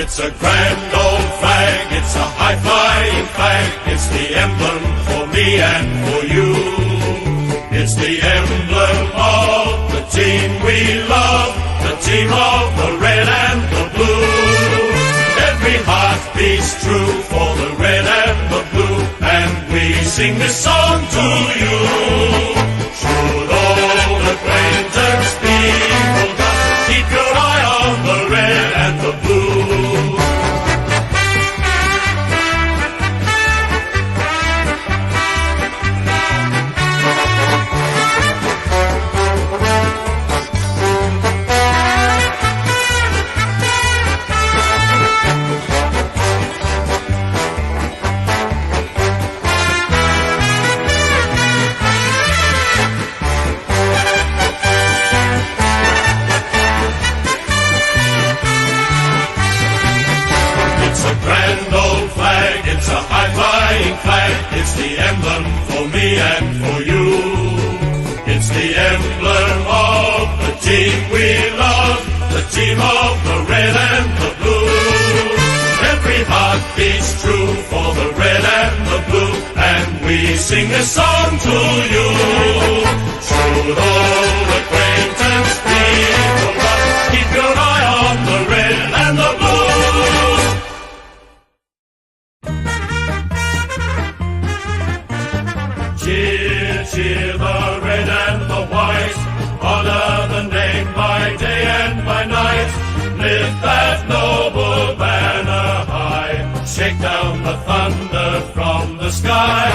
It's a grand old flag, it's a high-flying flag. It's the emblem for me and for you. It's the emblem of the team we love, the team of the red and the blue. Every heart beats true for the red and the blue, and we sing this song to you. Should old acquaintance be forgot, keep your eye on the red and the blue. It's the emblem for me and for you. It's the emblem of the team we love, the team of the red and the blue. Every heart beats true for the red and the blue, and we sing this song to you. Should old acquaintance be forgot, keep your eye on the red and the blue. Cheer, cheer the red and the white, honour the name by day and by night. Lift that noble banner high, shake down the thunder from the sky.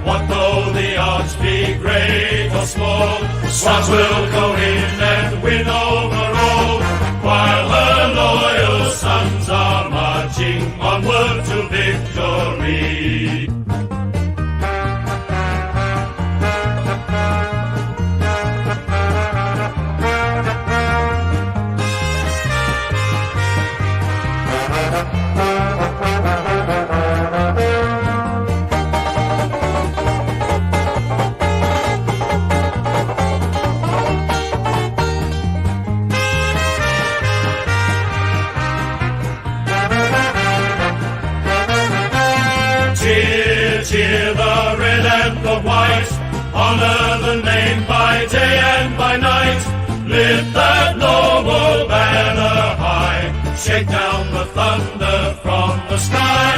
What though the odds be great or small, Swans will go in and win over all, while her loyal sons are marching onward to victory. Cheer the red and the white, honour the name by day and by night. Lift that noble banner high, shake down the thunder from the sky.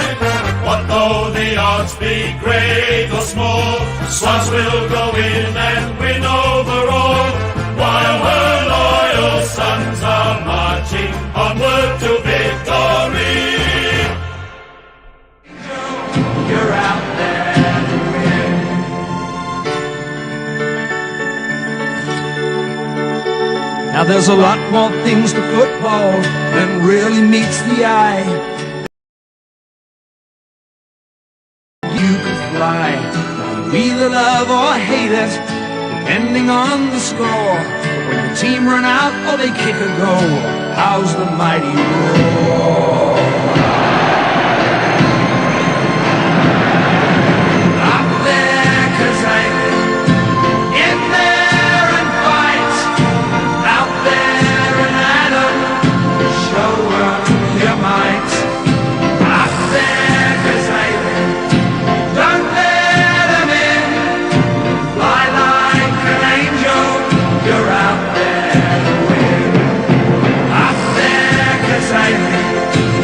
What though the odds be great or small, Swans will go in and win over all, while her loyal sons are marching onward to victory. You're out there to win. Now there's a lot more things to football than really meets the eye. You could fly, you either love or hate it, depending on the score. But when your team run out or they kick a goal, how's the mighty roar?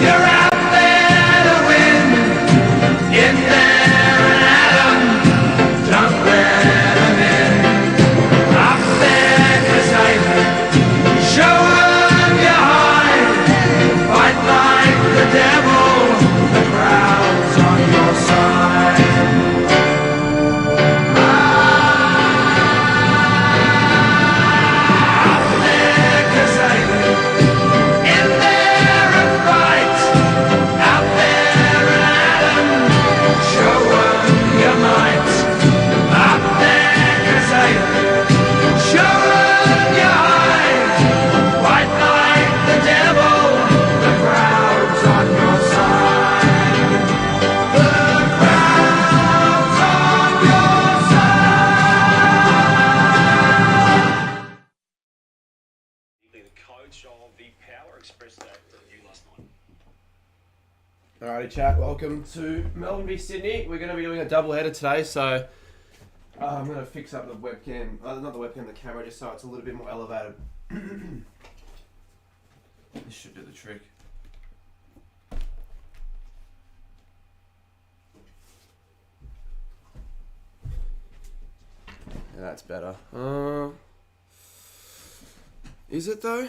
You're out there. Alrighty, chat. Welcome to Melbourne v Sydney. We're going to be doing a double header today, so I'm going to fix up the webcam, not the webcam, the camera, just so it's a little bit more elevated. This should do the trick. Yeah, that's better. Is it though?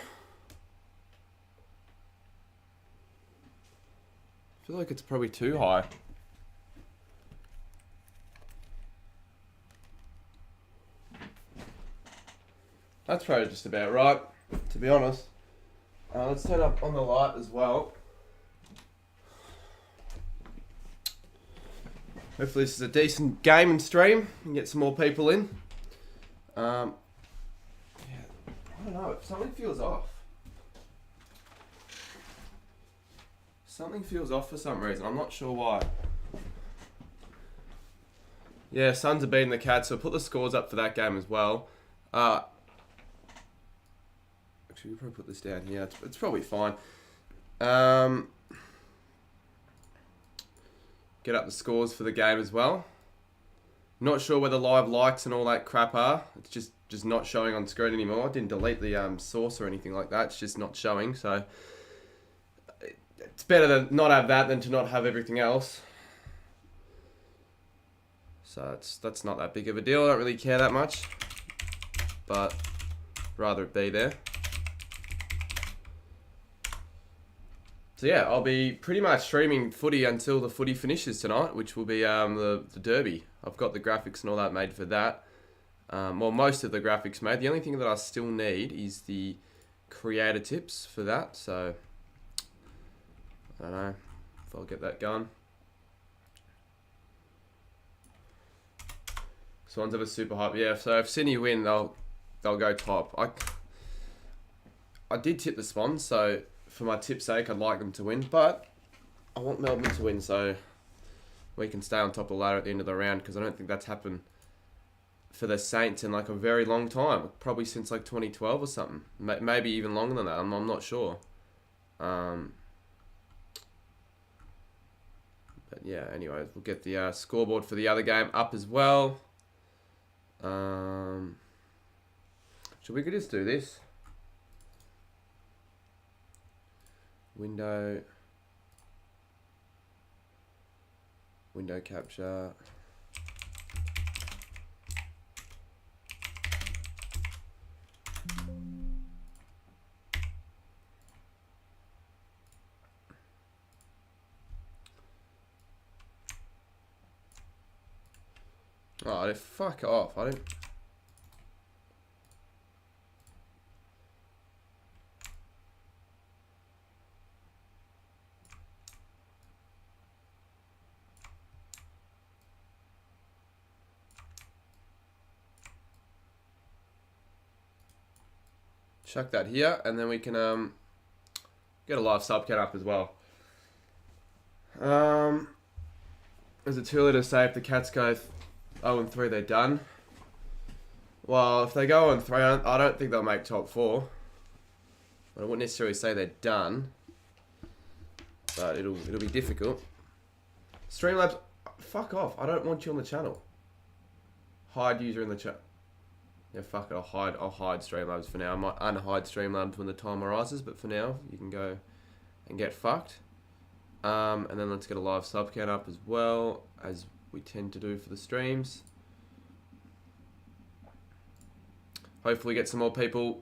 I feel like it's probably too high. That's probably just about right, to be honest. Let's turn up on the light as well. Hopefully this is a decent game and stream and get some more people in. Yeah, I don't know, something feels off. Something feels off for some reason. I'm not sure why. Yeah, Suns are beating the Cats, so put the scores up for that game as well. Actually, we'll probably put this down here. It's probably fine. Get up the scores for the game as well. Not sure where the live likes and all that crap are. It's just not showing on screen anymore. I didn't delete the source or anything like that. It's just not showing, so... It's better to not have that than to not have everything else. So that's not that big of a deal. I don't really care that much. But rather it be there. So yeah, I'll be pretty much streaming footy until the footy finishes tonight, which will be the derby. I've got the graphics and all that made for that. Well, most of the graphics made. The only thing that I still need is the creator tips for that. So... I don't know if I'll get that going. Swans have a super hype. Yeah, so if Sydney win, they'll go top. I did tip the Swans, so for my tip's sake, I'd like them to win. But I want Melbourne to win, so we can stay on top of the ladder at the end of the round, because I don't think that's happened for the Saints in like a very long time. Probably since like 2012 or something. Maybe even longer than that. I'm not sure. But yeah, anyways, we'll get the scoreboard for the other game up as well. Should we could just do this? Window capture. Oh, fuck off. I didn't... Chuck that here, and then we can get a live sub count up as well. Is it too early to say if the Cats go 0-3, they're done? Well, if they go 0-3, I don't think they'll make top 4. I wouldn't necessarily say they're done, but it'll be difficult. Streamlabs, fuck off. I don't want you on the channel. Hide user in the chat. Yeah, fuck it. I'll hide Streamlabs for now. I might unhide Streamlabs when the time arises, but for now, you can go and get fucked. And then let's get a live sub count up as well, as we tend to do for the streams. Hopefully get some more people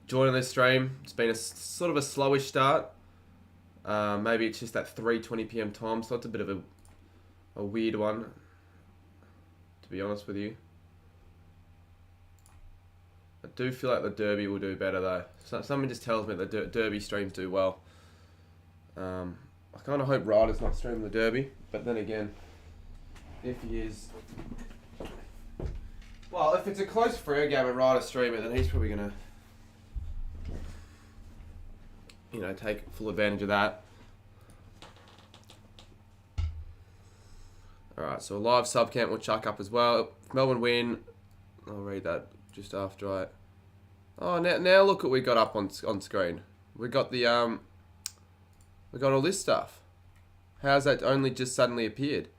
joining this stream. It's been a sort of a slowish start. Maybe it's just that 3:20 PM time slot. It's a bit of a weird one, to be honest with you. I do feel like the derby will do better though. Someone just tells me the derby streams do well. I kind of hope Ryder's not streaming the derby, but then again, if he is... Well, if it's a close Freo game and Ryder stream it, then he's probably going to, take full advantage of that. Alright, so a live sub count will chuck up as well. If Melbourne win, I'll read that just after I... Oh, now look what we got up on screen. We got the, we got all this stuff. How's that only just suddenly appeared?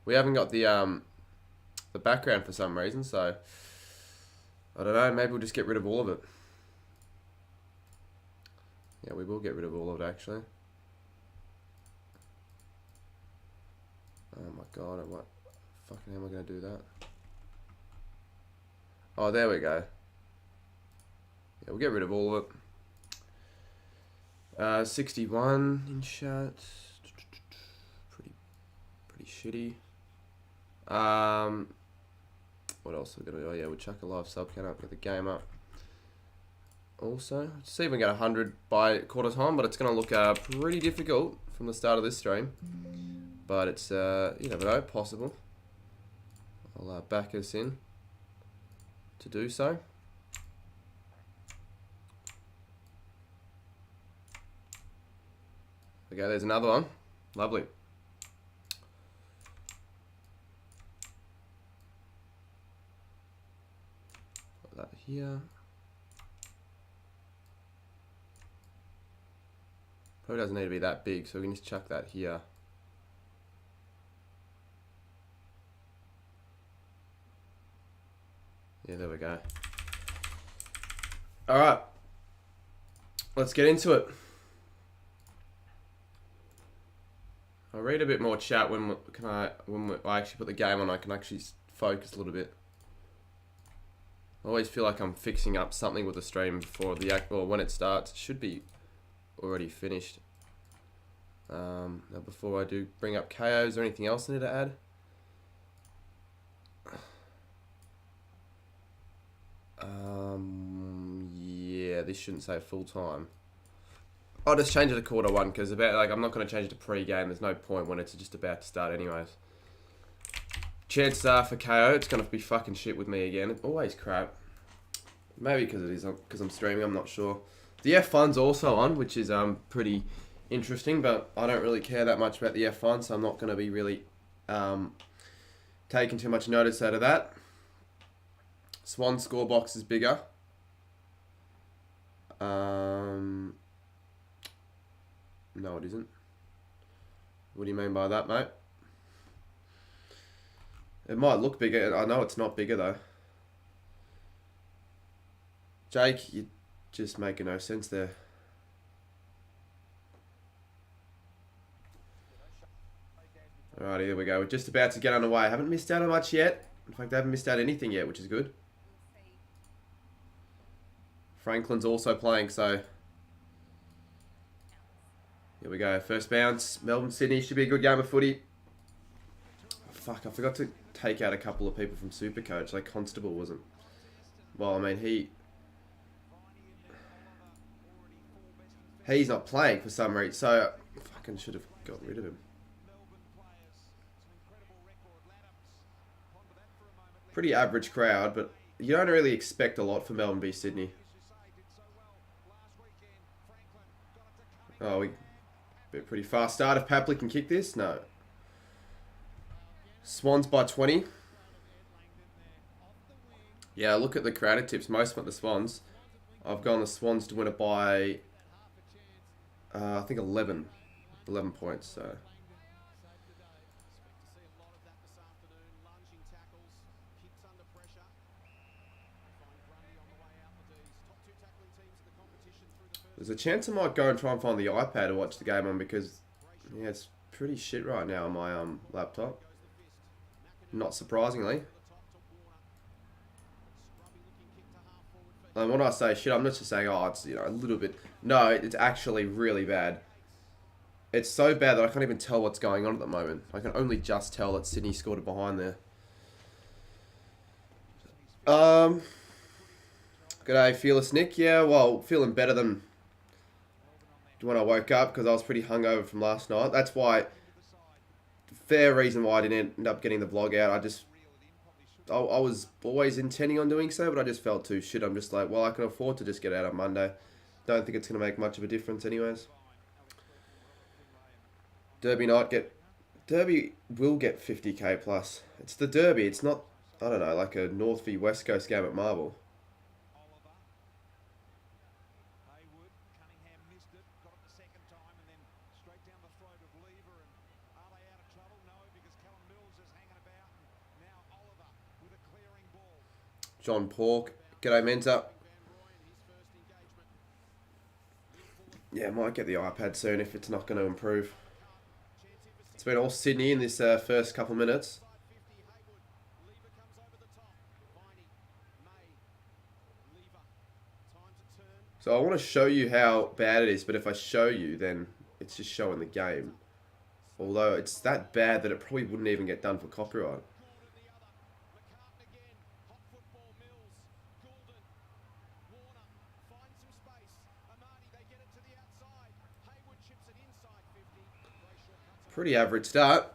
We haven't got the background for some reason, so I don't know, maybe we'll just get rid of all of it. Yeah, we will get rid of all of it actually. Oh my god, what fucking am I gonna do that? Oh, there we go. Yeah, we'll get rid of all of it. 61 in chat. Pretty shitty. What else are we gonna do? Oh yeah, we'll chuck a live sub count up, get the game up. Also, see if we can get 100 by quarter time, but it's gonna look pretty difficult from the start of this stream. But it's you never know, possible. I'll back us in to do so. Okay, there's another one. Lovely. Put that here. Probably doesn't need to be that big, so we can just chuck that here. Yeah, there we go. Alright. Let's get into it. I'll read a bit more chat when I actually put the game on. I can actually focus a little bit. I always feel like I'm fixing up something with the stream before the act, or when it starts. It should be already finished. Now before I do bring up KOs or anything else I need to add. Yeah, this shouldn't say full time. I'll just change it to quarter one because I'm not going to change it to pre-game. There's no point when it's just about to start anyways. Chances are for KO, it's going to be fucking shit with me again. It's always crap. Maybe because I'm streaming, I'm not sure. The F1's also on, which is pretty interesting, but I don't really care that much about the F1, so I'm not going to be really taking too much notice out of that. Swan score box is bigger. No, it isn't. What do you mean by that, mate? It might look bigger. I know it's not bigger, though. Jake, you're just making no sense there. Alright, here we go. We're just about to get underway. I haven't missed out on much yet. In fact, I haven't missed out anything yet, which is good. Franklin's also playing, so... Here we go. First bounce. Melbourne, Sydney. Should be a good game of footy. Fuck, I forgot to take out a couple of people from Supercoach. Like, Constable wasn't... Well, I mean, he's not playing for some reason, so... I fucking should have got rid of him. Pretty average crowd, but you don't really expect a lot for Melbourne v Sydney. Oh, pretty fast start. If Papley can kick this, no. Swans by 20. Yeah, look at the creative tips. Most of the Swans. I've gone the Swans to win it by, I think 11 points. So. There's a chance I might go and try and find the iPad to watch the game on because, yeah, it's pretty shit right now on my laptop. Not surprisingly. And when I say shit, I'm not just saying, oh, it's, you know, a little bit. No, it's actually really bad. It's so bad that I can't even tell what's going on at the moment. I can only just tell that Sydney scored it behind there. G'day, Fearless Nick. Yeah, well, feeling better than when I woke up because I was pretty hungover from last night. That's why, fair reason why I didn't end up getting the vlog out. I was always intending on doing so, but I just felt too shit. I'm just like, well, I can afford to just get out on Monday. Don't think it's going to make much of a difference anyways. Derby will get 50k plus. It's the Derby. It's not, I don't know, like a Northy West Coast game at Marble. John Pork. G'day, Mentor. Yeah, might get the iPad soon if it's not going to improve. It's been all Sydney in this first couple minutes. So I want to show you how bad it is, but if I show you, then it's just showing the game. Although it's that bad that it probably wouldn't even get done for copyright. Pretty average start.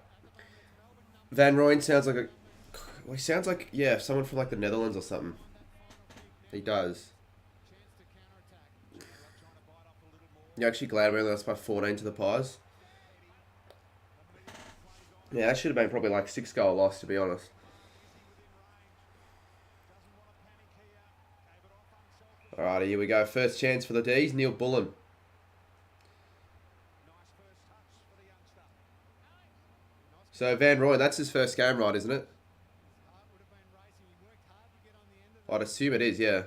Van Rooyen sounds like a... Well, he sounds like, yeah, someone from like the Netherlands or something. He does. You're actually glad we only lost by 14 to the Pies? Yeah, that should have been probably like 6-goal loss, to be honest. Alrighty, here we go. First chance for the D's, Neil Bullen. So Van Rooyen, that's his first game, right, isn't it? I'd assume it is, yeah.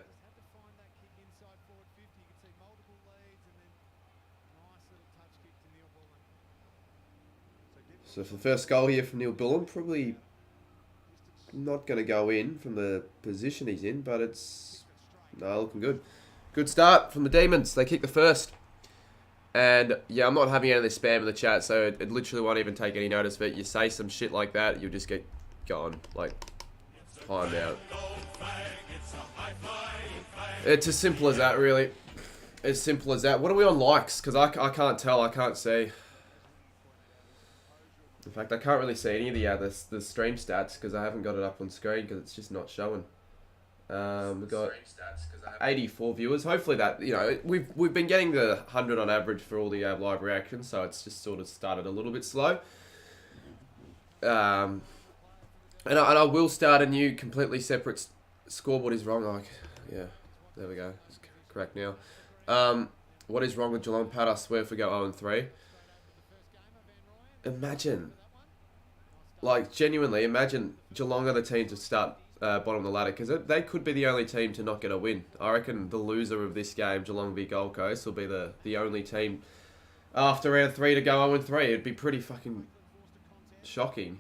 So for the first goal here from Neil Bullen, probably not going to go in from the position he's in, but it's looking good. Good start from the Demons. They kick the first. And yeah, I'm not having any of this spam in the chat, so it literally won't even take any notice of it. You say some shit like that, you'll just get gone, like, timed out. It's as simple as that, really. As simple as that. What are we on likes? Because I can't tell, I can't see. In fact, I can't really see any of the stream stats because I haven't got it up on screen because it's just not showing. We've got 84 viewers. Hopefully that, you know, we've been getting the 100 on average for all the live reactions, so it's just sort of started a little bit slow. And I will start a new completely separate scoreboard. Is wrong. Like, yeah, there we go. It's correct now. What is wrong with Geelong, Pat? I swear if we go 0-3. Imagine, like, genuinely, imagine Geelong are the team to start bottom of the ladder, because they could be the only team to not get a win. I reckon the loser of this game, Geelong v Gold Coast, will be the only team after round 3 to go 0-3. It'd be pretty fucking shocking.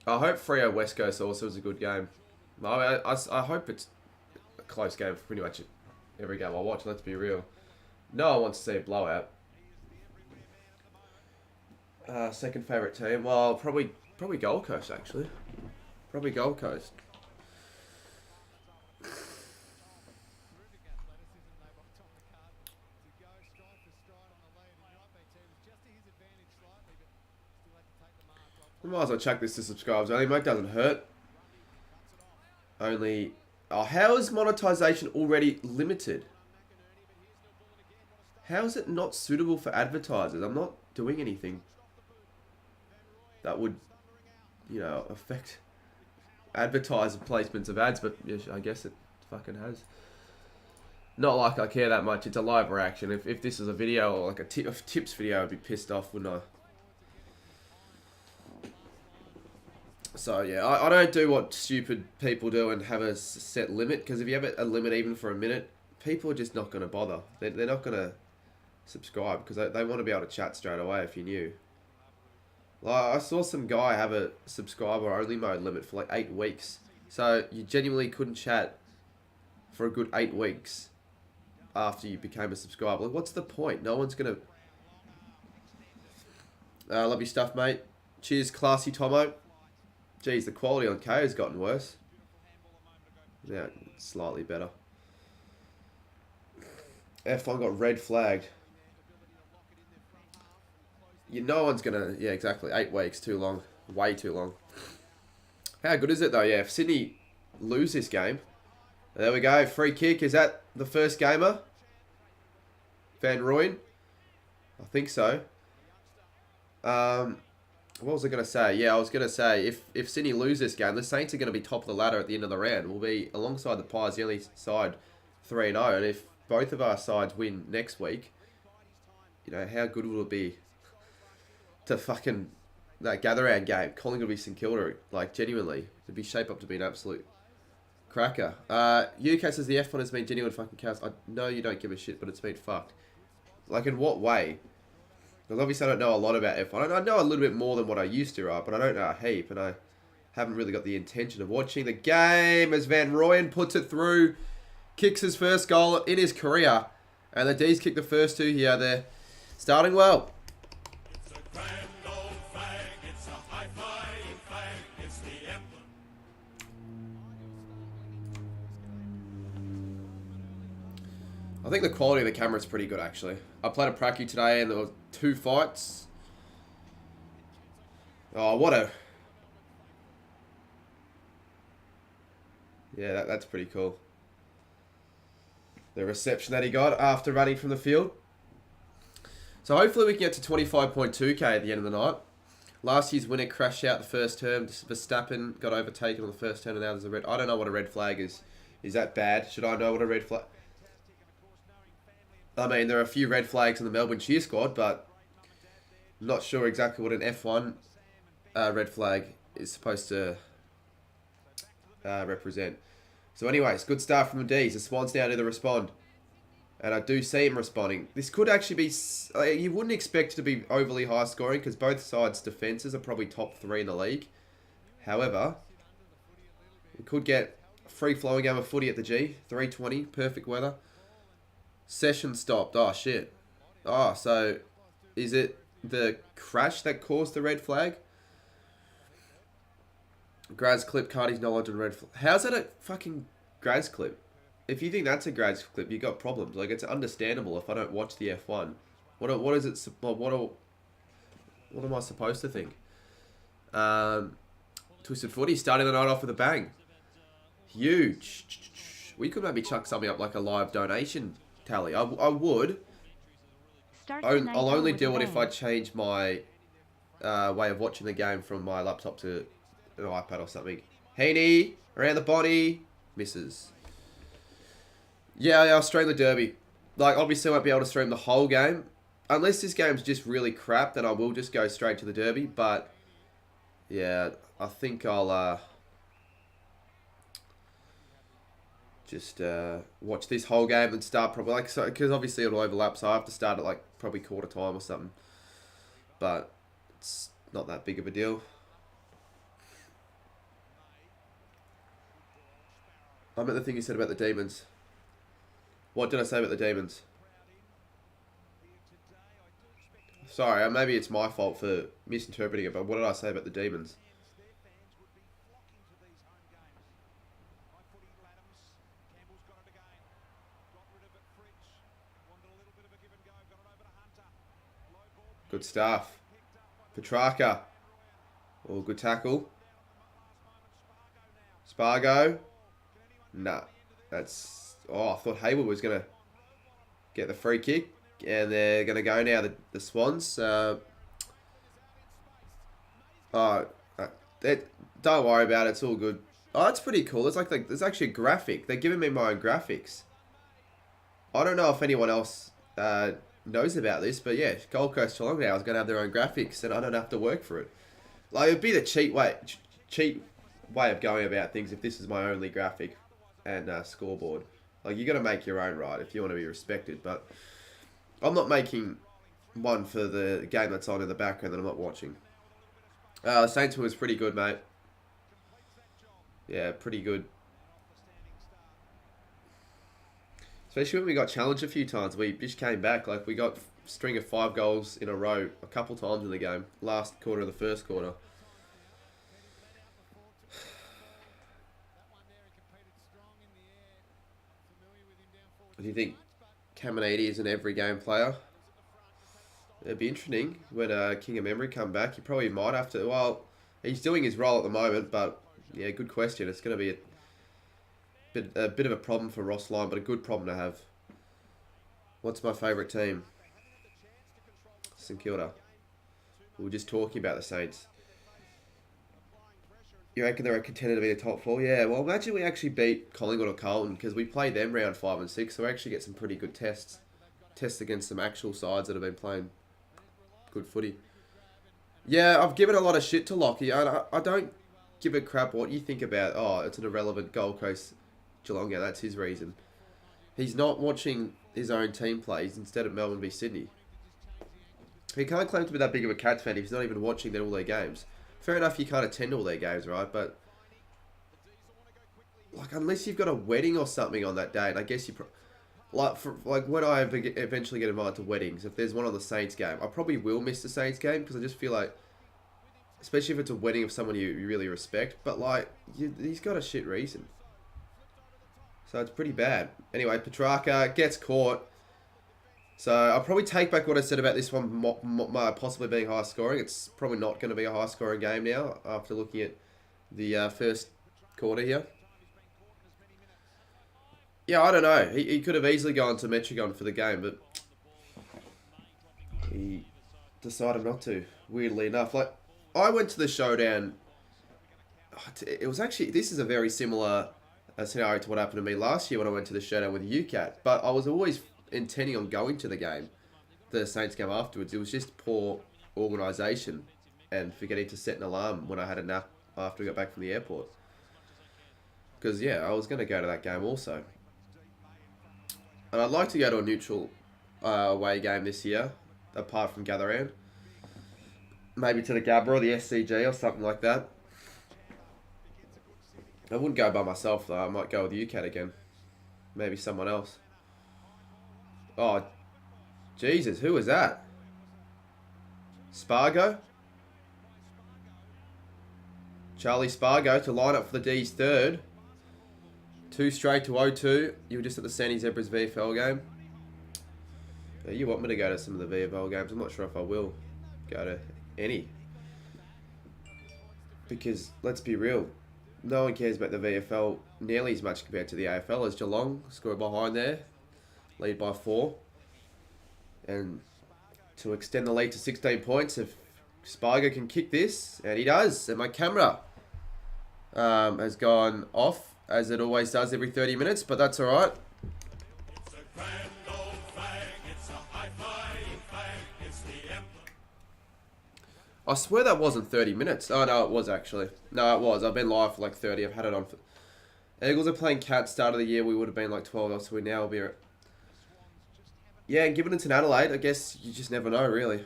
I hope Freo West Coast also is a good game. I hope it's a close game for pretty much every game I watch, let's be real. No one wants to see a blowout. Second favourite team? Well, probably Gold Coast, actually. Probably Gold Coast. We might as well chuck this to subscribers only. Mike doesn't hurt. Only... Oh, how is monetization already limited? How is it not suitable for advertisers? I'm not doing anything that would, you know, affect advertiser placements of ads, but yes, I guess it fucking has. Not like I care that much. It's a live reaction. If this is a video or like a tips video, I'd be pissed off, wouldn't I? So yeah, I don't do what stupid people do and have a set limit, because if you have a limit even for a minute, people are just not going to bother. They're not going to subscribe because they want to be able to chat straight away if you knew. Like, I saw some guy have a subscriber only mode limit for like 8 weeks. So you genuinely couldn't chat for a good 8 weeks after you became a subscriber. Like, what's the point? No one's going to... love your stuff, mate. Cheers, classy Tomo. Geez, the quality on K has gotten worse. Yeah, slightly better. F1 got red flagged. No one's gonna... Yeah, exactly. 8 weeks, too long. Way too long. How good is it, though? Yeah, if Sydney lose this game... There we go. Free kick. Is that the first gamer? Van Rooyen? I think so. What was I going to say? Yeah, I was going to say, if Sydney lose this game, the Saints are going to be top of the ladder at the end of the round. We'll be, alongside the Pies, the only side 3-0. And if both of our sides win next week, you know, how good will it be to fucking that gather round game, Collingwood v St Kilda, like genuinely, it'd be shape up to be an absolute cracker. UK says the F1 has been genuine fucking chaos. I know you don't give a shit, but it's been fucked. Like, in what way? Because obviously I don't know a lot about F1. I know a little bit more than what I used to, right? But I don't know a heap, and I haven't really got the intention of watching the game as Van Rooyen puts it through, kicks his first goal in his career, and the D's kick the first two here. They're starting well. It's a grand old flag, it's a high-flying flag, it's the emblem. I think the quality of the camera is pretty good, actually. I played a pracky today, and there were 2 fights. Oh, what a... Yeah, that's pretty cool. The reception that he got after running from the field. So hopefully we can get to 25.2k at the end of the night. Last year's winner crashed out the first term. Verstappen got overtaken on the first turn, and now there's a red... I don't know what a red flag is. Is that bad? Should I know what a red flag... I mean, there are a few red flags in the Melbourne cheer squad, but I'm not sure exactly what an F1 red flag is supposed to represent. So anyways, good start from the D's. The Swans now do the respond. And I do see him responding. This could actually be... you wouldn't expect it to be overly high scoring because both sides' defences are probably top 3 in the league. However, we could get a free-flowing game of footy at the G. 320, perfect weather. Session stopped. Oh, shit. Oh, so is it the crash that caused the red flag? Graz clip, Cardi's knowledge and red flag. How's that a fucking Graz clip? If you think that's a Graz clip, you got problems. Like, it's understandable if I don't watch the F1. What is it? What am I supposed to think? Twisted Footy starting the night off with a bang. Huge. We could maybe chuck something up like a live donation tally. I would. I'll only do it if I change my way of watching the game from my laptop to an iPad or something. Heaney, around the body, misses. Yeah, I'll stream the Derby. Like, obviously I won't be able to stream the whole game. Unless this game's just really crap, then I will just go straight to the Derby. But, yeah, I think I'll just watch this whole game and start probably, like, so, because obviously it'll overlap, so I have to start at, like, probably quarter time or something. But it's not that big of a deal. I meant the thing you said about the Demons. What did I say about the Demons? Sorry, maybe it's my fault for misinterpreting it, but what did I say about the Demons? Good stuff. Petrarca. Oh, good tackle. Spargo. Nah. That's... Oh, I thought Hayward was going to get the free kick. And they're going to go now, the Swans. Don't worry about it. It's all good. Oh, it's pretty cool. It's like there's actually a graphic. They're giving me my own graphics. I don't know if anyone else knows about this, but yeah, Gold Coast Geelong now is going to have their own graphics, and I don't have to work for it. Like, it'd be the cheap way of going about things if this is my only graphic and scoreboard. Like, you got to make your own, right, if you want to be respected. But I'm not making one for the game that's on in the background that I'm not watching. Saints was pretty good, mate. Yeah, pretty good. Especially when we got challenged a few times. We just came back. Like, we got a string of 5 goals in a row a couple times in the game. Last quarter of the first quarter. Do you think Caminiti is an every game player? It'd be interesting when King of Memory come back. He probably might have to. Well, he's doing his role at the moment, but yeah, good question. It's going to be a bit of a problem for Ross Lyon, but a good problem to have. What's my favourite team? St Kilda. We were just talking about the Saints. You reckon they're a contender to be the top 4? Yeah, well, imagine we actually beat Collingwood or Carlton, because we played them round 5 and 6, so we actually get some pretty good tests against some actual sides that have been playing good footy. Yeah, I've given a lot of shit to Lockie, and I don't give a crap what you think about, oh, it's an irrelevant Gold Coast Geelong game. That's his reason. He's not watching his own team play. He's instead of Melbourne v Sydney. He can't claim to be that big of a Cats fan if he's not even watching all their games. Fair enough, you can't attend all their games, right? But, like, unless you've got a wedding or something on that day, and I guess you... Like when I eventually get invited to weddings, if there's one on the Saints game, I probably will miss the Saints game because I just feel like, especially if it's a wedding of someone you really respect, but like, he's got a shit reason. So it's pretty bad. Anyway, Petrarca gets caught. So I'll probably take back what I said about this one possibly being high scoring. It's probably not going to be a high scoring game now after looking at the first quarter here. Yeah, I don't know. He could have easily gone to Metrogon for the game, but he decided not to, weirdly enough. Like, I went to the showdown. It was actually, this is a very similar scenario to what happened to me last year when I went to the showdown with UCAT. But I was always intending on going to the game, the Saints game afterwards. It was just poor organisation and forgetting to set an alarm when I had a nap after I got back from the airport. Because, yeah, I was going to go to that game also. And I'd like to go to a neutral away game this year, apart from Gatherand. Maybe to the Gabba or the SCG or something like that. I wouldn't go by myself though, I might go with UCAT again. Maybe someone else. Oh, Jesus, who was that? Spargo? Charlie Spargo to line up for the D's third. 2 straight to 0-2. You were just at the Sandy Zebras VFL game. You want me to go to some of the VFL games? I'm not sure if I will go to any. Because, let's be real, no one cares about the VFL nearly as much compared to the AFL as Geelong. Score behind there. Lead by 4. And to extend the lead to 16 points, if Spargo can kick this, and he does, and my camera has gone off, as it always does every 30 minutes, but that's alright. It's a grand old flag, it's a high-flying flag, it's the emblem. I swear that wasn't 30 minutes. Oh, no, it was actually. No, it was. I've been live for like 30. I've had it on for... Eagles are playing Cats start of the year. We would have been like 12, so we now will be... Yeah, and given it's in Adelaide, I guess you just never know, really.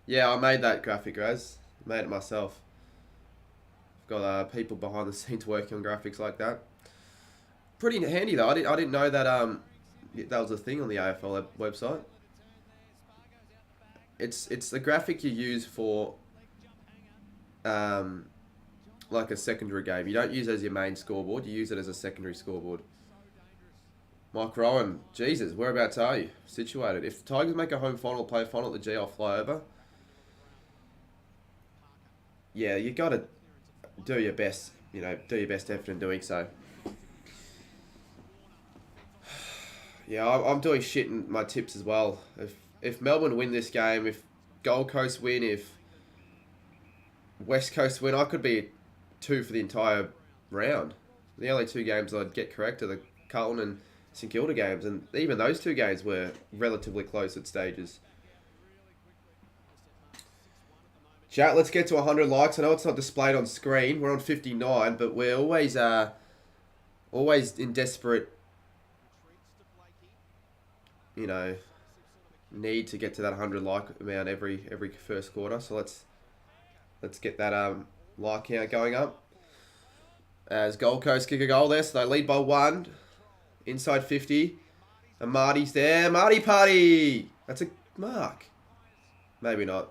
Yeah, I made that graphic, guys. Made it myself. Got people behind the scenes working on graphics like that. Pretty handy though. I didn't know that that was a thing on the AFL website. It's the graphic you use for like a secondary game. You don't use it as your main scoreboard. You use it as a secondary scoreboard. Mike Rowan, Jesus, whereabouts are you situated? If the Tigers make a home final, play a final at the G, I'll fly over. Yeah, you got to do your best, do your best effort in doing so. Yeah, I'm doing shit in my tips as well. If Melbourne win this game, if Gold Coast win, if West Coast win, I could be 2 for the entire round. The only 2 games I'd get correct are the Carlton and St Kilda games, and even those 2 games were relatively close at stages. Chat, let's get to 100 likes. I know it's not displayed on screen. We're on 59, but we're always in desperate, need to get to that 100 like amount every first quarter. So let's get that like count going up. As Gold Coast kick a goal there, so they lead by 1. Inside 50. And Marty's there. Marty party! That's a mark. Maybe not.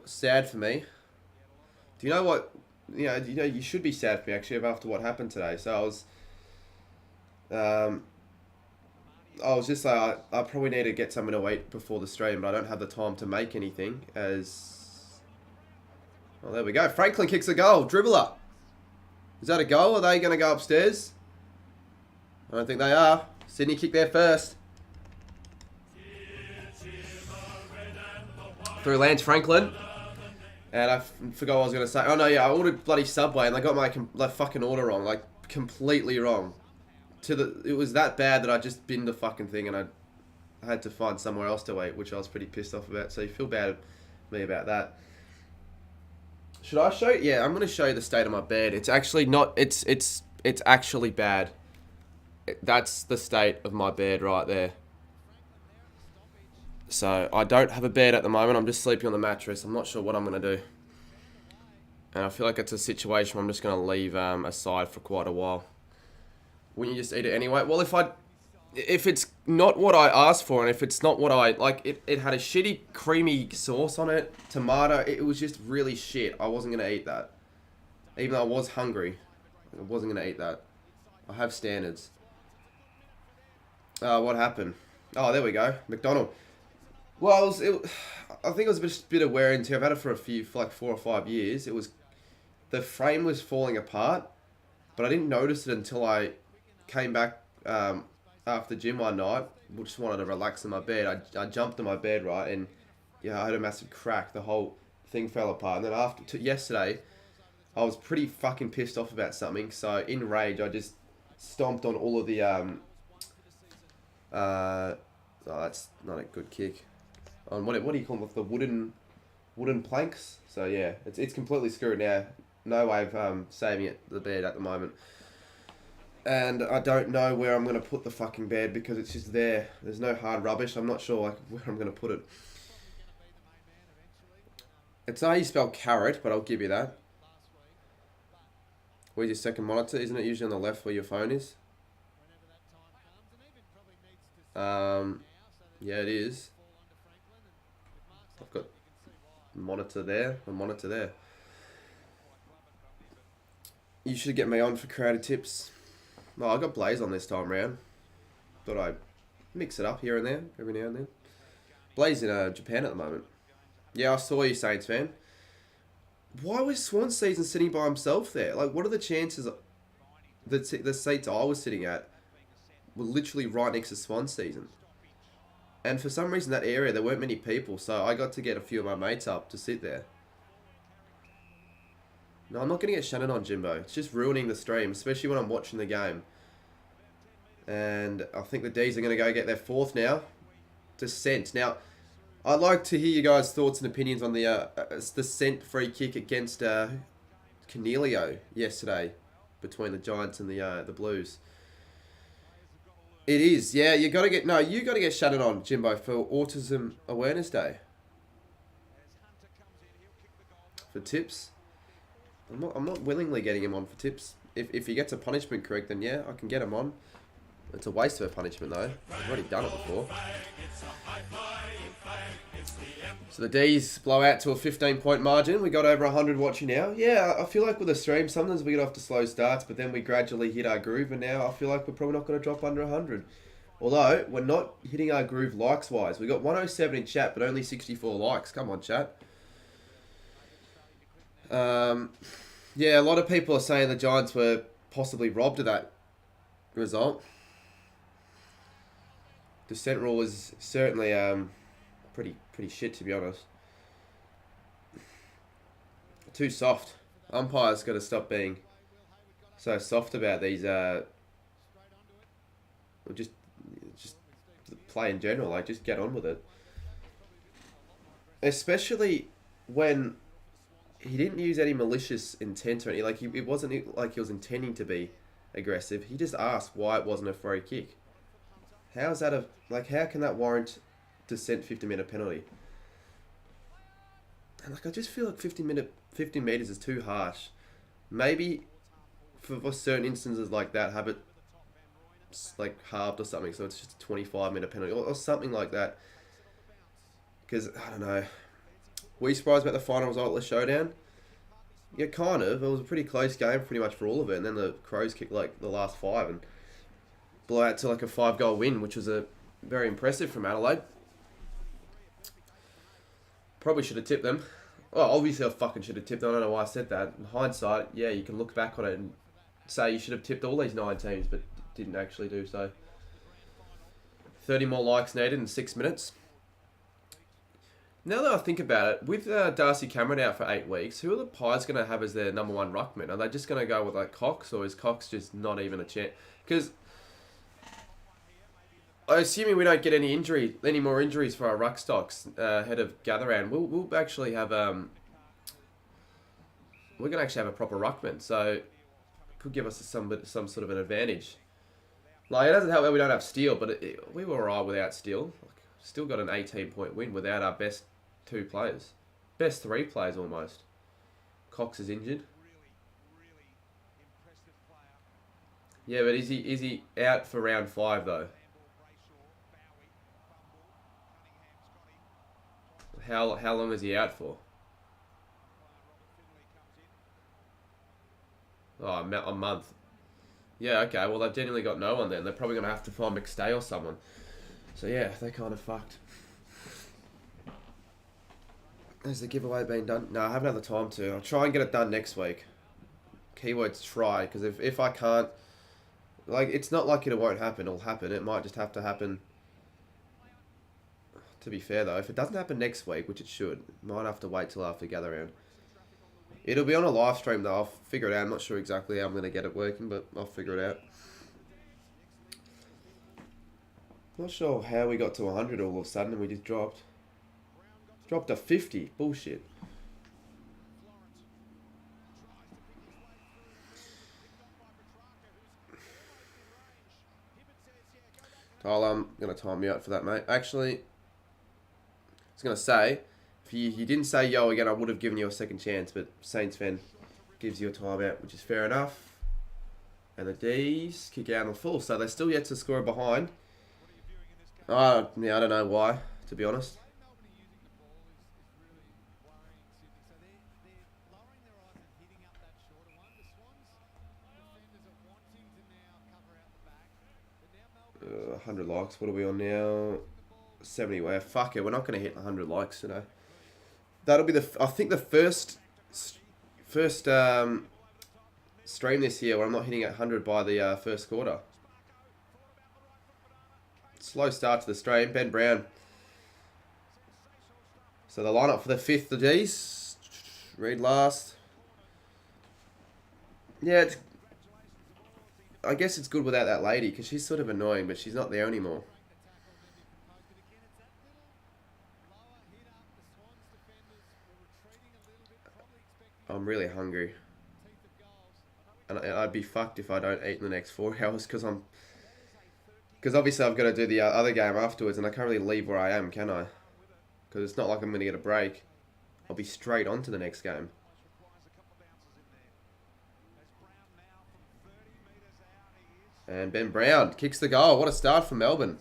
Sad for me. Do you know what? You should be sad for me actually after what happened today. So I was just like, I probably need to get something to eat before the stream, but I don't have the time to make anything. Well, there we go. Franklin kicks a goal. Dribbler. Is that a goal? Are they going to go upstairs? I don't think they are. Sydney kicked there first. Through Lance Franklin. And I forgot what I was going to say. Oh, no, yeah, I ordered bloody Subway and they got my fucking order wrong. Like, completely wrong. It was that bad that I just binned the fucking thing and I I had to find somewhere else to eat, which I was pretty pissed off about. So you feel bad at me about that. Should I show you? Yeah, I'm going to show you the state of my bed. It's actually not... It's actually bad. That's the state of my bed right there. So I don't have a bed at the moment. I'm just sleeping on the mattress. I'm not sure what I'm going to do. And I feel like it's a situation where I'm just going to leave aside for quite a while. Wouldn't you just eat it anyway? Well, if it's not what I asked for, and if it's not what I... Like, it had a shitty creamy sauce on it, tomato. It was just really shit. I wasn't going to eat that. Even though I was hungry. I wasn't going to eat that. I have standards. What happened? Oh, there we go. McDonald. Well, I think it was a bit of wear and tear. I've had it for like 4 or 5 years. The frame was falling apart, but I didn't notice it until I came back after gym one night. I just wanted to relax in my bed. I jumped in my bed, right, and yeah, I had a massive crack. The whole thing fell apart. And then yesterday, I was pretty fucking pissed off about something. So in rage, I just stomped on all of the oh, that's not a good kick. On what do you call them? The wooden planks. So yeah, it's completely screwed now. No way of saving the bed at the moment. And I don't know where I'm going to put the fucking bed because it's just there. There's no hard rubbish. I'm not sure like where I'm going to put it. It's not how you spell carrot, but I'll give you that. Where's your second monitor? Isn't it usually on the left where your phone is? Yeah, it is. I've got a monitor there. You should get me on for creative tips. Oh, I got Blaze on this time round. Thought I'd mix it up here and there, every now and then. Blaze in Japan at the moment. Yeah, I saw you, Saints fan. Why was Swan Season sitting by himself there? Like, what are the chances that the seats I was sitting at were literally right next to Swan Season? And for some reason, that area, there weren't many people, so I got to get a few of my mates up to sit there. No, I'm not going to get Shannon on, Jimbo. It's just ruining the stream, especially when I'm watching the game. And I think the D's are going to go get their 4th now. Descent. Now, I'd like to hear you guys' thoughts and opinions on the Descent free kick against Cornelio yesterday between the Giants and the Blues. It is, yeah. You got to get Shannon on, Jimbo, for Autism Awareness Day. For tips. I'm not willingly getting him on for tips. If he gets a punishment correct, then yeah, I can get him on. It's a waste of a punishment though. I've already done it before. So the D's blow out to a 15-point margin. We got over 100 watching now. Yeah, I feel like with the stream, sometimes we get off to slow starts, but then we gradually hit our groove, and now I feel like we're probably not going to drop under 100. Although, we're not hitting our groove likes-wise. We got 107 in chat, but only 64 likes. Come on, chat. Yeah, a lot of people are saying the Giants were possibly robbed of that result. Descent rule is certainly pretty shit, to be honest. Too soft. Umpires got to stop being so soft about these. Just play in general. Like, just get on with it. Especially when he didn't use any malicious intent or anything. Like, it wasn't like he was intending to be aggressive. He just asked why it wasn't a free kick. How's that how can that warrant Descent 50-metre penalty? And like, I just feel like 50 metres is too harsh. Maybe for certain instances like that, have it like halved or something, so it's just a 25-metre penalty or something like that. Because I don't know. Were you surprised about the final result of the showdown? Yeah, kind of. It was a pretty close game pretty much for all of it. And then the Crows kicked like the last 5 and blew out to like a 5-goal win, which was very impressive from Adelaide. Probably should have tipped them. Well, obviously I fucking should have tipped them. I don't know why I said that. In hindsight, yeah, you can look back on it and say you should have tipped all these 9 teams, but didn't actually do so. 30 more likes needed in 6 minutes. Now that I think about it, with Darcy Cameron out for 8 weeks, who are the Pies going to have as their number 1 ruckman? Are they just going to go with like Cox, or is Cox just not even a chance? Because assuming we don't get any more injuries for our ruck stocks ahead of gather round, we'll actually have we're gonna actually have a proper ruckman, so it could give us some sort of an advantage. Like, it doesn't help that we don't have Steele, but we were alright without Steele. Like, still got an 18-point win without our best 2 players, best 3 players almost. Cox is injured. Yeah, but is he out for round 5 though? How long is he out for? Oh, a month. Yeah, okay. Well, they've genuinely got no one then. They're probably going to have to find McStay or someone. So yeah, they're kind of fucked. Has the giveaway been done? No, I haven't had the time to. I'll try and get it done next week. Keywords try, because if I can't... Like, it's not like it won't happen. It'll happen. It might just have to happen... To be fair, though, if it doesn't happen next week, which it should, might have to wait till after gather round. It'll be on a live stream, though. I'll figure it out. I'm not sure exactly how I'm going to get it working, but I'll figure it out. Not sure how we got to 100 all of a sudden and we just dropped. Dropped to 50. Bullshit. I'm going to time you out for that, mate. Actually, I was going to say, if you didn't say yo again, I would have given you a second chance, but Saints fan gives you a timeout, which is fair enough. And the D's kick out on full, so they're still yet to score behind. Yeah, I don't know why, to be honest. Uh, 100 likes. What are we on now? 70. Well, fuck it. We're not going to hit 100 likes today. That'll be I think the first stream this year where I'm not hitting 100 by the first quarter. Slow start to the stream. Ben Brown. So the lineup for the 5th, the D's. Read last. Yeah, I guess it's good without that lady because she's sort of annoying, but she's not there anymore. I'm really hungry. And I'd be fucked if I don't eat in the next 4 hours because obviously I've got to do the other game afterwards and I can't really leave where I am, can I? Because it's not like I'm going to get a break. I'll be straight on to the next game. And Ben Brown kicks the goal. What a start for Melbourne.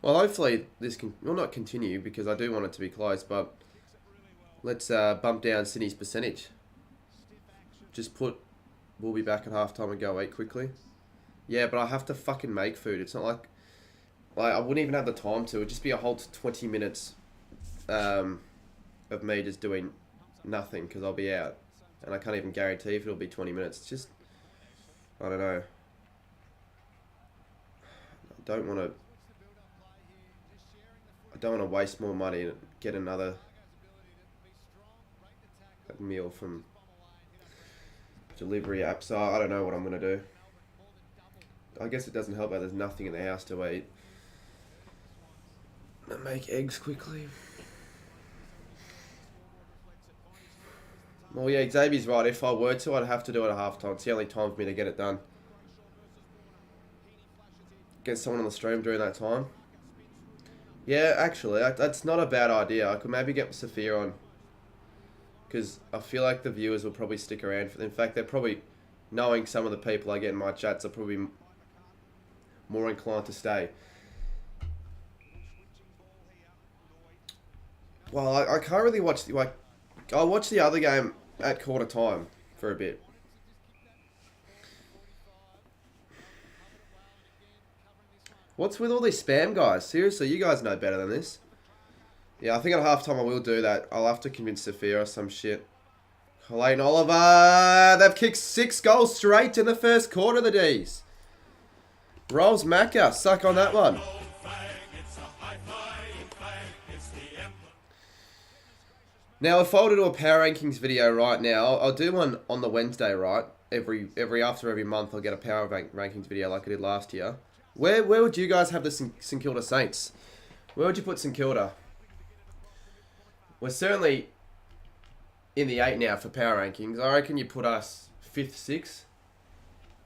Well, hopefully this can, well, not continue because I do want it to be close, but let's bump down Sydney's percentage. Just put, we'll be back at halftime and go eat quickly. Yeah, but I have to fucking make food. It's not like I wouldn't even have the time to. It'd just be a whole 20 minutes of me just doing nothing because I'll be out. And I can't even guarantee if it'll be 20 minutes. It's just, I don't know. I don't want to waste more money and get another meal from delivery app. So I don't know what I'm going to do. I guess it doesn't help that there's nothing in the house to eat. I make eggs quickly. Well, yeah, Xavier's right. If I were to, I'd have to do it at halftime. It's the only time for me to get it done. Get someone on the stream during that time. Yeah, actually, that's not a bad idea. I could maybe get Sophia on. Because I feel like the viewers will probably stick around. In fact, they're probably, knowing some of the people I get in my chats, are probably more inclined to stay. Well, I can't really watch, I'll watch the other game at quarter time for a bit. What's with all these spam guys? Seriously, you guys know better than this. Yeah, I think at halftime I will do that. I'll have to convince Sophia or some shit. Clayton Oliver, they've kicked 6 goals straight in the first quarter, the D's. Rolls Macca, suck on that one. Now, if I were to do a power rankings video right now, I'll do one on the Wednesday, right? After every month, I'll get a power rankings video like I did last year. Where would you guys have the St Kilda Saints? Where would you put St Kilda? We're certainly in the 8 now for power rankings. I reckon you put us 5th, 6th.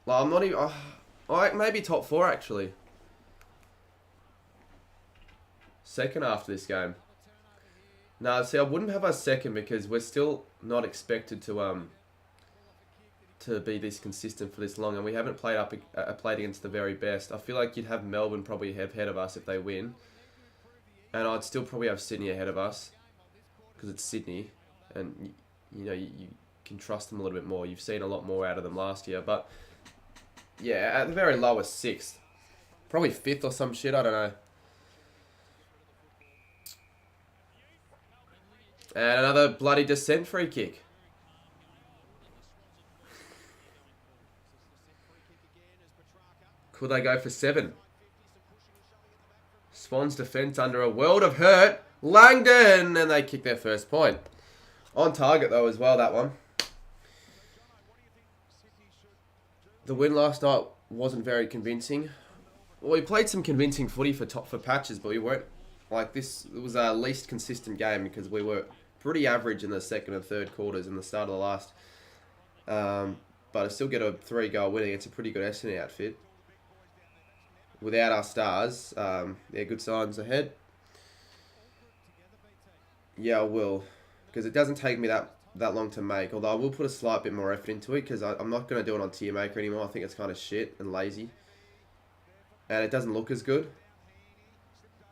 Like, I'm not even... maybe top 4, actually. 2nd after this game. No, see, I wouldn't have us 2nd because we're still not expected to be this consistent for this long, and we haven't played against the very best. I feel like you'd have Melbourne probably ahead of us if they win, and I'd still probably have Sydney ahead of us because it's Sydney, and you can trust them a little bit more. You've seen a lot more out of them last year, but yeah, at the very lowest 6th, probably 5th or some shit. I don't know. And another bloody descent free kick. Could they go for 7? Swans defence under a world of hurt. Langdon! And they kick their first point. On target, though, as well, that one. The win last night wasn't very convincing. Well, we played some convincing footy for patches, but we weren't like this. It was our least consistent game because we were pretty average in the 2nd and 3rd quarters and the start of the last. But I still get a 3-goal winning. It's a pretty good Essendon outfit. Without our stars, yeah, good signs ahead. Yeah, I will. Because it doesn't take me that long to make. Although I will put a slight bit more effort into it because I'm not going to do it on tier maker anymore. I think it's kind of shit and lazy. And it doesn't look as good.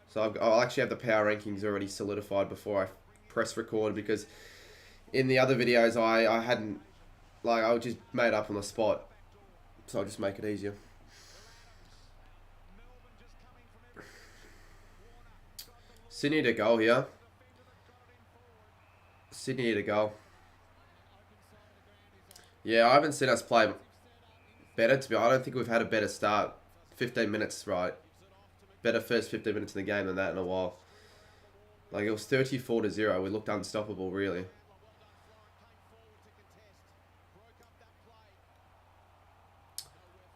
So I'll actually have the power rankings already solidified before I press record, because in the other videos I hadn't, like, I just made up on the spot. So I'll just make it easier. Sydney to goal here. Sydney to goal. Yeah, I haven't seen us play better, to be honest. I don't think we've had a better start. 15 minutes, right? Better first 15 minutes in the game than that in a while. Like, it was 34-0. We looked unstoppable, really.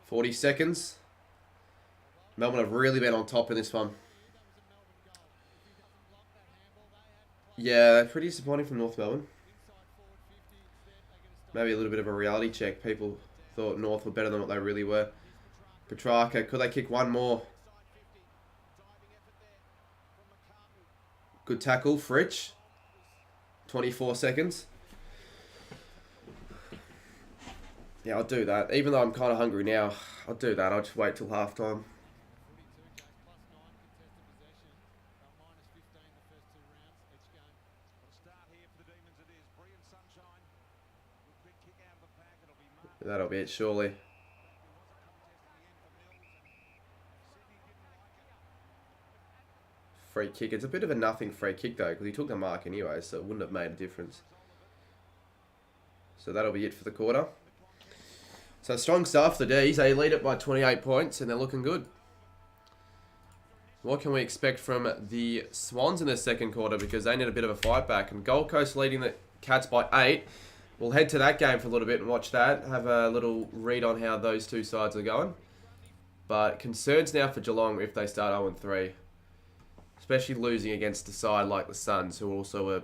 "40 seconds. Melbourne have really been on top in this one. Yeah, pretty disappointing from North Melbourne. Maybe a little bit of a reality check. People thought North were better than what they really were. Petrarca, could they kick one more? Good tackle, Fritsch. 24 seconds. Yeah, I'll do that. Even though I'm kind of hungry now, I'll do that. I'll just wait till halftime. That'll be it, surely. Free kick. It's a bit of a nothing free kick, though, because he took the mark anyway, so it wouldn't have made a difference. So that'll be it for the quarter. So strong start for the Ds. They lead it by 28 points, and they're looking good. What can we expect from the Swans in the second quarter, because they need a bit of a fight back. And Gold Coast leading the Cats by 8. We'll head to that game for a little bit and watch that. Have a little read on how those two sides are going. But concerns now for Geelong if they start 0-3. Especially losing against a side like the Suns, who also were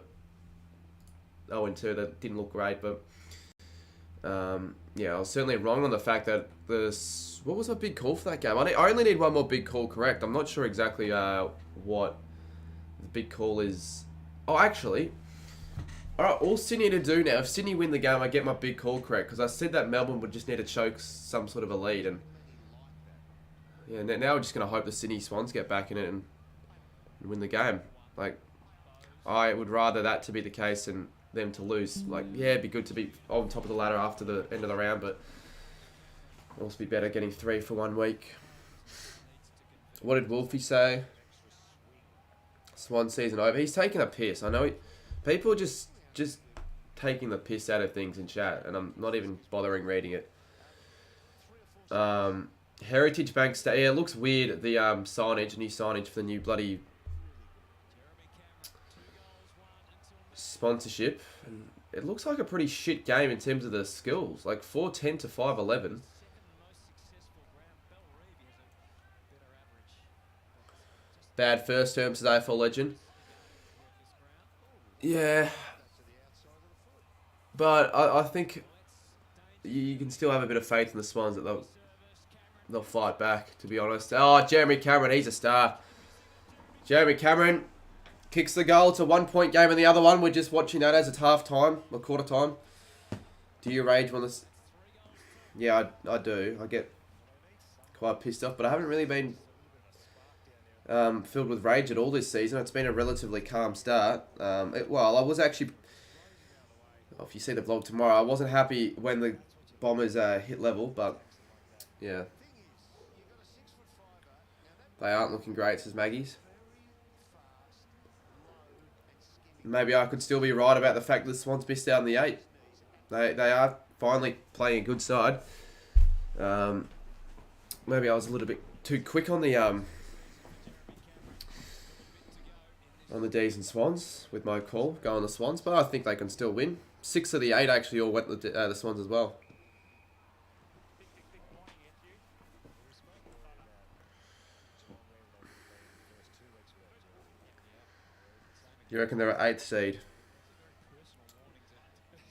0-2. That didn't look great, but yeah, I was certainly wrong on the fact that what was my big call for that game? I only need one more big call correct. I'm not sure exactly what the big call is. Oh, actually, all right, all Sydney need to do now, if Sydney win the game, I get my big call correct, because I said that Melbourne would just need to choke some sort of a lead, and yeah, now we're just going to hope the Sydney Swans get back in it and win the game. Like, I would rather that to be the case than them to lose. Like, yeah, it'd be good to be on top of the ladder after the end of the round, but it'd also be better getting 3 for 1 week. What did Wolfie say? Swan season over. He's taking a piss. I know people are just taking the piss out of things in chat, and I'm not even bothering reading it. Heritage Bank stay. Yeah, it looks weird, the signage, new signage for the new bloody sponsorship. And it looks like a pretty shit game in terms of the skills. Like 4'10" to 5'11". Bad first term, says AFL legend. Yeah. But I think you can still have a bit of faith in the Swans that they'll fight back, to be honest. Oh, Jeremy Cameron, he's a star. Jeremy Cameron kicks the goal. It's a 1-point game in the other one. We're just watching that as it's half time or quarter time. Do you rage when this? Yeah, I do. I get quite pissed off, but I haven't really been filled with rage at all this season. It's been a relatively calm start. Well, I was actually, if you see the vlog tomorrow, I wasn't happy when the Bombers hit level, but yeah. They aren't looking great, says Maggie's. Maybe I could still be right about the fact that the Swans missed out on the 8. They are finally playing a good side. Maybe I was a little bit too quick on the D's and Swans with my call, going the Swans, but I think they can still win. 6 of the 8 actually all went the Swans as well. You reckon they're an 8th seed?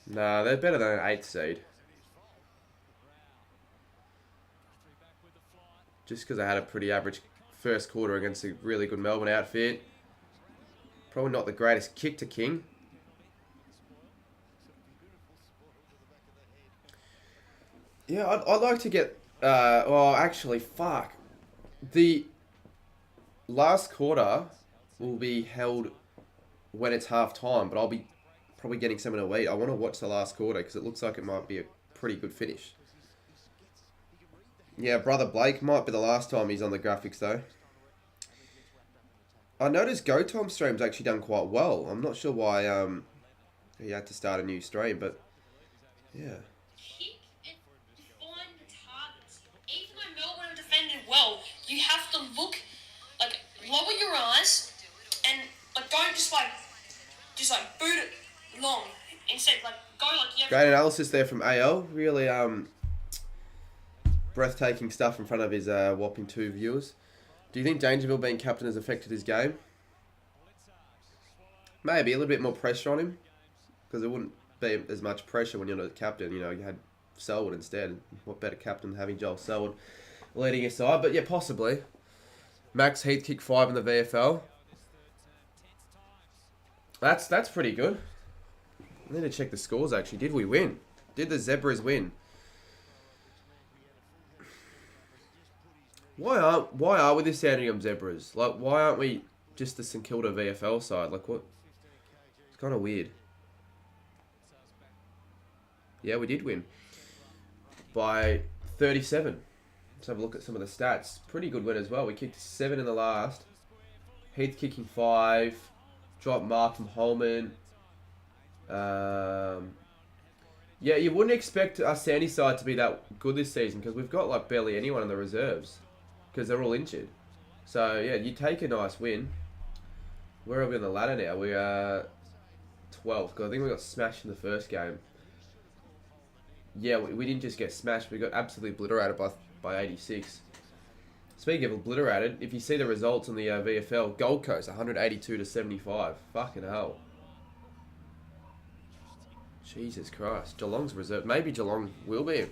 Nah, they're better than an 8th seed. Just because they had a pretty average first quarter against a really good Melbourne outfit. Probably not the greatest kick to King. Yeah, I'd like to get... well, actually, fuck. The last quarter will be held when it's half time, but I'll be probably getting something to eat. I want to watch the last quarter because it looks like it might be a pretty good finish. Yeah, Brother Blake might be the last time he's on the graphics though. I noticed Go Tom stream's actually done quite well. I'm not sure why he had to start a new stream, but yeah. Kick and find the targets. Even though Melbourne defended well, you have to look, like, lower your eyes and like don't just boot it long. Instead, like go like you have. Great analysis there from AL. Really breathtaking stuff in front of his whopping 2 viewers. Do you think Dangerville being captain has affected his game? Maybe a little bit more pressure on him, because it wouldn't be as much pressure when you're not a captain. You know, you had Selwood instead. What better captain than having Joel Selwood leading his side? But yeah, possibly. Max Heath kicked 5 in the VFL. That's pretty good. I need to check the scores actually. Did we win? Did the Zebras win? Why are we the Sandringham Zebras? Like, why aren't we just the St Kilda VFL side? Like, what? It's kind of weird. Yeah, we did win by 37. Let's have a look at some of the stats. Pretty good win as well. We kicked 7 in the last. Heath kicking 5. Drop mark from Holman. Yeah, you wouldn't expect our Sandy side to be that good this season because we've got like barely anyone in the reserves because they're all injured. So yeah, you take a nice win. Where are we on the ladder now? We are 12th because I think we got smashed in the first game. Yeah, we didn't just get smashed. We got absolutely obliterated by 86. Speaking of obliterated, if you see the results on the VFL, Gold Coast 182 to 75. Fucking hell. Jesus Christ. Geelong's reserve. Maybe Geelong will be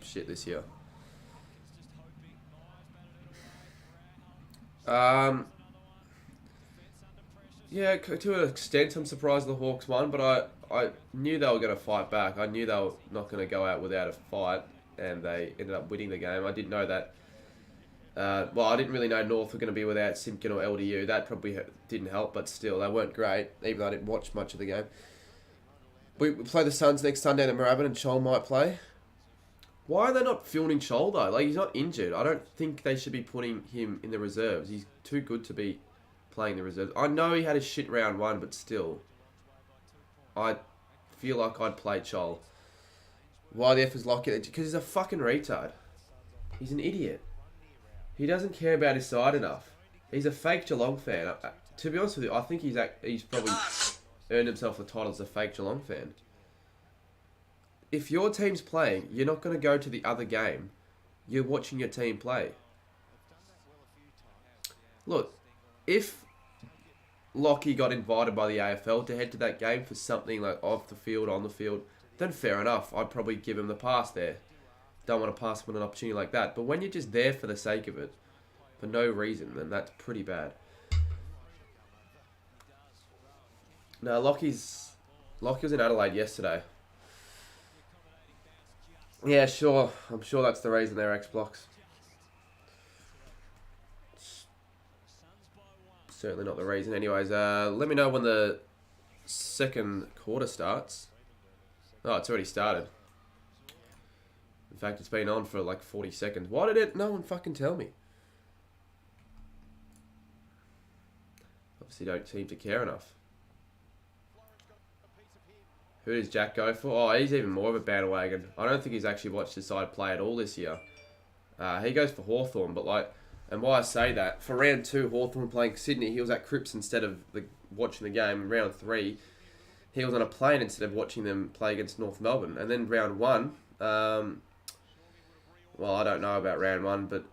shit this year. Yeah, to an extent, I'm surprised the Hawks won, but I knew they were going to fight back. I knew they were not going to go out without a fight, and they ended up winning the game. I didn't know that. Well, I didn't really know North were going to be without Simpkin or LDU. That probably didn't help, but still, they weren't great, even though I didn't watch much of the game. We play the Suns next Sunday in Moorabbin, and Shaun might play. Why are they not filming Shaun, though? Like, he's not injured. I don't think they should be putting him in the reserves. He's too good to be playing the reserves. I know he had a shit round 1, but still. I feel like I'd play Shaun. Why the F is locking it? Because he's a fucking retard. He's an idiot. He doesn't care about his side enough. He's a fake Geelong fan. To be honest with you, I think he's probably earned himself the title as a fake Geelong fan. If your team's playing, you're not going to go to the other game. You're watching your team play. Look, if Lockie got invited by the AFL to head to that game for something like off the field, on the field, then fair enough. I'd probably give him the pass there. Don't want to pass him an opportunity like that. But when you're just there for the sake of it, for no reason, then that's pretty bad. No, Lockie was in Adelaide yesterday. Yeah, sure. I'm sure that's the reason they're X-Blocks. Certainly not the reason. Anyways, let me know when the second quarter starts. Oh, it's already started. In fact, it's been on for like 40 seconds. Why did no one fucking tell me? Obviously don't seem to care enough. Who does Jack go for? Oh, he's even more of a bandwagon. I don't think he's actually watched his side play at all this year. He goes for Hawthorn, but like, and why I say that, for round 2, Hawthorn playing Sydney, he was at Cripps instead of watching the game. Round 3, he was on a plane instead of watching them play against North Melbourne. And then round 1, well, I don't know about round 1, but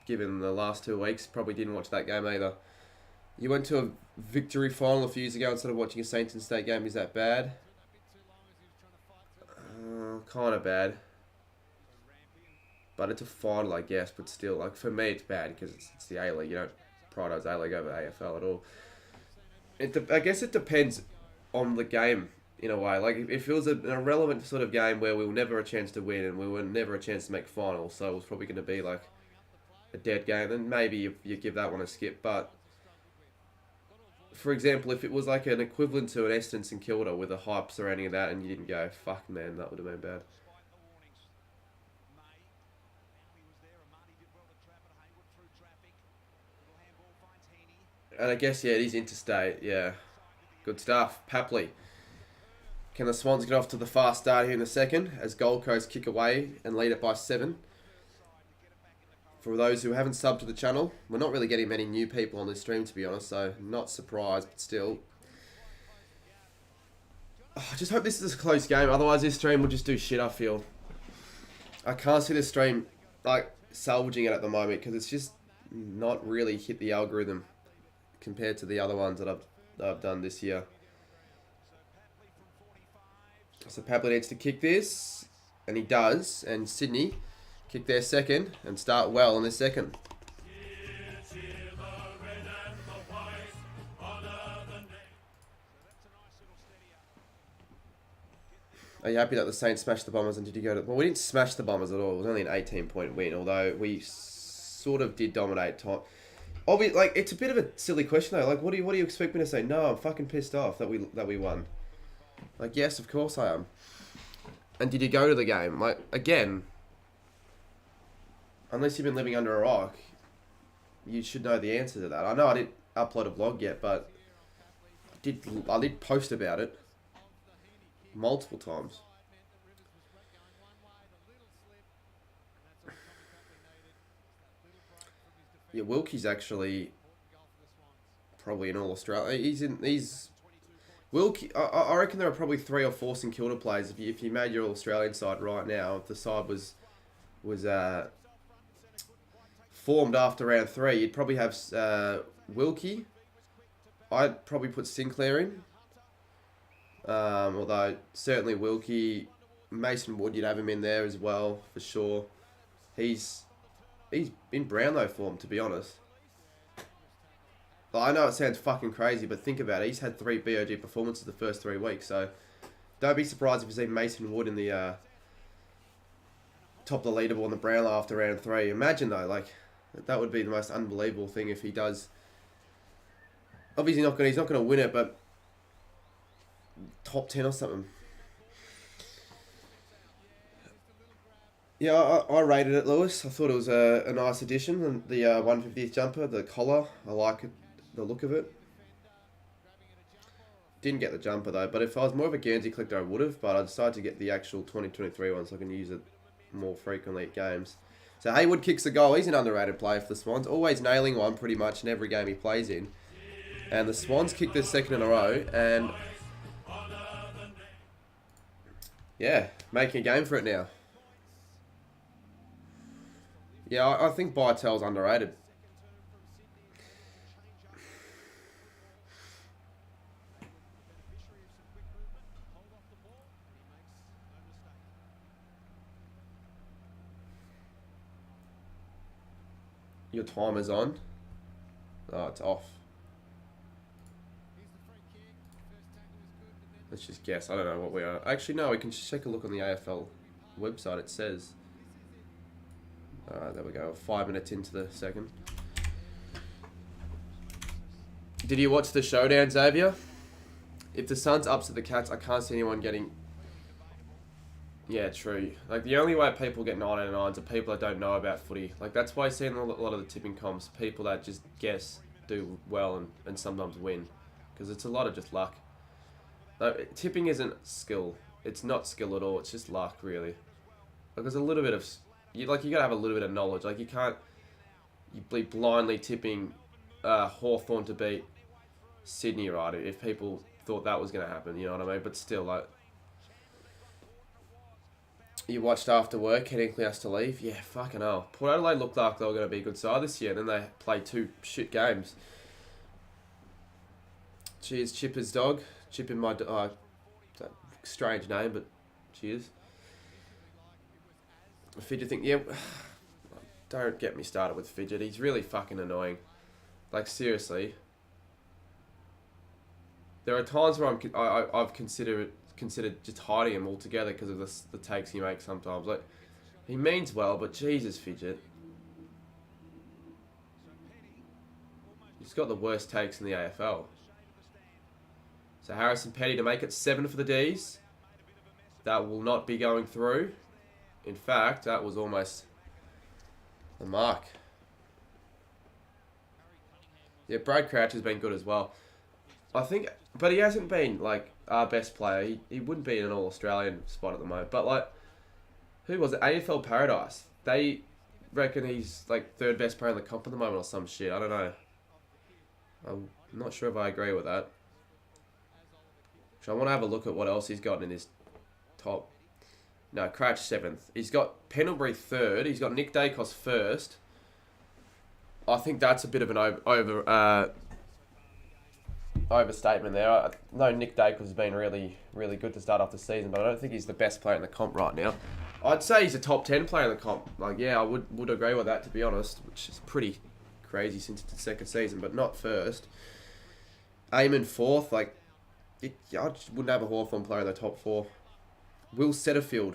given the last 2 weeks, probably didn't watch that game either. You went to a victory final a few years ago instead of watching a Saints and State game. Is that bad? Kind of bad. But it's a final, I guess. But still, like, for me, it's bad because it's the A-League. You don't prioritise A-League over AFL at all. I guess it depends on the game, in a way. Like, if it was an irrelevant sort of game where we were never a chance to win and we were never a chance to make finals, so it was probably going to be, like, a dead game, then maybe you give that one a skip. But, for example, if it was like an equivalent to an Essendon St Kilda with a hype surrounding that and you didn't go, fuck man, that would have been bad. And I guess, yeah, it is interstate, yeah. Good stuff. Papley. Can the Swans get off to the fast start here in the second as Gold Coast kick away and lead it by 7? For those who haven't subbed to the channel, we're not really getting many new people on this stream, to be honest, so not surprised, but still. Oh, I just hope this is a close game, otherwise this stream will just do shit, I feel. I can't see this stream, like, salvaging it at the moment, because it's just not really hit the algorithm compared to the other ones that I've done this year. So Papley needs to kick this, and he does, and Sydney kick their second and start well in their second. Are you happy that the Saints smashed the Bombers and did you go to... Well, we didn't smash the Bombers at all. It was only an 18-point win, although we sort of did dominate time. Like, it's a bit of a silly question though. Like, what do you expect me to say? No, I'm fucking pissed off that we won. Like, yes, of course I am. And did you go to the game? Like, again, unless you've been living under a rock, you should know the answer to that. I know I didn't upload a vlog yet, but I did post about it multiple times. Yeah, Wilkie's actually probably in All Australia. Wilkie. I reckon there are probably 3 or 4 St Kilda players. If you made your All Australian side right now, if the side was formed after round 3, you'd probably have Wilkie. I'd probably put Sinclair in. Although certainly Wilkie, Mason Wood, you'd have him in there as well for sure. He's in Brownlow form, to be honest. But I know it sounds fucking crazy, but think about it. He's had 3 BOG performances the first 3 weeks, so don't be surprised if you see Mason Wood in the top of the leaderboard on the Brownlow after round 3. Imagine though, like, that would be the most unbelievable thing if he does. Obviously he's not going to win it, but top 10 or something. Yeah, I rated it, Lewis. I thought it was a nice addition. And the 150th jumper, the collar, I like it, the look of it. Didn't get the jumper though, but if I was more of a Guernsey collector, I would have. But I decided to get the actual 2023 one so I can use it more frequently at games. So Haywood kicks the goal. He's an underrated player for the Swans. Always nailing one pretty much in every game he plays in. And the Swans kicked their second in a row, and yeah, making a game for it now. Yeah, I think Bytel's underrated. Your timer's on. Oh, it's off. Let's just guess. I don't know what we are. Actually, no, we can just take a look on the AFL website. It says. Alright, there we go. 5 minutes into the second. Did you watch the showdown, Xavier? If the Suns upset the Cats, I can't see anyone getting... Yeah, true. Like, the only way people get 9 out of 9s are people that don't know about footy. Like, that's why I see in a lot of the tipping comps, people that just guess do well and sometimes win. Because it's a lot of just luck. Like, tipping isn't skill. It's not skill at all. It's just luck, really. Like, there's a little bit of... you gotta have a little bit of knowledge. Like, you can't... You be blindly tipping Hawthorn to beat Sydney, right? If people thought that was going to happen, you know what I mean? But still, like... You watched after work, Headingley has to leave. Yeah, fucking hell. Port Adelaide looked like they were going to be a good side this year, and then they played 2 shit games. Cheers, Chipper's dog. Chip in my... strange name, but cheers. Fidget thing, yeah. Don't get me started with Fidget. He's really fucking annoying. Like, seriously. There are times where I've considered just hiding him altogether because of the takes he makes sometimes. Like, he means well, but Jesus, Fidget. He's got the worst takes in the AFL. So Harrison Petty to make it 7 for the D's. That will not be going through. In fact, that was almost the mark. Yeah, Brad Crouch has been good as well. I think, but he hasn't been, like, our best player. He wouldn't be in an All-Australian spot at the moment. But, like, who was it? AFL Paradise. They reckon he's, like, 3rd best player in the comp at the moment or some shit. I don't know. I'm not sure if I agree with that. So I want to have a look at what else he's got in his top. No, Crouch 7th. He's got Pendlebury 3rd. He's got Nick Dacos 1st. I think that's a bit of an overstatement there. I know Nick Dacos has been really, really good to start off the season, but I don't think he's the best player in the comp right now. I'd say he's a top 10 player in the comp. Like, yeah, I would agree with that, to be honest, which is pretty crazy since it's the 2nd season, but not 1st. Eamon 4th. Like, I just wouldn't have a Hawthorn player in the top 4. Will Setterfield.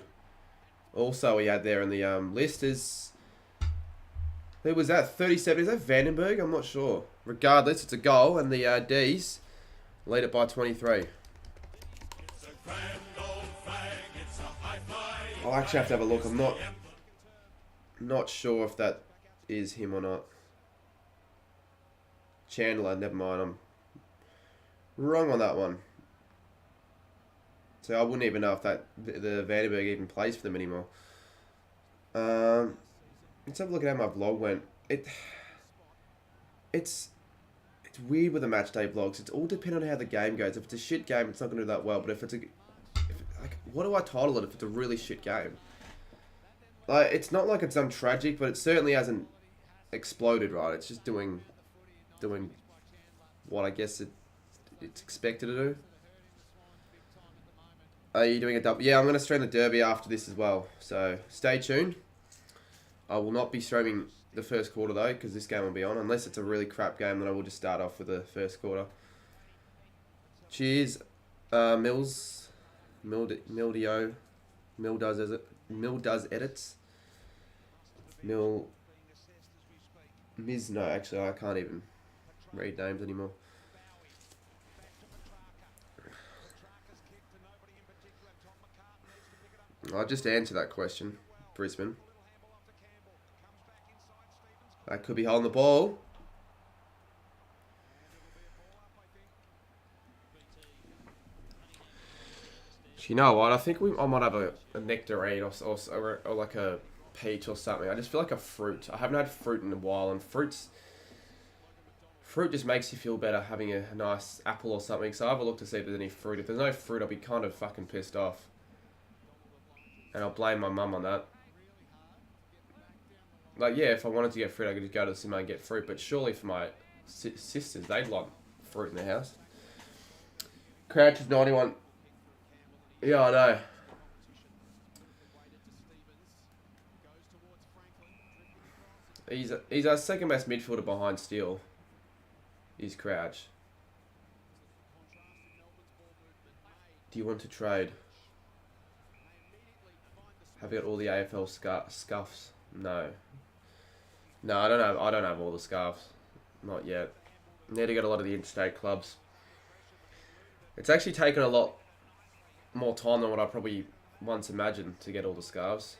Also, he had there in the list is... Who was that? 37. Is that Vandenberg? I'm not sure. Regardless, it's a goal, and the D's lead it by 23. I'll actually have to have a look. I'm not sure if that is him or not. Chandler, never mind. I'm wrong on that one. So I wouldn't even know if the Vandenberg even plays for them anymore. Let's have a look at how my vlog went. It's weird with the match day vlogs. It's all dependent on how the game goes. If it's a shit game, it's not going to do that well. But if it's like, what do I title it if it's a really shit game? Like, it's not like it's tragic, but it certainly hasn't exploded, right? It's just doing what I guess it's expected to do. Are you doing a double? Yeah, I'm going to stream the Derby after this as well. So stay tuned. I will not be streaming the first quarter though, because this game will be on. Unless it's a really crap game, then I will just start off with the first quarter. Cheers, Mills, Mildio, Mill does edits. No, actually I can't even read names anymore. I'll just answer that question. Brisbane. That could be holding the ball. You know what? I think I might have a nectarine or like a peach or something. I just feel like a fruit. I haven't had fruit in a while, and fruit's Fruit just makes you feel better having a nice apple or something. So I have a look to see if there's any fruit. If there's no fruit, I'll be kind of fucking pissed off. And I'll blame my mum on that. Like, yeah, if I wanted to get fruit, I could just go to the cinema and get fruit. But surely for my sisters, they'd want fruit in their house. Crouch is 91. Yeah, I know. He's our second best midfielder behind Steele. He's Crouch. Do you want to trade? Have you got all the AFL scuffs? No. No, I don't have all the scarves. Not yet. Need to get a lot of the interstate clubs. It's actually taken a lot more time than what I probably once imagined to get all the scarves.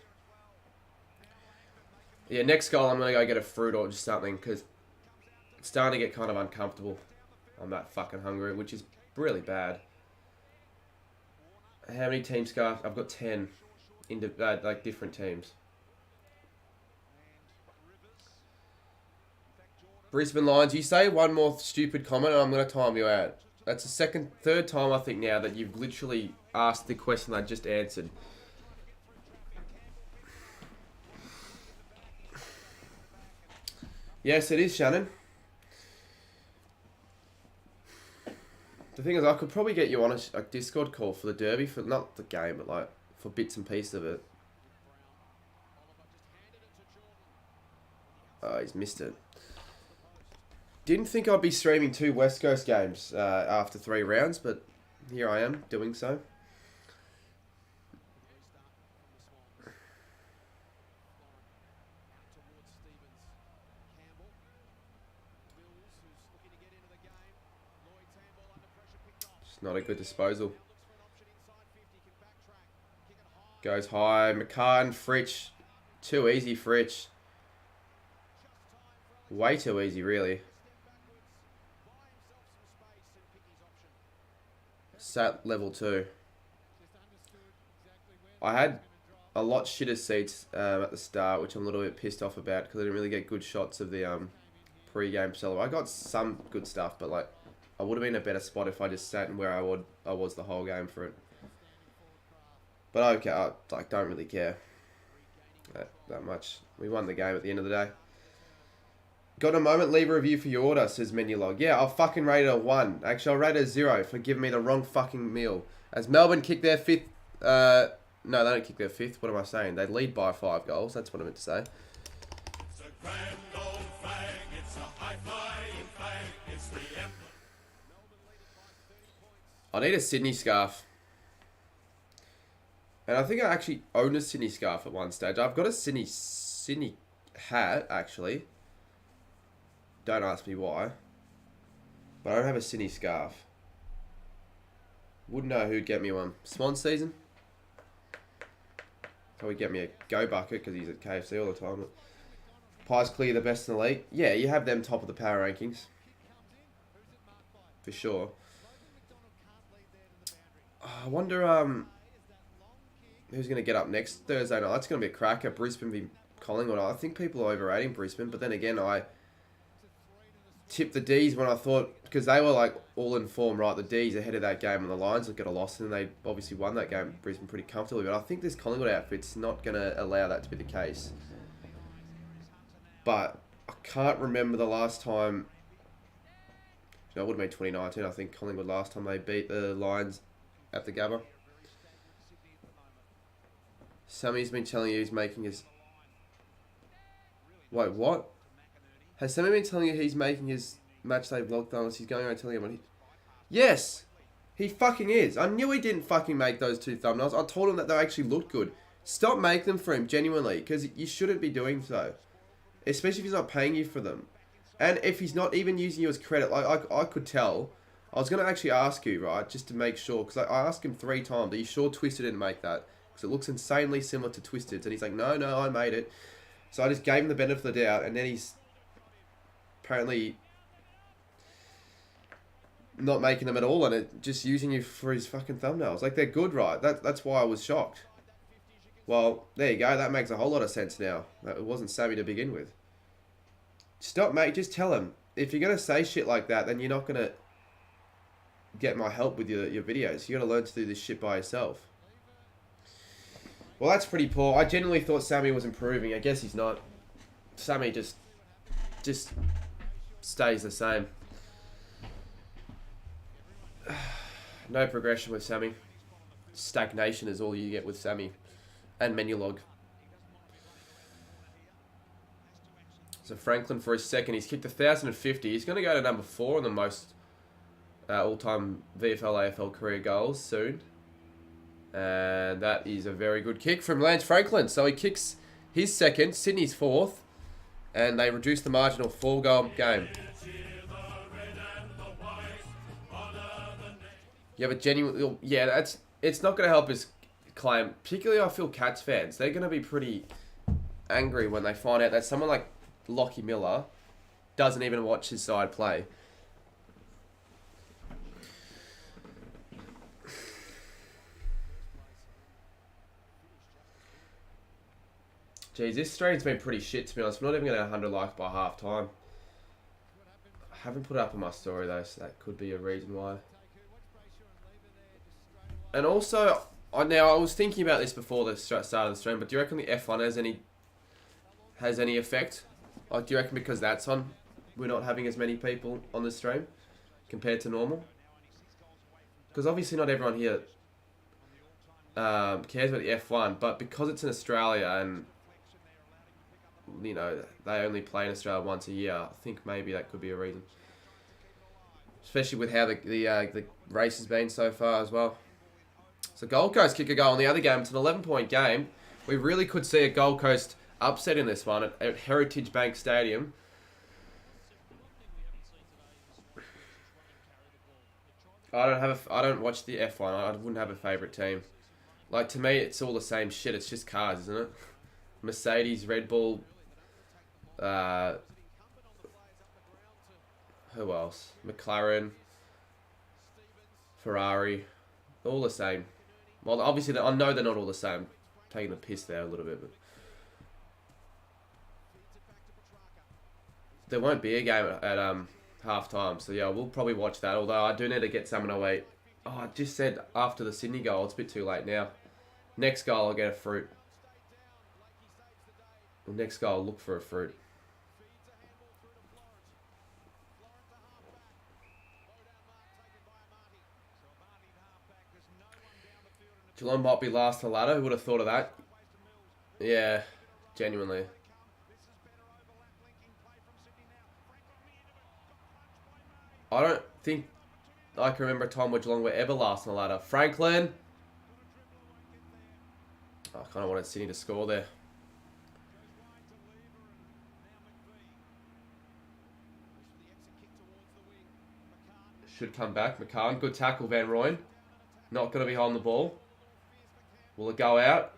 Yeah, next goal I'm going to go get a fruit or just something because it's starting to get kind of uncomfortable. I'm that fucking hungry, which is really bad. How many team scarves? I've got 10 in like different teams. Brisbane Lions, you say one more stupid comment and I'm going to time you out. That's the third time I think now that you've literally asked the question I just answered. Yes, it is, Shannon. The thing is, I could probably get you on a Discord call for the Derby, for not the game, but like for bits and pieces of it. Oh, he's missed it. Didn't think I'd be streaming 2 West Coast games after 3 rounds, but here I am doing so. Just not a good disposal. Goes high. McCartan, Fritsch. Too easy, Fritsch. Way too easy, really. Sat level 2. I had a lot shitter seats at the start, which I'm a little bit pissed off about because I didn't really get good shots of the pre-game solo. I got some good stuff, but like I would have been in a better spot if I just sat in where I was the whole game for it. But okay, I like don't really care that much. We won the game at the end of the day. Got a moment, leave a review for your order, says Menulog. Yeah, I'll fucking rate it a 1. Actually, I'll rate it a 0 for giving me the wrong fucking meal. As Melbourne kick their 5th... no, they don't kick their 5th. What am I saying? They lead by 5 goals. That's what I meant to say. It's a grand old flag. It's a high-flying flag. It's the emblem. I need a Sydney scarf. And I think I actually owned a Sydney scarf at one stage. I've got a Sydney hat, actually. Don't ask me why. But I don't have a Sydney scarf. Wouldn't know who'd get me one. Swan season? Probably get me a Go Bucket because he's at KFC all the time. Pies clear the best in the league. Yeah, you have them top of the power rankings. For sure. I wonder who's going to get up next Thursday night. It's going to be a cracker. Brisbane v Collingwood. I think people are overrating Brisbane, but then again, I tipped the D's when I thought, because they were like all in form, right? The D's ahead of that game and the Lions would get a loss, and they obviously won that game, Brisbane, pretty comfortably. But I think this Collingwood outfit's not going to allow that to be the case. But I can't remember the last time. It would have been 2019, I think, Collingwood last time they beat the Lions at the Gabba. Sammy's been telling you he's making his... Wait, what? Has Sammy been telling you he's making his matchday vlog thumbnails? He's going around telling everyone. Yes! He fucking is. I knew he didn't fucking make those 2 thumbnails. I told him that they actually looked good. Stop making them for him, genuinely. Because you shouldn't be doing so. Especially if he's not paying you for them. And if he's not even using you as credit. Like, I could tell. I was going to actually ask you, right? Just to make sure. Because I asked him 3 times. Are you sure Twisted didn't make that? Because it looks insanely similar to Twisted's. And he's like, no, I made it. So I just gave him the benefit of the doubt. And then he's... apparently not making them at all and just using you for his fucking thumbnails. Like, they're good, right? That's why I was shocked. Well, there you go. That makes a whole lot of sense now. It wasn't Sammy to begin with. Stop, mate. Just tell him. if you're going to say shit like that, then you're not going to get my help with your videos. You got to learn to do this shit by yourself. Well, that's pretty poor. I genuinely thought Sammy was improving. I guess he's not. Sammy just stays the same. No progression with Sammy. Stagnation is all you get with Sammy. And menu log. So Franklin for his second. He's kicked 1,050. He's going to go to number 4 on the most all-time VFL AFL career goals soon. And that is a very good kick from Lance Franklin. So he kicks his second, Sydney's 4th. And they reduce the marginal 4-goal game. Yeah, but genuinely, yeah, it's not going to help his claim. Particularly, I feel Cats fans. They're going to be pretty angry when they find out that someone like Lockie Miller doesn't even watch his side play. Jeez, this stream's been pretty shit, to be honest. I'm not even going to 100 likes by half time. I haven't put it up on my story, though, so that could be a reason why. And also, I was thinking about this before the start of the stream, but do you reckon the F1 has any effect? Like, do you reckon because that's on, we're not having as many people on the stream compared to normal? Because obviously not everyone here cares about the F1, but because it's in Australia and, you know, they only play in Australia once a year, I think maybe that could be a reason. Especially with how the race has been so far as well. So Gold Coast kick a goal in the other game. It's an 11-point game. We really could see a Gold Coast upset in this one at Heritage Bank Stadium. I don't watch the F1. I wouldn't have a favourite team. Like, to me, it's all the same shit. It's just cars, isn't it? Mercedes, Red Bull. Who else? McLaren. Ferrari. All the same. Well, obviously, I know they're not all the same. Taking the piss there a little bit, but there won't be a game at half time. So yeah, we'll probably watch that. Although I do need to get someone to wait. Oh, I just said after the Sydney goal. It's a bit too late now. Next goal, I'll get a fruit. Well, next goal, I'll look for a fruit. Geelong might be last on the ladder. Who would have thought of that? Yeah, genuinely. I don't think I can remember a time where Geelong were ever last on the ladder. Franklin. I kind of wanted Sydney to score there. Should come back. McCann. Good tackle, Van Rooyen. Not going to be holding the ball. Will it go out?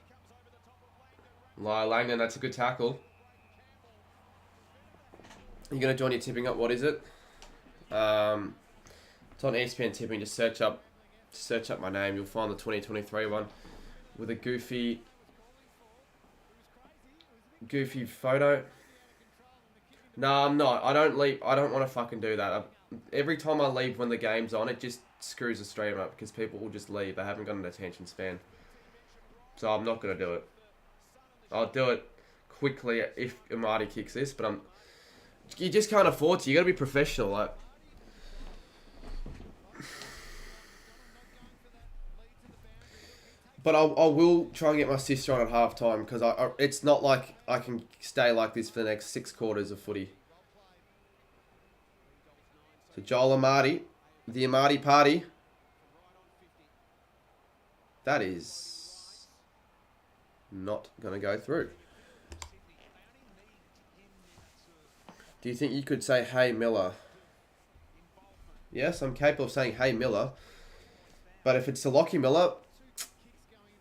Lyle Langdon, that's a good tackle. You're going to join your tipping up. What is it? It's on ESPN tipping. Just search up my name. You'll find the 2023 one with a goofy photo. No, I'm not. I don't leave. I don't want to fucking do that. Every time I leave when the game's on, it just screws the stream up because people will just leave. They haven't got an attention span. So I'm not going to do it. I'll do it quickly if Amadi kicks this, but you just can't afford to. You got to be professional. Like, but I will try and get my sister on at half time because it's not like I can stay like this for the next 6 quarters of footy. So Joel Amadi, the Amadi party. That is not going to go through. Do you think you could say, hey, Miller? Yes, I'm capable of saying, hey, Miller. But if it's to Lockie Miller,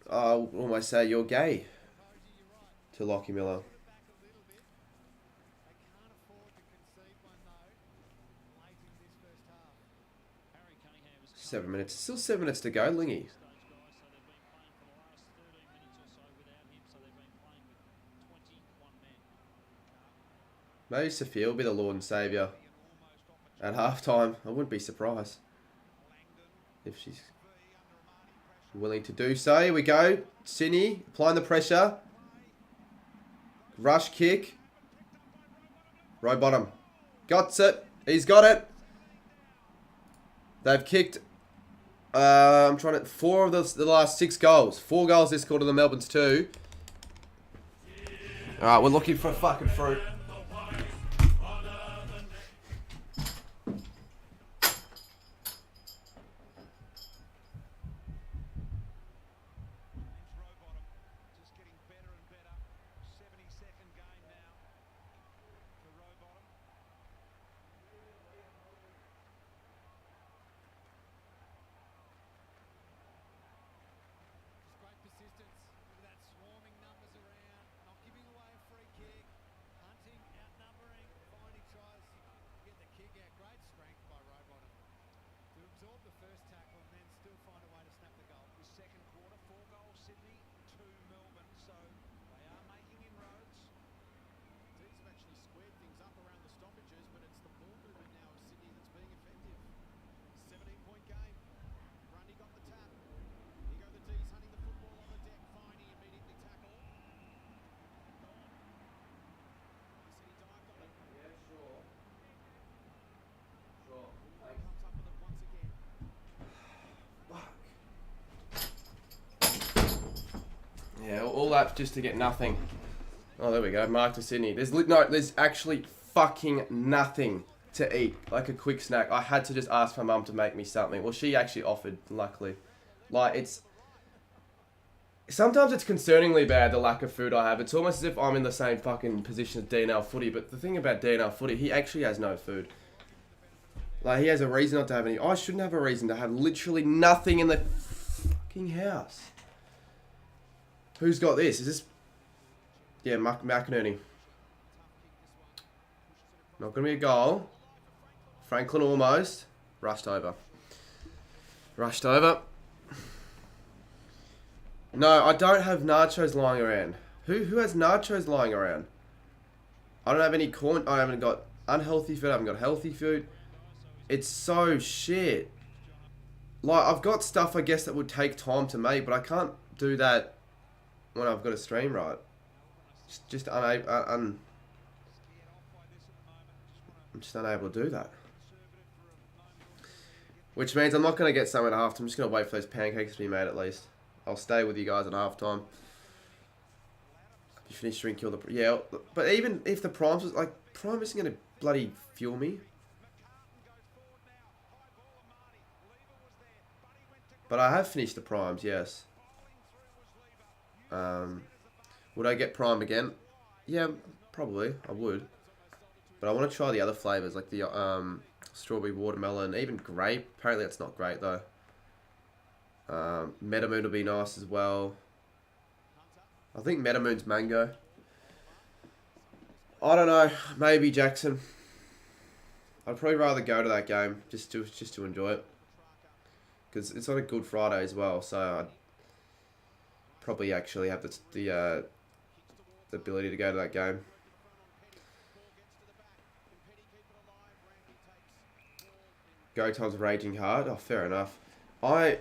I'll almost say you're gay to Lockie Miller. 7 minutes. Still 7 minutes to go, Lingy. Maybe Sophia will be the Lord and Saviour. at halftime. I wouldn't be surprised if she's willing to do so. Here we go. Sydney applying the pressure. Rush kick. Row bottom. Got it. He's got it. They've kicked, I'm trying to, 4 of the last 6 goals. 4 goals this quarter, the Melbourne's 2. Alright, we're looking for fucking fruit. Yeah, all that just to get nothing. Oh, there we go. Mark to Sydney. There's actually fucking nothing to eat. Like a quick snack. I had to just ask my mum to make me something. Well, she actually offered, luckily. Like, it's... Sometimes it's concerningly bad, the lack of food I have. It's almost as if I'm in the same fucking position as DNL Footy. But the thing about DNL Footy, he actually has no food. Like, he has a reason not to have any... I shouldn't have a reason to have literally nothing in the fucking house. Who's got this? Is this... Yeah, McInerney. Not going to be a goal. Franklin almost. Rushed over. Rushed over. No, I don't have nachos lying around. Who has nachos lying around? I don't have any corn. I haven't got unhealthy food. I haven't got healthy food. It's so shit. Like, I've got stuff, I guess, that would take time to make, but I can't do that when I've got a stream right. Just unable. I'm just unable to do that. Which means I'm not going to get some at half. I'm just going to wait for those pancakes to be made at least. I'll stay with you guys at halftime. You finish drink, kill the... Yeah, but even if the Primes was... Like, Prime isn't going to bloody fuel me. But I have finished the Primes, yes. Would I get Prime again? Yeah, probably. I would. But I want to try the other flavours, like the strawberry watermelon, even grape. Apparently that's not great, though. Metamoon will be nice as well. I think Metamoon's mango. I don't know. Maybe Jackson. I'd probably rather go to that game just to enjoy it. Because it's on a Good Friday as well, so I'd probably actually have the ability to go to that game. Go time's raging hard. Oh, fair enough. I'm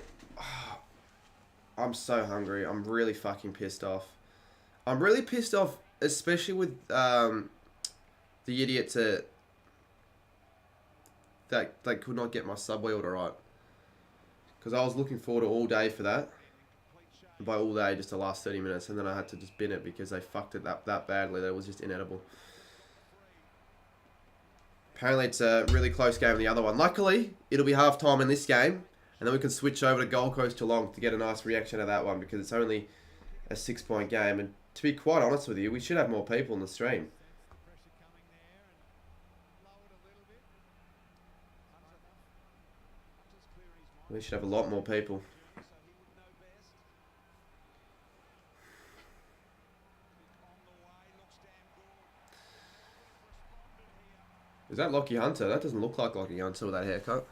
so hungry. I'm really fucking pissed off. I'm really pissed off, especially with the idiots that could not get my Subway order right. Because I was looking forward to all day for that. And by all day, just the last 30 minutes. And then I had to just bin it because they fucked it that badly that it was just inedible. Apparently it's a really close game in the other one. Luckily, it'll be half time in this game. And then we can switch over to Gold Coast Geelong to get a nice reaction of that one. Because it's only a 6-point game. And to be quite honest with you, we should have more people in the stream. We should have a lot more people. Is that Lockie Hunter? That doesn't look like Lockie Hunter with that haircut.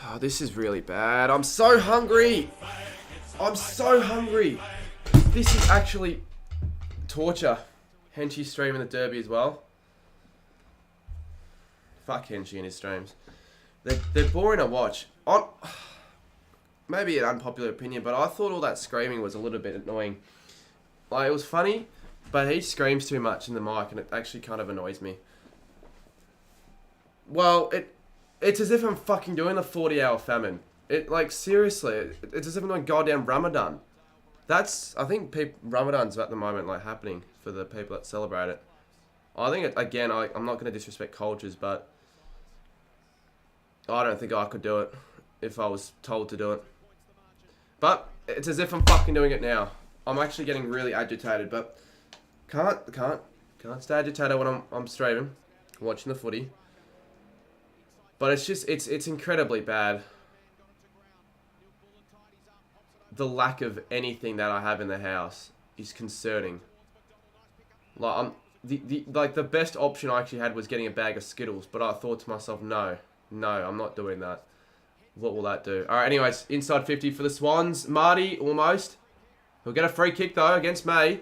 Oh, this is really bad. I'm so hungry. I'm so hungry. This is actually torture. Hence you streaming the derby as well. Fuck Henshi and his streams. They're boring to watch. Maybe an unpopular opinion, but I thought all that screaming was a little bit annoying. Like, it was funny, but he screams too much in the mic, and it actually kind of annoys me. Well, it's as if I'm fucking doing the 40-hour famine. Like, seriously, it's as if I'm doing goddamn Ramadan. I think Ramadan's at the moment, like, happening for the people that celebrate it. I think, again, I'm not going to disrespect cultures, but I don't think I could do it if I was told to do it. But it's as if I'm fucking doing it now. I'm actually getting really agitated, but can't stay agitated when I'm streaming, watching the footy. But it's just, it's incredibly bad. The lack of anything that I have in the house is concerning. Like, the best option I actually had was getting a bag of Skittles, but I thought to myself, no, I'm not doing that. What will that do? Alright, anyways, inside 50 for the Swans. Marty, almost. He'll get a free kick, though, against May.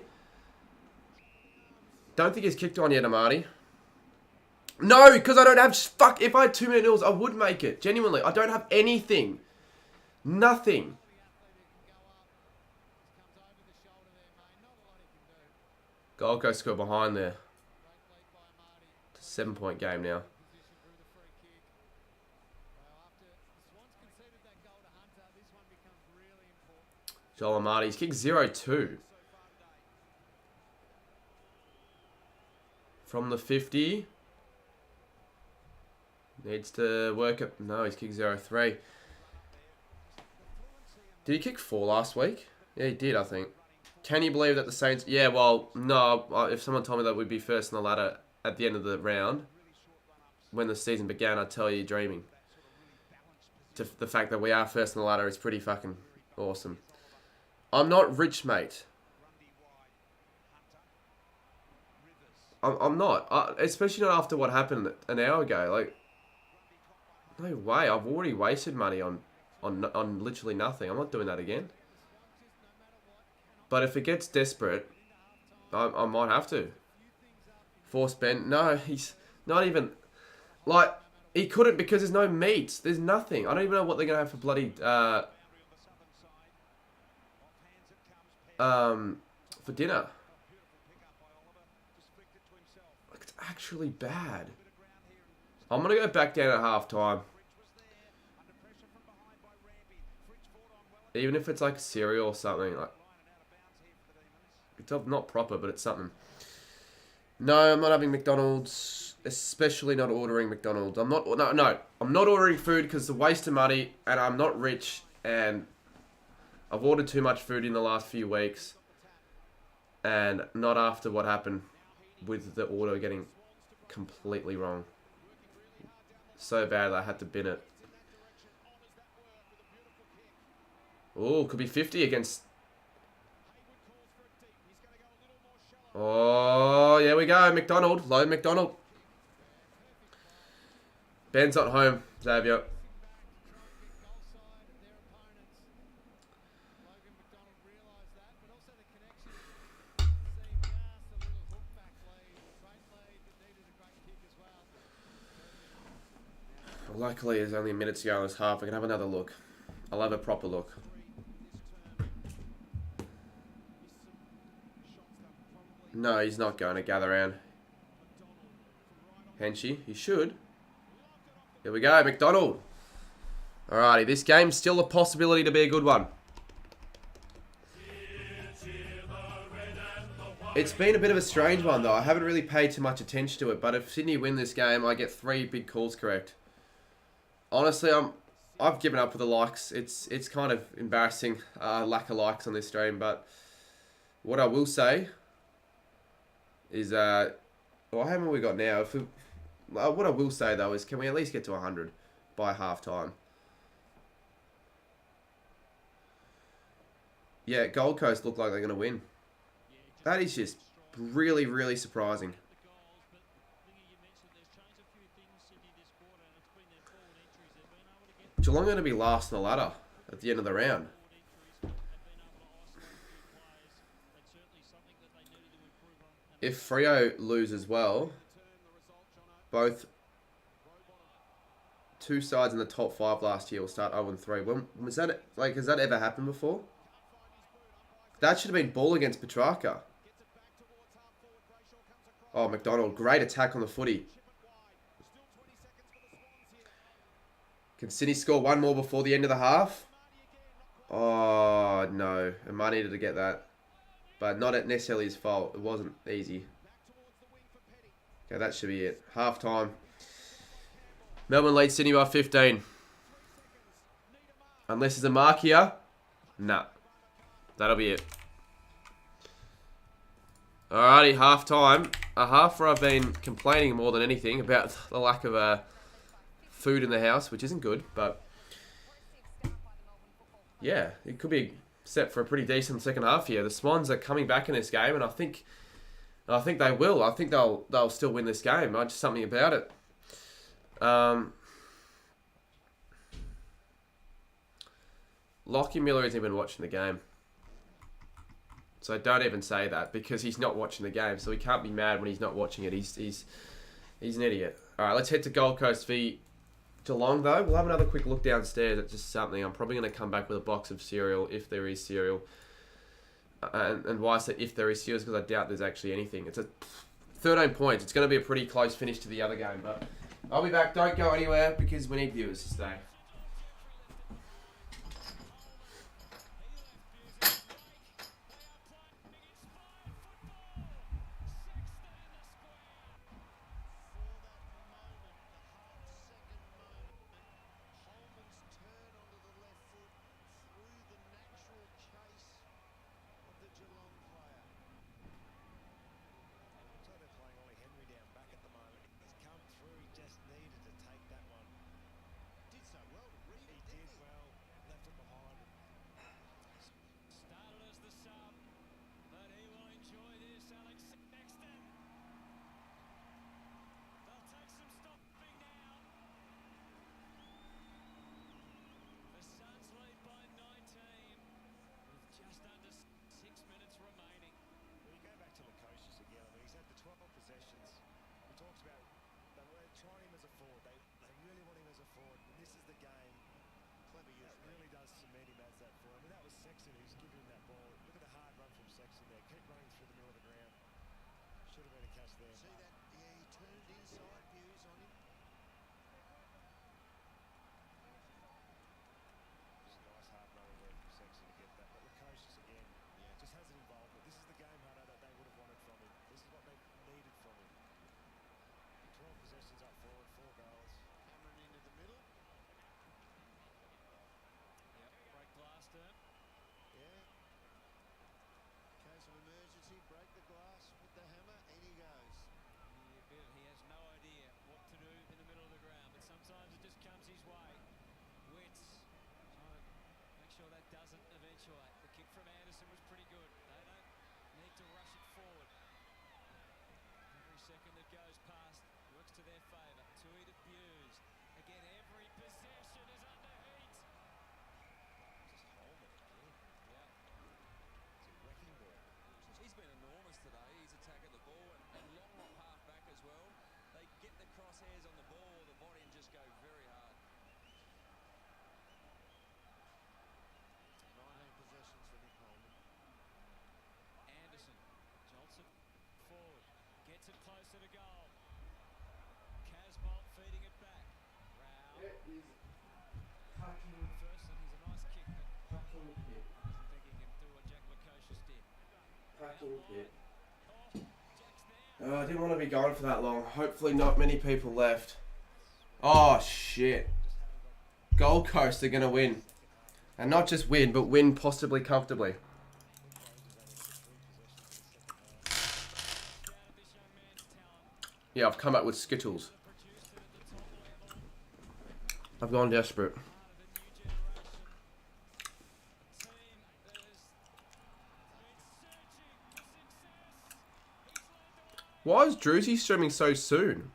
Don't think he's kicked on yet, Marty. No, because I don't have... Fuck, if I had 2 minute nils, I would make it. Genuinely, I don't have anything. Nothing. Gold Coast score behind there. It's a 7-point game now. Joel Amati, he's kicked 0-2. From the 50. Needs to work up. No, he's kicked 0-3. Did he kick 4 last week? Yeah, he did, I think. Can you believe that the Saints... Yeah, well, no. If someone told me that we'd be first in the ladder at the end of the round, when the season began, I'd tell you dreaming. The fact that we are first in the ladder is pretty fucking awesome. I'm not rich, mate. I'm not. Especially not after what happened an hour ago. Like, no way. I've already wasted money on literally nothing. I'm not doing that again. But if it gets desperate, I might have to. Force Ben. No, he's not even... Like, he couldn't because there's no meat. There's nothing. I don't even know what they're going to have for bloody... for dinner. Like, it's actually bad. I'm going to go back down at half time. Even if it's like cereal or something. Like, it's not proper, but it's something. No, I'm not having McDonald's. Especially not ordering McDonald's. I'm not ordering food because it's a waste of money and I'm not rich and I've ordered too much food in the last few weeks and not after what happened with the order getting completely wrong. So bad that I had to bin it. Oh, could be 50 against... Oh, here we go. McDonald. Low McDonald. Ben's not home, Xavier. Well, luckily, there's only a minute to go in this half. I can have another look. I'll have a proper look. No, he's not going to gather around. Henshi, he should. Here we go, McDonald. Alrighty, this game's still a possibility to be a good one. It's been a bit of a strange one, though. I haven't really paid too much attention to it, but if Sydney win this game, I get 3 big calls correct. Honestly, I've given up with the likes. It's kind of embarrassing, lack of likes on this stream, but what I will say is, well, how many we got now? If we, what I will say, though, is can we at least get to 100 by half-time? Yeah, Gold Coast look like they're going to win. That is just really, really surprising. Geelong are going to be last in the ladder at the end of the round. If Freo lose as well, both 2 sides in the top 5 last year will start 0-3. When was that? Like, has that ever happened before? That should have been ball against Petrarca. Oh, McDonald, great attack on the footy. Can Sydney score one more before the end of the half? Oh, no. And I needed to get that. But not necessarily his fault. It wasn't easy. Okay, that should be it. Half time. Melbourne leads Sydney by 15. Unless there's a mark here. Nah. That'll be it. Alrighty, half time. A half where I've been complaining more than anything about the lack of food in the house, which isn't good, but yeah, it could be set for a pretty decent second half here. The Swans are coming back in this game, and I think they will. I think they'll still win this game. Just something about it. Lockie Miller isn't even watching the game. So don't even say that, because he's not watching the game. So he can't be mad when he's not watching it. He's an idiot. All right, let's head to Gold Coast v Geelong, though. We'll have another quick look downstairs at just something. I'm probably going to come back with a box of cereal, if there is cereal. And why I say if there is cereal is because I doubt there's actually anything. It's a 13 points. It's going to be a pretty close finish to the other game. But I'll be back. Don't go anywhere, because we need viewers to stay. Oh, I didn't want to be gone for that long. Hopefully not many people left. Oh, shit. Gold Coast are going to win. And not just win, but win possibly comfortably. Yeah, I've come up with Skittles. I've gone desperate. Why is Druzy streaming so soon?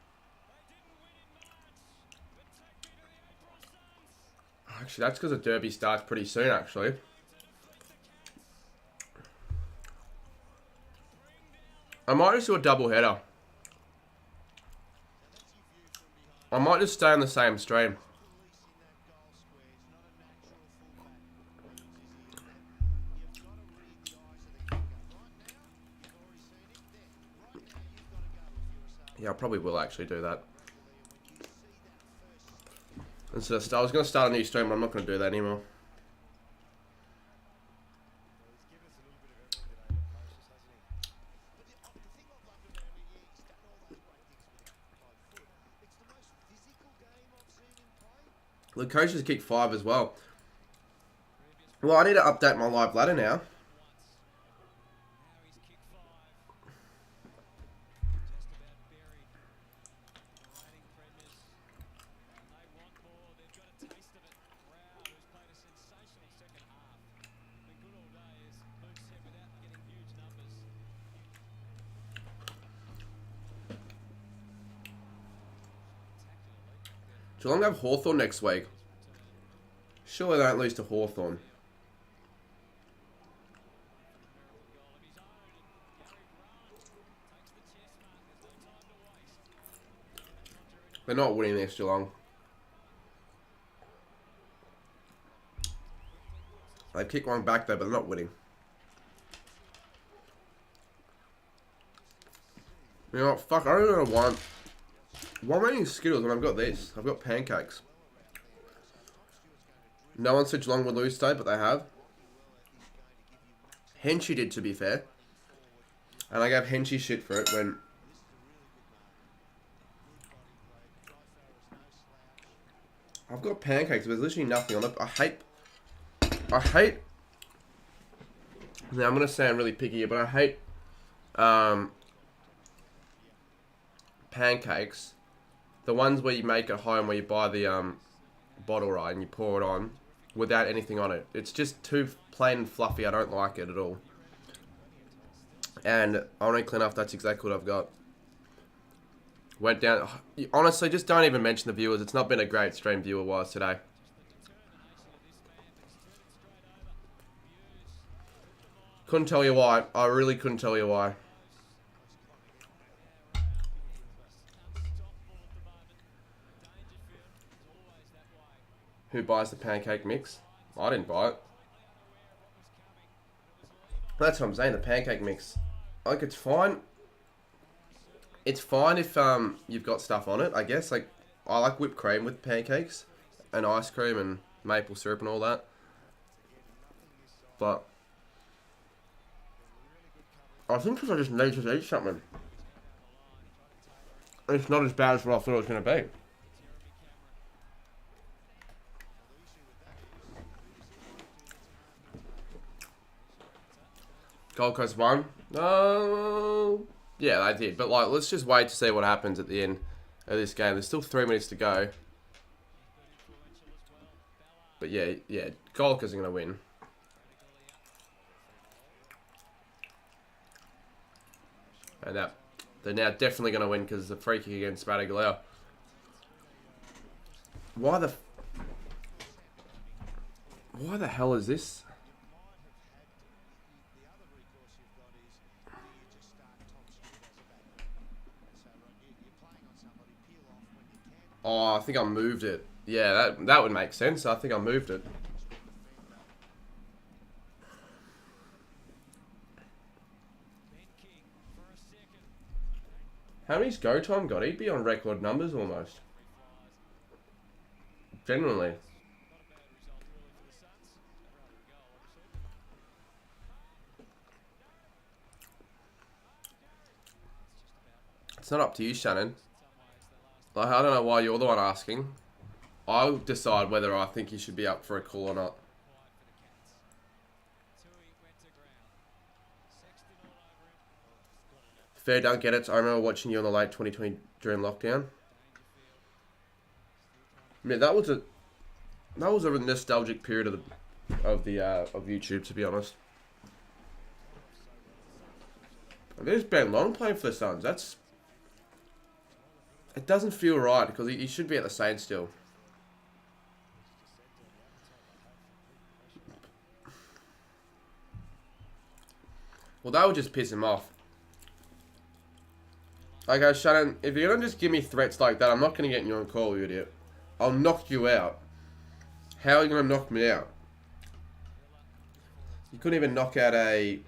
Actually, that's because the derby starts pretty soon, actually. I might just do a double header. I might just stay on the same stream. Yeah, I probably will actually do that. Instead of I was going to start a new stream, but I'm not going to do that anymore. The coaches kick 5 as well. Well, I need to update my live ladder now. Geelong have Hawthorn next week. Surely they don't lose to Hawthorn. They're not winning this, Geelong. They've kicked one back there, but they're not winning. You know what? Fuck, I don't know why. Why am I eating Skittles when I've got this? I've got pancakes. No one said Geelong would lose today, but they have. Henchy did, to be fair. And I gave Henchy shit for it when... I've got pancakes, but there's literally nothing on it. I hate... Now, I'm going to sound really picky here, but I hate... pancakes. The ones where you make at home, where you buy the bottle, right, and you pour it on without anything on it. It's just too plain and fluffy. I don't like it at all. And ironically enough, that's exactly what I've got. Went down. Honestly, just don't even mention the viewers. It's not been a great stream viewer-wise today. Couldn't tell you why. I really couldn't tell you why. Who buys the pancake mix? I didn't buy it. That's what I'm saying, the pancake mix. Like, it's fine. It's fine if you've got stuff on it, I guess. Like, I like whipped cream with pancakes. And ice cream and maple syrup and all that. But I think because I just need to eat something. It's not as bad as what I thought it was going to be. Gold Coast won. Yeah, they did. But, like, let's just wait to see what happens at the end of this game. There's still 3 minutes to go. But, yeah, Gold Coast are going to win. And they're now definitely going to win because the free kick against Spadagaleo. Why the hell is this? Oh, I think I moved it. Yeah, that would make sense. I think I moved it. How many's go time got? He'd be on record numbers almost. Genuinely. It's not up to you, Shannon. Like, I don't know why you're the one asking. I'll decide whether I think he should be up for a call or not. Fair, don't get it. I remember watching you on the late 2020 during lockdown. Yeah, that was a nostalgic period of YouTube, to be honest. There's Ben Long playing for the Suns. It doesn't feel right because he should be at the Saints still. Well, that would just piss him off. Okay, Shannon, if you're going to just give me threats like that, I'm not going to get you on call, you idiot. I'll knock you out. How are you going to knock me out? You couldn't even knock out a...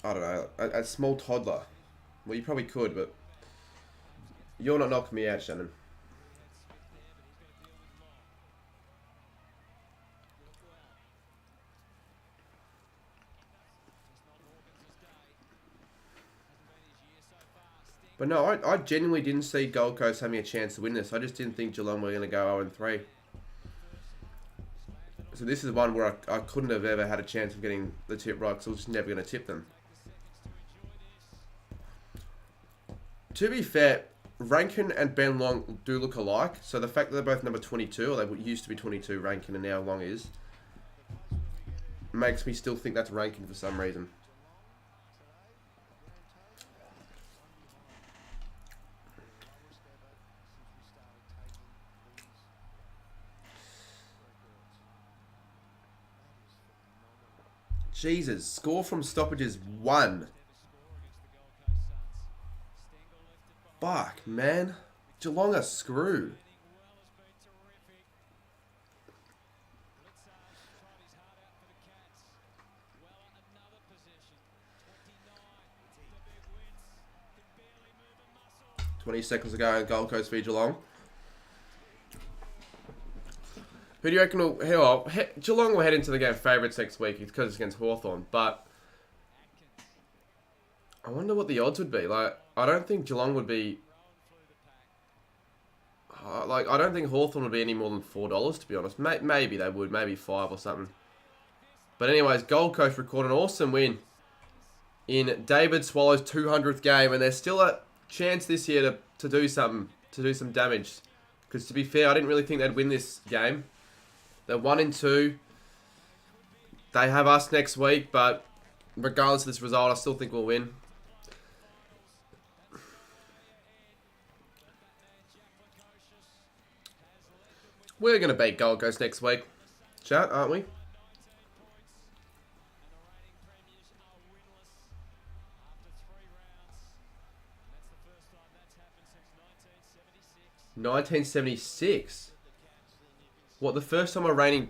I don't know, a small toddler. Well, you probably could, but you're not knocking me out, Shannon. But no, I genuinely didn't see Gold Coast having a chance to win this. I just didn't think Geelong were going to go 0-3. So this is one where I couldn't have ever had a chance of getting the tip right because I was just never going to tip them. To be fair, Rankin and Ben Long do look alike. So the fact that they're both number 22, or they used to be 22, Rankin, and now Long is, makes me still think that's Rankin for some reason. Jesus, score from stoppages 1. Fuck, man. Geelong are screwed. "20 seconds ago, Gold Coast v Geelong. Who do you reckon will... Geelong will head into the game favourites next week because it's against Hawthorn, but I wonder what the odds would be. Like, I don't think Geelong would be... I don't think Hawthorn would be any more than $4, to be honest. Maybe they would, maybe 5 or something. But anyways, Gold Coast record an awesome win in David Swallow's 200th game, and there's still a chance this year to do something, to do some damage. Because to be fair, I didn't really think they'd win this game. They're 1-2. They have us next week, but regardless of this result, I still think we'll win. We're going to beat Gold Coast next week, chat, aren't we? $1976. What, the first time the reigning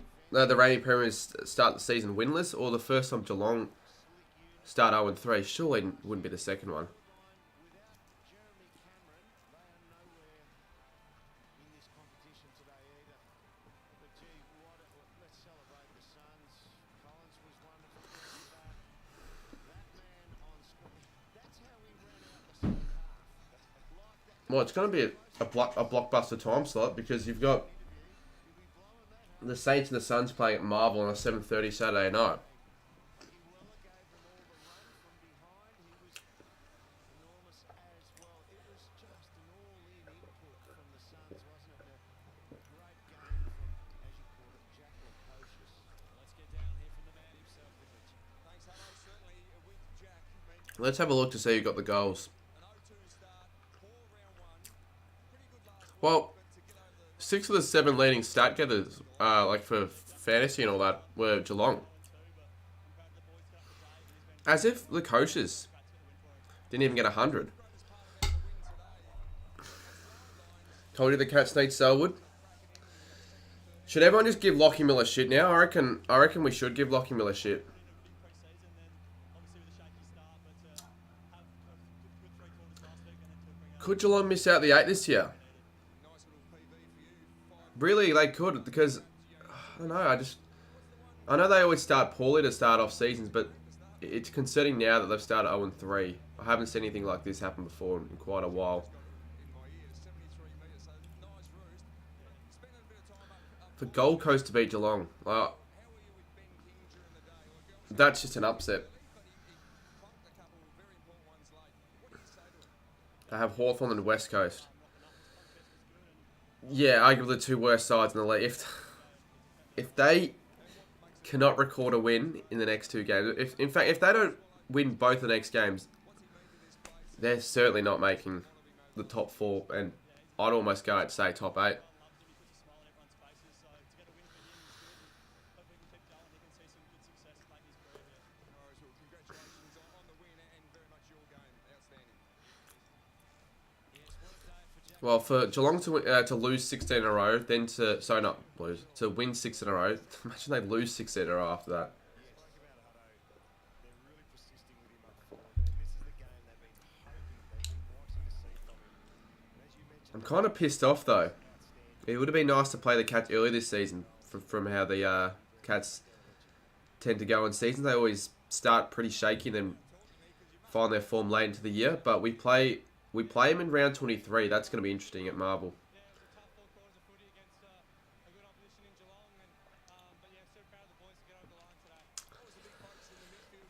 Premiers start the season winless, or the first time Geelong start 0-3? Surely it wouldn't be the second one. Well, it's going to be a blockbuster time slot because you've got the Saints and the Suns playing at Marvel on a 7:30 Saturday night. Let's have a look to see who got the goals. Well, 6 of the 7 leading stat getters, like for fantasy and all that, were Geelong. As if the coaches didn't even get 100. Told you the Cats need Selwood. Should everyone just give Lockie Miller shit now? I reckon we should give Lockie Miller shit. Could Geelong miss out the 8 this year? Really, they could, because, I don't know, I know they always start poorly to start off seasons, but it's concerning now that they've started 0-3. I haven't seen anything like this happen before in quite a while. For Gold Coast to beat Geelong, that's just an upset. They have Hawthorn and West Coast. Yeah, arguably the 2 worst sides in the league. If they cannot record a win in the next 2 games, in fact, if they don't win both the next games, they're certainly not making the top 4, and I'd almost go and say top 8. Well, for Geelong to lose 16 in a row, then to win 6 in a row. Imagine they lose 6 in a row after that. I'm kind of pissed off though. It would have been nice to play the Cats early this season from how the Cats tend to go in seasons. They always start pretty shaky and then find their form late into the year. But we play them in round 23. That's going to be interesting at Marvel.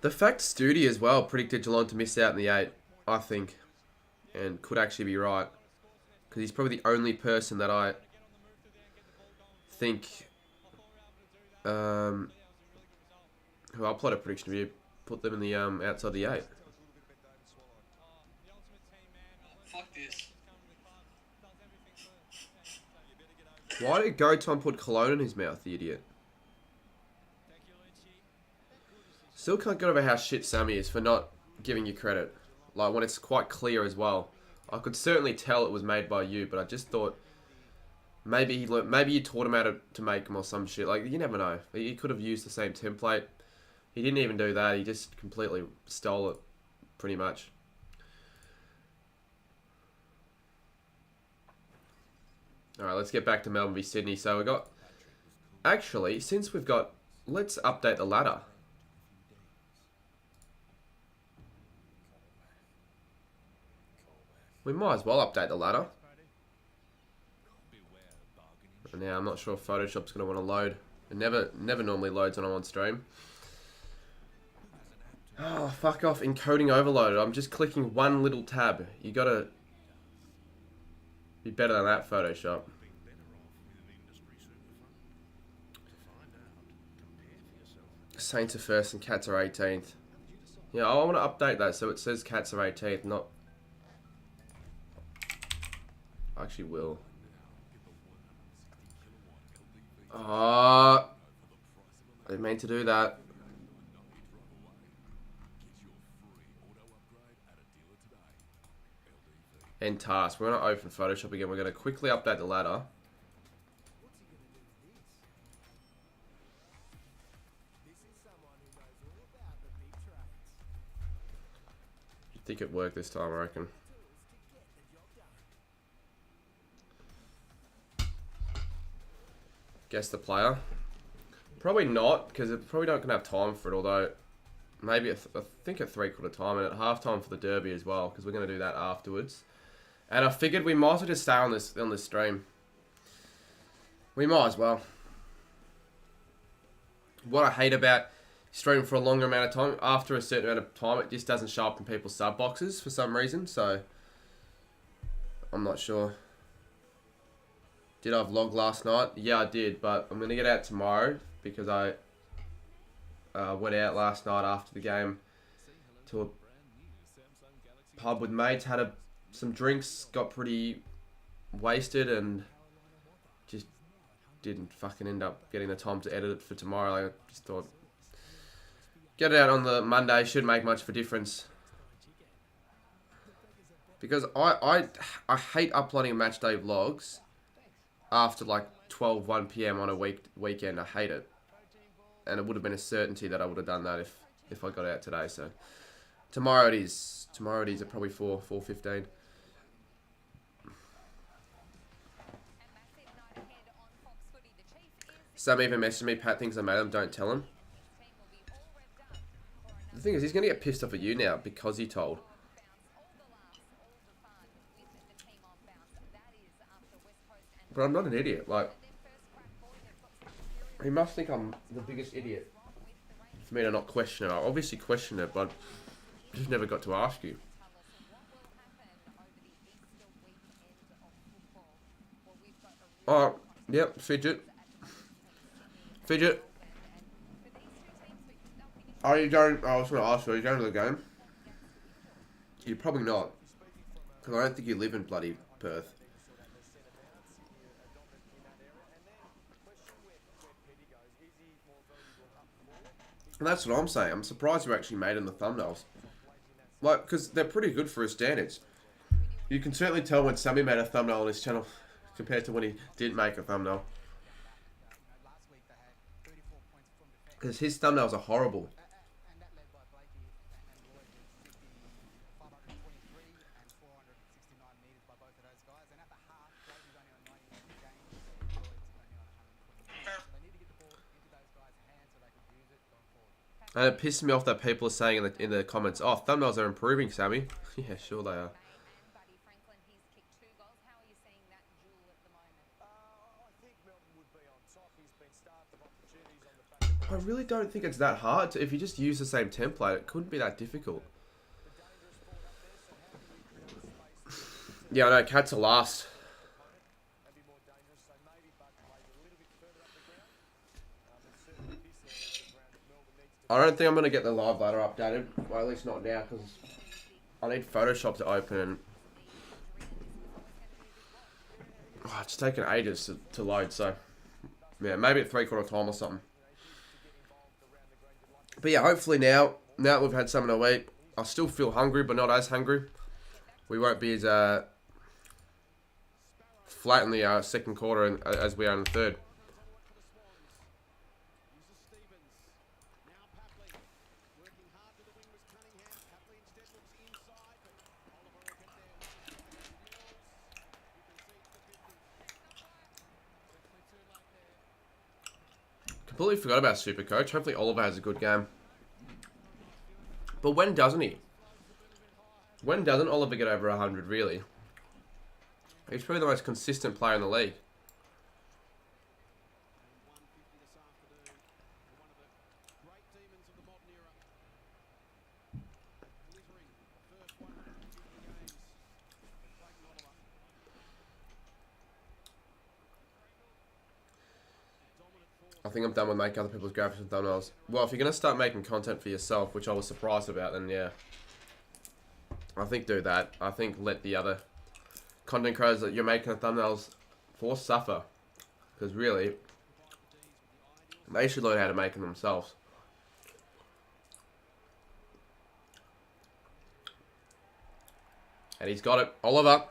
The fact Studi as well predicted Geelong to miss out in the 8, I think, and could actually be right. Because he's probably the only person that I think who I'll plot a prediction review, put them in the outside the 8. Fuck this. Why did Goton put cologne in his mouth, the idiot? Still can't get over how shit Sammy is for not giving you credit. Like, when it's quite clear as well. I could certainly tell it was made by you, but I just thought maybe you taught him how to make them or some shit. Like, you never know. He could have used the same template. He didn't even do that. He just completely stole it, pretty much. Alright, let's get back to Melbourne v Sydney. So we got... Actually, since we've got... Let's update the ladder. We might as well update the ladder. Now, I'm not sure if Photoshop's going to want to load. It never normally loads when I'm on stream. Oh, fuck off. Encoding overloaded. I'm just clicking one little tab. You got to be better than that, Photoshop. Saints are first and Cats are 18th. Yeah, I want to update that so it says Cats are 18th, not... I actually will. I didn't mean to do that. End task. We're going to open Photoshop again. We're going to quickly update the ladder. I think it worked this time, I reckon. Guess the player. Probably not, because it's probably not going to have time for it, although maybe I think at 3/4 time and at half time for the derby as well, because we're going to do that afterwards. And I figured we might as well just stay on this stream. We might as well. What I hate about streaming for a longer amount of time, after a certain amount of time, it just doesn't show up in people's sub boxes for some reason, so I'm not sure. Did I vlog last night? Yeah, I did, but I'm going to get out tomorrow because I went out last night after the game to a pub with mates, had some drinks, got pretty wasted and just didn't fucking end up getting the time to edit it for tomorrow. I just thought, get it out on the Monday, shouldn't make much of a difference. Because I hate uploading match day vlogs after like 1 PM on a weekend. I hate it. And it would have been a certainty that I would have done that if I got out today. So tomorrow it is. Tomorrow it is at probably 4:15. Sam even messaged me, Pat thinks I made him, don't tell him. The thing is, he's going to get pissed off at you now because he told. But I'm not an idiot. Like, he must think I'm the biggest idiot for me to not question it. I obviously question it, but I just never got to ask you. Oh, yep, Fidget. Fidget. Are you going... I was going to ask you, are you going to the game? You're probably not. Because I don't think you live in bloody Perth. And that's what I'm saying. I'm surprised you actually made it in the thumbnails. Like, because they're pretty good for his standards. You can certainly tell when Sammy made a thumbnail on his channel compared to when he didn't make a thumbnail. Because his thumbnails are horrible. And it pisses me off that people are saying in the comments, oh, thumbnails are improving, Sammy. Yeah, sure they are. I really don't think it's that hard. If you just use the same template, it couldn't be that difficult. Yeah, I know, Cats are last. I don't think I'm going to get the live ladder updated. Well, at least not now, because I need Photoshop to open. And it's taken ages to load, so yeah, maybe at 3/4 time or something. But yeah, hopefully now that we've had something to eat, I still feel hungry, but not as hungry. We won't be as flat in the second quarter as we are in the third. Completely forgot about Supercoach. Hopefully Oliver has a good game. But when doesn't he? When doesn't Oliver get over 100, really? He's probably the most consistent player in the league. I think I'm done with making other people's graphics and thumbnails. Well, if you're going to start making content for yourself, which I was surprised about, then yeah. I think do that. I think let the other content creators that you're making the thumbnails for suffer. Because really, they should learn how to make them themselves. And he's got it. Oliver.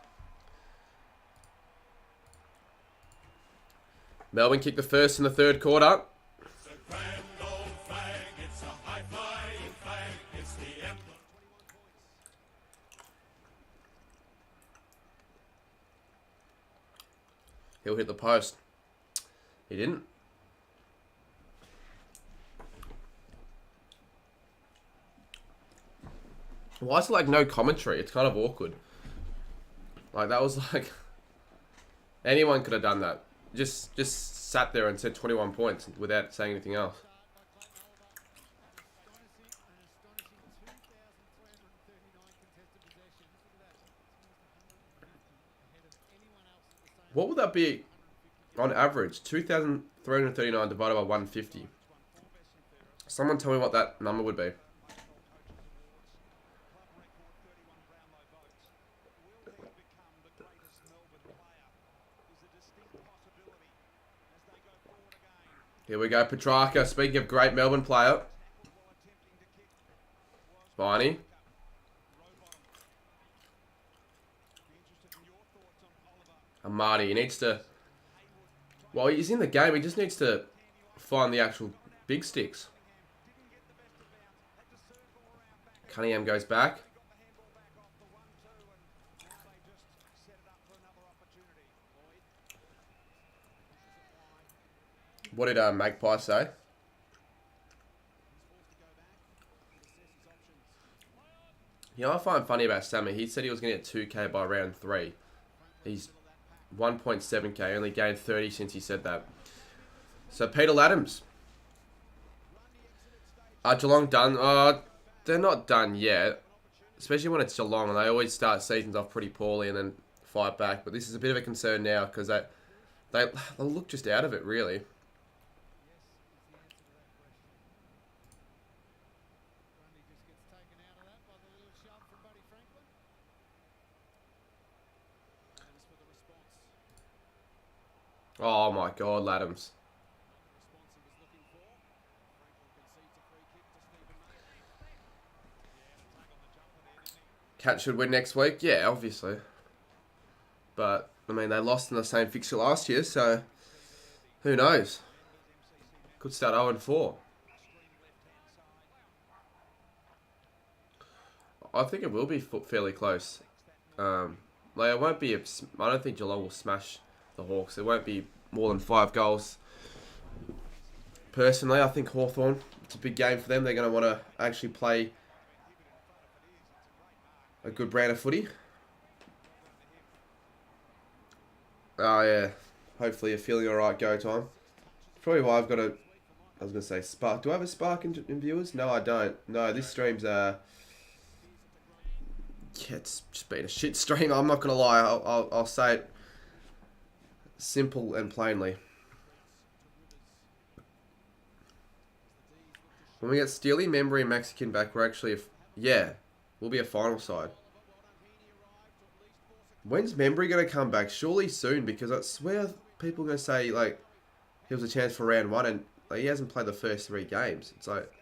Melbourne kicked the first in the third quarter. He'll hit the post. He didn't. Why is it like no commentary? It's kind of awkward. Like that was like anyone could have done that. Just sat there and said 21 points without saying anything else. What would that be on average? 2,339 divided by 150. Someone tell me what that number would be. Here we go, Petrarca. Speaking of great Melbourne player. Viney. And Marty, he needs to... Well, he's in the game. He just needs to find the actual big sticks. Cunningham goes back. What did Magpie say? You know what I find funny about Sammy? He said he was going to get 2K by round 3. He's 1.7K, only gained 30 since he said that. So Peter Laddams. Are Geelong done? They're not done yet. Especially when it's Geelong, and they always start seasons off pretty poorly and then fight back. But this is a bit of a concern now because they look just out of it, really. Oh my God, Laddams. Cats should win next week. Yeah, obviously. But, I mean, they lost in the same fixture last year, so who knows? Could start 0-4. I think it will be fairly close. Like, it won't be... I don't think Geelong will smash the Hawks. It won't be more than 5 goals. Personally, I think Hawthorn It's a big game for them. They're going to want to actually play a good brand of footy. Oh, yeah. Hopefully you're feeling alright, go time. Probably why I've got a... I was going to say spark. Do I have a spark in viewers? No, I don't. No, this stream's... Yeah, it's just been a shit stream. I'm not going to lie. I'll say it simple and plainly. When we get Steely, Membry, and Mexican back, we're actually... Yeah, we'll be a final side. When's Membry going to come back? Surely soon, because I swear people are going to say, like, he was a chance for round 1, and like, he hasn't played the first 3 games. It's like,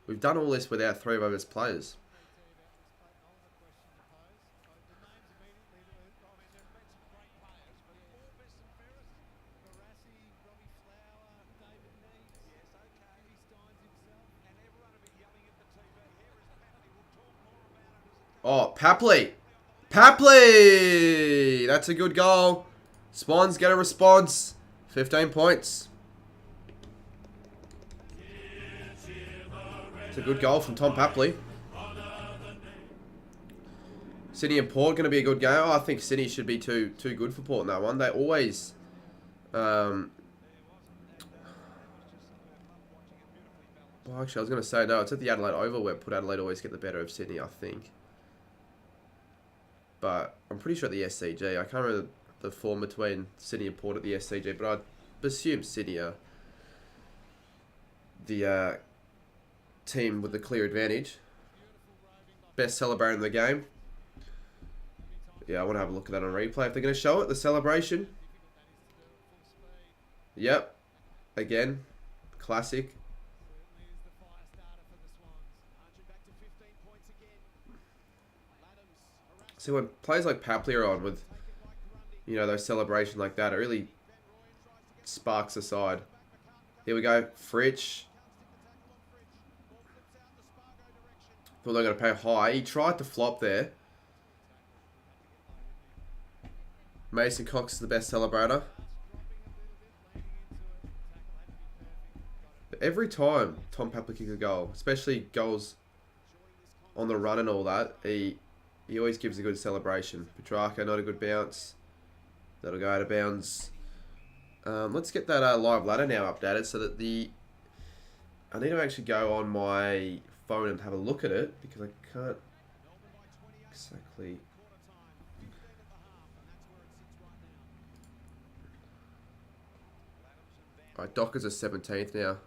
we've done all this without 3 of our best players. Oh, Papley! Papley! That's a good goal. Spawns get a response. 15 points. It's a good goal from Tom Papley. Sydney and Port going to be a good game. Oh, I think Sydney should be too good for Port in that one. They always... well, actually, I was going to say, no, it's at the Adelaide Oval where Port Adelaide always get the better of Sydney, I think. But I'm pretty sure at the SCG. I can't remember the form between Sydney and Port at the SCG, but I'd assume Sydney are the team with the clear advantage. Best celebrator in the game. Yeah, I want to have a look at that on replay. If they're going to show it, the celebration. Yep. Again, classic. So when players like Papley are on with, you know, those celebrations like that, it really sparks the side. Here we go. Fritsch. Thought they were going to pay high. He tried to flop there. Mason Cox is the best celebrator. But every time Tom Papley kicks a goal, especially goals on the run and all that, he always gives a good celebration. Petrarca, not a good bounce. That'll go out of bounds. Let's get that live ladder now updated so that I need to actually go on my phone and have a look at it because I can't exactly... Alright, Dockers are 17th now.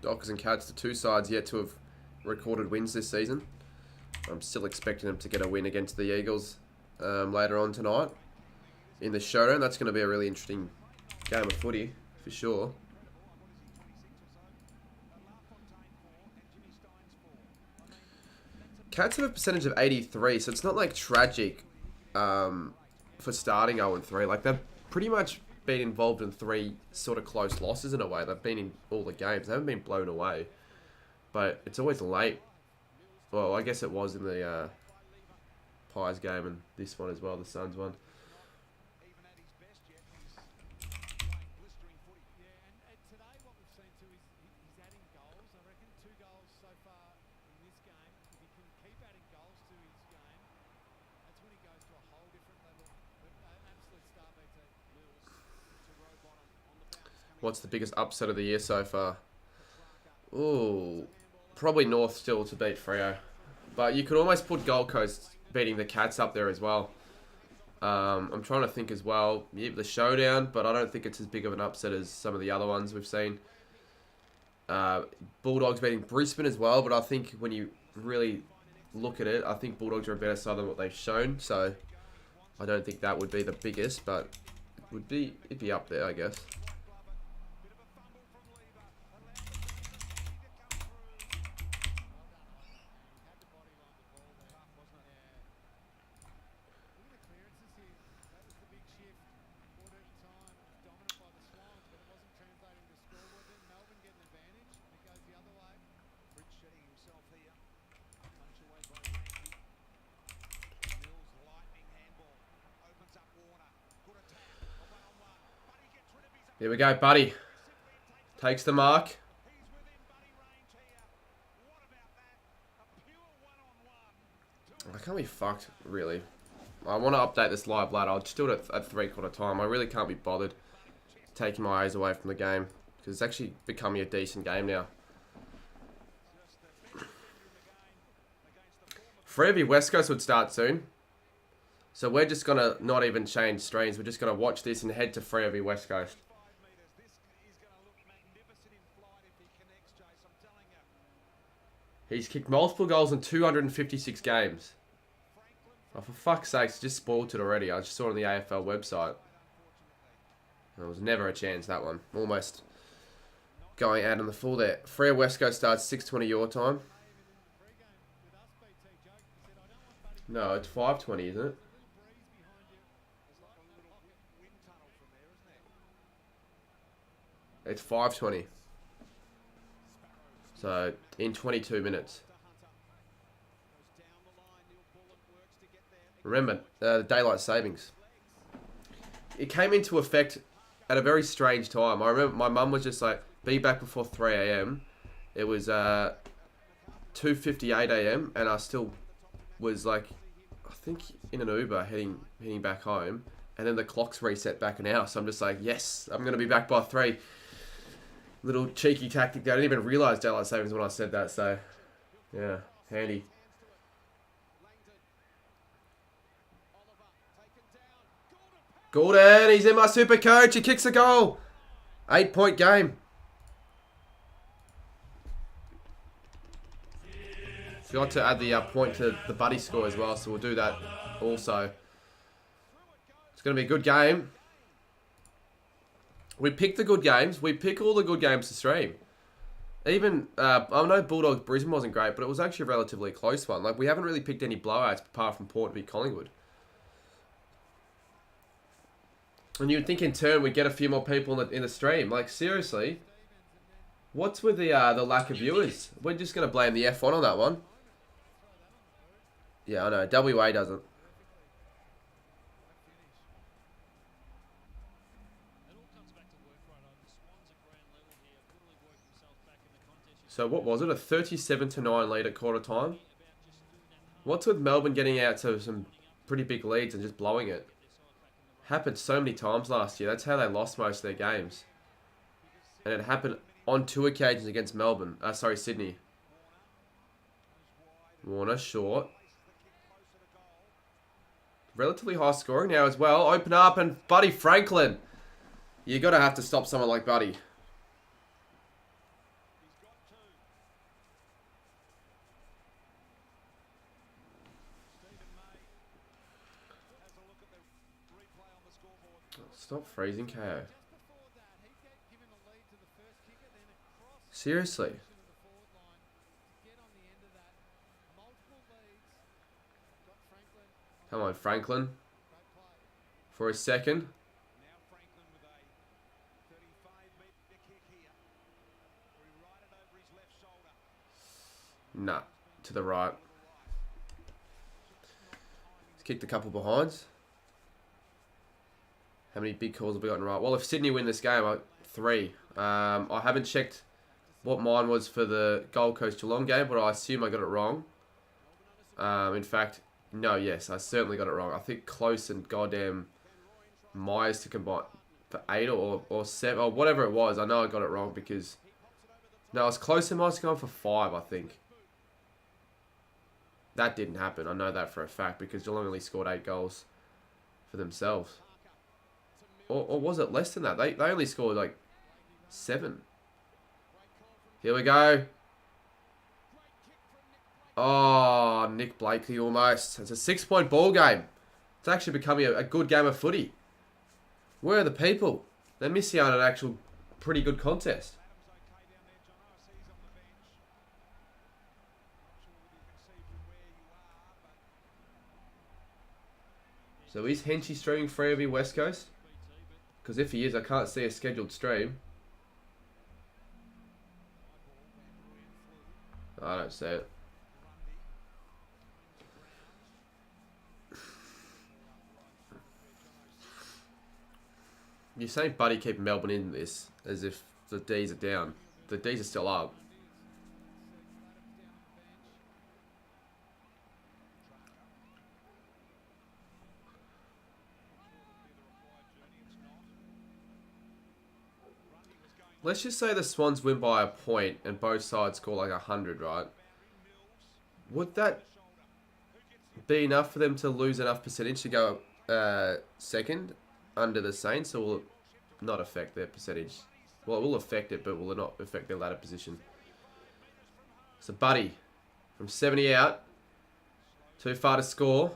Dockers and Cats, the 2 sides yet to have recorded wins this season. I'm still expecting them to get a win against the Eagles later on tonight in the showdown. That's going to be a really interesting game of footy for sure. Cats have a percentage of 83, so it's not like tragic for starting 0-3. Like they've pretty much been involved in 3 sort of close losses in a way. They've been in all the games. They haven't been blown away, but it's always late. Well, I guess it was in the Pies game and this one as well, the Suns one. What's the biggest upset of the year so far? Ooh, probably North still to beat Freo. But you could almost put Gold Coast beating the Cats up there as well. I'm trying to think as well. Yeah, the showdown, but I don't think it's as big of an upset as some of the other ones we've seen. Bulldogs beating Brisbane as well, but I think when you really look at it, I think Bulldogs are a better side than what they've shown. So I don't think that would be the biggest, but it'd be up there, I guess. Here we go, Buddy. Takes the mark. I can't be fucked, really. I want to update this live ladder. I'll just do it at 3/4 time. I really can't be bothered taking my eyes away from the game. Because it's actually becoming a decent game now. Freeview West Coast would start soon. So we're just going to not even change streams. We're just going to watch this and head to Freeview West Coast. He's kicked multiple goals in 256 games. Oh, for fuck's sakes, just spoiled it already. I just saw it on the AFL website. There was never a chance, that one. Almost going out on the full there. Freo West Coast starts 6:20 your time. No, it's 5:20, isn't it? It's 5:20. So, in 22 minutes. Remember, the daylight savings. It came into effect at a very strange time. I remember my mum was just like, be back before 3 a.m. It was 2:58 a.m. and I still was like, I think in an Uber heading back home. And then the clock's reset back an hour. So I'm just like, yes, I'm going to be back by 3. Little cheeky tactic there. I didn't even realise daylight savings when I said that. So, yeah, handy. Gordon, he's in my super coach. He kicks a goal. 8-point game. Forgot to add the point to the buddy score as well, so we'll do that also. It's going to be a good game. We pick the good games. We pick all the good games to stream. Even, I know Bulldogs Brisbane wasn't great, but it was actually a relatively close one. Like, we haven't really picked any blowouts apart from Port v Collingwood. And you'd think in turn we'd get a few more people in the stream. Like, seriously, what's with the lack of viewers? We're just going to blame the F1 on that one. Yeah, I know. WA doesn't. So what was it? A 37-9 lead at quarter time? What's with Melbourne getting out to some pretty big leads and just blowing it? Happened so many times last year. That's how they lost most of their games. And it happened on 2 occasions against Melbourne. Sydney. Warner, short. Relatively high scoring now as well. Open up and Buddy Franklin. You got to have to stop someone like Buddy. Stop freezing KO. Seriously. Come on, Franklin. For a second. Nah, to the right. He's kicked a couple behinds. How many big calls have we gotten right? Well, if Sydney win this game, 3. I haven't checked what mine was for the Gold Coast Geelong game, but I assume I got it wrong. In fact, no, yes, I certainly got it wrong. I think Close and goddamn Myers to combine for 8 or 7 or whatever it was. I know I got it wrong because... No, it was Close and Myers going for 5, I think. That didn't happen. I know that for a fact because Geelong only scored 8 goals for themselves. Or was it less than that? They only scored like 7. Here we go. Oh, Nick Blakely almost. It's a 6-point ball game. It's actually becoming a good game of footy. Where are the people? They're missing out on an actual pretty good contest. So is Henchy streaming Freeview West Coast? Because if he is, I can't see a scheduled stream. I don't see it. You're saying Buddy keep Melbourne in this as if the D's are down. The D's are still up. Let's just say the Swans win by a point and both sides score like 100, right? Would that be enough for them to lose enough percentage to go second under the Saints, or will it not affect their percentage? Well, it will affect it, but will it not affect their ladder position? So Buddy, from 70 out, too far to score.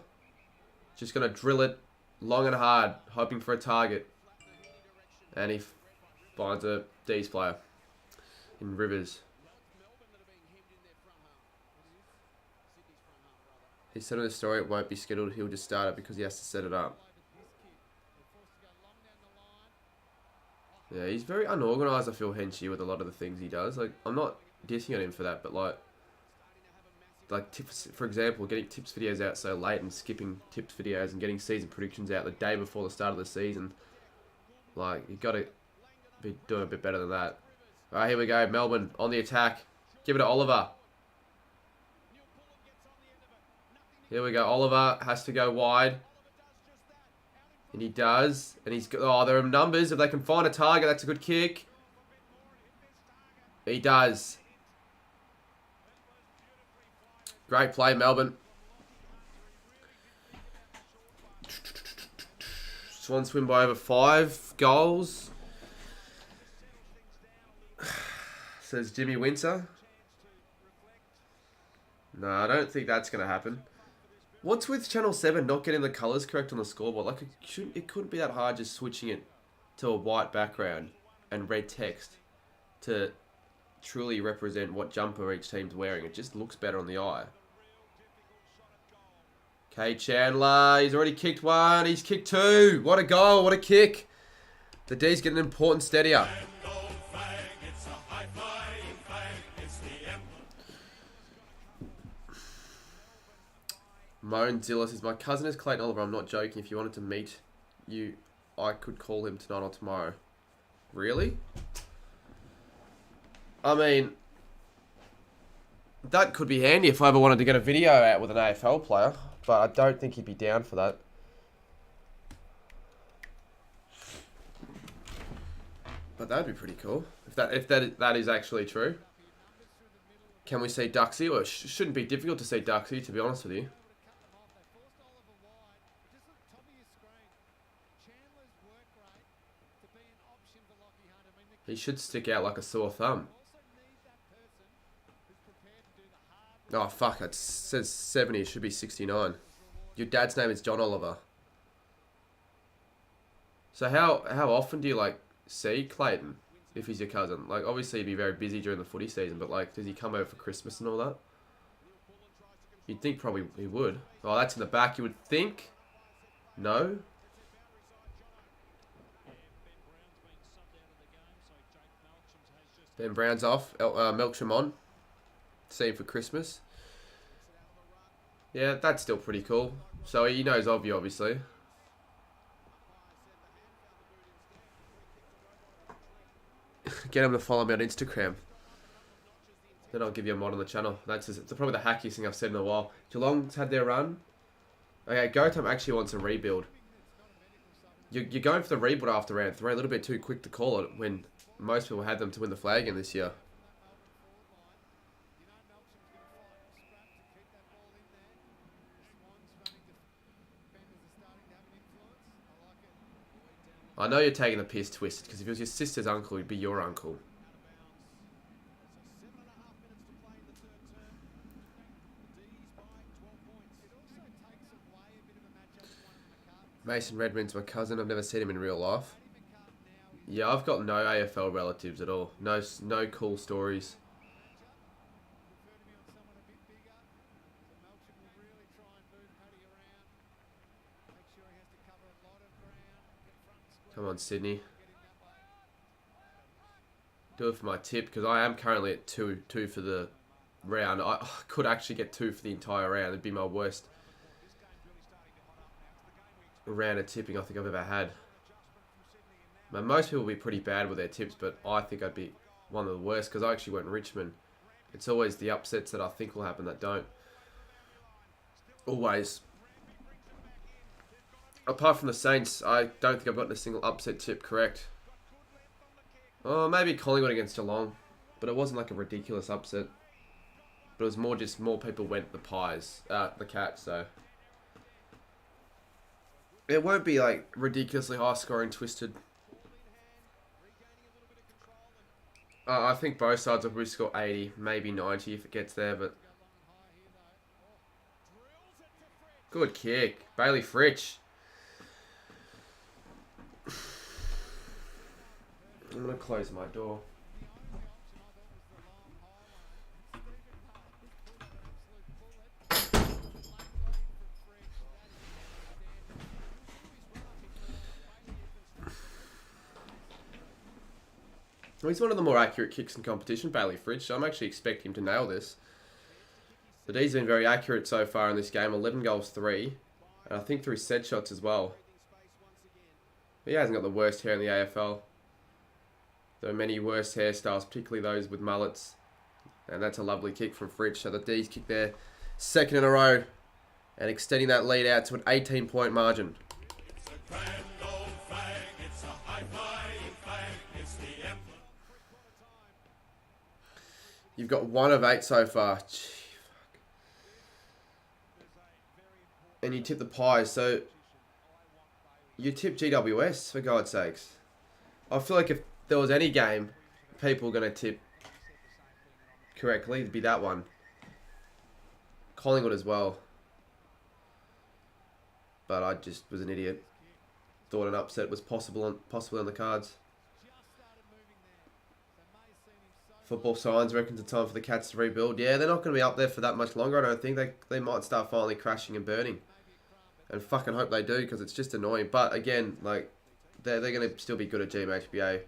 Just going to drill it long and hard, hoping for a target. And he finds a D's player in Rivers. He said in the story it won't be scheduled, he'll just start it because he has to set it up. Yeah, he's very unorganised, I feel, Henchy, with a lot of the things he does. Like, I'm not dissing on him for that, but like tips, for example, getting tips videos out so late and skipping tips videos and getting season predictions out the day before the start of the season. Like, you got to be doing a bit better than that. All right, here we go. Melbourne on the attack. Give it to Oliver. Here we go. Oliver has to go wide. And he does. And he's... Oh, there are numbers. If they can find a target, that's a good kick. He does. Great play, Melbourne. Swans win by over 5 goals. Says Jimmy Winter. No, I don't think that's going to happen. What's with Channel 7 not getting the colours correct on the scoreboard? Like, it couldn't be that hard just switching it to a white background and red text to truly represent what jumper each team's wearing. It just looks better on the eye. Okay, Chandler. He's already kicked one. He's kicked 2. What a goal. What a kick. The D's getting an important steadier. Moan Zilla says, my cousin is Clayton Oliver. I'm not joking. If you wanted to meet you, I could call him tonight or tomorrow. Really? I mean, that could be handy if I ever wanted to get a video out with an AFL player, but I don't think he'd be down for that. But that'd be pretty cool if that is actually true. Can we see Duxie? Well, it shouldn't be difficult to see Duxie, to be honest with you. He should stick out like a sore thumb. Oh, fuck. It says 70. It should be 69. Your dad's name is John Oliver. So how often do you, like, see Clayton if he's your cousin? Like, obviously he'd be very busy during the footy season, but, like, does he come over for Christmas and all that? You'd think probably he would. Oh, that's in the back. You would think? No? Ben Brown's off. Melksham on. Same for Christmas. Yeah, that's still pretty cool. So he knows of you, obviously. Get him to follow me on Instagram. Then I'll give you a mod on the channel. That's probably the hackiest thing I've said in a while. Geelong's had their run. Okay, Go Time actually wants a rebuild. You're going for the rebuild after round 3. A little bit too quick to call it when most people had them to win the flag in this year. I know you're taking the piss, Twisted, because if it was your sister's uncle, he'd be your uncle. Mason Redmond's my cousin. I've never seen him in real life. Yeah, I've got no AFL relatives at all. No cool stories. Come on, Sydney. Do it for my tip, because I am currently at 2 for the round. I could actually get 2 for the entire round. It'd be my worst round of tipping I think I've ever had. Now, most people will be pretty bad with their tips, but I think I'd be one of the worst because I actually went Richmond. It's always the upsets that I think will happen that don't. Always. Apart from the Saints, I don't think I've gotten a single upset tip correct. Oh, maybe Collingwood against Geelong, but it wasn't like a ridiculous upset. But it was more just more people went the Pies, the Cats, so. It won't be like ridiculously high scoring twisted. I think both sides will probably score 80, maybe 90 if it gets there, but... Good kick. Bailey Fritsch. I'm going to close my door. Well, he's one of the more accurate kicks in competition, Bailey Fritsch, so I'm actually expecting him to nail this. But he's been very accurate so far in this game, 11 goals, 3. And I think through set shots as well. He hasn't got the worst hair in the AFL. There are many worse hairstyles, particularly those with mullets. And that's a lovely kick from Fritsch. So the D's kick there, second in a row. And extending that lead out to an 18-point margin. You've got 1 of 8 so far. Gee, fuck. And you tip the Pies, so you tip GWS, for God's sakes. I feel like if there was any game people were going to tip correctly, it'd be that one. Collingwood as well. But I just was an idiot. Thought an upset was possibly on the cards. Football Science reckons it's time for the Cats to rebuild. Yeah, they're not going to be up there for that much longer, I don't think. They might start finally crashing and burning. And fucking hope they do, because it's just annoying. But again, like, they're going to still be good at GMHBA.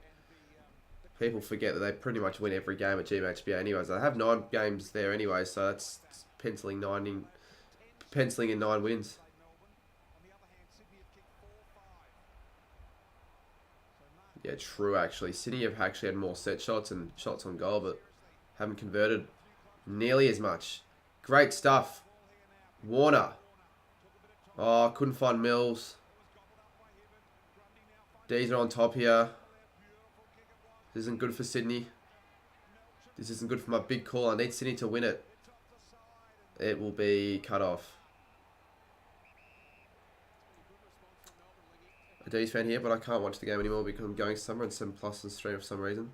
People forget that they pretty much win every game at GMHBA anyways. They have 9 games there anyway, so that's penciling in 9 wins. Yeah, true, actually. Sydney have actually had more set shots and shots on goal, but haven't converted nearly as much. Great stuff. Warner. Oh, couldn't find Mills. D's are on top here. This isn't good for Sydney. This isn't good for my big call. I need Sydney to win it. It will be cut off. A D's fan here, but I can't watch the game anymore because I'm going somewhere and 7+ is stream for some reason.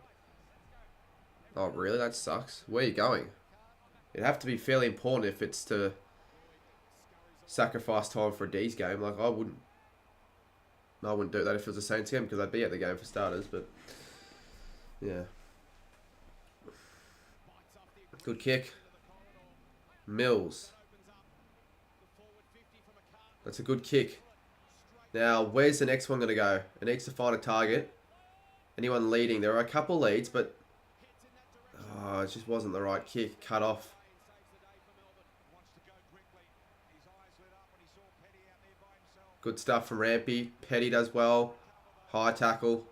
Oh, really? That sucks. Where are you going? It'd have to be fairly important if it's to sacrifice time for a D's game. Like, I wouldn't do that if it was a Saints game because I'd be at the game for starters, but yeah. Good kick. Mills. That's a good kick. Now, where's the next one going to go? It needs to find a target. Anyone leading? There are a couple leads, but it just wasn't the right kick. Cut off. Good stuff from Rampy. Petty does well. High tackle.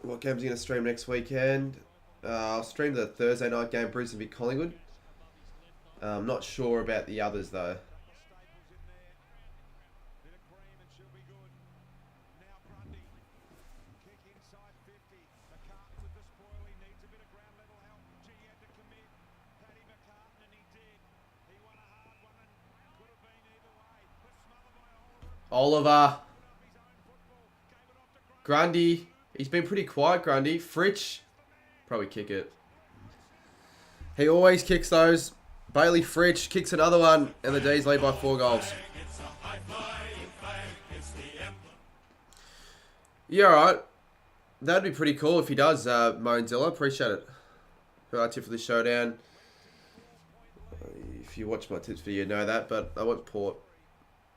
What game's he going to stream next weekend? I'll stream the Thursday night game, Brisbane v Collingwood. I'm not sure about the others though. Oliver. Grundy. He's been pretty quiet, Grundy. Fritsch. Probably kick it. He always kicks those. Bailey Fritsch kicks another one, and the D's lead by 4 goals. Yeah, alright. That'd be pretty cool if he does, Moanzilla. Appreciate it. Good tip for the showdown. If you watch my tips video, you know that, but I went Port,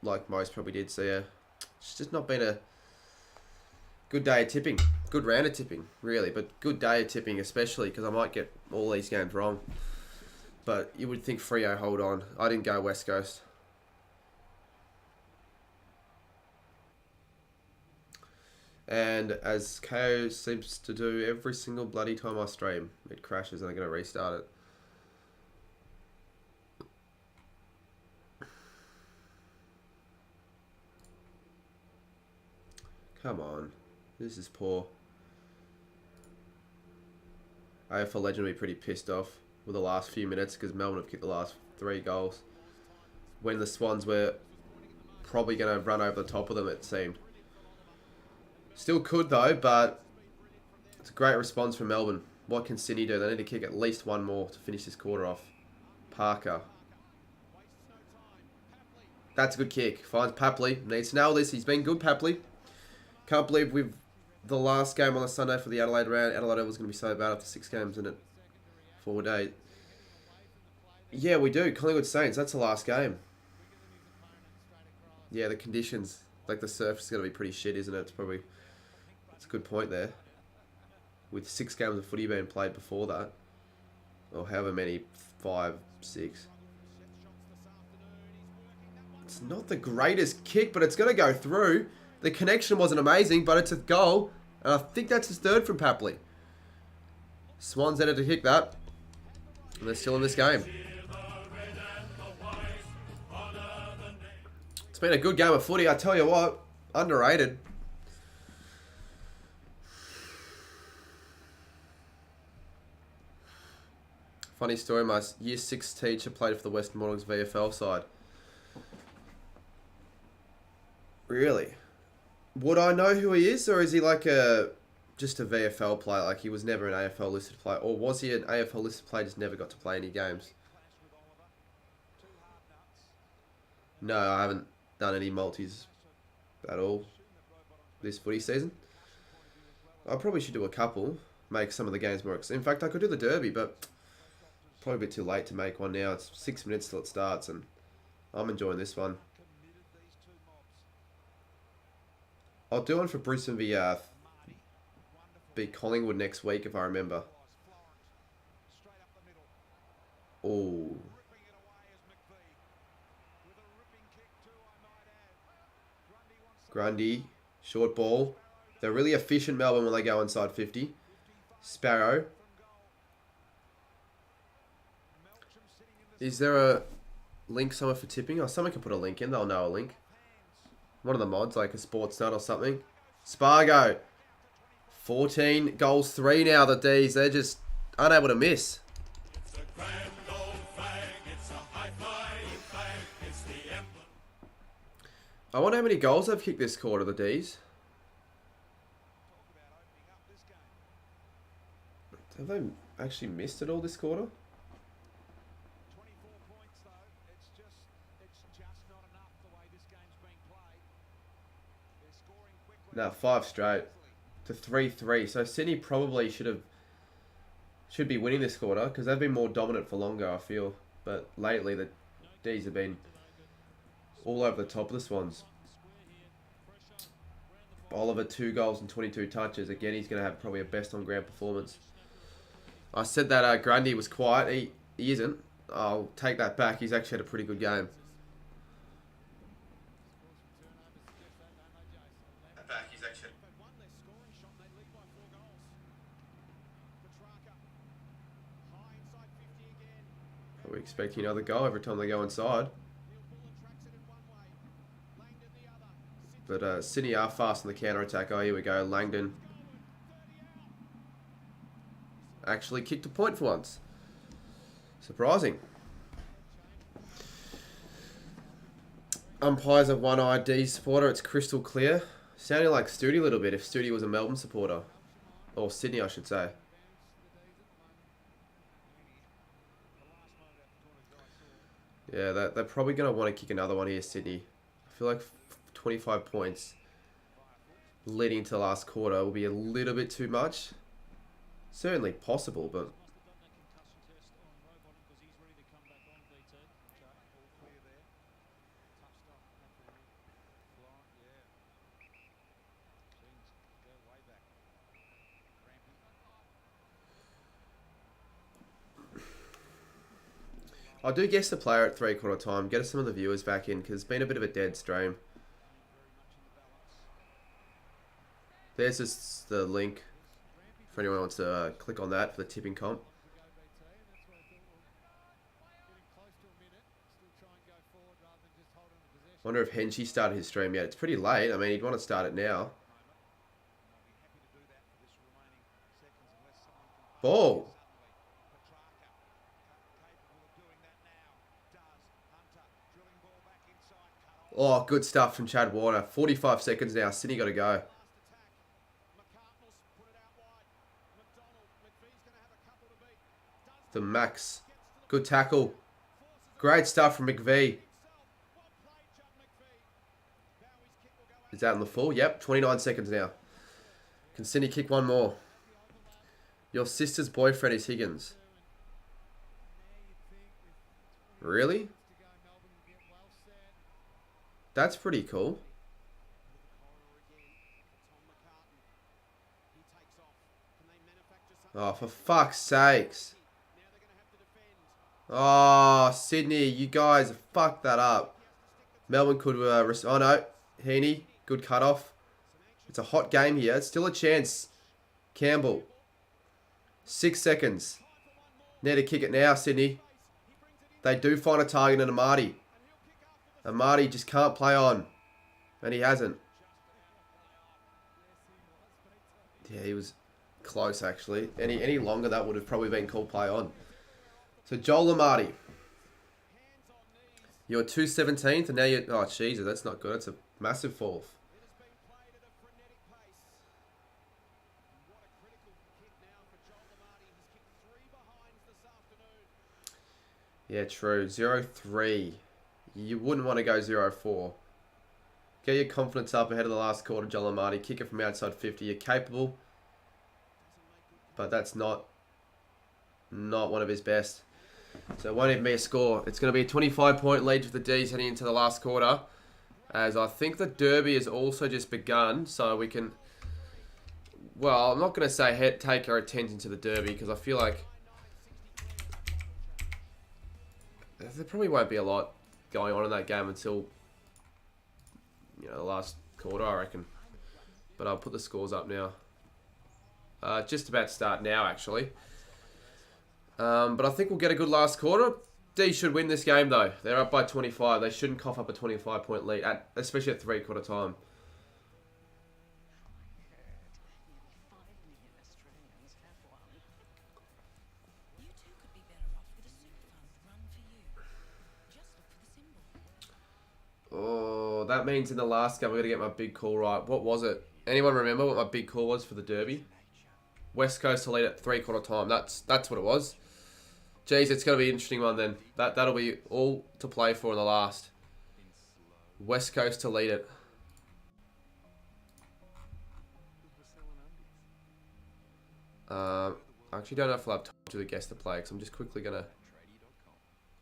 like most probably did, so yeah. It's just not been a good day of tipping. Good round of tipping, really, but good day of tipping especially, because I might get all these games wrong. But you would think Freo hold on. I didn't go West Coast. And as KO seems to do every single bloody time I stream, it crashes and I'm going to restart it. Come on. This is poor. AFL Legend will be pretty pissed off with the last few minutes because Melbourne have kicked the last 3 goals. When the Swans were probably going to run over the top of them, it seemed. Still could though, but it's a great response from Melbourne. What can Sydney do? They need to kick at least one more to finish this quarter off. Parker. That's a good kick. Finds Papley. Needs to nail this. He's been good, Papley. Can't believe with the last game on the Sunday for the Adelaide round, Adelaide was going to be so bad after 6 games in it. 4 days. Yeah, we do. Collingwood Saints. That's the last game. Yeah, the conditions, like the surface is going to be pretty shit, isn't it? It's probably... That's a good point there. With 6 games of footy being played before that. Or however many, 5, 6. It's not the greatest kick, but it's going to go through. The connection wasn't amazing, but it's a goal. And I think that's his 3rd from Papley. Swans headed to kick that. And they're still in this game. It's been a good game of footy, I tell you what. Underrated. Funny story, my year 6 teacher played for the Western Bulldogs VFL side. Really? Would I know who he is, or is he like just a VFL player? Like he was never an AFL listed player, or was he an AFL listed player just never got to play any games? No, I haven't done any multis at all this footy season. I probably should do a couple, make some of the games more. In fact, I could do the derby, but probably a bit too late to make one now. It's 6 minutes till it starts, and I'm enjoying this one. I'll do one for Brisbane v Collingwood next week if I remember. Oh. Grundy, short ball. They're really efficient, Melbourne, when they go inside 50. Sparrow. Is there a link somewhere for tipping? Or someone can put a link in, they'll know a link. One of the mods, like a sports nut or something. Spargo. 14 goals, 3 now, the D's. They're just unable to miss. I wonder how many goals they've kicked this quarter, the D's. Have they actually missed it all this quarter? No, 5 straight to 3-3. So Sydney probably should be winning this quarter because they've been more dominant for longer, I feel. But lately the D's have been all over the top of the Swans. Oliver 2 goals and 22 touches. Again, he's going to have probably a best on ground performance. I said that Grundy was quiet. He isn't. I'll take that back. He's actually had a pretty good game. Are we expecting another goal every time they go inside? But Sydney are fast on the counter-attack. Oh, here we go. Langdon actually kicked a point for once. Surprising. Umpires have one ID supporter. It's crystal clear. Sounding like Studi a little bit if Studi was a Melbourne supporter. Or Sydney, I should say. Yeah, they're probably going to want to kick another one here, Sydney. I feel like 25 points leading to the last quarter will be a little bit too much. Certainly possible, but... I do guess the player at 3/4 time. Get some of the viewers back in because it's been a bit of a dead stream. There's just the link for anyone who wants to click on that for the tipping comp. Wonder if Henchy started his stream yet. It's pretty late. I mean, he'd want to start it now. Ball. Oh, good stuff from Chad Warner. 45 seconds now. Sydney got to go. The Max. Good tackle. Great stuff from McVee. Is that in the full? Yep, 29 seconds now. Can Sydney kick one more? Your sister's boyfriend is Higgins. Really? That's pretty cool. Oh, for fuck's sakes. Oh, Sydney, you guys fucked that up. Melbourne could... oh, no. Heaney, good cut off. It's a hot game here. It's still a chance. Campbell. 6 seconds. Need to kick it now, Sydney. They do find a target in Amati. Amati just can't play on. And he hasn't. Yeah, he was close, actually. Any longer, that would have probably been called play on. So, Joel Amati. You're 217th, and now you're... Oh, Jesus, that's not good. That's a massive fall. Yeah, true. 0-3. You wouldn't want to go 0-4. Get your confidence up ahead of the last quarter, Joel Amati. Kick it from outside 50. You're capable. But that's not one of his best. So it won't even be a score. It's going to be a 25-point lead for the D's heading into the last quarter. As I think the Derby has also just begun. So we can... Well, I'm not going to say take our attention to the Derby because I feel like... There probably won't be a lot going on in that game until... You know, the last quarter, I reckon. But I'll put the scores up now. Just about to start now, actually. But I think we'll get a good last quarter. D should win this game, though. They're up by 25. They shouldn't cough up a 25-point lead, especially at three-quarter time. Oh, that means in the last game, we're going to get my big call right. What was it? Anyone remember what my big call was for the Derby? West Coast to lead at three-quarter time. That's what it was. Jeez, it's going to be an interesting one then. That'll be all to play for in the last. West Coast to lead it. I actually don't know if I'll have time to guess the play because I'm just quickly going to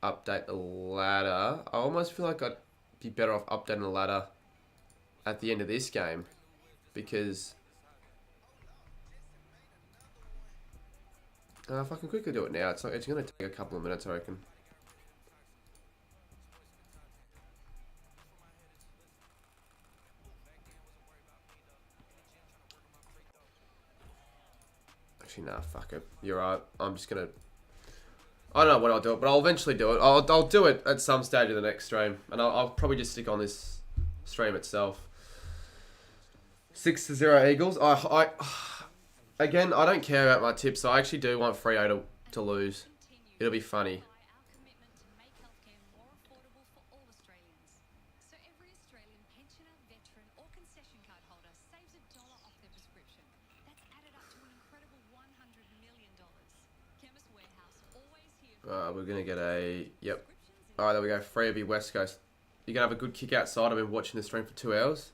update the ladder. I almost feel like I'd be better off updating the ladder at the end of this game because... if I can quickly do it now, it's going to take a couple of minutes, I reckon. Actually, nah, fuck it. You're right. I'm just going to... I don't know when I'll do it, but I'll eventually do it. I'll do it at some stage of the next stream. And I'll probably just stick on this stream itself. 6-0 Eagles. Again, I don't care about my tips, so I actually do want Freo to lose. It'll be funny. We're going to get a... Yep. Alright, there we go. Freo v West Coast. You're going to have a good kick outside. I've been watching the stream for 2 hours.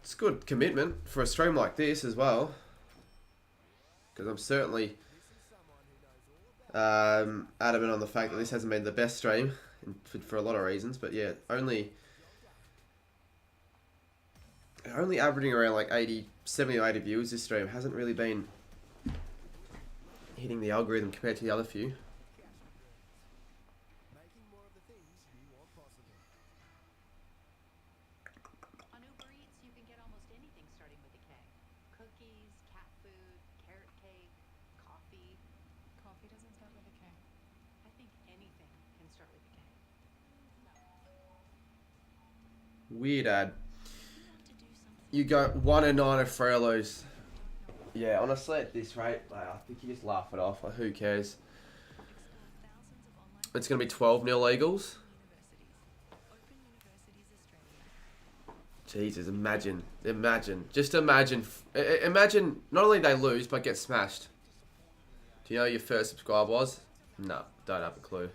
It's good commitment for a stream like this as well. Because I'm certainly adamant on the fact that this hasn't been the best stream for a lot of reasons. But yeah, only averaging around like 70 or 80 views this stream hasn't really been hitting the algorithm compared to the other few. On Uber Eats, you can get almost anything starting with a K. food, carrot cake, coffee. Coffee doesn't start with a K. I think anything can start with a K. Weird ad. You go 1-9 of Frelos. Yeah, honestly, at this rate, like, I think you just laugh it off. Like, who cares? It's going to be 12-0 Eagles. Jesus, imagine. Just imagine. Imagine not only they lose, but get smashed. Do you know who your first subscriber was? No, don't have a clue.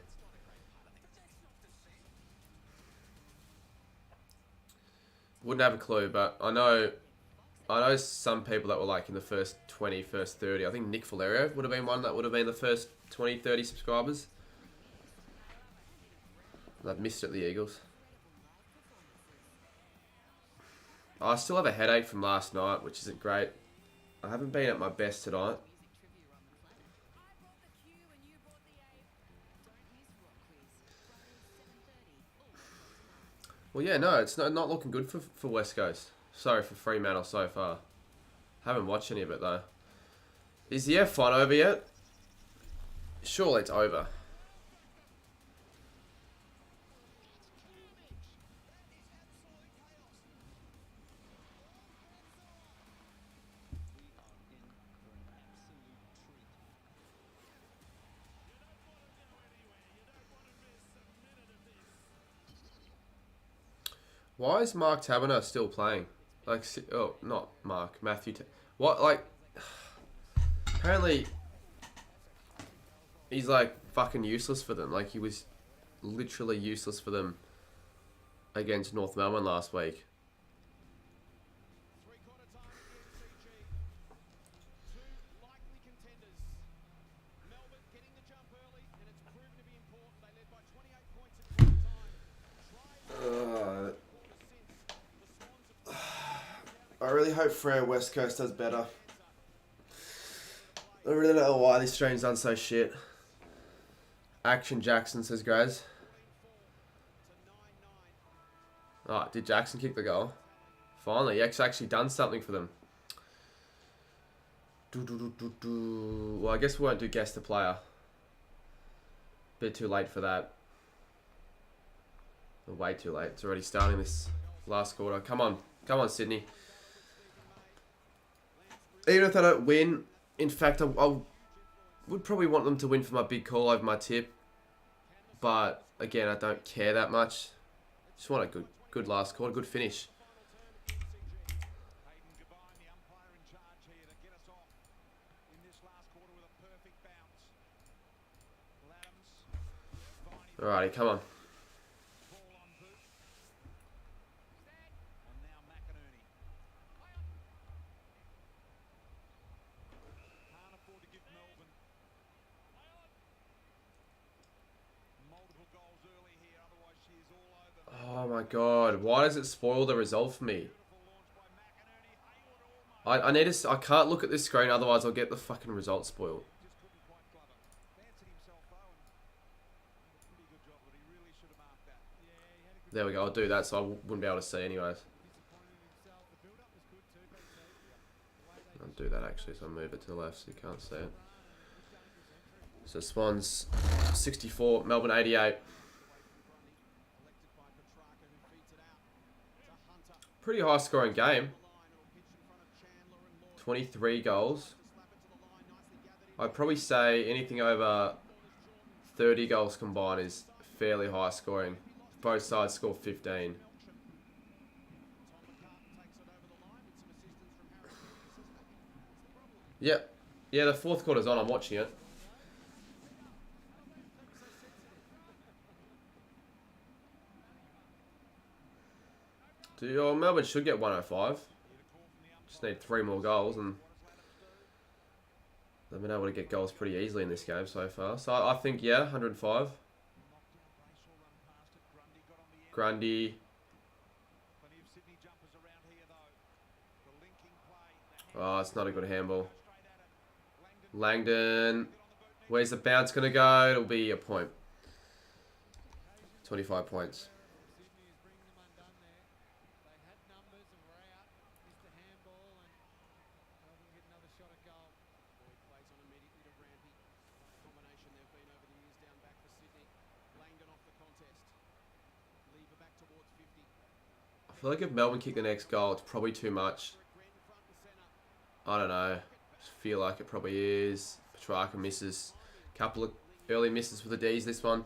Wouldn't have a clue, but I know some people that were like in the first 20, first 30. I think Nick Valerio would have been one that would have been the first 20, 30 subscribers. I've missed it, the Eagles. I still have a headache from last night, which isn't great. I haven't been at my best tonight. Well, yeah, no, it's not looking good for West Coast. Sorry for Fremantle so far. Haven't watched any of it, though. Is the F1 over yet? Surely it's over. Why is Mark Taberner still playing? Like, oh, not Mark, Matthew. What, like, apparently, he's like fucking useless for them. Like, he was literally useless for them against North Melbourne last week. I really hope Freo West Coast does better. I really don't know why this stream's done so shit. Action Jackson says, Graz. Oh, did Jackson kick the goal? Finally, he's actually done something for them. Well, I guess we won't do guess the player. Bit too late for that. Way too late. It's already starting this last quarter. Come on, Sydney. Even if they don't win, in fact, I would probably want them to win for my big call over my tip. But again, I don't care that much. Just want a good last quarter, good finish. Alrighty, come on. Oh my god, why does it spoil the result for me? I need to, I can't look at this screen, otherwise I'll get the fucking result spoiled. There we go, I'll do that so I wouldn't be able to see anyways. I'll do that actually, so I'll move it to the left so you can't see it. So Swans 64, Melbourne 88. Pretty high scoring game. 23 goals. I'd probably say anything over 30 goals combined is fairly high scoring. Both sides score 15. Yep. Yeah, the fourth quarter's on. I'm watching it. Melbourne should get 105. Just need 3 more goals, and they've been able to get goals pretty easily in this game so far. So I think, yeah, 105. Grundy. Oh, it's not a good handball. Langdon. Where's the bounce going to go? It'll be a point. 25 points. feel like if Melbourne kick the next goal, it's probably too much. I don't know. Just feel like it probably is. Petrarca misses. Couple of early misses for the D's this one.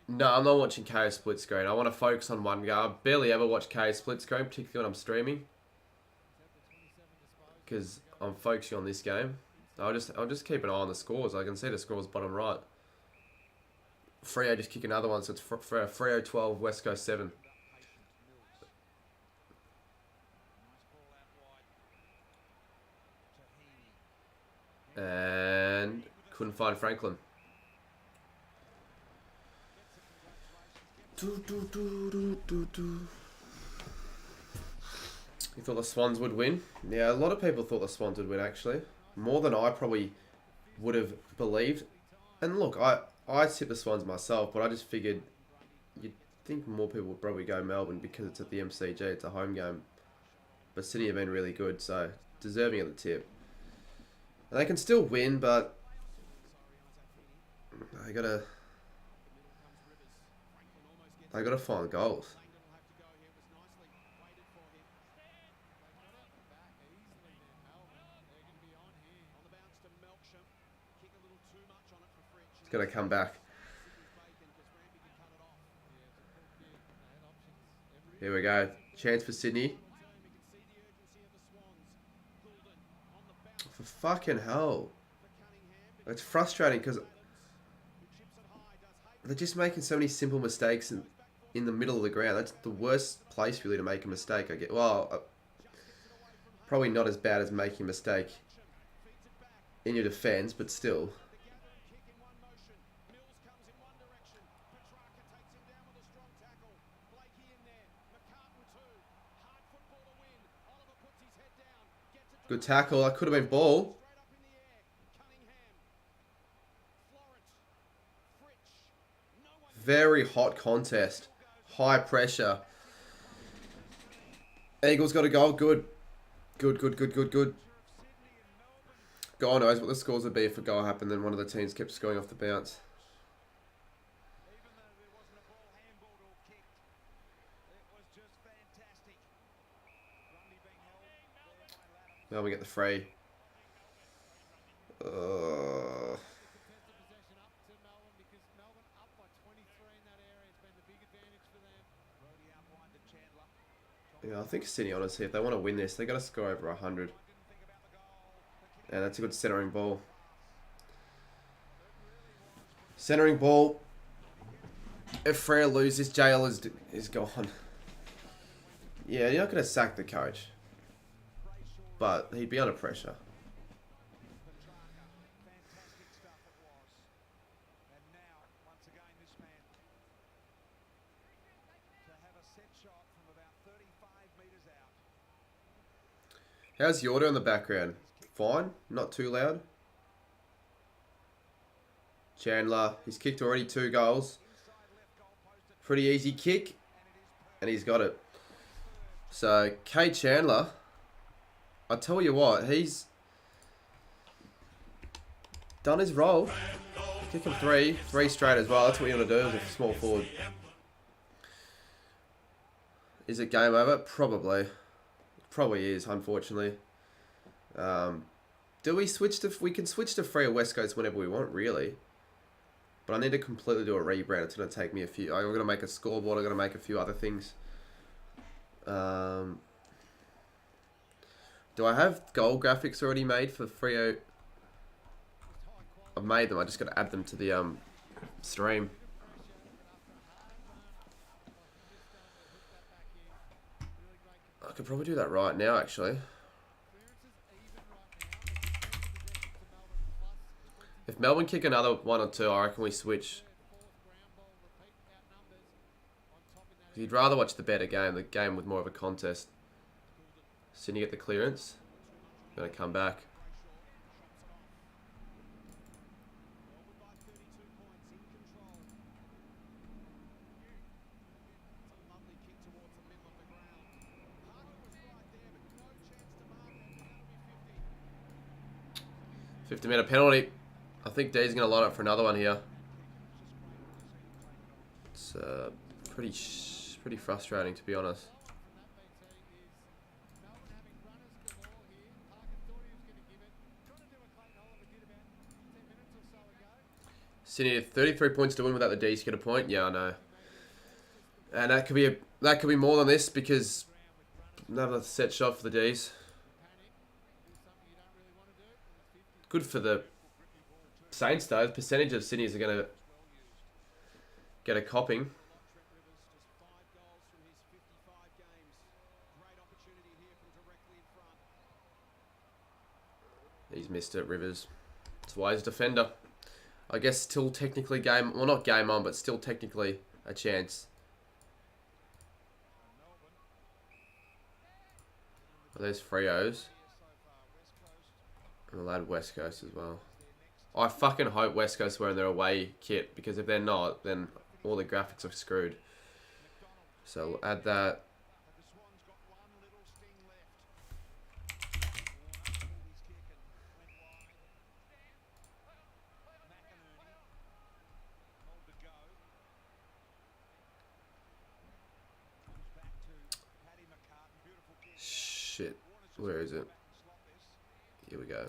No, I'm not watching KO split screen. I want to focus on one go. I barely ever watch KO split screen, particularly when I'm streaming. Because I'm focusing on this game. I'll just keep an eye on the scores. I can see the scores bottom right. Freo just kick another one, so it's Freo 12, West Coast 7. And couldn't find Franklin. You thought the Swans would win? Yeah, a lot of people thought the Swans would win, actually. More than I probably would have believed. And look, I tipped the Swans myself, but I just figured you'd think more people would probably go Melbourne because it's at the MCG, it's a home game. But Sydney have been really good, so deserving of the tip. And they can still win, but they gotta find goals. It's gonna come back. Here we go. Chance for Sydney. For fucking hell. It's frustrating because they're just making so many simple mistakes in the middle of the ground. That's the worst place really to make a mistake, I get. Well, probably not as bad as making a mistake in your defence, but still. Good tackle. That could have been ball. Very hot contest. High pressure. Eagles got a goal. Good. Good. God knows what the scores would be if a goal happened and one of the teams kept scoring off the bounce. Now we get the free. Yeah, I think Sydney, honestly, if they want to win this, they got to score over 100. And that's a good centering ball. Centering ball. If Freo lose, this jail is gone. Yeah, you're not going to sack the coach. But he'd be under pressure. How's the order in the background? Fine, not too loud. Chandler, he's kicked already 2 goals. Pretty easy kick. And he's got it. So, Kate Chandler, I tell you what, he's done his role. Kick him 3 straight as well. That's what you want to do as a small forward. Is it game over? Probably. Probably is, unfortunately. Do we switch to... We can switch to Freo West Coast whenever we want, really. But I need to completely do a rebrand. It's going to take me a few... I'm going to make a scoreboard. I'm going to make a few other things. Do I have goal graphics already made for Freo? I've made them. I just got to add them to the stream. I could probably do that right now, actually. If Melbourne kick another 1 or 2, I reckon we switch. You'd rather watch the better game, the game with more of a contest. Sydney get the clearance. Gonna come back. $50-meter penalty. I think D's going to line up for another one here. It's pretty Pretty frustrating, to be honest. Sydney had 33 points to win without the D's get a point. Yeah, I know. And that could be more than this because another set shot for the D's. Good for the Saints though. The percentage of Sydney's are going to get a copping. He's missed it, Rivers. That's why he's a defender. I guess still technically game... Well, not game on, but still technically a chance. Well, there's Freos. And we'll add West Coast as well. I fucking hope West Coast wearing their away kit. Because if they're not, then all the graphics are screwed. So we'll add that. Shit. Where is it? Here we go.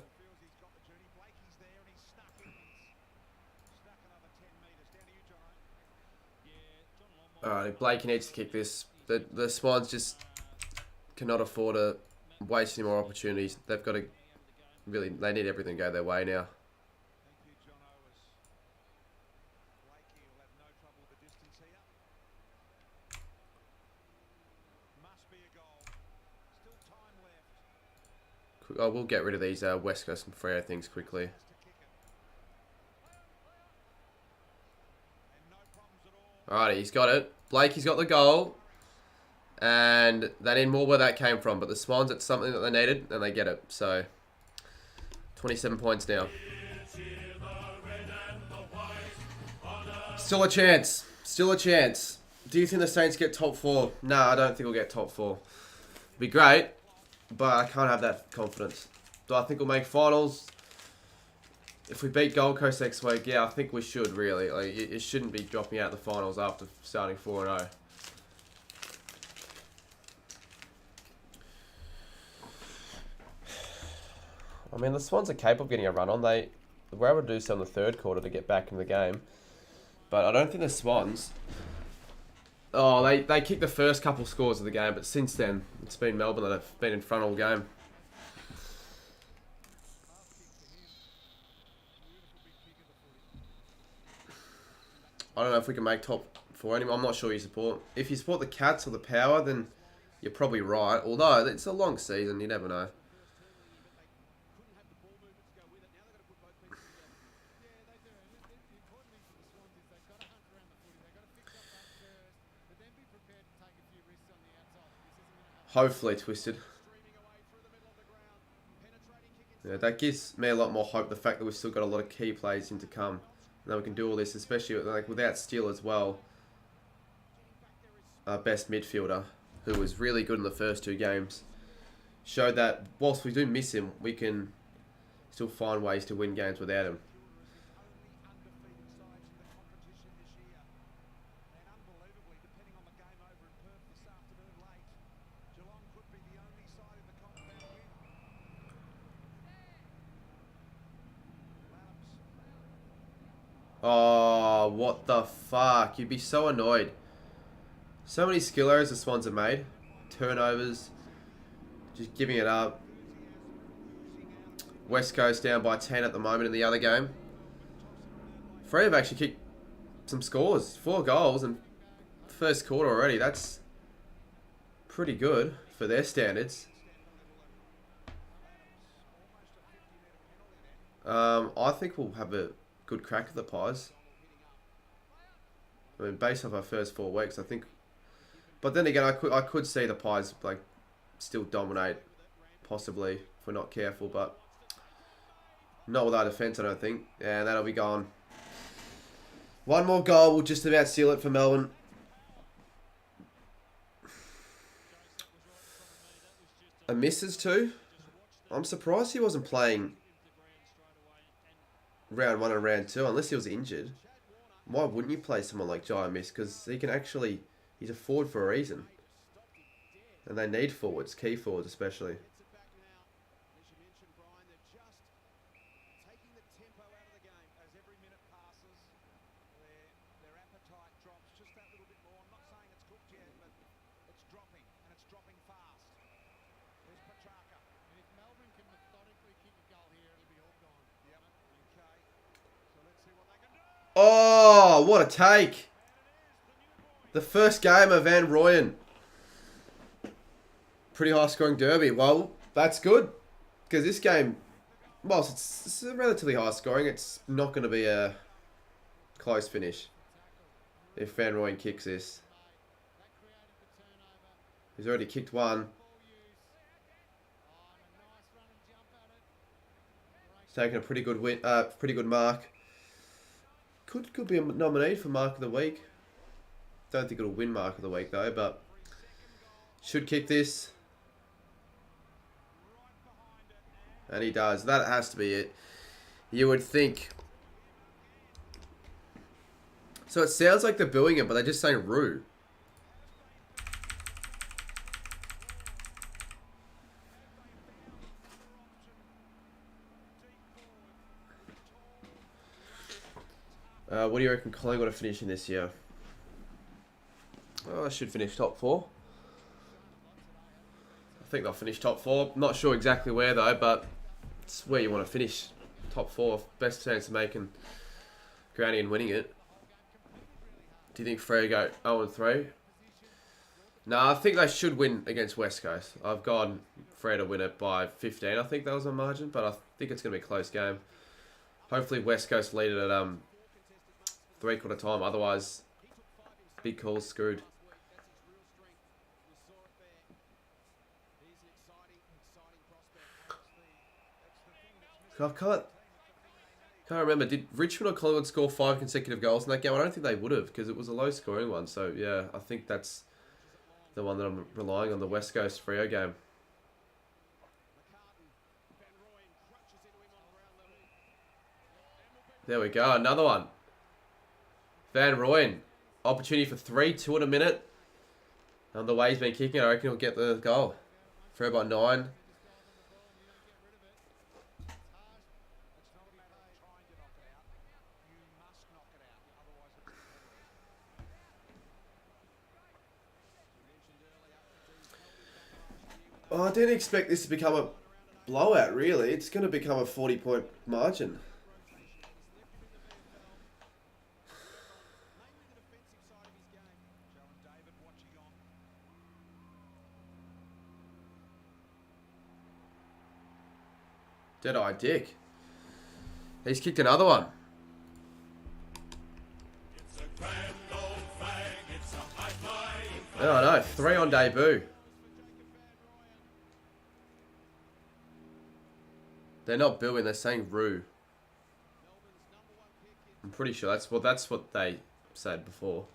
Alright, Blake needs to kick this. The Swans just cannot afford to waste any more opportunities. They've got to really... They need everything to go their way now. Oh, we'll get rid of these West Coast and Freo things quickly. Alright, he's got it. Blake, he's got the goal. And they need more where that came from. But the Swans, it's something that they needed, and they get it. So, 27 points now. Still a chance. Still a chance. Do you think the Saints get top 4? No, I don't think we'll get top 4. It'd be great. But I can't have that confidence. Do I think we'll make finals? If we beat Gold Coast next week, yeah, I think we should, really. Like, it shouldn't be dropping out the finals after starting 4-0. I mean, the Swans are capable of getting a run on. They were able to do so in the third quarter to get back in the game. But I don't think the Swans... Oh, they kicked the first couple scores of the game, but since then, it's been Melbourne that have been in front all game. I don't know if we can make top 4 anymore. I'm not sure you support. If you support the Cats or the Power, then you're probably right. Although, it's a long season, you never know. Hopefully twisted. Yeah, that gives me a lot more hope. The fact that we've still got a lot of key plays in to come, and that we can do all this, especially like without Steele as well. Our best midfielder, who was really good in the first 2 games, showed that whilst we do miss him, we can still find ways to win games without him. Oh, what the fuck? You'd be so annoyed. So many skill errors the Swans have made. Turnovers. Just giving it up. West Coast down by 10 at the moment in the other game. Free have actually kicked some scores. 4 goals in the first quarter already. That's pretty good for their standards. I think we'll have a good crack at the Pies. I mean, based off our first 4 weeks, I think. But then again, I could see the Pies like still dominate, possibly if we're not careful. But not with our defence, I don't think. And that'll be gone. 1 more goal will just about seal it for Melbourne. A misses too. I'm surprised he wasn't playing round 1 and round 2, unless he was injured. Why wouldn't you play someone like Jai Miss? Because he can actually He's a forward for a reason. And they need forwards, key forwards especially. Oh, what a take. The first game of Van Rooyen. Pretty high scoring derby. Well, that's good. Because this game, whilst it's relatively high scoring, it's not going to be a close finish. If Van Rooyen kicks this. He's already kicked one. He's taken a pretty good win, pretty good mark. Could be a nominee for Mark of the Week. Don't think it'll win Mark of the Week though, but should kick this. And he does. That has to be it. You would think. So it sounds like they're booing him, but they're just saying Roo. What do you reckon Collingwood are finishing this year? Oh, I should finish top 4. I think they'll finish top 4. Not sure exactly where though, but it's where you want to finish. Top 4, best chance of making Granny and winning it. Do you think Freo go 0-3? No, I think they should win against West Coast. I've gone Freo to win it by 15. I think that was a margin, but I think it's going to be a close game. Hopefully West Coast lead it at 3/4 time. Otherwise, big calls screwed. I can't remember. Did Richmond or Collingwood score 5 consecutive goals in that game? I don't think they would have because it was a low scoring one. So yeah, I think that's the one that I'm relying on, the West Coast Freo game. There we go, another one. Van Rooyen, opportunity for 3, 2 in a minute. And the way he's been kicking, I reckon he'll get the goal. Freo by 9. Oh, I didn't expect this to become a blowout, really. It's going to become a 40-point margin. Dead-eye Dick. He's kicked another one. Oh, I know. 3 on debut. They're not booing, they're saying Roo. I'm pretty sure that's what they said before.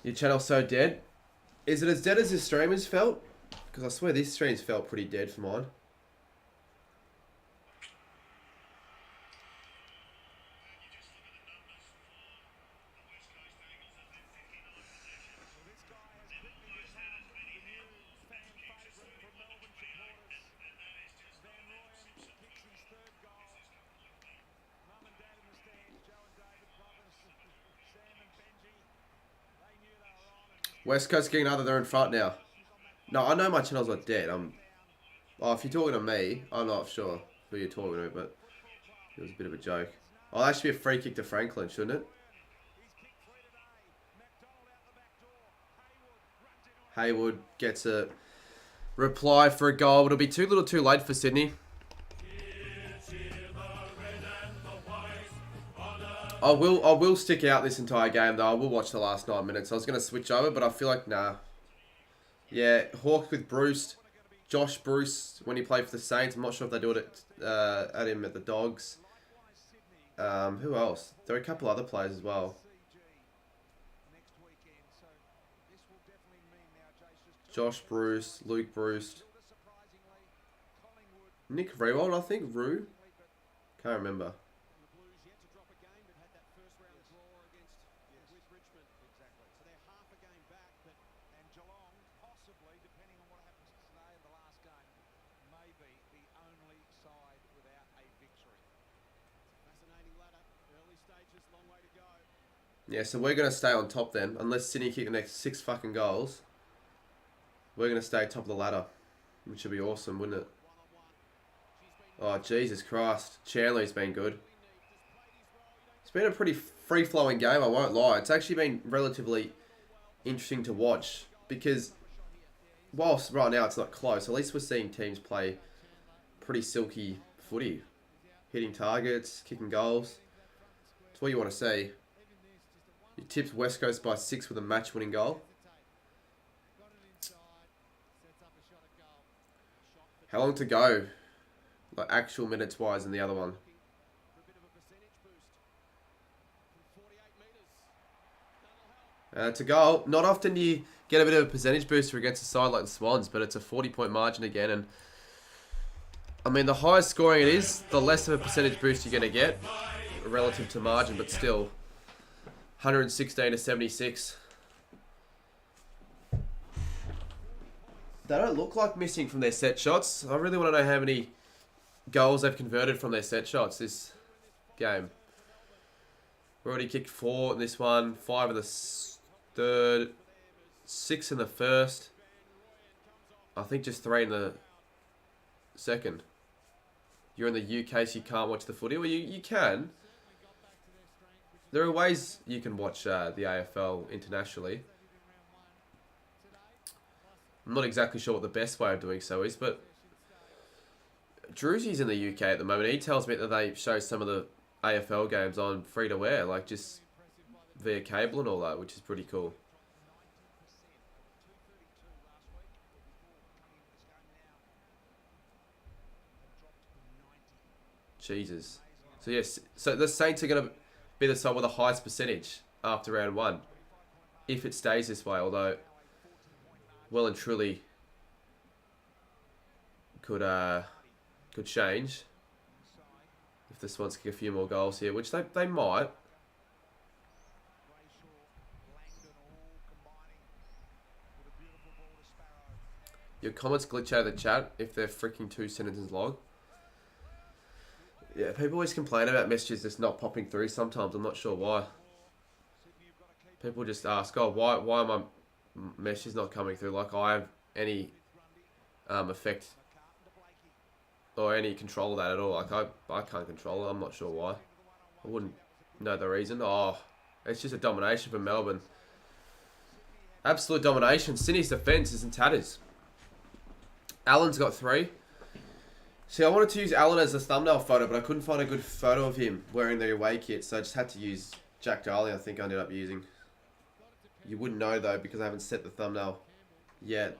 Your channel's so dead. Is it as dead as the streamers felt? Because I swear these streams felt pretty dead for mine. West Coast getting another, they're in front now. No, I know my channel's not dead. Oh, if you're talking to me, I'm not sure who you're talking to, but it was a bit of a joke. Oh, that should be a free kick to Franklin, shouldn't it? Haywood gets a reply for a goal, but it'll be too little too late for Sydney. I will stick out this entire game though. I will watch the last 9 minutes. I was going to switch over, but I feel like nah. Yeah, Hawk with Bruce, Josh Bruce when he played for the Saints. I'm not sure if they do it at him at the Dogs. Who else? There are a couple other players as well. Josh Bruce, Luke Bruce, Nick Rewald, I think. Roo, can't remember. Yeah, so we're going to stay on top then. Unless Sydney kick the next 6 fucking goals. We're going to stay top of the ladder. Which would be awesome, wouldn't it? Oh, Jesus Christ. Chandler's been good. It's been a pretty free-flowing game, I won't lie. It's actually been relatively interesting to watch. Because whilst right now it's not close, at least we're seeing teams play pretty silky footy. Hitting targets, kicking goals. That's what you want to see. You tipped West Coast by 6 with a match-winning goal. How long to go? Like actual minutes-wise in the other one. It's a goal. Not often do you get a bit of a percentage booster against a side like the Swans, but it's a 40-point margin again. And I mean, the higher scoring it is, the less of a percentage boost you're going to get relative to margin, but still. 116 to 76. They don't look like missing from their set shots. I really want to know how many goals they've converted from their set shots this game. We've already kicked 4 in this one, 5 in the third, 6 in the first. I think just 3 in the second. You're in the UK, so you can't watch the footy. Well, you can. There are ways you can watch the AFL internationally. I'm not exactly sure what the best way of doing so is, but Drewsy's in the UK at the moment. He tells me that they show some of the AFL games on free-to-air, like just via cable and all that, which is pretty cool. Jesus. So yes, so the Saints are going to be the side with the highest percentage after round 1, if it stays this way, although well and truly could change if the Swans kick a few more goals here, which they might. Your comments glitch out of the chat if they're freaking 2 sentences long. Yeah, people always complain about messages just not popping through sometimes. I'm not sure why. People just ask, oh, why are my messages not coming through? Like I have any effect or any control of that at all. Like I can't control it. I'm not sure why. I wouldn't know the reason. Oh, it's just a domination for Melbourne. Absolute domination. Sydney's defence is in tatters. Allen's got 3. See, I wanted to use Allen as a thumbnail photo, but I couldn't find a good photo of him wearing the away kit, so I just had to use Jack Darling, I think I ended up using. You wouldn't know, though, because I haven't set the thumbnail yet.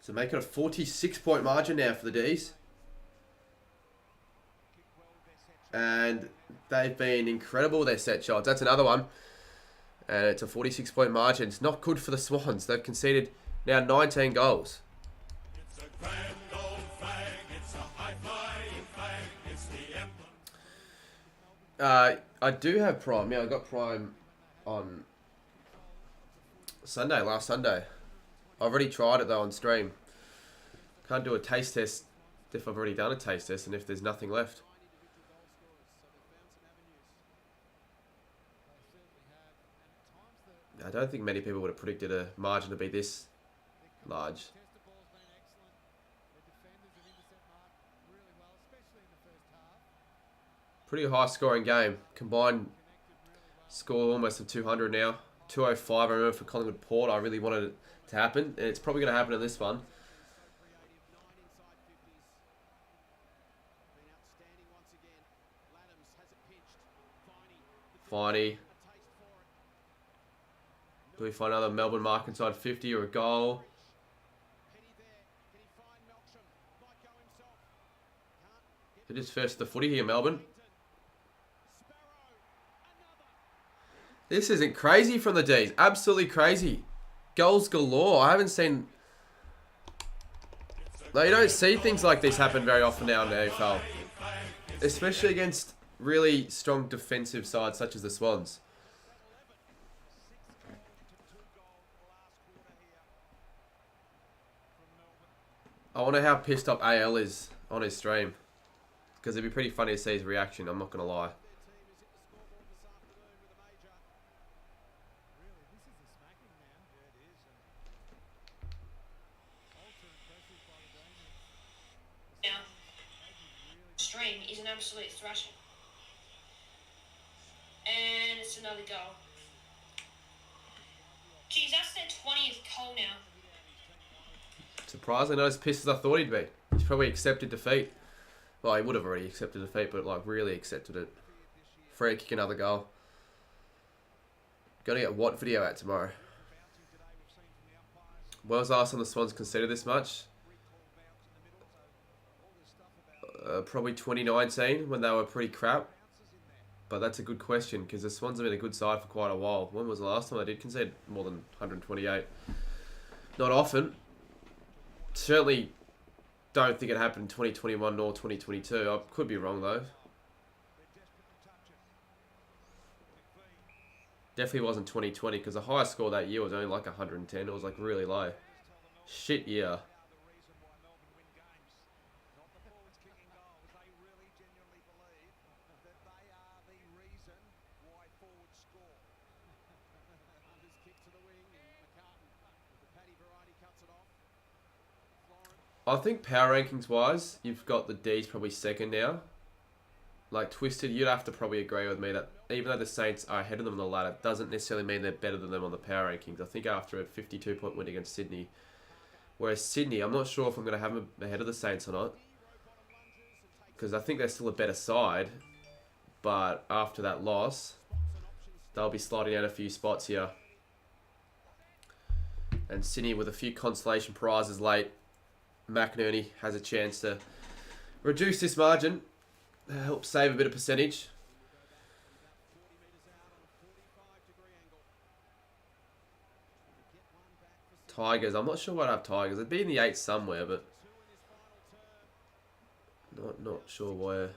So make it a 46-point margin now for the Ds. And they've been incredible with their set shots. That's another one. And it's a 46-point margin. It's not good for the Swans. They've conceded now 19 goals. It's a grand old flag. It's a high-flying flag. It's the emblem. I do have Prime. Yeah, I got Prime on Sunday, last Sunday. I've already tried it, though, on stream. Can't do a taste test if I've already done a taste test and if there's nothing left. I don't think many people would have predicted a margin to be this large. Pretty high scoring game. Combined score almost of 200 now. 205 I remember for Collingwood Port. I really wanted it to happen. And it's probably going to happen in this one. Finey. Do we find another Melbourne mark inside 50 or a goal? They're just first to the footy here, Melbourne. This isn't crazy from the Ds. Absolutely crazy. Goals galore. I haven't seen... No, you don't see things like this happen very often now in the AFL. Especially against really strong defensive sides such as the Swans. I wonder how pissed up AL is on his stream. Because it'd be pretty funny to see his reaction, I'm not going to lie. Now, stream is an absolute thrashing. And it's another goal. Geez, that's their 20th goal now. Surprisingly not as pissed as I thought he'd be. He's probably accepted defeat. Well, he would have already accepted defeat, but like really accepted it. Free kick, another goal. Gonna get what video out tomorrow? When was the last time the Swans conceded this much? Probably 2019 when they were pretty crap. But that's a good question because the Swans have been a good side for quite a while. When was the last time they did concede more than 128? Not often. Certainly don't think it happened in 2021 nor 2022. I could be wrong though. Definitely wasn't 2020 because the highest score that year was only like 110. It was like really low. Shit year. I think power rankings wise, you've got the D's probably second now. Like Twisted, you'd have to probably agree with me that even though the Saints are ahead of them on the ladder, doesn't necessarily mean they're better than them on the power rankings. I think after a 52-point win against Sydney. Whereas Sydney, I'm not sure if I'm going to have them ahead of the Saints or not. Because I think they're still a better side. But after that loss, they'll be sliding out a few spots here. And Sydney with a few consolation prizes late. McInerney has a chance to reduce this margin, help save a bit of percentage. Tigers, I'm not sure what I have Tigers. It'd be in the 8 somewhere, but not sure where.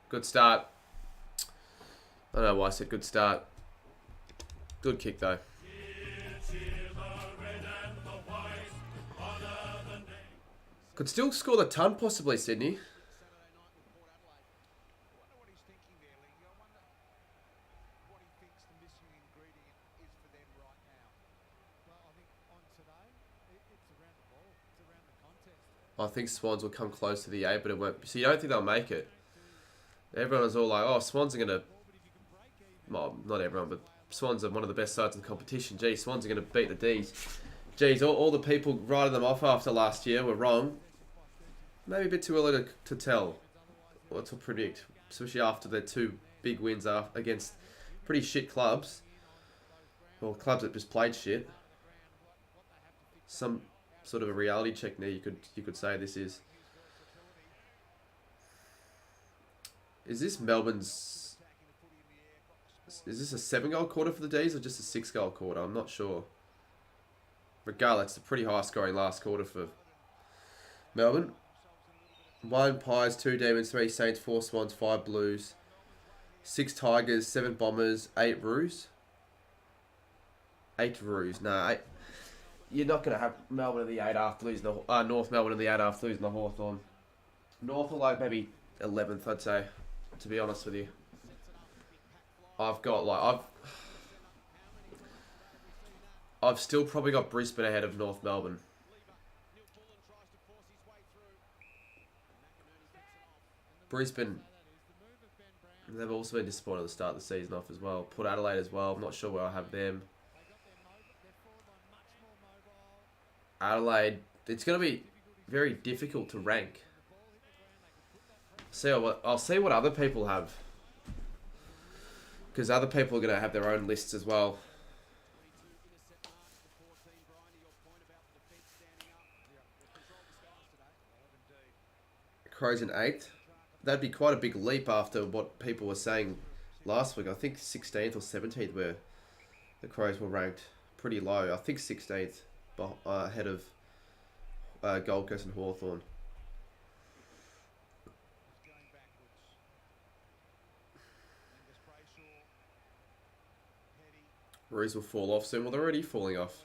Good start. I don't know why I said good start. Good kick though. Could still score the ton, possibly, Sydney. I think Swans will come close to the 8, but it won't. So you don't think they'll make it? Everyone was all like, oh, Swans are going to... Well, not everyone, but Swans are one of the best sides in the competition. Gee, Swans are going to beat the D's. Geez, all the people writing them off after last year were wrong. Maybe a bit too early to tell or to predict, especially after their 2 big wins against pretty shit clubs. Or clubs that just played shit. Some sort of a reality check there, you could say this is. Is this Melbourne's... Is this a 7-goal quarter for the D's or just a 6-goal quarter? I'm not sure. Regardless, it's a pretty high scoring last quarter for Melbourne. 1 Pies, 2 Demons, 3 Saints, 4 Swans, 5 Blues, 6 Tigers, 7 Bombers, 8 Roos. 8 Roos. Nah, you're not going to have Melbourne in the 8 after losing the... North Melbourne in the 8 after losing the Hawthorn. North are like maybe 11th, I'd say, to be honest with you. I've got like... I've still probably got Brisbane ahead of North Melbourne. Brisbane, they've also been disappointed at the start of the season off as well. Put Adelaide as well. I'm not sure where I have them. Adelaide, it's going to be very difficult to rank. I'll see what other people have. Because other people are going to have their own lists as well. Crows in 8th. That'd be quite a big leap after what people were saying last week. I think 16th or 17th where the Crows were ranked pretty low. I think 16th ahead of Gold Coast and Hawthorn. Roos will fall off soon. Well, they're already falling off.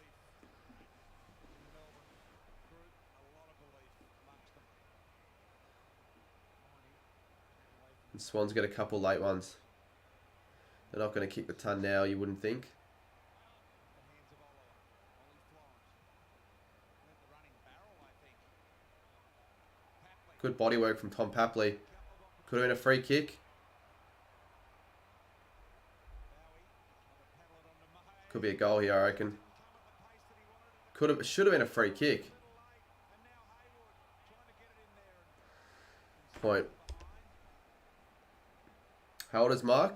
Swans get a couple late ones. They're not going to kick the ton now, you wouldn't think. Good body work from Tom Papley. Could have been a free kick. Could be a goal here, I reckon. Should have been a free kick. Point. How old is Mark?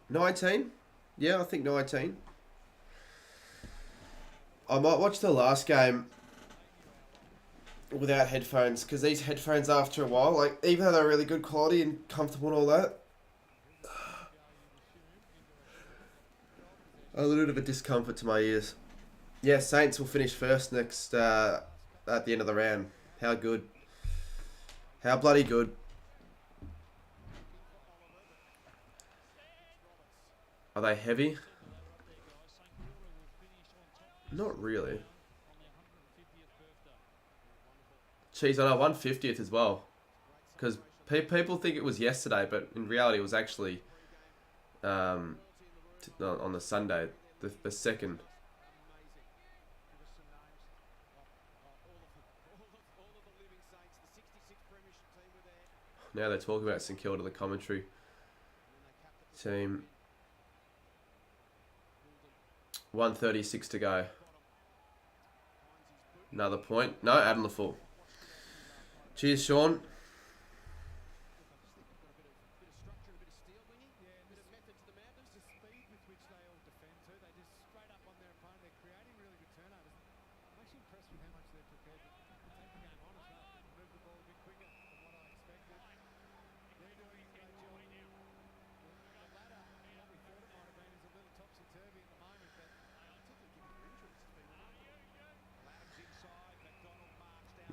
19? Yeah, I think 19. I might watch the last game without headphones, because these headphones after a while, like, even though they're really good quality and comfortable and all that, a little bit of a discomfort to my ears. Yeah, Saints will finish first next at the end of the round. How good. How bloody good. Are they heavy? Not really. Jeez, I know, 150th as well. Because people think it was yesterday, but in reality it was actually on the Sunday, the second. Now they're talking about St Kilda, the commentary team. 1:36 to go. Another point. No, Adam the full. Cheers, Shaun.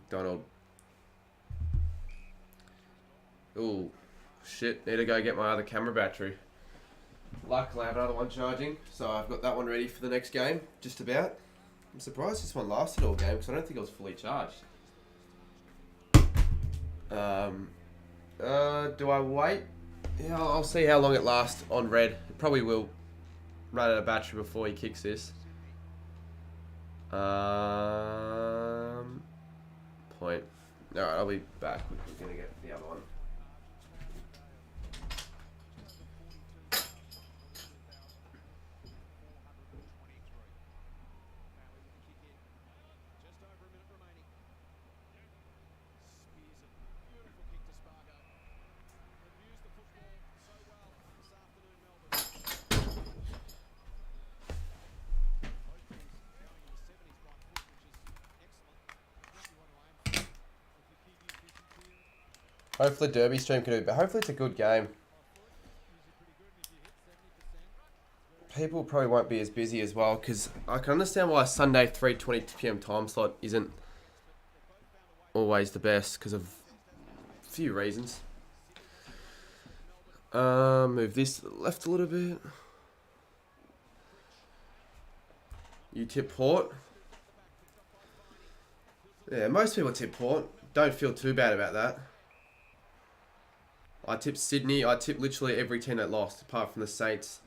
Donald. Ooh, shit. Need to go get my other camera battery. Luckily, I have another one charging, so I've got that one ready for the next game, just about. I'm surprised this one lasted all game, because I don't think it was fully charged. Do I wait? Yeah, I'll see how long it lasts on red. It probably will run out of battery before he kicks this. Point. Alright, I'll be back. We're going to get the other one. Hopefully Derby stream can do it, but hopefully it's a good game. People probably won't be as busy as well, because I can understand why Sunday 3:20 PM time slot isn't always the best, because of a few reasons. Move this to the left a little bit. You tip Port. Yeah, most people tip Port. Don't feel too bad about that. I tipped Sydney. I tipped literally every team that lost, apart from the Saints.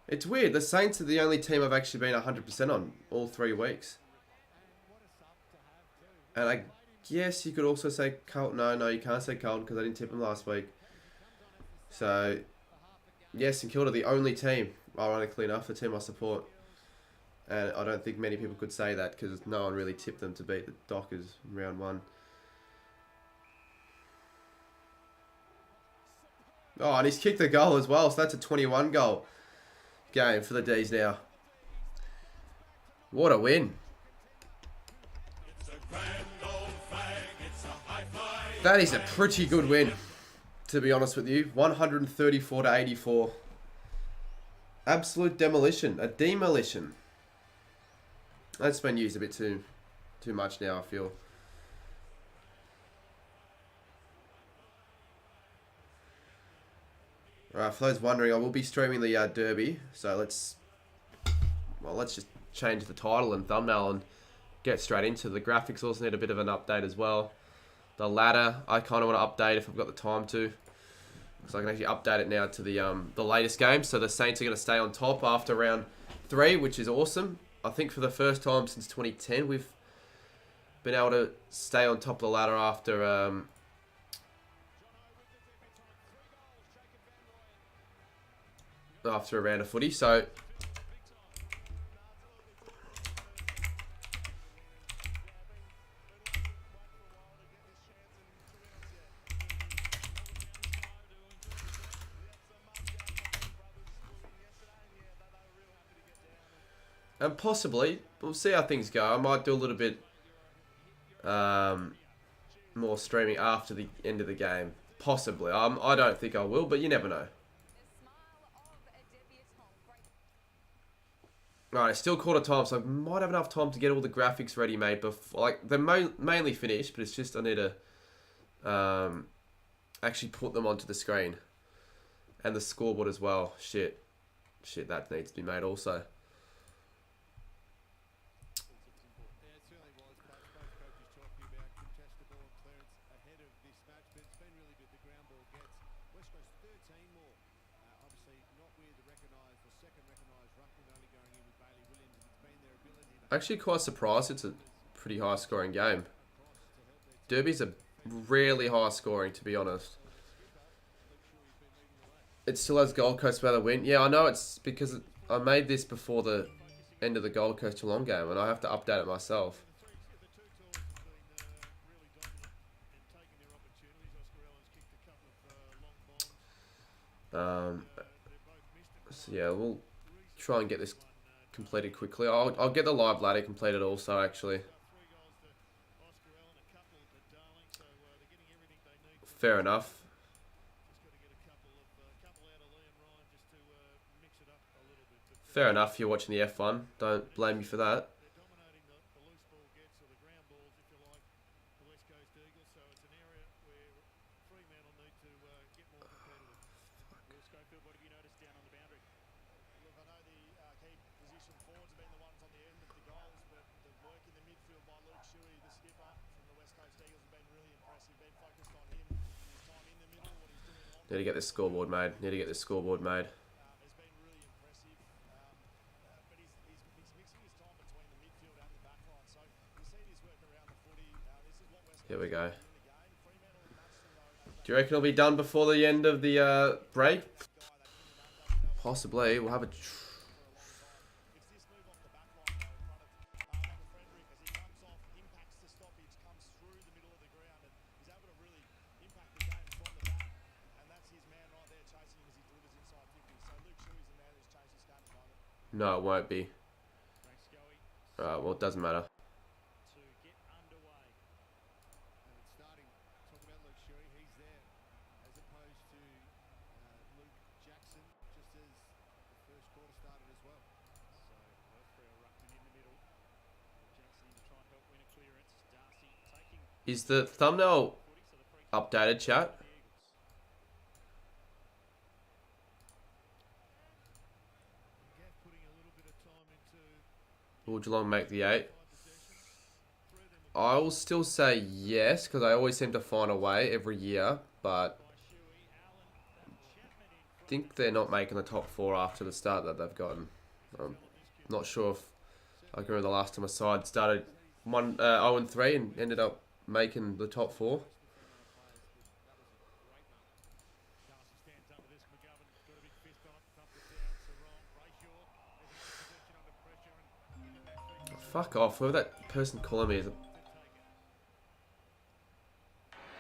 It's weird. The Saints are the only team I've actually been 100% on all 3 weeks. And I guess you could also say Carlton. No, you can't say Carlton because I didn't tip them last week. So, yes, St Kilda, the only team, ironically enough, the team I support. And I don't think many people could say that because no one really tipped them to beat the Dockers in round 1. Oh, and he's kicked the goal as well, so that's a 21 goal game for the D's now. What a win. That is a pretty good win, to be honest with you. 134 to 84. Absolute demolition. A demolition. That's been used a bit too much now, I feel. Alright, for those wondering, I will be streaming the Derby, so let's just change the title and thumbnail and get straight into the graphics. Also need a bit of an update as well. The ladder, I kind of want to update if I've got the time to. So I can actually update it now to the latest game. So the Saints are going to stay on top after round 3, which is awesome. I think for the first time since 2010, we've been able to stay on top of the ladder after a round of footy. So and possibly, we'll see how things go. I might do a little bit more streaming after the end of the game. Possibly. I don't think I will, but you never know. Right, it's still quarter time, so I might have enough time to get all the graphics ready made before. Like, they're mainly finished, but it's just I need to actually put them onto the screen. And the scoreboard as well. Shit, that needs to be made also. Actually quite surprised it's a pretty high scoring game. Derbies are rarely high scoring, to be honest. It still has Gold Coast by the win. Yeah, I know it's because I made this before the end of the Gold Coast Geelong game and I have to update it myself. So yeah, we'll try and get this completed quickly. I'll get the live ladder completed also, actually. Fair enough. Fair enough if you're watching the F1. Don't blame me for that. Need to get this scoreboard made. Here we go. Do you reckon it'll be done before the end of the break? Possibly. We'll have a... No, it won't be. Alright, well, it doesn't matter. Is the thumbnail updated, chat? Will Geelong make the 8? I will still say yes, because I always seem to find a way every year, but I think they're not making the top 4 after the start that they've gotten. I'm not sure if I can remember the last time a side started 0-3 and ended up making the top 4. Fuck off, whoever that person calling me is.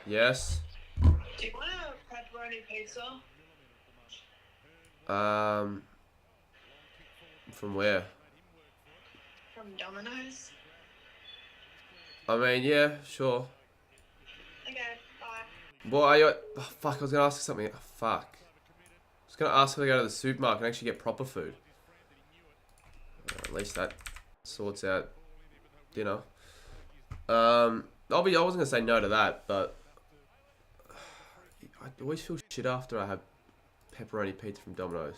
Yes. Do you want a pepperoni pizza? From where? From Domino's. I mean, yeah, sure. Okay, bye. What are you... Oh, fuck, I was going to ask you something. Oh, fuck. I was going to ask if I go to the supermarket and actually get proper food. At least that sorts out dinner. I wasn't going to say no to that, but... I always feel shit after I have pepperoni pizza from Domino's.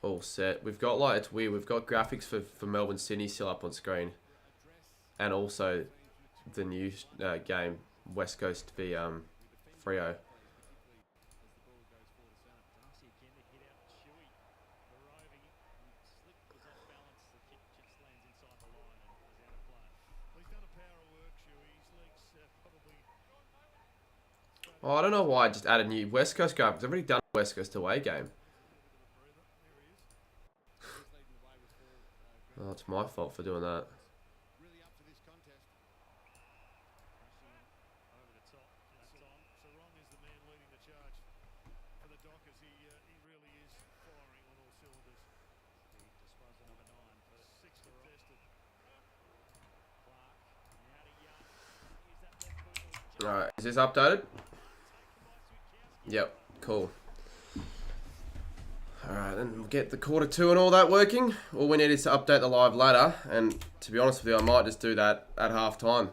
all set. We've got like, it's weird, we've got graphics for Melbourne Sydney still up on screen. And also the new game, West Coast v Freo. Oh, I don't know why I just added new West Coast graphics. I've already done a West Coast away game. Oh, it's my fault for doing that. Alright, is this updated? Yep, cool. Alright, then we'll get the quarter 2 and all that working. All we need is to update the live ladder, and to be honest with you, I might just do that at half time.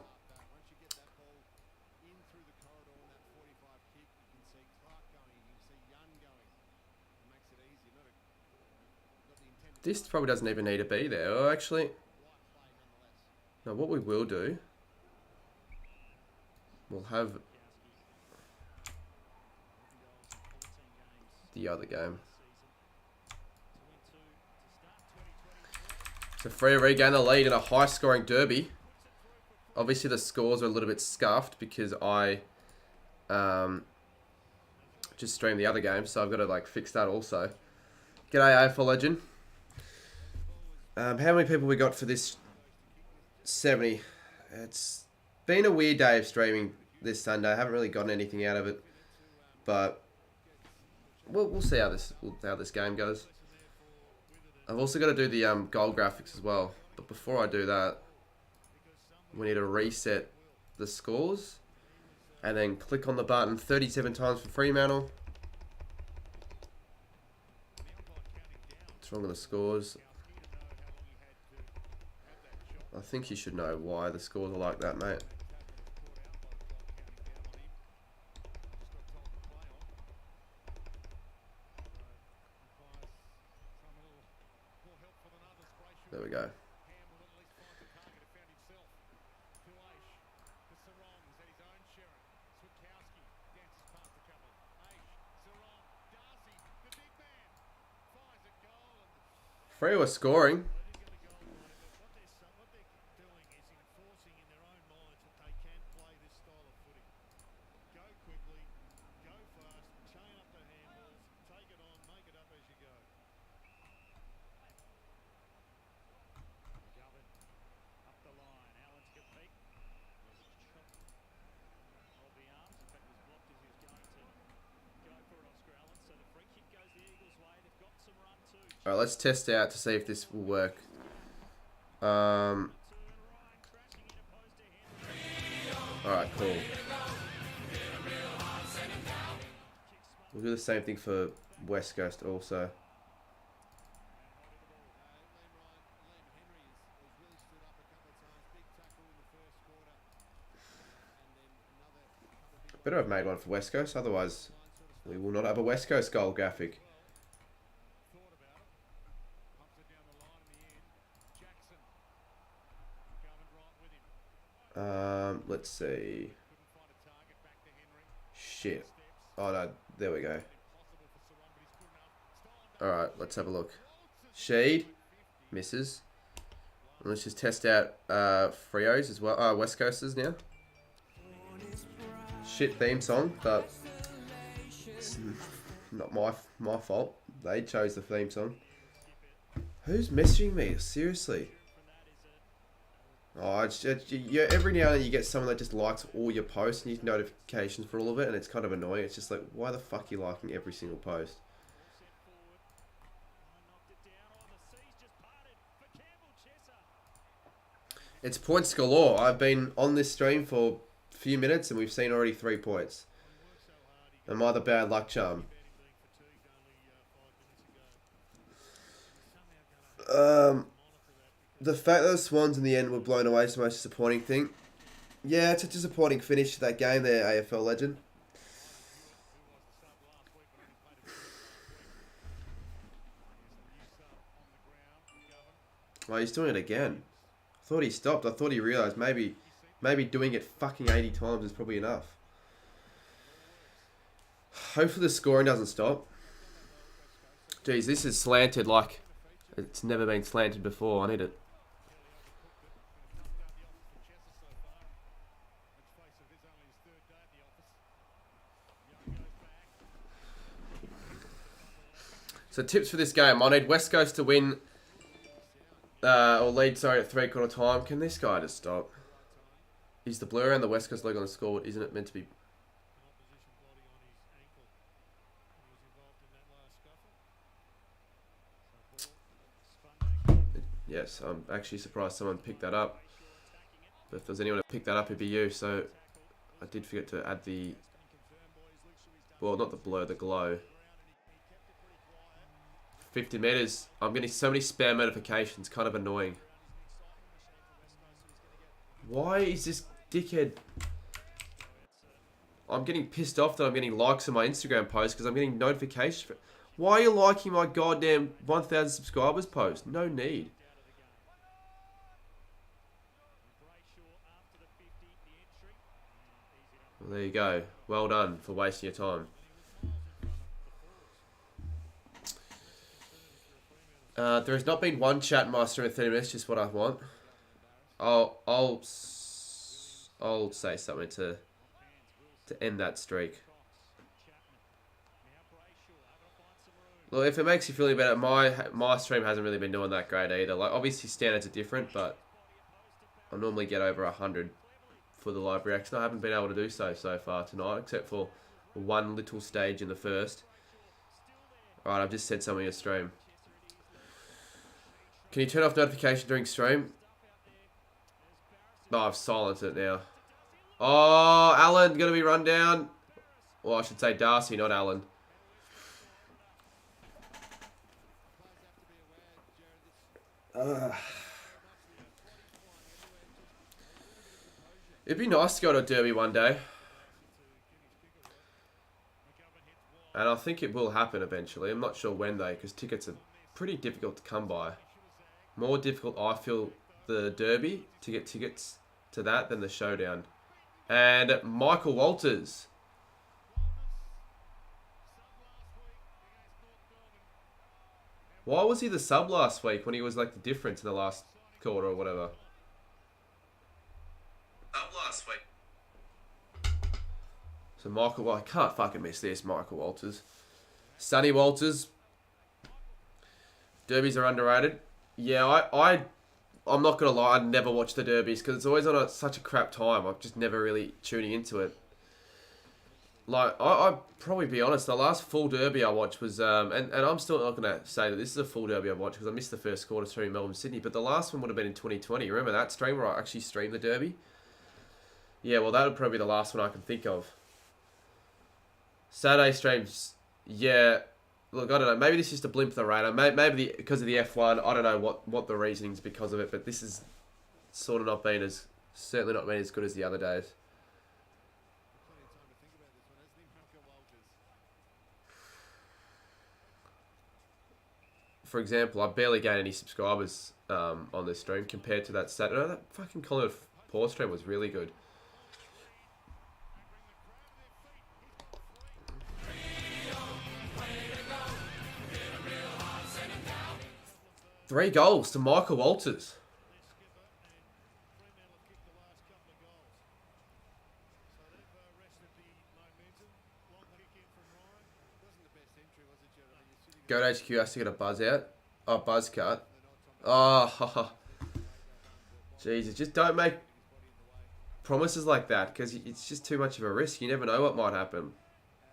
This probably doesn't even need to be there. Oh, actually, no, what we will do, we'll have the other game. So Freo regain the lead in a high-scoring derby. Obviously, the scores are a little bit scuffed because I just streamed the other game, so I've got to like fix that also. G'day, AFL legend. How many people we got for this 70? It's been a weird day of streaming this Sunday. I haven't really gotten anything out of it, but we'll see how this game goes. I've also got to do the goal graphics as well. But before I do that, we need to reset the scores and then click on the button 37 times for Fremantle. What's wrong with the scores? I think you should know why the scores are like that, mate. There we go. Freo are scoring. Alright, let's test out to see if this will work. Alright, cool. We'll do the same thing for West Coast also. Better have made one for West Coast, otherwise we will not have a West Coast goal graphic. Let's see. Shit. Oh no, there we go. Alright, let's have a look. Sheed. Misses. And let's just test out Freo's as well. West Coasters now. Shit theme song, but it's not my fault. They chose the theme song. Who's messaging me? Seriously. Oh, yeah, every now and then you get someone that just likes all your posts and you get notifications for all of it, and it's kind of annoying. It's just like, why the fuck are you liking every single post? It's points galore. I've been on this stream for a few minutes and we've seen already 3 points. Am I the bad luck charm? The fact that the Swans in the end were blown away is the most disappointing thing. Yeah, it's a disappointing finish to that game there, AFL legend. Oh, he's doing it again. I thought he stopped. I thought he realised maybe doing it fucking 80 times is probably enough. Hopefully the scoring doesn't stop. Jeez, this is slanted like it's never been slanted before. I need it. So tips for this game. I need West Coast to win, or lead, sorry, at 3/4 time. Can this guy just stop? Is the blur and the West Coast logo on the scoreboard, isn't it meant to be? Yes, I'm actually surprised someone picked that up. But if there's anyone who picked that up, it'd be you. So I did forget to add the, well, not the blur, the glow. 50 metres. I'm getting so many spam notifications. Kind of annoying. Why is this dickhead... I'm getting pissed off that I'm getting likes on my Instagram post because I'm getting notifications. Why are you liking my goddamn 1,000 subscribers post? No need. Well, there you go. Well done for wasting your time. There has not been one chat master in 30 minutes, just what I want. I'll say something to end that streak. Well, if it makes you feel any better, my stream hasn't really been doing that great either. Like, obviously standards are different, but I normally get over 100 for the live reaction. I haven't been able to do so far tonight, except for one little stage in the first. Alright, I've just said something in stream. Can you turn off notification during stream? No, I've silenced it now. Oh, Alan, gonna be run down. Well, I should say Darcy, not Alan. It'd be nice to go to a derby one day. And I think it will happen eventually. I'm not sure when though, because tickets are pretty difficult to come by. More difficult, I feel, the derby to get tickets to that than the showdown. And Michael Walters. Why was he the sub last week when he was like the difference in the last quarter or whatever? Sub last week. So Michael, well, I can't fucking miss this, Michael Walters. Sonny Walters. Derbies are underrated. Yeah, I'm not going to lie, I never watch the derbies because it's always on such a crap time. I'm just never really tuning into it. Like, I'll probably be honest, the last full derby I watched was, and I'm still not going to say that this is a full derby I've watched because I missed the first quarter stream Melbourne, Sydney, but the last one would have been in 2020. Remember that stream where I actually streamed the derby? Yeah, well, that would probably be the last one I can think of. Saturday streams, yeah... Look, I don't know. Maybe this is just a blimp of the radar. Maybe because of the F1. I don't know what the reasoning's because of it, but this is sort of not been as, certainly not been as good as the other days. For example, I barely gained any subscribers on this stream compared to that Saturday. That fucking Collingwood Paw stream was really good. 3 goals to Michael Walters. Go to HQ has to get a buzz out. Oh, buzz cut. Oh, Jesus. Just don't make promises like that because it's just too much of a risk. You never know what might happen.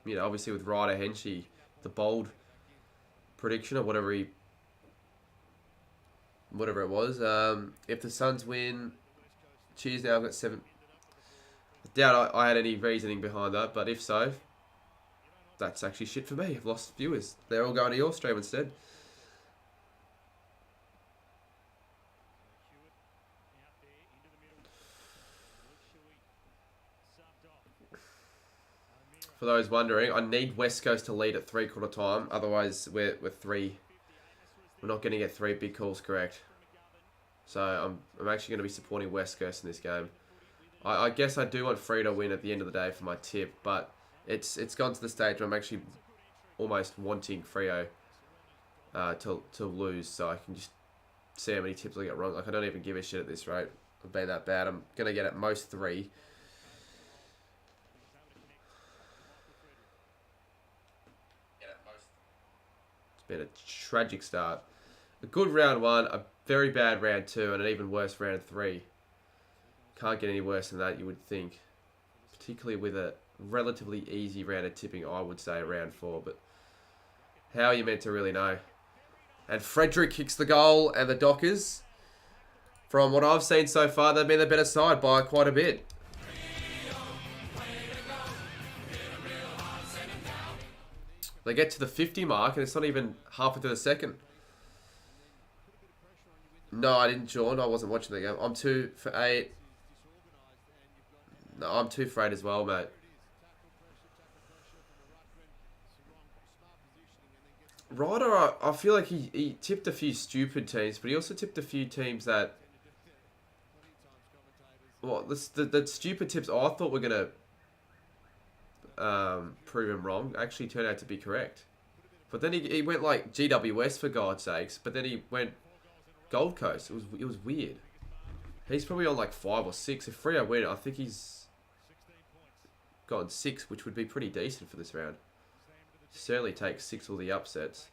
You know, obviously with Ryder Henchy, the bold prediction or whatever it was. If the Suns win, cheers now, I've got 7. I doubt I had any reasoning behind that, but if so, that's actually shit for me. I've lost viewers. They're all going to your stream instead. For those wondering, I need West Coast to lead at 3/4 time. Otherwise, we're 3. We're not going to get 3 big calls correct. So I'm actually going to be supporting West Coast in this game. I guess I do want Free to win at the end of the day for my tip, but it's gone to the stage where I'm actually almost wanting Freo to lose, so I can just see how many tips I get wrong. Like, I don't even give a shit at this rate. I've been that bad. I'm going to get at most 3. It's been a tragic start. A good round 1, a very bad round 2, and an even worse round 3. Can't get any worse than that, you would think. Particularly with a relatively easy round of tipping, I would say round 4. But how are you meant to really know? And Frederick kicks the goal, and the Dockers, from what I've seen so far, they've been the better side by quite a bit. They get to the 50 mark, and it's not even halfway through the second. No, I didn't, Shaun. I wasn't watching the game. I'm 2 for 8. No, I'm 2 for 8 as well, mate. Ryder, I feel like he tipped a few stupid teams, but he also tipped a few teams that... Well, the stupid tips I thought were going to prove him wrong actually turned out to be correct. But then he went like GWS for God's sakes, but then he went Gold Coast. It was weird. He's probably on like 5 or 6. If Freo win, I think he's gotten 6, which would be pretty decent for this round. Certainly take 6 all the upsets.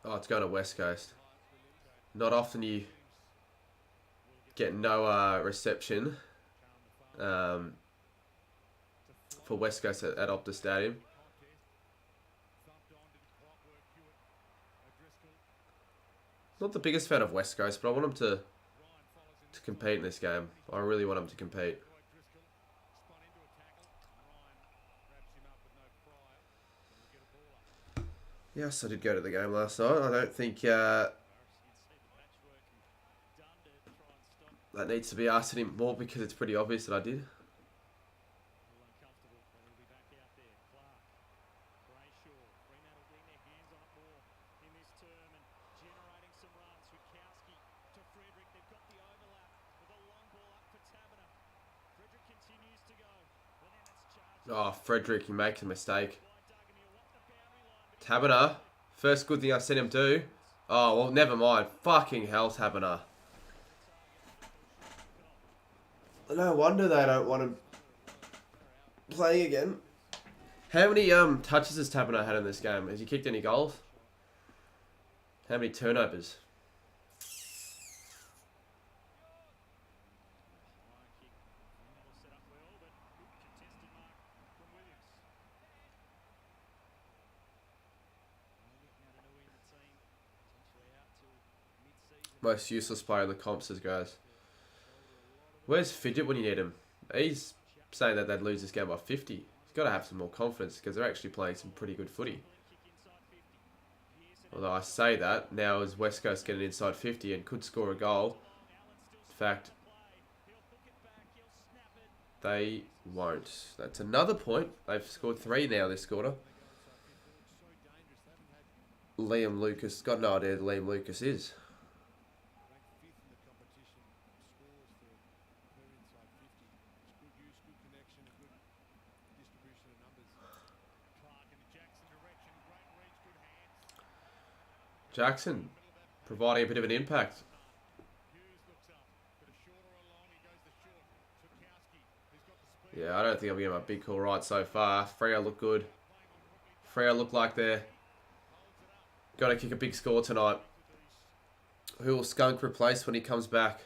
Oh, it's going to West Coast. Not often you get no reception for West Coast at Optus Stadium. Not the biggest fan of West Coast, but I want them to compete in this game. I really want them to compete. Yes, I did go to the game last night. I don't think that needs to be asked anymore because it's pretty obvious that I did. Oh, Frederick, he makes a mistake. Taberner. First good thing I've seen him do. Oh, well, never mind. Fucking hell, Taberner. No wonder they don't want him playing again. How many touches has Taberner had in this game? Has he kicked any goals? How many turnovers? Most useless player in the comps, says guys. Where's Fidget when you need him? He's saying that they'd lose this game by 50. He's got to have some more confidence because they're actually playing some pretty good footy. Although I say that, now as West Coast getting inside 50 and could score a goal. In fact, they won't. That's another point. They've scored 3 now this quarter. Liam Lucas, got no idea who Liam Lucas is. Jackson providing a bit of an impact. Yeah, I don't think I'm getting my big call right so far. Freo look good. Freo look like they're got to kick a big score tonight. Who will Skunk replace when he comes back?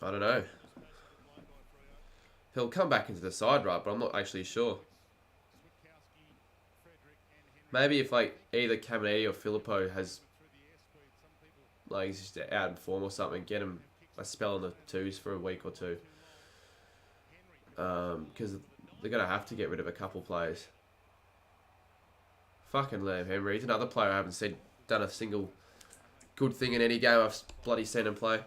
I don't know. He'll come back into the side, right? But I'm not actually sure. Maybe if like either Caminiti or Filippo has like he's just out in form or something, get him a spell in the 2s for a week or 2. Because they're gonna have to get rid of a couple players. Fucking Liam Henry, he's another player I haven't seen done a single good thing in any game I've bloody seen him play.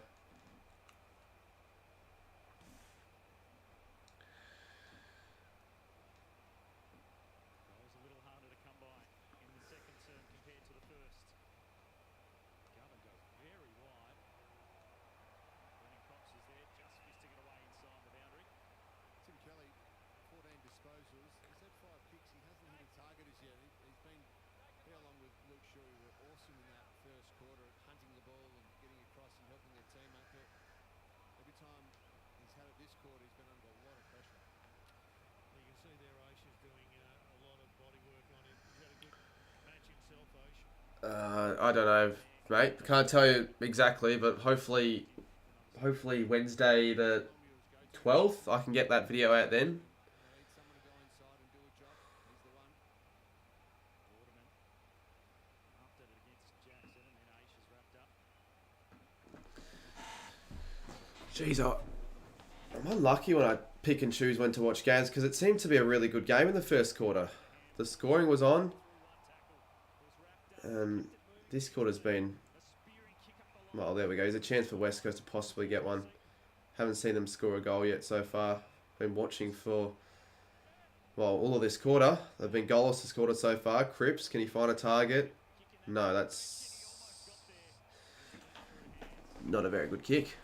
I don't know, mate. Can't tell you exactly, but hopefully Wednesday the 12th, I can get that video out then. Jeez, I'm unlucky when I pick and choose when to watch games because it seemed to be a really good game in the first quarter. The scoring was on. This quarter's been... Well, there we go. There's a chance for West Coast to possibly get one. Haven't seen them score a goal yet so far. Been watching for... Well, all of this quarter. They've been goalless this quarter so far. Cripps, can he find a target? No, that's... not a very good kick.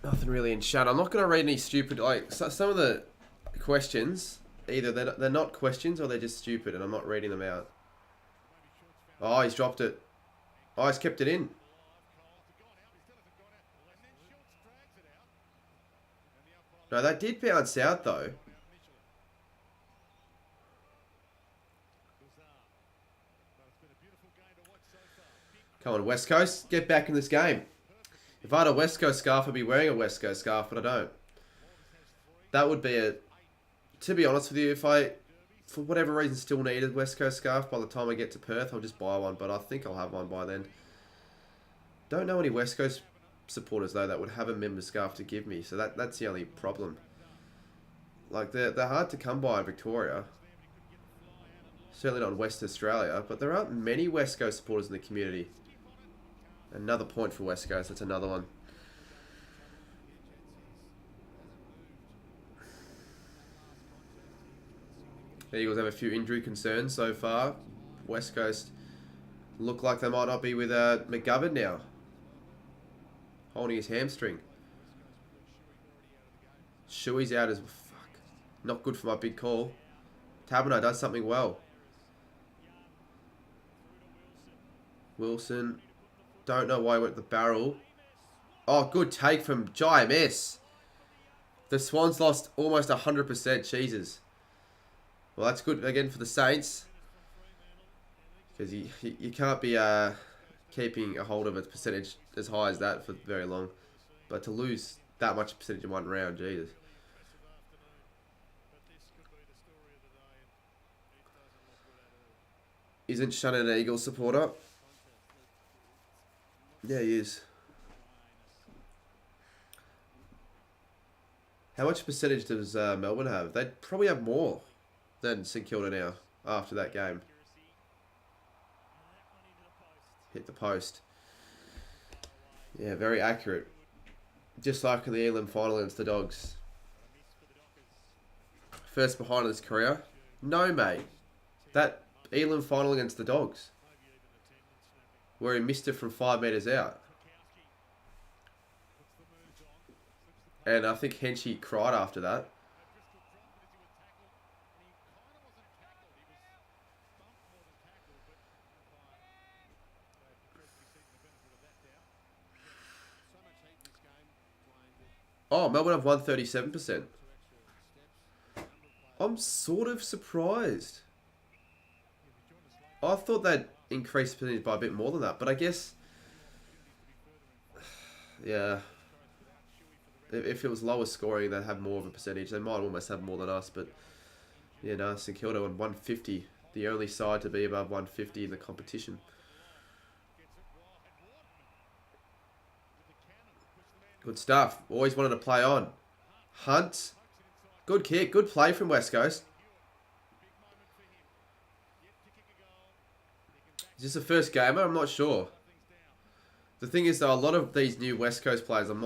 Nothing really in chat. I'm not going to read any stupid... Like, some of the questions, either they're not questions or they're just stupid, and I'm not reading them out. Oh, he's dropped it. Oh, he's kept it in. No, that did bounce out, though. Come on, West Coast. Get back in this game. If I had a West Coast scarf, I'd be wearing a West Coast scarf, but I don't. That would be a... To be honest with you, if I, for whatever reason, still need a West Coast scarf by the time I get to Perth, I'll just buy one, but I think I'll have one by then. Don't know any West Coast supporters, though, that would have a member scarf to give me, so that's the only problem. Like, they're hard to come by in Victoria. Certainly not in West Australia, but there aren't many West Coast supporters in the community. Another point for West Coast. That's another one. The Eagles have a few injury concerns so far. West Coast look like they might not be with McGovern now. Holding his hamstring. Shuey's out as... Fuck. Not good for my big call. Taberner does something well. Wilson... Don't know why he went the barrel. Oh, good take from JMS. The Swans lost almost 100%. Jesus. Well, that's good again for the Saints. Because you can't be keeping a hold of a percentage as high as that for very long. But to lose that much percentage in one round, Jesus. Isn't Shannon an Eagles supporter? Yeah, he is. How much percentage does Melbourne have? They'd probably have more than St Kilda now after that game. Hit the post. Yeah, very accurate. Just like the Elam final against the Dogs. First behind in his career. No, mate. That Elam final against the Dogs, where he missed it from 5 metres out. And I think Henchy cried after that. Oh, Melbourne have won 37%. I'm sort of surprised. I thought they'd increase the percentage by a bit more than that, but I guess, yeah, if it was lower scoring, they'd have more of a percentage. They might almost have more than us, but yeah, no, St Kilda on 150, the only side to be above 150 in the competition. Good stuff. Always wanted to play on. Hunt, good kick, good play from West Coast. Is this the first gamer? I'm not sure. The thing is, though, a lot of these new West Coast players, I'm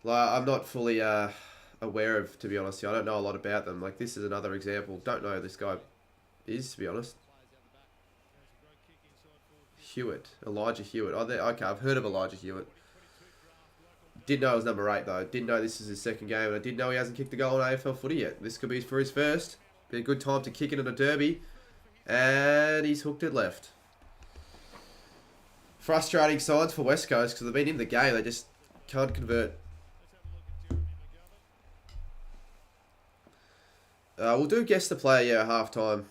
not fully aware of, to be honest. I don't know a lot about them. Like, this is another example. Don't know who this guy is, to be honest. Hewitt. Elijah Hewitt. Oh, okay, I've heard of Elijah Hewitt. Didn't know it was number 8 though. Didn't know this is his second game, and I didn't know he hasn't kicked a goal in AFL footy yet. This could be for his first. Be a good time to kick it in a derby, and he's hooked it left. Frustrating signs for West Coast because they've been in the game. They just can't convert. We'll do guess the player, yeah, half time.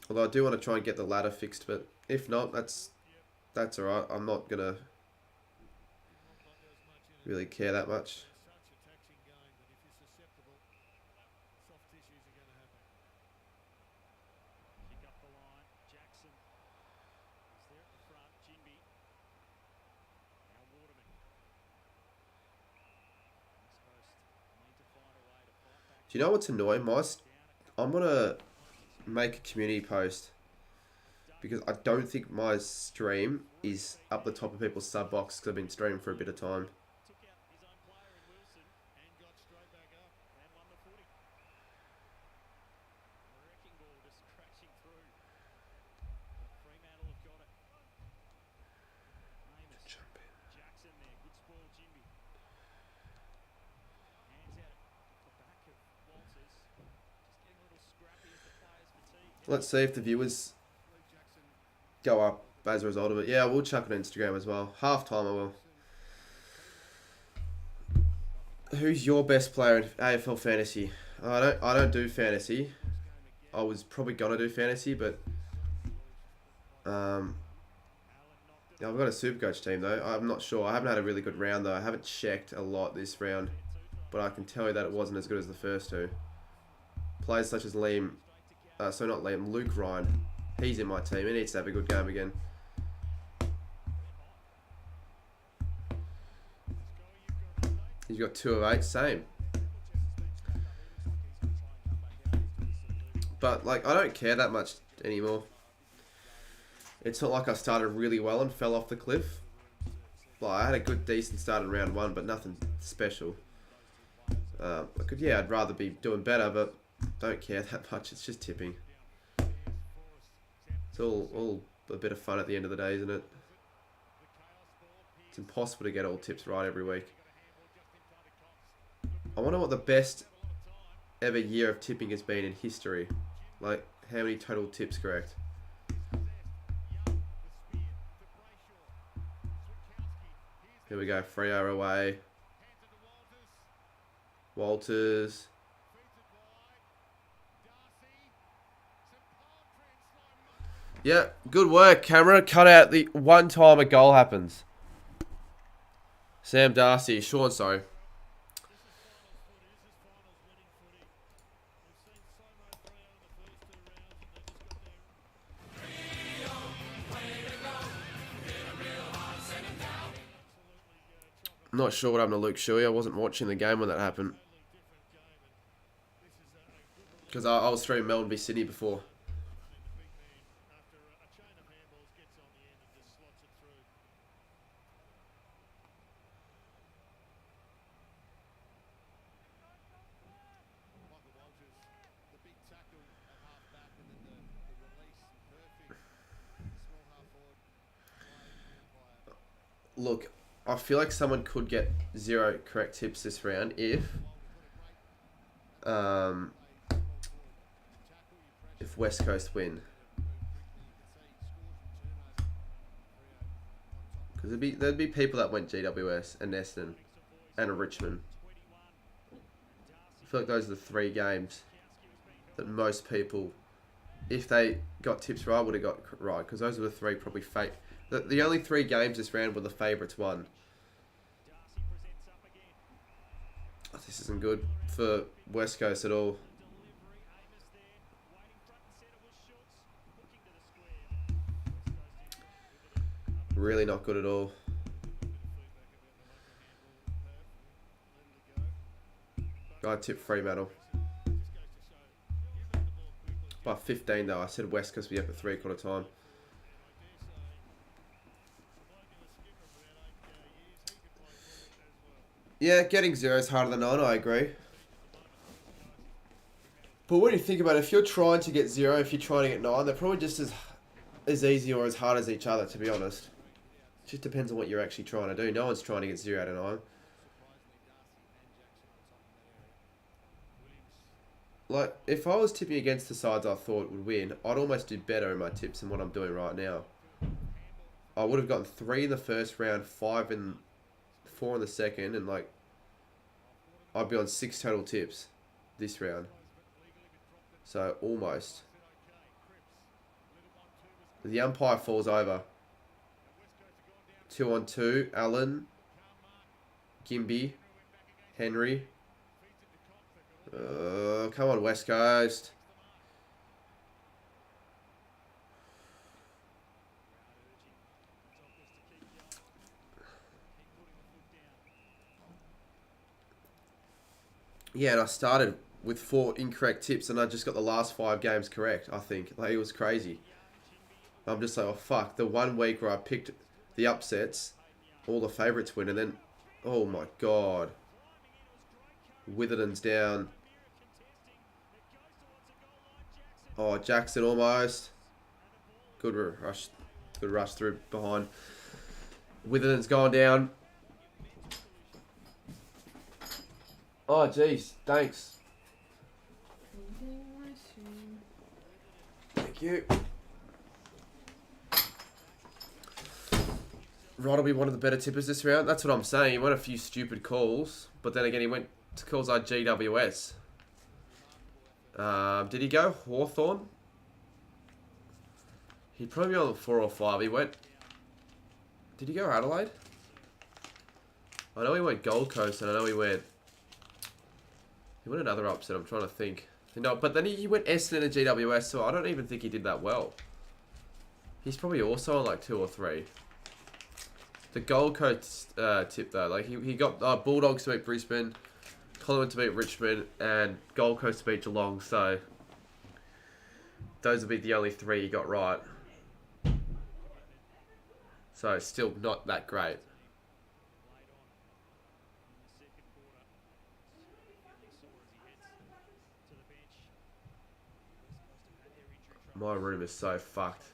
Although I do want to try and get the ladder fixed, but if not, that's alright. I'm not gonna really care that much. Do you know what's annoying? I'm gonna make a community post because I don't think my stream is up the top of people's sub box because I've been streaming for a bit of time. Let's see if the viewers go up as a result of it. Yeah, we'll chuck it on Instagram as well. Half time I will. Who's your best player in AFL fantasy? I don't do fantasy. I was probably gonna do fantasy, but yeah, I've got a Supercoach team though. I'm not sure. I haven't had a really good round though. I haven't checked a lot this round, but I can tell you that it wasn't as good as the first two. Players such as Luke Ryan. He's in my team. He needs to have a good game again. He's got 2 of 8. Same. But, like, I don't care that much anymore. It's not like I started really well and fell off the cliff. Well, I had a good, decent start in round 1, but nothing special. I'd rather be doing better, but don't care that much. It's just tipping. It's all a bit of fun at the end of the day, isn't it? It's impossible to get all tips right every week. I wonder what the best ever year of tipping has been in history. Like, how many total tips correct? Here we go. Freo away. Walters. Yeah, good work, camera. Cut out the one time a goal happens. Sam Darcy. Shaun, sorry. I'm not sure what happened to Luke Shuey. I wasn't watching the game when that happened. Because I was streaming Melbourne v Sydney before. Look, I feel like someone could get 0 correct tips this round if West Coast win. Because there'd be people that went GWS and Neston and Richmond. I feel like those are the 3 games that most people, if they got tips right, would have got right. Because those are the 3 probably fake. The only 3 games this round were the favourites won. Oh, this isn't good for West Coast at all. Really not good at all. I tipped Fremantle. By 15 though. I said West Coast will be up at 3/4 time. Yeah, getting 0 is harder than 9, I agree. But when you think about it, if you're trying to get 0, if you're trying to get 9, they're probably just as easy or as hard as each other, to be honest. Just depends on what you're actually trying to do. No one's trying to get 0 out of 9. Like, if I was tipping against the sides I thought would win, I'd almost do better in my tips than what I'm doing right now. I would have gotten 3 in the first round, 4 in the second, and like, I'd be on 6 total tips this round. So, almost. The umpire falls over. 2 on 2, Allen, Gimby, Henry. Come on, West Coast. Yeah, and I started with 4 incorrect tips, and I just got the last 5 games correct, I think. Like, it was crazy. I'm just like, oh, fuck. The 1 week where I picked the upsets, all the favourites win, and then, oh my god. Witherden's down. Oh, Jackson almost. Good rush. Good rush through behind. Witherden's gone down. Oh, jeez. Thanks. Thank you. Rod will be one of the better tippers this round. That's what I'm saying. He went a few stupid calls, but then again, he went to calls like GWS. Did he go Hawthorn? He'd probably be on 4 or 5. He went... Did he go Adelaide? I know he went Gold Coast, and I know he went... He went another upset, I'm trying to think. No, but then he went Essendon and GWS, so I don't even think he did that well. He's probably also on like 2 or 3. The Gold Coast tip though, like he got Bulldogs to beat Brisbane, Collingwood to beat Richmond, and Gold Coast to beat Geelong, so those would be the only 3 he got right. So still not that great. My room is so fucked.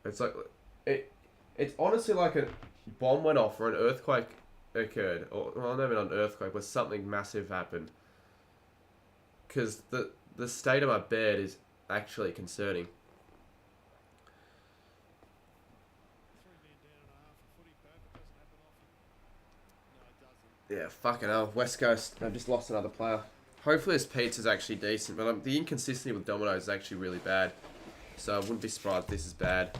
It's like it's honestly like a bomb went off or an earthquake occurred, or well, not even an earthquake, but something massive happened. Because the state of my bed is actually concerning. Yeah, fucking hell. West Coast, I've just lost another player. Hopefully this pizza's actually decent, but the inconsistency with Domino's is actually really bad. So I wouldn't be surprised if this is bad.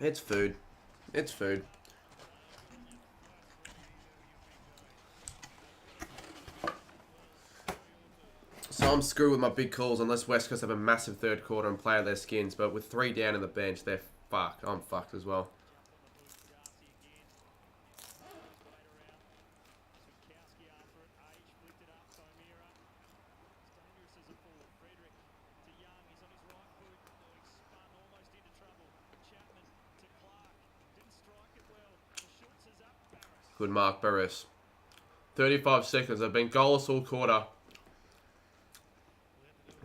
It's food. It's food. So I'm screwed with my big calls unless West Coast have a massive third quarter and play out their skins. But with 3 down in the bench, they're fucked. I'm fucked as well. Good mark, Barris. 35 seconds. They've been goalless all quarter.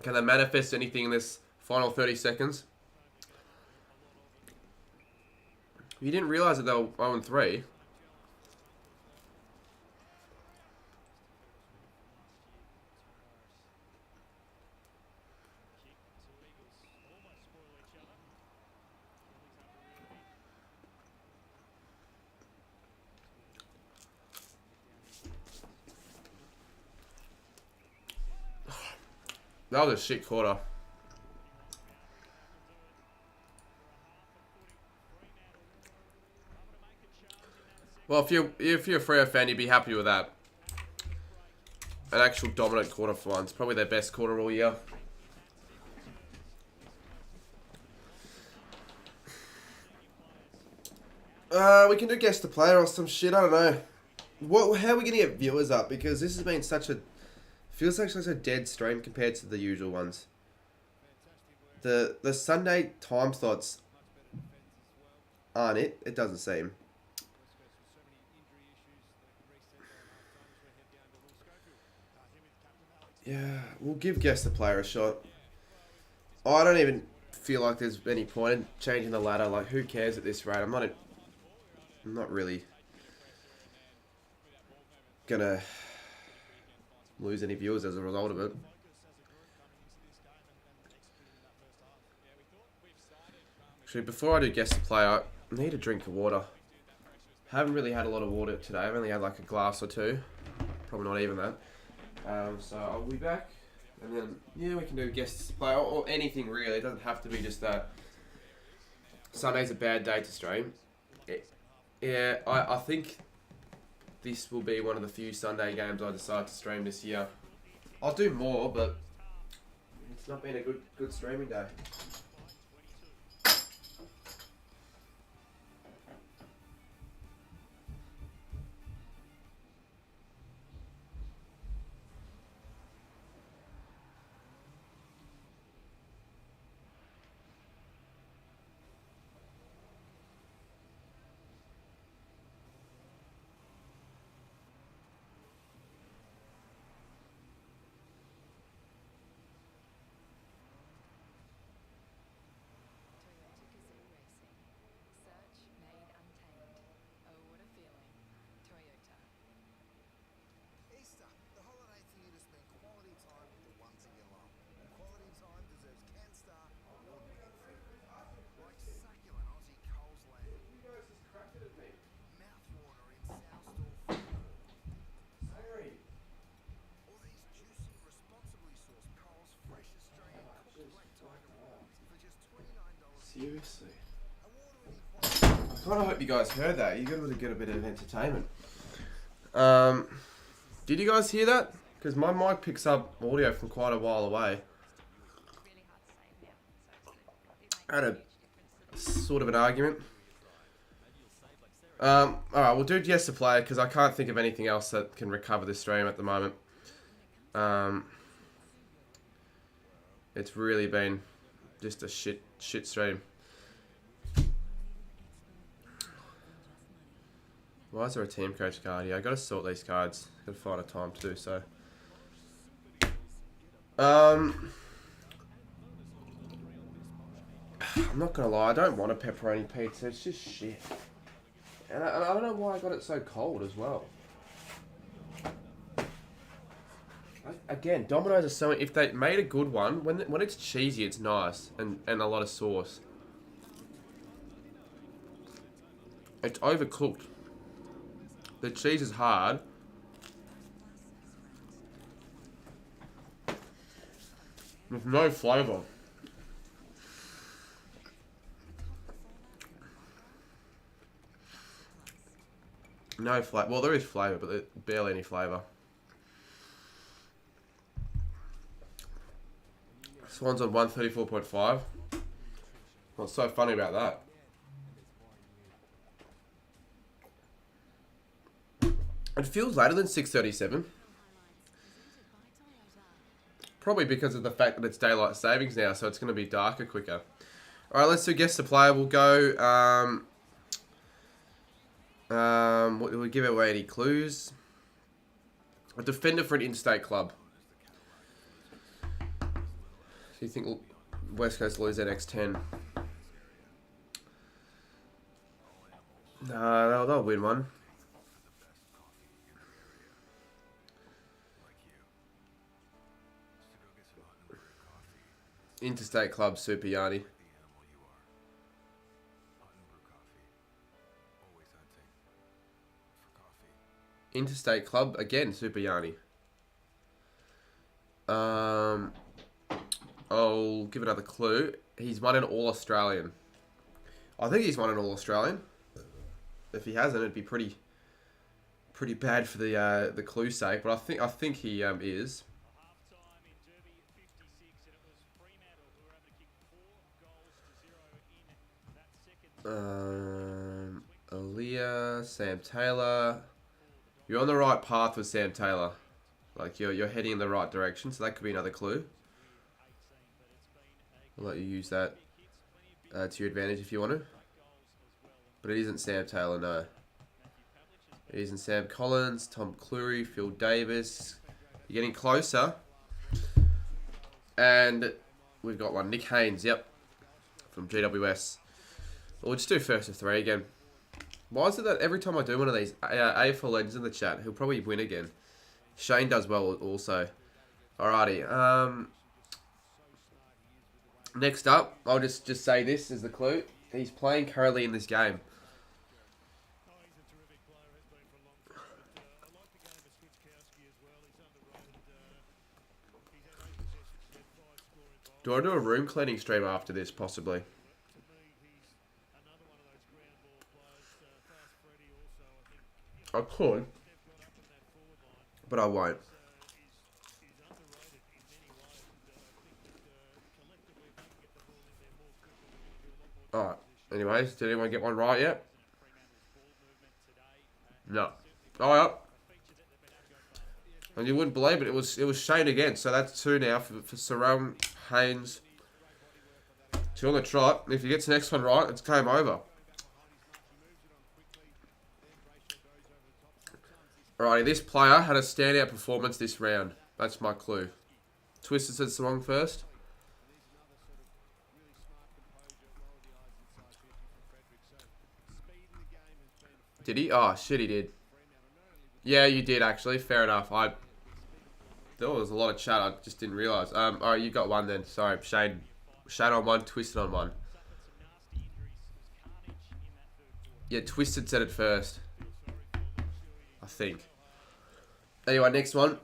Can they manifest anything in this final 30 seconds? You didn't realise that they were 0-3. That was a shit quarter. Well, if you're a Freo fan, you'd be happy with that. An actual dominant quarter for once. Probably their best quarter all year. We can do guess the player or some shit. I don't know. How are we gonna get viewers up? Because this has been such a... Feels like such a dead stream compared to the usual ones. The Sunday time slots aren't it? It doesn't seem. Yeah, we'll give guess the player a shot. I don't even feel like there's any point in changing the ladder. Like, who cares at this rate? I'm not really gonna lose any viewers as a result of it. Actually, before I do guess the player, I need a drink of water. Haven't really had a lot of water today. I've only had like a glass or two. Probably not even that. So I'll be back. And then, yeah, we can do guess the player or anything really. It doesn't have to be just that. Sunday's a bad day to stream. Yeah, I think this will be one of the few Sunday games I decide to stream this year. I'll do more, but it's not been a good streaming day. Seriously. I kind of hope you guys heard that. You're going to get a bit of entertainment. Did you guys hear that? Because my mic picks up audio from quite a while away. I had a sort of an argument. Alright, we'll do yes to play because I can't think of anything else that can recover this stream at the moment. It's really been just a shit stream. Why is there a team coach card here? I gotta sort these cards. Gotta find a time to do so. I'm not gonna lie, I don't want a pepperoni pizza. It's just shit. And I don't know why I got it so cold as well. Again, Domino's are so... If they made a good one, when it's cheesy, it's nice. And a lot of sauce. It's overcooked. The cheese is hard. With no flavour. No flavour. Well, there is flavour, but there's barely any flavour. This one's on 134.5. What's so funny about that? It feels later than 6:37. Probably because of the fact that it's daylight savings now, so it's going to be darker quicker. Alright, let's do guess the player. We'll go... we'll give away any clues. A defender for an interstate club. Do you think West Coast lose their next 10? No, they'll win one. Interstate Club, Super Yanni. Interstate Club, again, Super Yanni. I'll give another clue. He's won an All-Australian. I think he's won an All-Australian. If he hasn't, it'd be pretty bad for the clue's sake. But I think he is. Aaliyah, Sam Taylor. You're on the right path with Sam Taylor. Like you're heading in the right direction, so that could be another clue. I'll let you use that to your advantage if you want to. But it isn't Sam Taylor, no. It isn't Sam Collins, Tom Cleary, Phil Davis. You're getting closer. And we've got one. Nick Haynes, yep. From GWS. We'll just do first of 3 again. Why is it that every time I do one of these AFL Legends in the chat, he'll probably win again? Shane does well also. Alrighty. Next up, I'll just say this as the clue. He's playing currently in this game. Do I do a room cleaning stream after this, possibly? I could, but I won't. Alright, anyways, did anyone get one right yet? No. Alright. And you wouldn't believe it, it was Shane again, so that's 2 now for Sirens, Haynes. 2 on the trot. If he gets the next one right, it's game over. Alrighty, this player had a standout performance this round. That's my clue. Twisted said Sarong first. Did he? Oh, shit, he did. Yeah, you did, actually. Fair enough. There was a lot of chat. I just didn't realise. Alright, you got one then. Sorry, Shane. Shane on one, Twisted on one. Yeah, Twisted said it first. I think. Anyway, next one.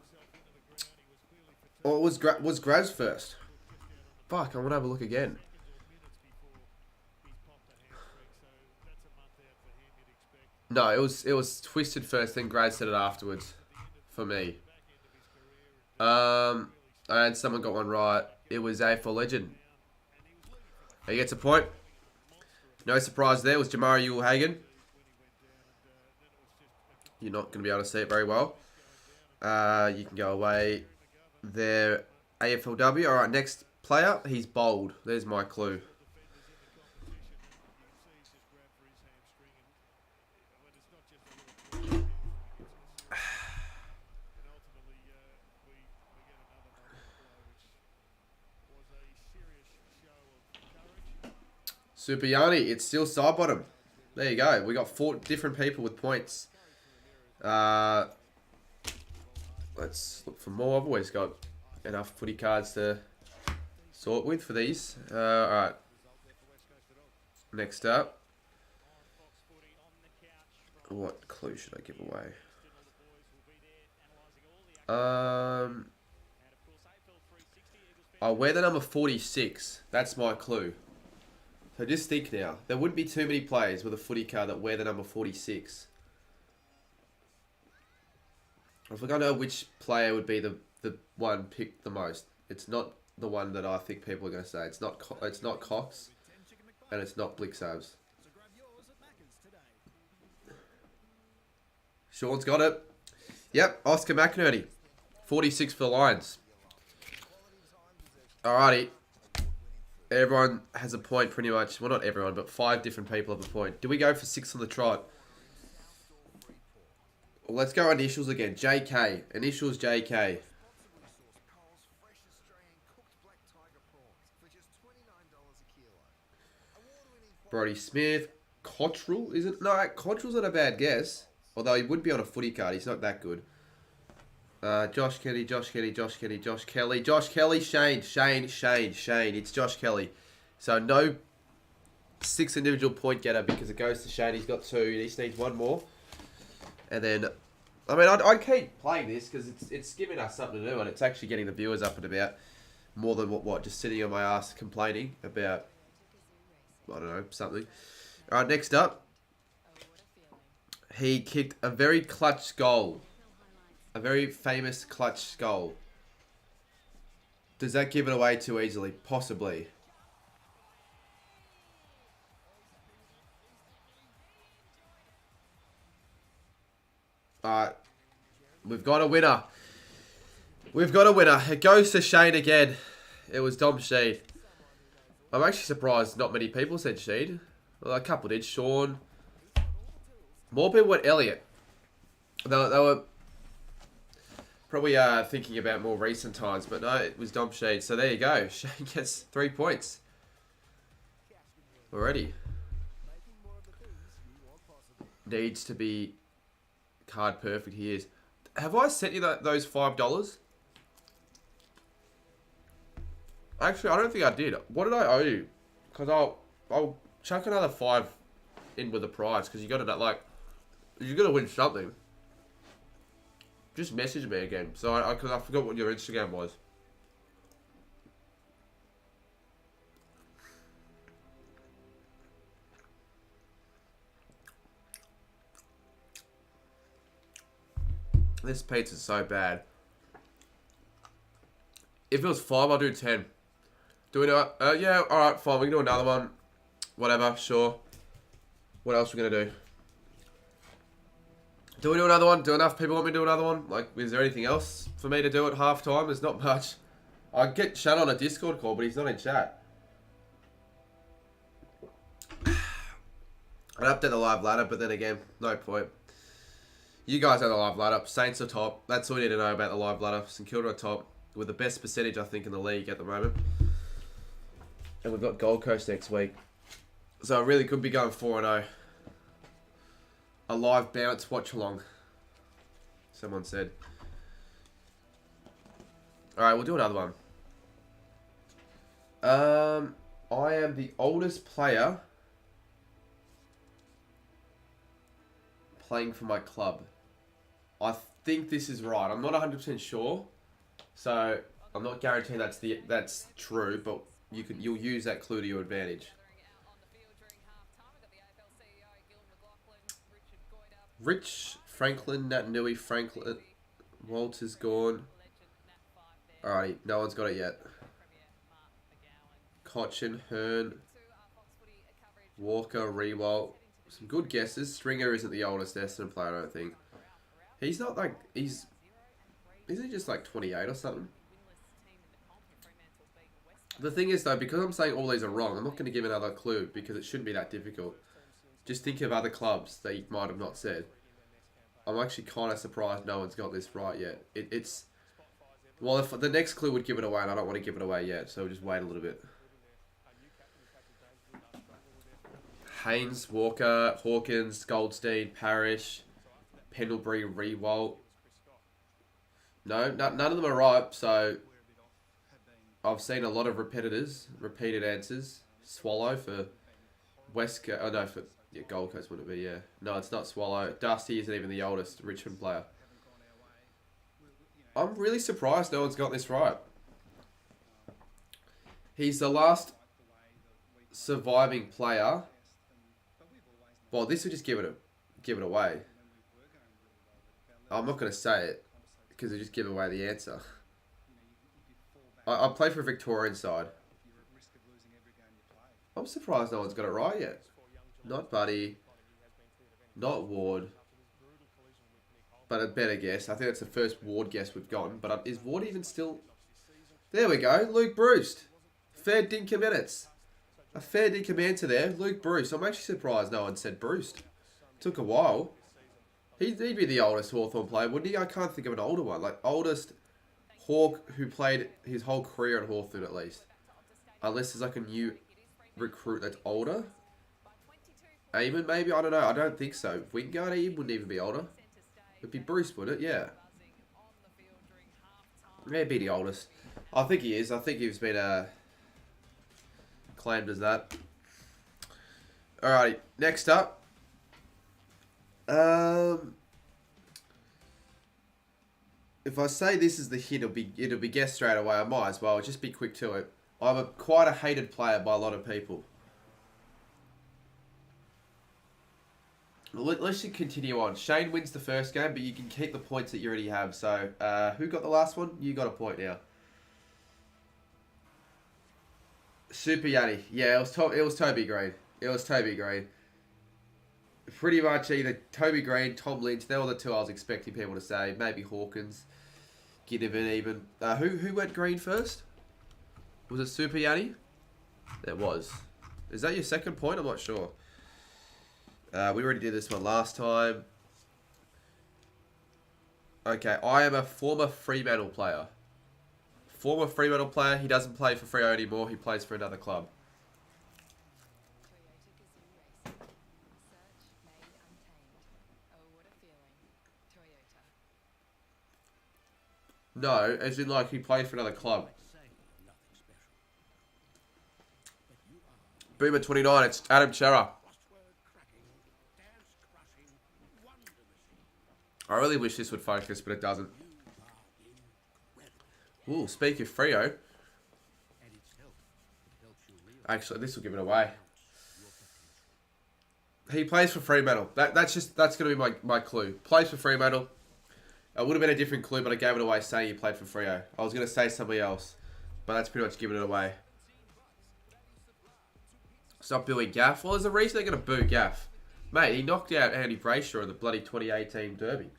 Oh, was Graz first? Fuck, I want to have a look again. No, it was Twisted first, then Graz said it afterwards. For me. And someone got one right. It was AFL Legend. He gets a point. No surprise there. It was Jamari Ulehagen. You're not going to be able to see it very well. You can go away there. AFLW. Alright, next player. He's bold. There's my clue. Super Yanni, it's still side bottom. There you go. We got 4 different people with points. Let's look for more. I've always got enough footy cards to sort with for these. Alright. Next up. What clue should I give away? I'll wear the number 46. That's my clue. So just think now. There wouldn't be too many players with a footy card that wear the number 46. I think I know which player would be the one picked the most. It's not the one that I think people are going to say. It's not Cox, and it's not Blixabs. Shaun's got it. Yep, Oscar McInerney. 46 for the Lions. Alrighty. Everyone has a point pretty much. Well, not everyone, but 5 different people have a point. Do we go for 6 on the trot? Well, let's go initials again. JK. Initials JK. Brody Smith. Cottrell, is it? No, Cottrell's not a bad guess. Although he would be on a footy card. He's not that good. Josh Kelly, Shane. It's Josh Kelly. So no 6 individual point getter because it goes to Shane. He's got 2. He just needs 1 more. And then, I mean, I'd keep playing this because it's giving us something to do and it's actually getting the viewers up and about more than what just sitting on my ass complaining about, I don't know, something. Alright, next up. He kicked a very clutch goal. A very famous clutch goal. Does that give it away too easily? Possibly. Alright. We've got a winner. We've got a winner. It goes to Shane again. It was Dom Sheed. I'm actually surprised not many people said Sheed. Well, a couple did. Shaun. More people went Elliot. They were Probably thinking about more recent times, but no, it was Dom Shade. So there you go. Shane gets 3 points. Already. Needs to be card perfect. He is. Have I sent you those $5? Actually, I don't think I did. What did I owe you? Because I'll chuck another 5 in with the prize, because you got to, like, you got to win something. Just message me again. So because I forgot what your Instagram was. This pizza's so bad. If it was 5, I'll do 10. Do we do it? Yeah, alright, fine. We can do another one. Whatever, sure. What else are we going to do? Do we do another one? Do enough people want me to do another one? Like, is there anything else for me to do at half time? There's not much. I get Shaun on a Discord call, but he's not in chat. I'd update the live ladder, but then again, no point. You guys are the live ladder. Saints are top. That's all you need to know about the live ladder. St Kilda are top with the best percentage, I think, in the league at the moment. And we've got Gold Coast next week. So I really could be going 4-0. A live bounce watch along. Someone said. Alright, we'll do another one. I am the oldest player playing for my club. I think this is right. I'm not 100% sure. So I'm not guaranteeing that's true, but you'll use that clue to your advantage. Rich Franklin, Nat Nui Franklin, Walter's gone. Alrighty, no one's got it yet. Cochin, Hearn, Walker, Rewalt. Some good guesses. Stringer isn't the oldest Essendon player, I don't think. He's not like, isn't he just like 28 or something? The thing is though, because I'm saying all these are wrong, I'm not going to give another clue because it shouldn't be that difficult. Just think of other clubs that you might have not said. I'm actually kind of surprised no one's got this right yet. It's... Well, if the next clue would give it away, and I don't want to give it away yet, so we'll just wait a little bit. Haynes, Walker, Hawkins, Goldstein, Parrish, Pendlebury, Rewalt. No, none of them are right, so... I've seen a lot of repeated answers. Swallow for West Coast... Oh, no, for... Yeah, Gold Coast wouldn't it be, yeah. No, it's not Swallow. Dusty isn't even the oldest Richmond player. I'm really surprised no one's got this right. He's the last surviving player. Well, this would just give it away. I'm not going to say it because it just give away the answer. I play for a Victorian side. I'm surprised no one's got it right yet. Not Buddy. Not Ward. But a better guess. I think that's the first Ward guess we've gotten. But is Ward even still... There we go. Luke Bruce. Fair dinkum minutes. A fair dinkum answer there. Luke Bruce. I'm actually surprised no one said Bruce. Took a while. He'd be the oldest Hawthorn player, wouldn't he? I can't think of an older one. Like, oldest Hawk who played his whole career at Hawthorn at least. Unless there's like a new recruit that's older. Eamon, maybe? I don't know. I don't think so. Wingard Eamon wouldn't even be older. It'd be Bruce, would it? Yeah. Yeah, he'd be the oldest. I think he is. I think he's been claimed as that. Alrighty. Next up. If I say this is the hint, it'll be guessed straight away. I might as well. Just be quick to it. I'm quite a hated player by a lot of people. Let's just continue on. Shane wins the first game, but you can keep the points that you already have. So, who got the last one? You got a point now. Super Yanni. Yeah, it was Toby Green. It was Toby Green. Pretty much either Toby Green, Tom Lynch. They were the two I was expecting people to say. Maybe Hawkins. Ginnivan even. Who went green first? Was it Super Yanni? It was. Is that your second point? I'm not sure. We already did this one last time. Okay, I am a former Fremantle player. Former Fremantle player. He doesn't play for Freo anymore. He plays for another club. No, as in like he plays for another club. Boomer 29, it's Adam Chera. I really wish this would focus, but it doesn't. Ooh, speak of Freo. Actually, this will give it away. He plays for Fremantle. That's going to be my clue. Plays for Fremantle. It would have been a different clue, but I gave it away saying he played for Freo. I was going to say somebody else, but that's pretty much giving it away. Stop booing Gaff. Well, there's a reason they're going to boo Gaff. Mate, he knocked out Andy Brayshaw in the bloody 2018 Derby.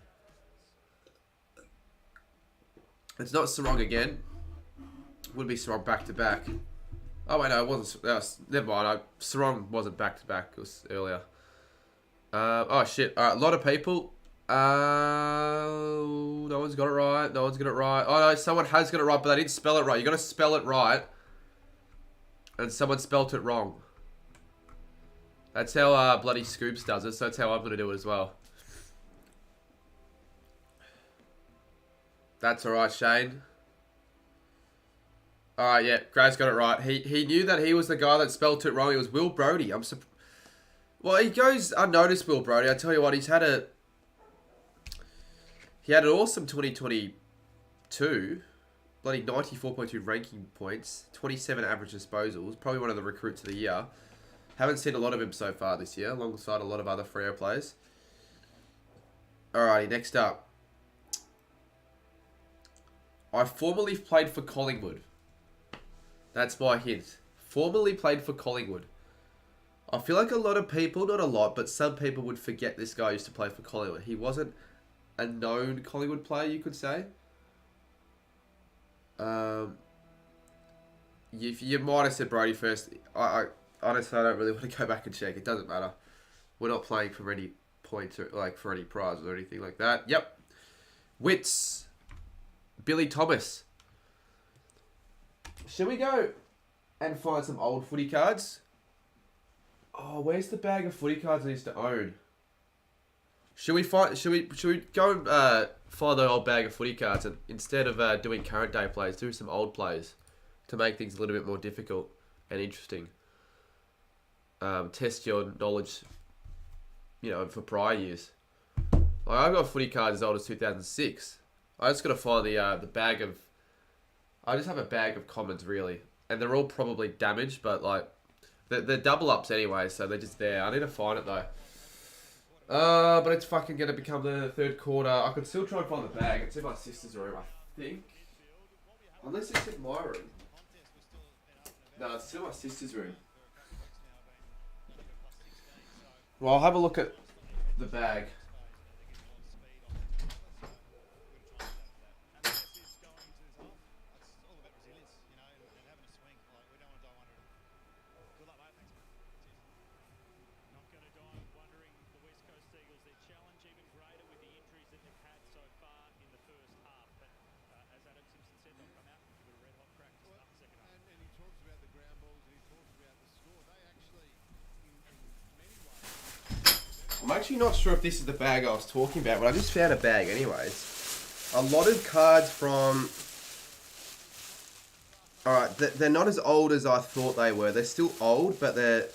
It's not Sarong again. Would be Sarong back-to-back. Oh, wait, no, it wasn't. Never mind. Sarong wasn't back-to-back. It was earlier. Oh, shit. All right, a lot of people. No one's got it right. No one's got it right. Oh, no, someone has got it right, but they didn't spell it right. You got to spell it right. And someone spelt it wrong. That's how bloody Scoops does it, so that's how I'm going to do it as well. That's alright, Shane. Alright, yeah, Graves got it right. He knew that he was the guy that spelt it wrong. It was Will Brodie. Well, he goes unnoticed, Will Brodie. I tell you what, he had an awesome 2022. Bloody 94.2 ranking points. 27 average disposals. Probably one of the recruits of the year. Haven't seen a lot of him so far this year, alongside a lot of other Freo players. Alrighty, next up. I formerly played for Collingwood. That's my hint. Formerly played for Collingwood. I feel like a lot of people, not a lot, but some people would forget this guy used to play for Collingwood. He wasn't a known Collingwood player, you could say. You might have said Brodie first. Honestly, I don't really want to go back and check. It doesn't matter. We're not playing for any points or like for any prizes or anything like that. Yep. Wits. Billy Thomas. Shall we go and find some old footy cards? Oh, where's the bag of footy cards I used to own? Should we go and find the old bag of footy cards and instead of doing current day plays, do some old plays to make things a little bit more difficult and interesting. Test your knowledge, you know, for prior years. Like I've got footy cards as old as 2006. I just got to find the bag of. I just have a bag of commons really, and they're all probably damaged, but like they're double ups anyway, so they're just there. I need to find it though. But it's fucking gonna become the third quarter. I could still try and find the bag. It's in my sister's room, I think. Unless it's in my room. No, it's still my sister's room. Well, I'll have a look at the bag. I'm actually not sure if this is the bag I was talking about, but I just found a bag anyways. A lot of cards from... Alright, they're not as old as I thought they were. They're still old, but they're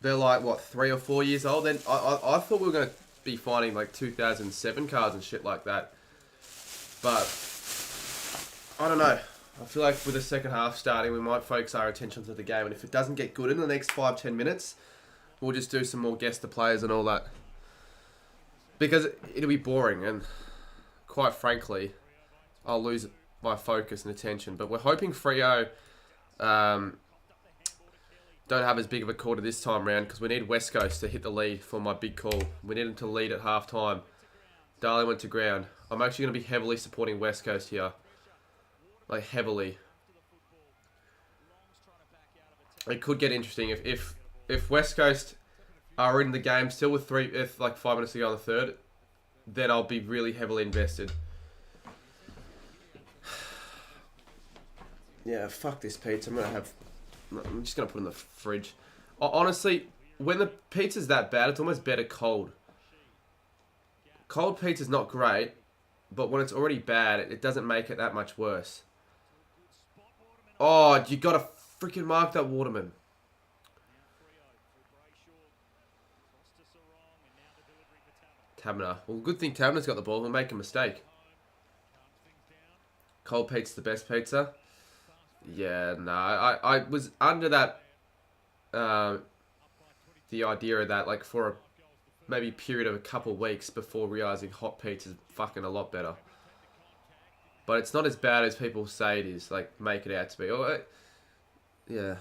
like, what, 3 or 4 years old? Then I thought we were going to be finding like 2007 cards and shit like that. But, I don't know. I feel like with the second half starting, we might focus our attention to the game. And if it doesn't get good in the next 5-10 minutes... We'll just do some more guess the players and all that. Because it'll be boring and quite frankly, I'll lose my focus and attention. But we're hoping Freo don't have as big of a quarter this time round because we need West Coast to hit the lead for my big call. We need them to lead at half time. Darling went to ground. I'm actually going to be heavily supporting West Coast here. Like heavily. It could get interesting if West Coast are in the game still with 5 minutes to go on the third, then I'll be really heavily invested. Yeah, fuck this pizza. I'm just gonna put it in the fridge. Honestly, when the pizza's that bad, it's almost better cold. Cold pizza's not great, but when it's already bad, it doesn't make it that much worse. Oh, you gotta freaking mark that Waterman. Tabner. Well, good thing Tabner's got the ball. We'll make a mistake. Cold pizza's the best pizza. Yeah, no, I was under that, the idea of that, like, for a maybe period of a couple of weeks before realising hot pizza's fucking a lot better. But it's not as bad as people say it is, like, make it out to be. Oh, yeah.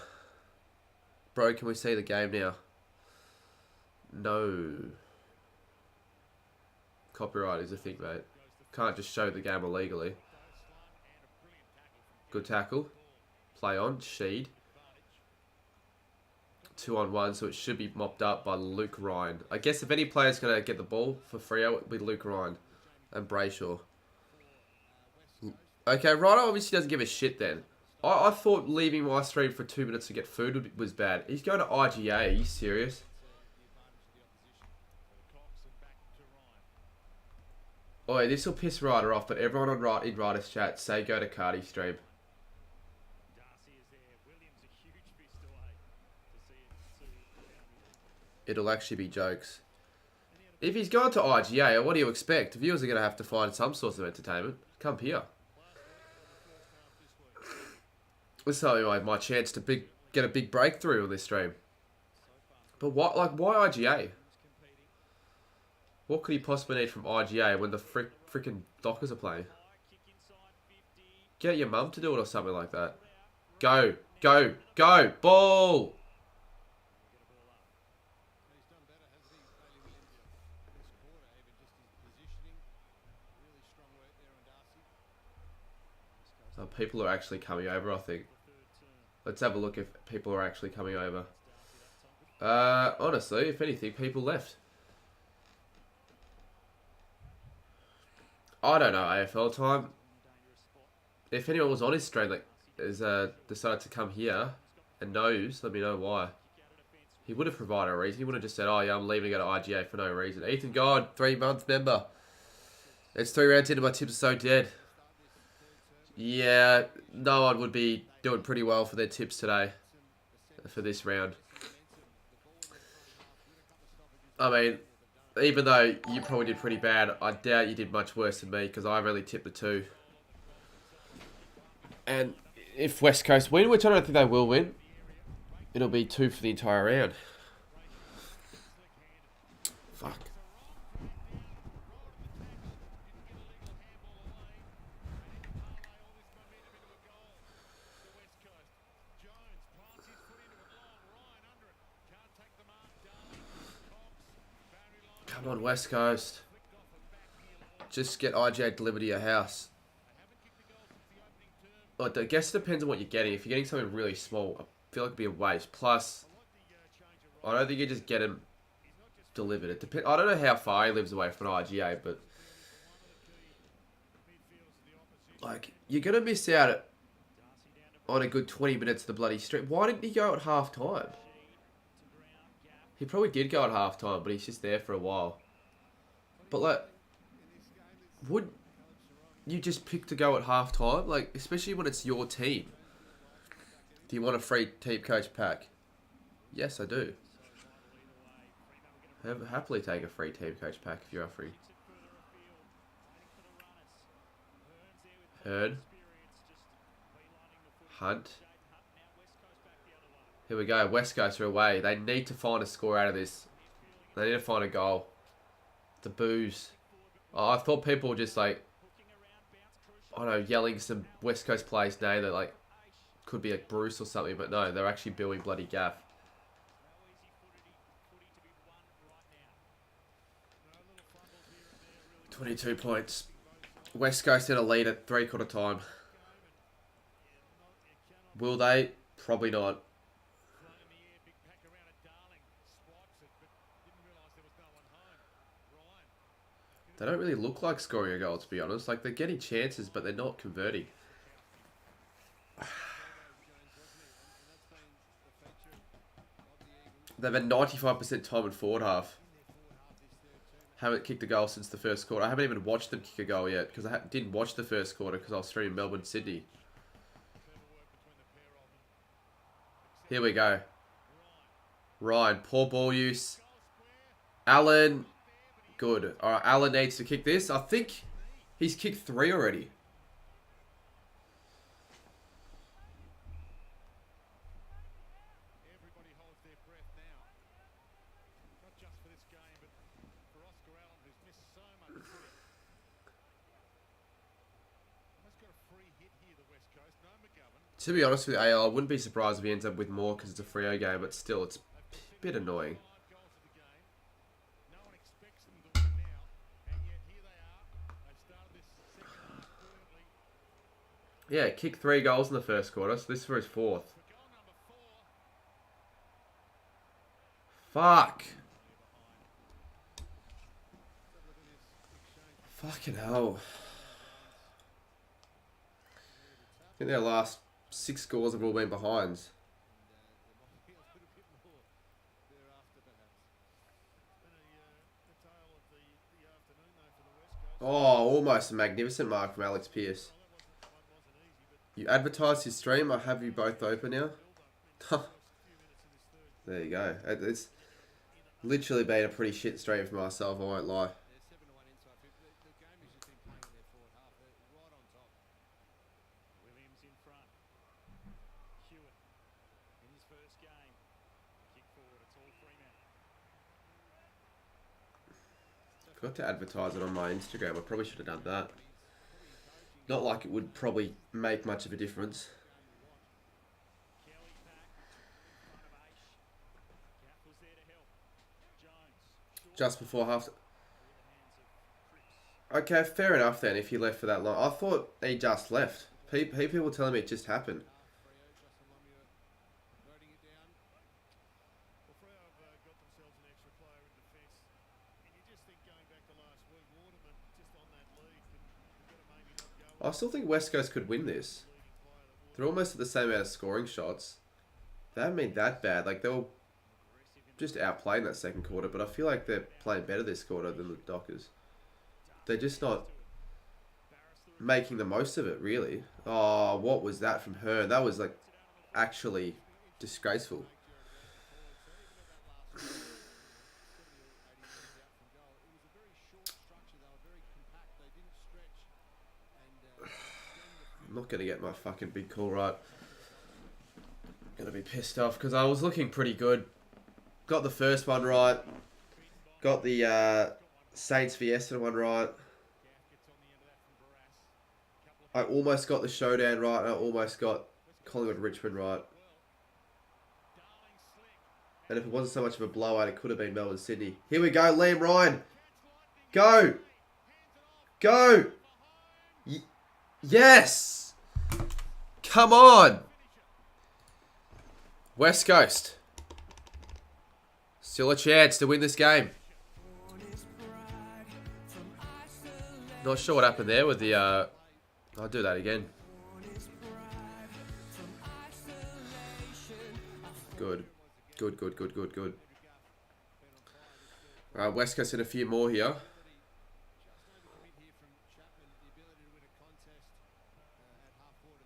Bro, can we see the game now? No. Copyright is a thing, mate. Can't just show the game illegally. Good tackle. Play on. Sheed. 2-on-1, so it should be mopped up by Luke Ryan. I guess if any player's going to get the ball for Freo, it would be Luke Ryan and Brayshaw. Okay, Ryan obviously doesn't give a shit then. I thought leaving my stream for 2 minutes to get food was bad. He's going to IGA. Are you serious? Oh, yeah, this will piss Ryder off, but everyone on in Ryder's chat, say go to Cardi stream. It'll actually be jokes. If he's going to IGA, what do you expect? Viewers are going to have to find some source of entertainment. Come here. This is my chance to get a big breakthrough on this stream. But what, like, why IGA? What could he possibly need from IGA when the freaking Dockers are playing? Get your mum to do it or something like that. Go, go, go, ball! Oh, people are actually coming over, I think. Let's have a look if people are actually coming over. Honestly, if anything, people left. I don't know, AFL time. If anyone was on his stream that is decided to come here and knows, let me know why. He would have provided a reason. He would have just said, oh yeah, I'm leaving to go to IGA for no reason. Ethan God, 3-month member. It's 3 rounds into my tips are so dead. Yeah, no one would be doing pretty well for their tips today. For this round. I mean, even though you probably did pretty bad, I doubt you did much worse than me because I've only tipped the 2. And if West Coast win, which I don't think they will win, it'll be 2 for the entire round. Fuck. Come on, West Coast. Just get IGA delivered to your house. I guess it depends on what you're getting. If you're getting something really small, I feel like it'd be a waste. Plus, I don't think you just get him delivered. It depends. I don't know how far he lives away from an IGA, but like you're gonna miss out on a good 20 minutes of the bloody stream. Why didn't he go at half time? He probably did go at half time, but he's just there for a while. But like, would you just pick to go at half time? Like, especially when it's your team. Do you want a free team coach pack? Yes, I do. I'll happily take a free team coach pack if you're offering. Hearn. Hunt. Here we go. West Coast are away. They need to find a score out of this. They need to find a goal. The boos. Oh, I thought people were just like, I don't know, yelling some West Coast players' name that like could be like Bruce or something, but no, they're actually booing bloody Gaff. $22 points. West Coast in a lead at 3/4 time. Will they? Probably not. They don't really look like scoring a goal, to be honest. Like, they're getting chances, but they're not converting. They've had 95% time in forward half. Haven't kicked a goal since the first quarter. I haven't even watched them kick a goal yet, because I didn't watch the first quarter because I was streaming Melbourne, Sydney. Here we go. Ryan, poor ball use. Allen, good. Alright, Allen needs to kick this. I think he's kicked 3 already. To be honest with you, AL, I wouldn't be surprised if he ends up with more because it's a Freo game, but still, it's a bit annoying. Yeah, kicked 3 goals in the first quarter, so this is for his 4th. Fuck. Fucking hell. I think their last 6 scores have all been behinds. Oh, almost a magnificent mark from Alex Pearce. You advertised his stream. I have you both open now. There you go. It's literally been a pretty shit stream for myself, I won't lie. Forgot to advertise it on my Instagram. I probably should have done that. Not like it would probably make much of a difference. Just before half. Okay, fair enough then if he left for that long. I thought he just left. People were telling me it just happened. I still think West Coast could win this. They're almost at the same amount of scoring shots. They haven't been that bad. Like, they were just outplaying that second quarter, but I feel like they're playing better this quarter than the Dockers. They're just not making the most of it, really. Oh, what was that from her? That was, like, actually disgraceful. I'm not going to get my fucking big call right. I'm going to be pissed off because I was looking pretty good. Got the first one right. Got the Saints v Essendon one right. I almost got the showdown right. And I almost got Collingwood Richmond right. And if it wasn't so much of a blowout, it could have been Melbourne Sydney. Here we go, Liam Ryan. Go. Go. Yes. Come on. West Coast. Still a chance to win this game. Not sure what happened there with the... I'll do that again. Good. Good, good, good, good, good. West Coast in a few more here.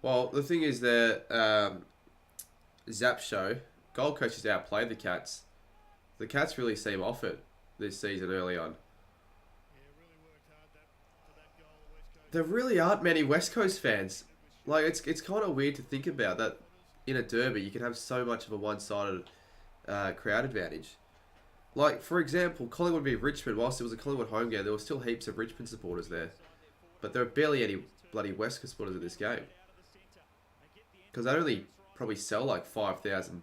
Well, the thing is that Zap show, Gold Coast has outplayed the Cats. The Cats really seem off it this season early on. There really aren't many West Coast fans. Like, it's kind of weird to think about that in a derby you can have so much of a one-sided crowd advantage. Like, for example, Collingwood v Richmond, whilst it was a Collingwood home game, there were still heaps of Richmond supporters there. But there are barely any bloody West Coast supporters at this game. Because they only probably sell like 5,000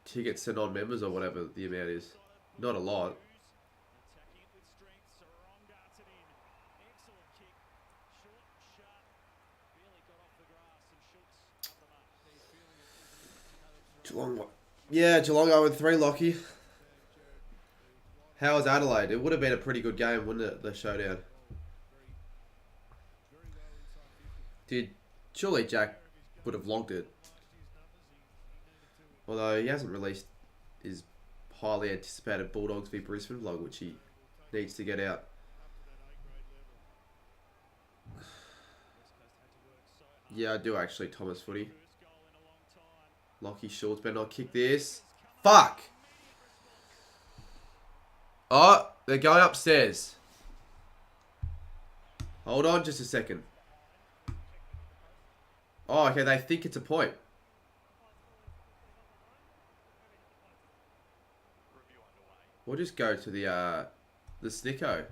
tickets to non-members or whatever the amount is. Not a lot. Geelong, yeah, Geelong 0-3, Lockie. How was Adelaide? It would have been a pretty good game, wouldn't it? The showdown. Dude, surely Jack would have logged it. Although he hasn't released his highly anticipated Bulldogs v Brisbane vlog, which he needs to get out. Yeah, I do actually, Thomas Footy. Lockie Shorts better not kick this. Fuck! Oh, they're going upstairs. Hold on just a second. Oh, okay, they think it's a point. We'll just go to the Snicko.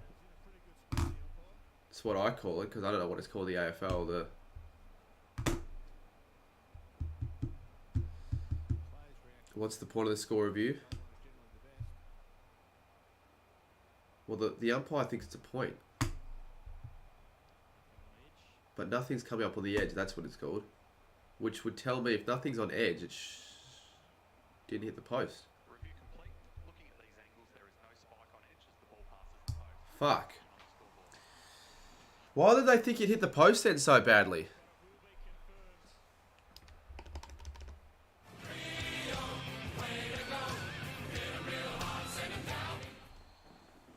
That's what I call it, because I don't know what it's called, the AFL, What's the point of the score review? Well, the umpire thinks it's a point. But nothing's coming up on the edge, that's what it's called. Which would tell me if nothing's on edge, it didn't hit the post. Fuck. Why did they think it hit the post then so badly?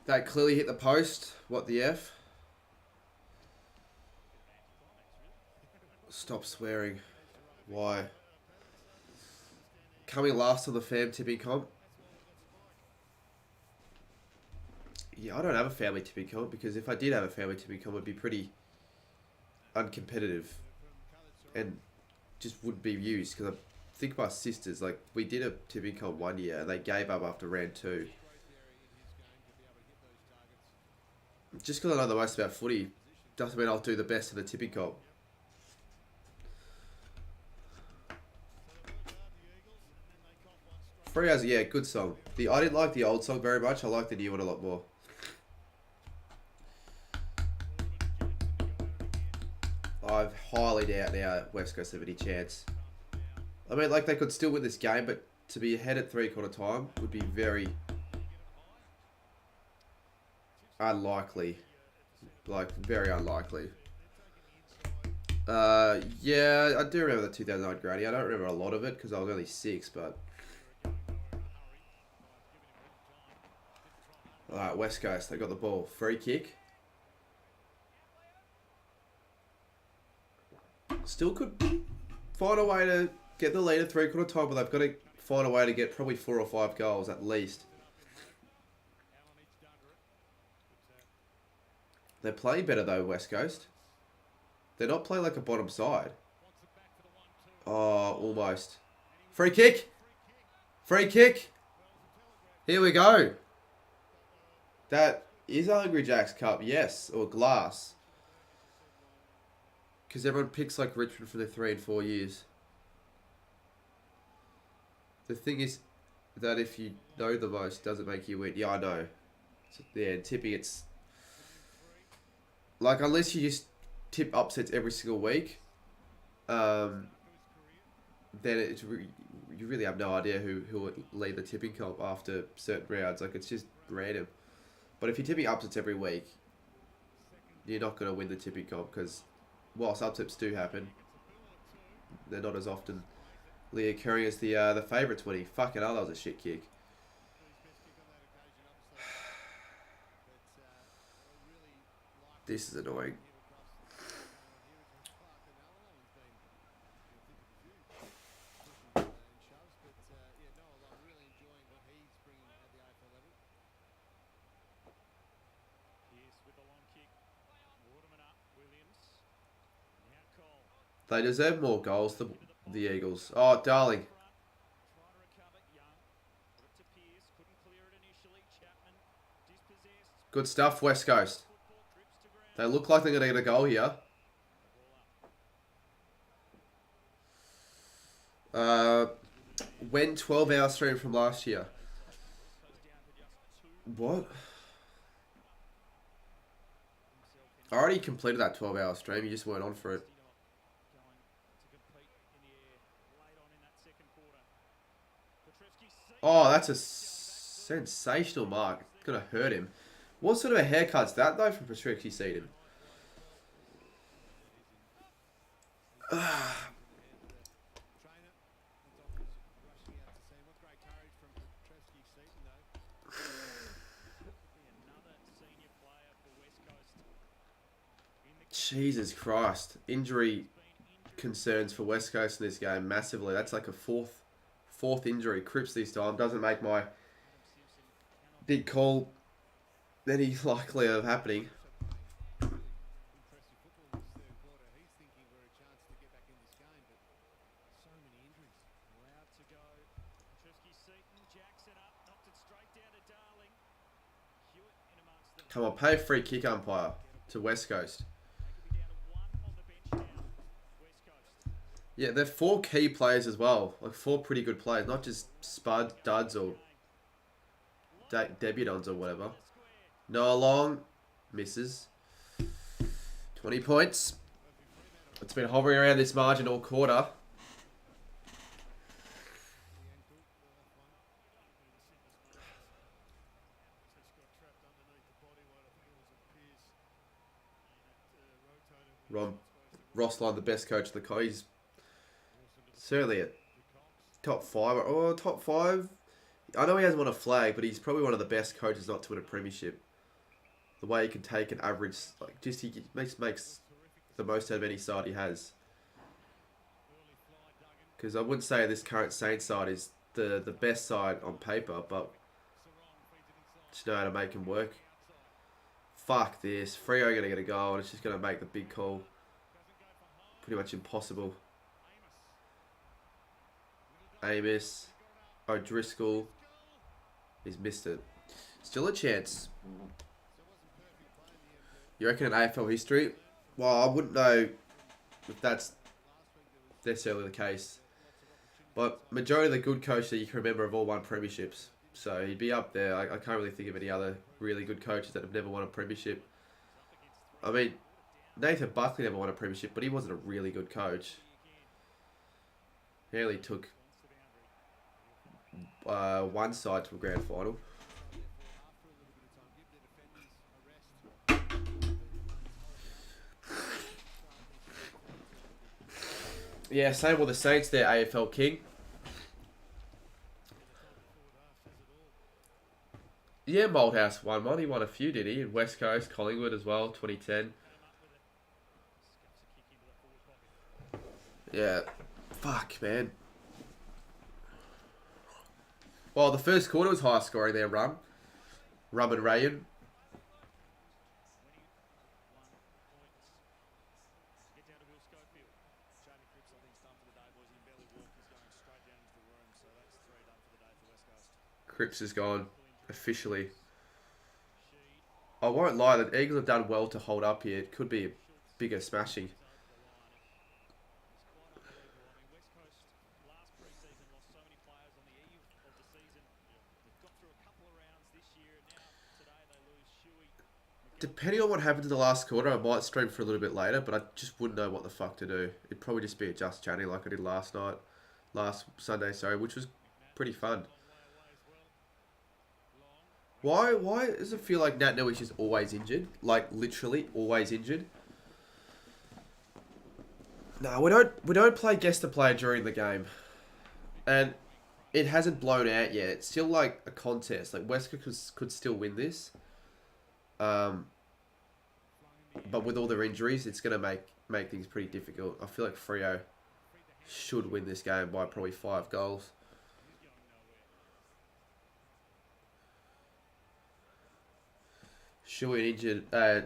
That clearly hit the post. What the F? Stop swearing. Why? Coming last on the fam tipping comp. Yeah, I don't have a family tipping comp because if I did have a family tipping comp, it'd be pretty uncompetitive and just wouldn't be used. Because I think my sisters, like, we did a tipping comp one year and they gave up after round 2. Just because I know the most about footy doesn't mean I'll do the best in the tipping comp. Free as yeah, good song. I didn't like the old song very much. I like the new one a lot more. I highly doubt now West Coast have any chance. I mean, like, they could still win this game, but to be ahead at 3/4 time would be very unlikely. Like, very unlikely. Yeah, I do remember the 2009 granny. I don't remember a lot of it because I was only 6, but... Alright, West Coast, they got the ball. Free kick. Still could find a way to get the lead at 3/4 time, but they've got to find a way to get probably 4 or 5 goals at least. They're playing better though, West Coast. They're not playing like a bottom side. Oh, almost. Free kick. Free kick. Here we go. That is a Hungry Jack's Cup, yes. Or glass. Because everyone picks like Richmond for their 3 and 4 years. The thing is that if you know the most, doesn't make you win. Yeah, I know. So, yeah, tipping, it's... Like, unless you just tip upsets every single week, then you really have no idea who will lead the tipping comp after certain rounds. Like, it's just random. But if you're tipping upsets every week, you're not going to win the tipping comp because whilst upsets do happen, they're not as often occurring as the favourites winning. Fucking hell, that was a shit kick. This is annoying. They deserve more goals, the Eagles. Oh, darling. Good stuff, West Coast. They look like they're going to get a goal here. When 12-hour stream from last year. What? I already completed that 12-hour stream. You just weren't on for it. Oh, that's a Sensational mark. It's going to hurt him. What sort of a haircut's that, though, from Patricky Seaton? Jesus Christ. Injury concerns for West Coast in this game massively. That's like a fourth injury. Cripps this time. Doesn't make my big call any likelier of happening. Come on, pay a free kick umpire to West Coast. Yeah, they're 4 key players as well. Like 4 pretty good players, not just spud, duds, or debutants or whatever. Noah Long misses. 20 points. It's been hovering around this margin all quarter. Rossline, the best coach of the coach. He's certainly at top 5. Oh, top 5. I know he hasn't won a flag, but he's probably one of the best coaches not to win a premiership. The way he can take an average, like just he makes the most out of any side he has. Because I wouldn't say this current Saints side is the best side on paper, but just know how to make him work. Fuck this. Freo going to get a goal, and it's just going to make the big call pretty much impossible. Amos, O'Driscoll, he's missed it. Still a chance. You reckon in AFL history? Well, I wouldn't know if that's necessarily the case. But majority of the good coaches that you can remember have all won premierships. So he'd be up there. I can't really think of any other really good coaches that have never won a premiership. I mean, Nathan Buckley never won a premiership, but he wasn't a really good coach. He only took one side to a grand final. Yeah, same with the Saints there, AFL King. Yeah, Malthouse won one. He won a few, did he? In West Coast, Collingwood as well, 2010. Yeah. Fuck, man. Well, the first quarter was high scoring there, Rum and Rayan. Cripps is gone, officially. I won't lie, the Eagles have done well to hold up here. It could be a bigger smashing. Depending on what happens in the last quarter, I might stream for a little bit later, but I just wouldn't know what the fuck to do. It'd probably just be a just chatting like I did last Sunday, sorry, which was pretty fun. Why does it feel like Nat Newish is always injured? Like literally always injured? No, we don't play guest to player during the game. And it hasn't blown out yet. It's still like a contest. Like West could still win this. But with all their injuries, it's going to make things pretty difficult. I feel like Freo should win this game by probably 5 goals. Shuey injured,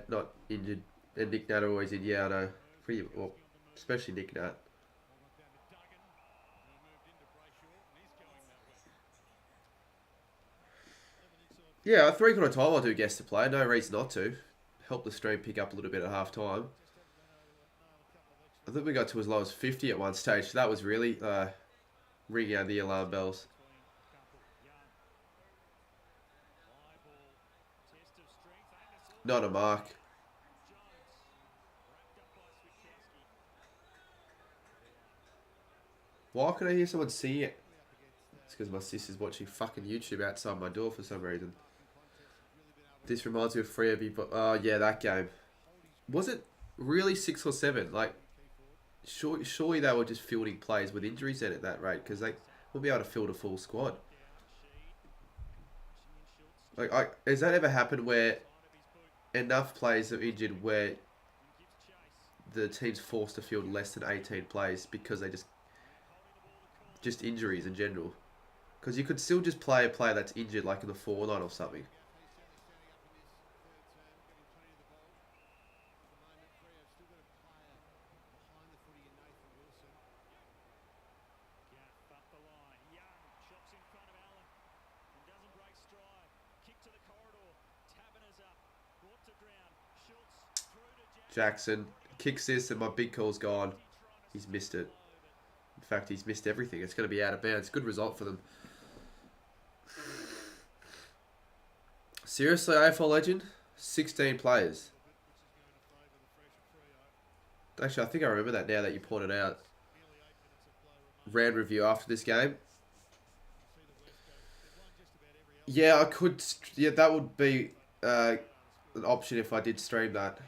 not injured, and Nick Nat always in. Yeah, I know. Pretty well, especially Nick Nat. Yeah, 3/4 time I'll do guest to play. No reason not to. Help the stream pick up a little bit at half time. I think we got to as low as 50 at one stage. So that was really ringing out the alarm bells. Not a mark. Why can I hear someone singing it? It's because my sister's watching fucking YouTube outside my door for some reason. This reminds me of Free but yeah, that game. Was it really 6 or 7? Like, surely they were just fielding players with injuries in at that rate, because they won't be able to field a full squad. Like, has that ever happened where enough players are injured where the team's forced to field less than 18 players because they just injuries in general? Because you could still just play a player that's injured, like in the fortnight or something. Jackson kicks this and my big call's gone. He's missed it. In fact, he's missed everything. It's going to be out of bounds. Good result for them. Seriously, AFL legend? 16 players. Actually, I think I remember that now that you pointed out. Round review after this game. Yeah, I could. Yeah, that would be an option if I did stream that.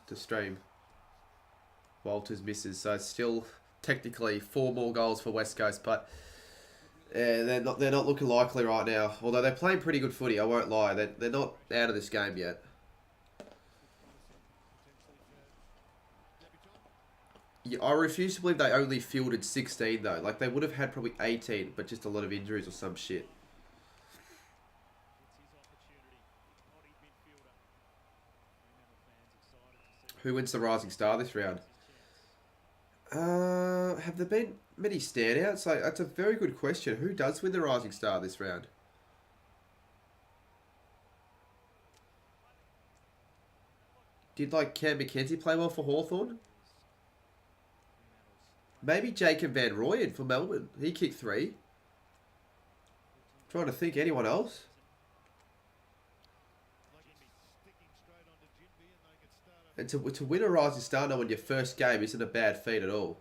To stream Walters misses, so it's still technically 4 more goals for West Coast, but they're not looking likely right now. Although they're playing pretty good footy, I won't lie. They're not out of this game yet. Yeah, I refuse to believe they only fielded 16 though. Like, they would have had probably 18, but just a lot of injuries or some shit. Who wins the Rising Star this round? Have there been many standouts? Like, that's a very good question. Who does win the Rising Star this round? Did, like, Cam McKenzie play well for Hawthorn? Maybe Jacob Van Rooyen for Melbourne. He kicked 3. Trying to think, anyone else? And to win a Rising Star now in your first game isn't a bad feat at all.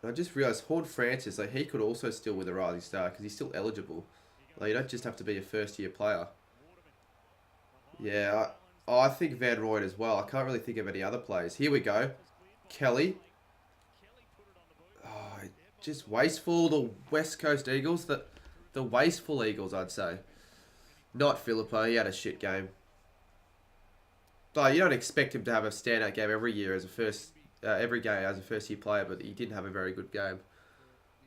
And I just realised Horn Francis, like, he could also still win the Rising Star because he's still eligible. Like, you don't just have to be a first-year player. Yeah, I think Van Rooyen as well. I can't really think of any other players. Here we go. Kelly. Oh, just wasteful. The West Coast Eagles. The wasteful Eagles, I'd say. Not Filippo. He had a shit game. But you don't expect him to have a standout game every year as a every game as a first-year player, but he didn't have a very good game.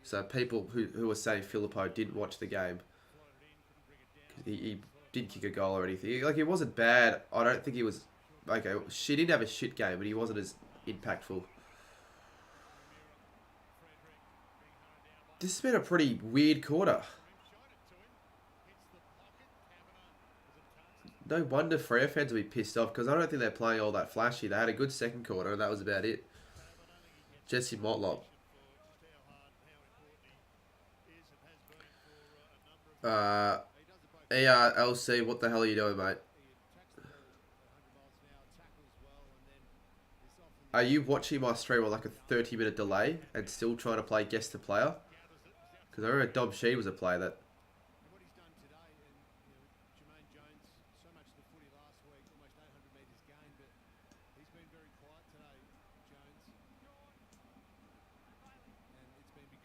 So people who were saying Filippo didn't watch the game. He didn't kick a goal or anything. Like, it wasn't bad. I don't think he was... Okay, she didn't have a shit game, but he wasn't as impactful. This has been a pretty weird quarter. No wonder Freo fans will be pissed off, because I don't think they're playing all that flashy. They had a good second quarter, and that was about it. Jesse Motlop. ERLC, what the hell are you doing, mate? Are you watching my stream on like a 30-minute delay and still trying to play guess the player? Because I remember Dom Sheed was a player that...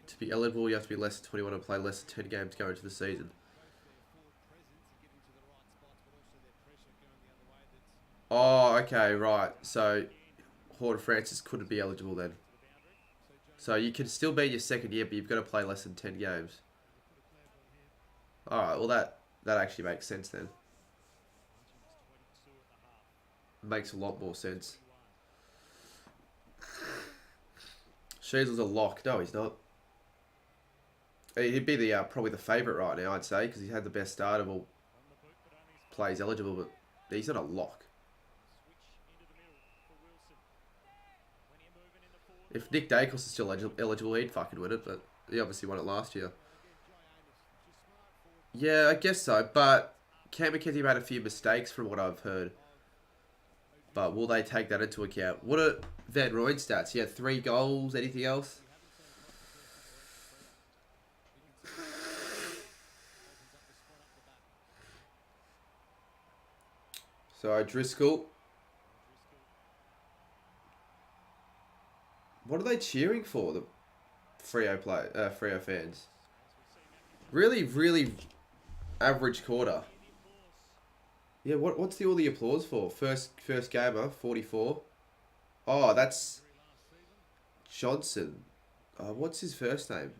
To be eligible, you have to be less than 21 and play less than 10 games going into the season. Oh, okay, right. So, Horton Francis couldn't be eligible then. So, you can still be in your second year, but you've got to play less than 10 games. Alright, well that actually makes sense then. Makes a lot more sense. Sheasel's a lock. No, he's not. He'd be the probably the favourite right now, I'd say, because he had the best start of all players eligible, but he's not a lock. If Nick Dacos is still eligible, he'd fucking win it, but he obviously won it last year. Yeah, I guess so, but Cam McKenzie made a few mistakes from what I've heard. But will they take that into account? What are Van Rooyen's stats? He had 3 goals. Anything else? So Driscoll. What are they cheering for? The Freo fans. Really, really average quarter. Yeah, what's all the applause for? First gamer, 44. Oh, that's Johnson. What's his first name?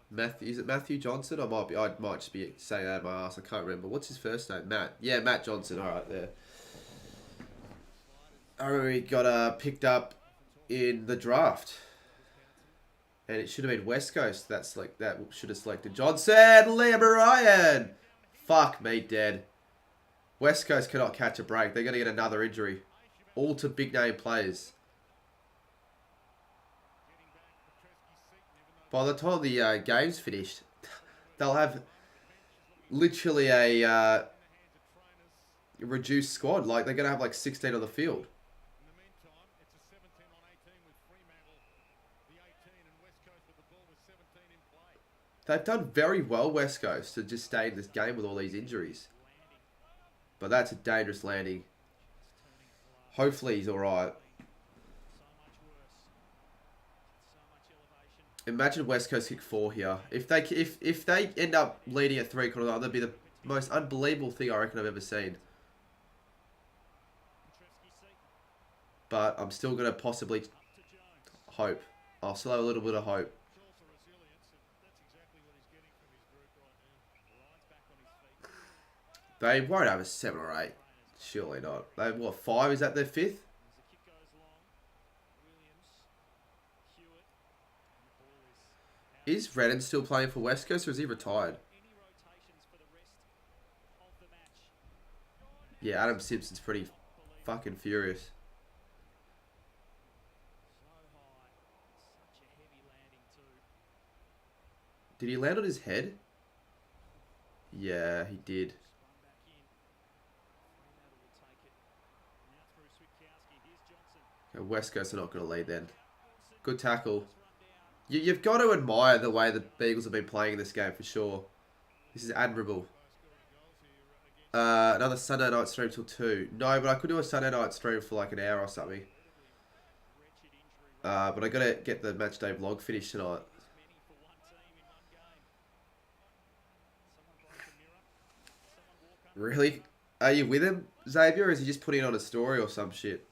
Matthew, is it Matthew Johnson? I might just be saying that in my ass. I can't remember. What's his first name? Matt. Yeah, Matt Johnson. All right, there. I remember he got picked up in the draft, and it should have been West Coast. That should have selected Johnson. Liam Ryan. Fuck me, dead. West Coast cannot catch a break. They're going to get another injury. All to big name players. By the time the game's finished, they'll have literally a reduced squad. Like, they're going to have like 16 on the field. They've done very well, West Coast, to just stay in this game with all these injuries. But that's a dangerous landing. Hopefully he's alright. Imagine West Coast kick 4 here. If they end up leading at 3 quarters, that'd be the most unbelievable thing I reckon I've ever seen. But I'm still going to possibly hope. I'll still have a little bit of hope. They won't have a 7 or 8. Surely not. They what, 5? Is that their 5th? Is Redden still playing for West Coast, or is he retired? Yeah, Adam Simpson's pretty fucking furious. Did he land on his head? Yeah, he did. Okay, West Coast are not going to lead then. Good tackle. You've got to admire the way the Beagles have been playing in this game for sure. This is admirable. Another Sunday night stream till 2. No, but I could do a Sunday night stream for like an hour or something. But I got to get the matchday vlog finished tonight. Really? Are you with him, Xavier, or is he just putting on a story or some shit?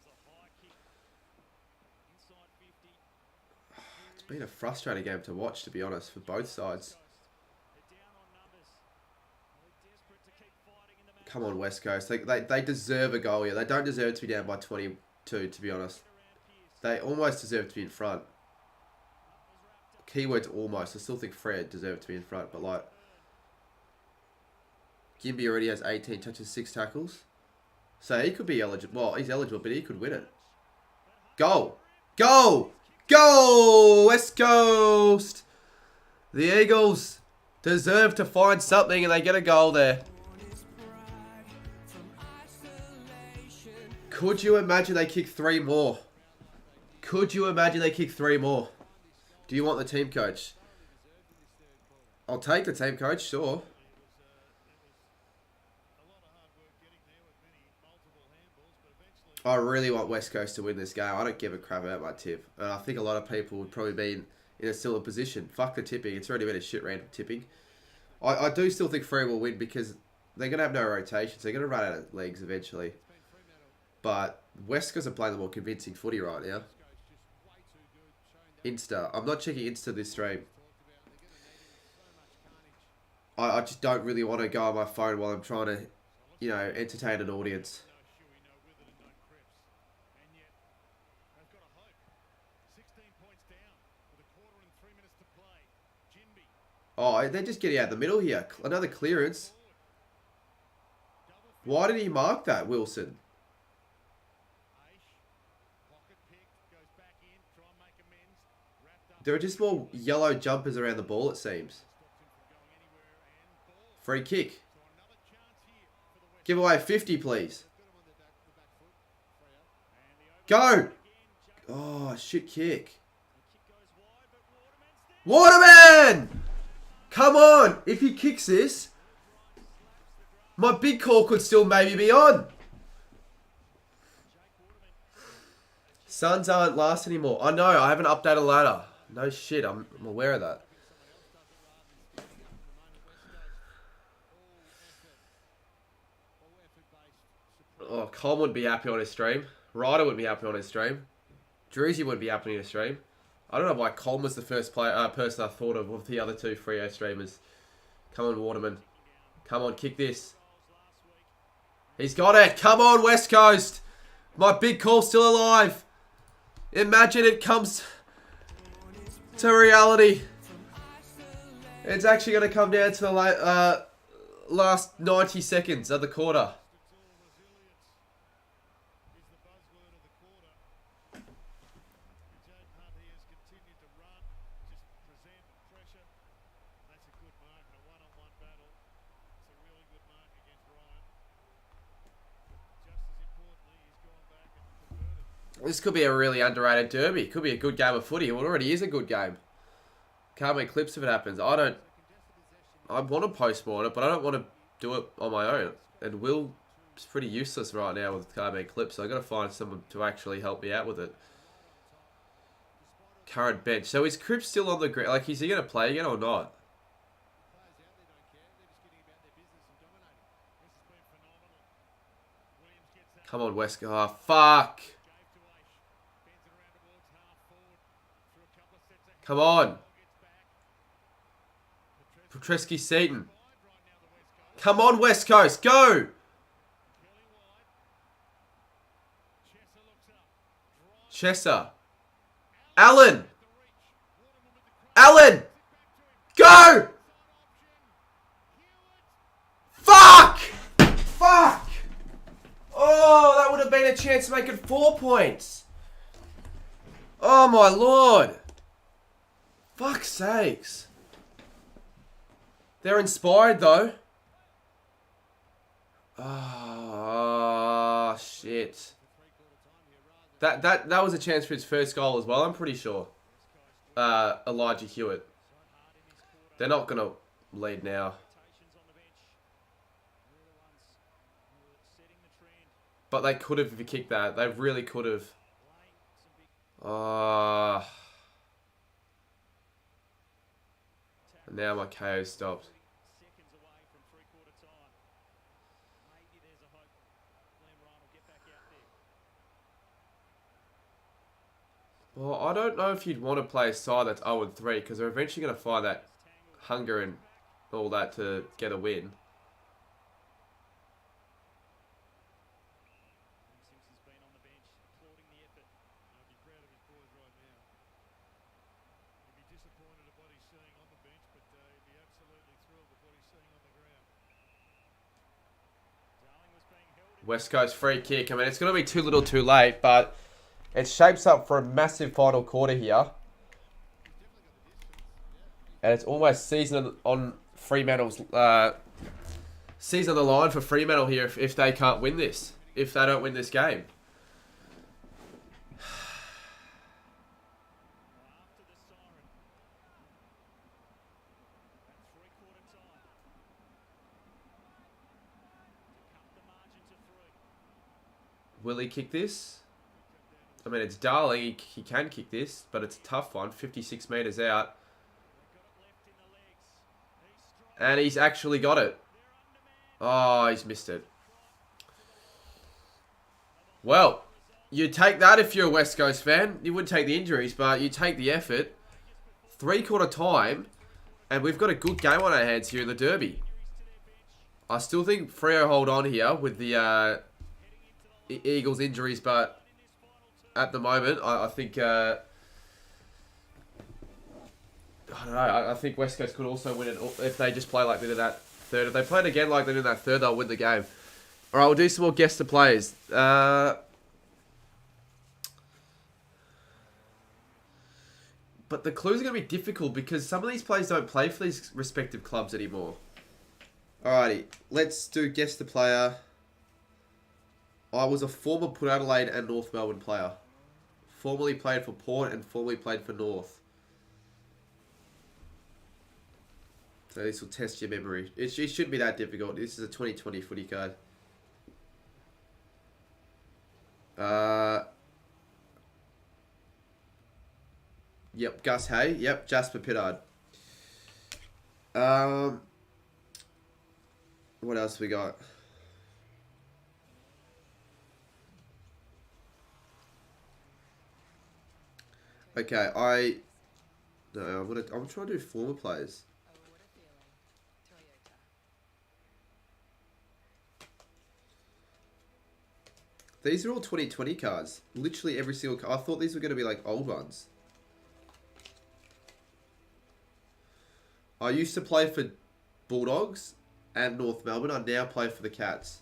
It's been a frustrating game to watch, to be honest, for both sides. Come on, West Coast. They deserve a goal here. They don't deserve to be down by 22, to be honest. They almost deserve to be in front. Keyword's almost. I still think Fred deserved to be in front, but like... Gimby already has 18 touches, 6 tackles. So he could be eligible. Well, he's eligible, but he could win it. Goal! Goal! Goal! West Coast! The Eagles deserve to find something, and they get a goal there. Could you imagine they kick 3 more? Could you imagine they kick 3 more? Do you want the team coach? I'll take the team coach, sure. I really want West Coast to win this game. I don't give a crap about my tip. And I think a lot of people would probably be in a similar position. Fuck the tipping. It's already been a shit random tipping. I do still think Free will win because they're going to have no rotations. They're going to run out of legs eventually. But West Coast are playing the more convincing footy right now. Insta. I'm not checking Insta this stream. I just don't really want to go on my phone while I'm trying to, you know, entertain an audience. Oh, they're just getting out the middle here. Another clearance. Why did he mark that, Wilson? There are just more yellow jumpers around the ball, it seems. Free kick. Give away 50, please. Go! Oh, shit kick. Waterman! Come on! If he kicks this, my big call could still maybe be on. Suns aren't last anymore. I know, I haven't updated the ladder. No shit, I'm aware of that. Oh, Colm would be happy on his stream. Ryder would be happy on his stream. Druzy would be happy on his stream. I don't know why Colm was the first person I thought of the other two Freo streamers. Come on, Waterman. Come on, kick this. He's got it. Come on, West Coast. My big call's still alive. Imagine it comes to reality. It's actually going to come down to the last 90 seconds of the quarter. This could be a really underrated derby. Could be a good game of footy. It already is a good game. Can't make clips if it happens. I want to post more on it, but I don't want to do it on my own. And Will's pretty useless right now with can't make clips, so I've got to find someone to actually help me out with it. Current bench. So is Cripps still on the ground? Like, is he going to play again or not? Come on, West. Oh, fuck. Come on. Petreski-Seaton. Come on, West Coast. Go. Chesser. Allen. Allen. Go. Fuck. Fuck. Oh, that would have been a chance to make it 4 points. Oh, my Lord. Fuck's sakes. They're inspired, though. Oh, shit. That was a chance for his first goal as well, I'm pretty sure. Elijah Hewitt. They're not going to lead now. But they could have if you kicked that. They really could have. Now my KO stopped. Well, I don't know if you'd want to play a side that's 0-3 because they're eventually going to find that hunger and all that to get a win. West Coast free kick. I mean, it's going to be too little too late, but it shapes up for a massive final quarter here. And it's almost season on Fremantle's season on the line for Fremantle here if they can't win this. If they don't win this game. Will he kick this? I mean, it's Darling. He can kick this, but it's a tough one. 56 metres out. And he's actually got it. Oh, he's missed it. Well, you take that if you're a West Coast fan. You wouldn't take the injuries, but you take the effort. 3/4 time, and we've got a good game on our hands here in the Derby. I still think Freo hold on here with the Eagles injuries, but at the moment, I think I don't know. I think West Coast could also win it if they just play like they did that third. If they played again like they did that third, they'll win the game. All right, we'll do some more guess the players. But the clues are going to be difficult because some of these players don't play for these respective clubs anymore. Alrighty, let's do guess the player. I was a former Port Adelaide and North Melbourne player. Formerly played for Port and formerly played for North. So this will test your memory. It shouldn't be that difficult. This is a 2020 footy card. Yep, Gus Hay. Yep, Jasper Pittard. What else we got? Okay, I'm trying to do former players. These are all 2020 cards. Literally every single card. I thought these were going to be like old ones. I used to play for Bulldogs and North Melbourne. I now play for the Cats.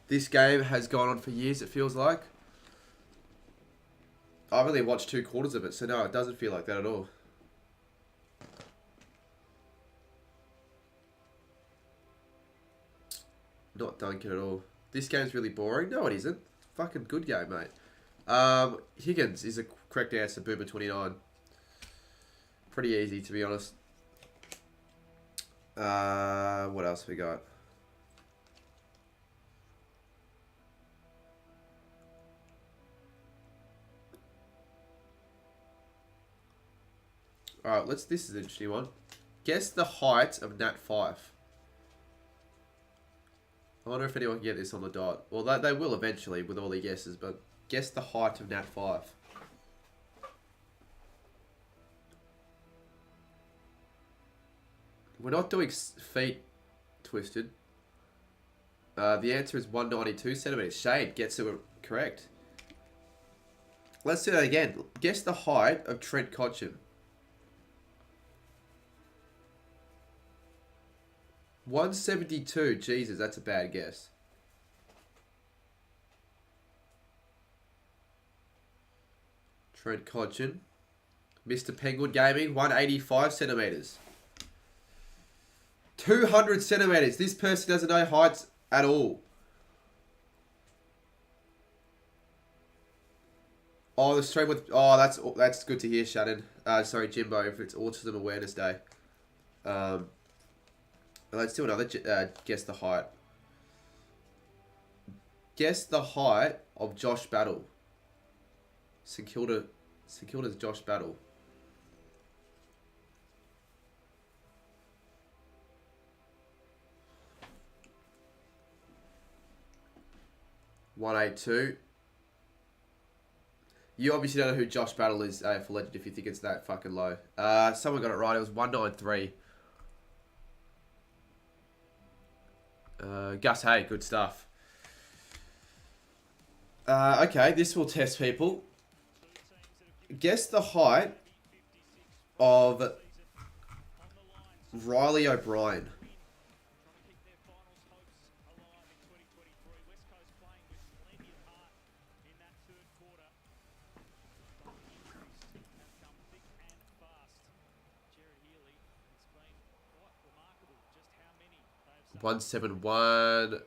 This game has gone on for years, it feels like. I've only watched 2 quarters of it, so no, it doesn't feel like that at all. Not Duncan at all. This game's really boring. No, it isn't. Fucking good game, mate. Higgins is a correct answer. Boomer 29. Pretty easy, to be honest. What else we got? Alright, this is an interesting one. Guess the height of Nat 5. I wonder if anyone can get this on the dot. Well, they will eventually with all their guesses, but guess the height of Nat 5. We're not doing feet, Twisted. The answer is 192 centimeters. Shade gets it correct. Let's do that again. Guess the height of Trent Cotchin. 172. Jesus, that's a bad guess. Trent Cotchin. Mr. Penguin Gaming, 185 centimeters. 200 centimeters. This person doesn't know heights at all. Oh, the stream with... Oh, that's good to hear, Shannon. Sorry, Jimbo, if it's Autism Awareness Day. Let's do another guess the height. Guess the height of Josh Battle. St Kilda's Josh Battle. $182. You obviously don't know who Josh Battle is, AFL legend, if you think it's that fucking low. Someone got it right. It was 193. Gus Hay, good stuff. Okay, this will test people. Guess the height of Riley O'Brien. $171.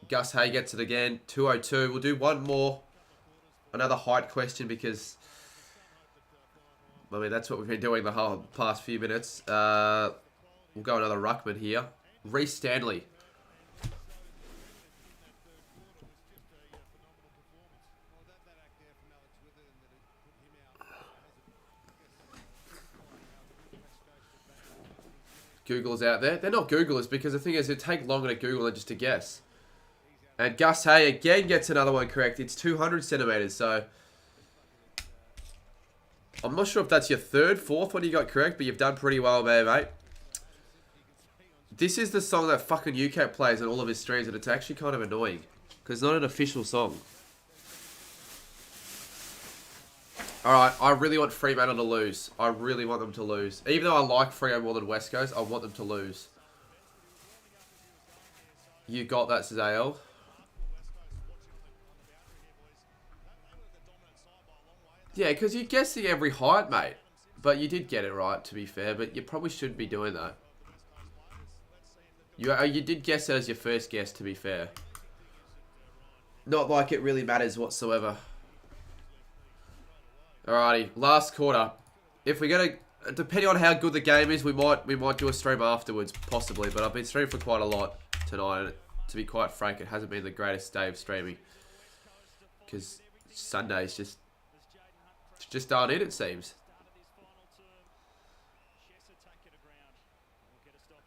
Gus Hay gets it again. 202. We'll do one more. Another height question because, I mean, that's what we've been doing the whole past few minutes. We'll go another ruckman here. Reece Stanley. Google's out there. They're not Googlers because the thing is it'd take longer to Google than just to guess. And Gus Hay again gets another one correct. It's 200 centimeters, so I'm not sure if that's your third, fourth one you got correct, but you've done pretty well there, mate. This is the song that fucking UK plays on all of his streams, and it's actually kind of annoying because it's not an official song. Alright, I really want Fremantle to lose. I really want them to lose. Even though I like Freo more than West Coast, I want them to lose. You got that, says AL. Yeah, because you're guessing every height, mate. But you did get it right, to be fair. But you probably shouldn't be doing that. You did guess it as your first guess, to be fair. Not like it really matters whatsoever. Alrighty, last quarter. If we're gonna, depending on how good the game is, we might do a stream afterwards, possibly. But I've been streaming for quite a lot tonight, and to be quite frank, it hasn't been the greatest day of streaming because Sundays just aren't in, it seems.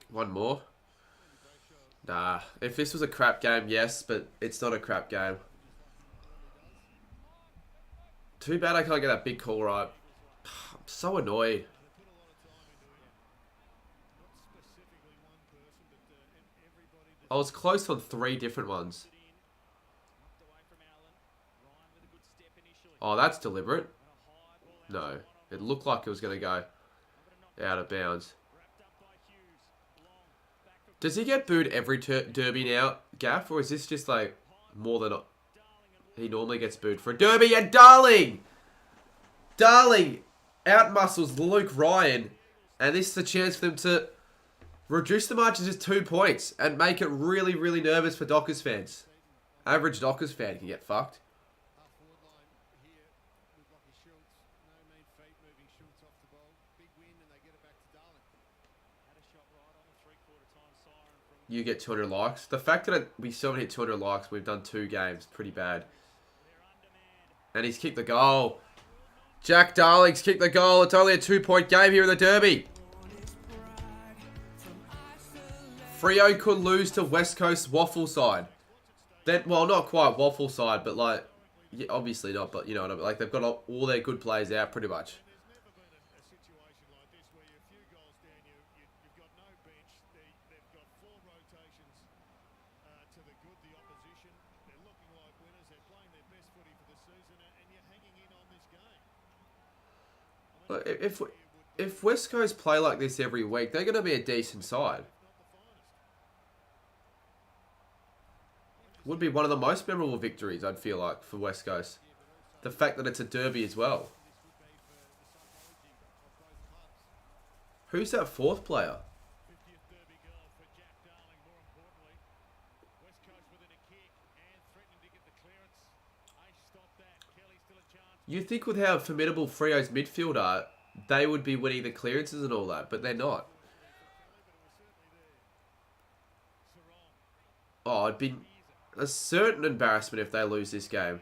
One more. Nah, if this was a crap game, yes, but it's not a crap game. Too bad I can't get that big call right. I'm so annoyed. I was close on 3 different ones. Oh, that's deliberate. No, it looked like it was going to go out of bounds. Does he get booed every derby now, Gaff? Or is this just like more than he normally gets booed for a derby? And Darling outmuscles Luke Ryan. And this is a chance for them to reduce the margin to just 2 points and make it really, really nervous for Dockers fans. Average Dockers fan can get fucked. You get 200 likes. The fact that we still haven't hit 200 likes, we've done 2 games, pretty bad. And he's kicked the goal. Jack Darling's kicked the goal. It's only a 2-point game here in the derby. Freo could lose to West Coast Waffle side. Then, well, not quite Waffle side, but like, yeah, obviously not. But you know what I mean. Like they've got all their good players out, pretty much. If West Coast play like this every week, they're going to be a decent side. Would be one of the most memorable victories, I'd feel like, for West Coast. The fact that it's a derby as well. Who's that 4th player? You'd think with how formidable Freo's midfield are, they would be winning the clearances and all that, but they're not. Oh, it'd be a certain embarrassment if they lose this game.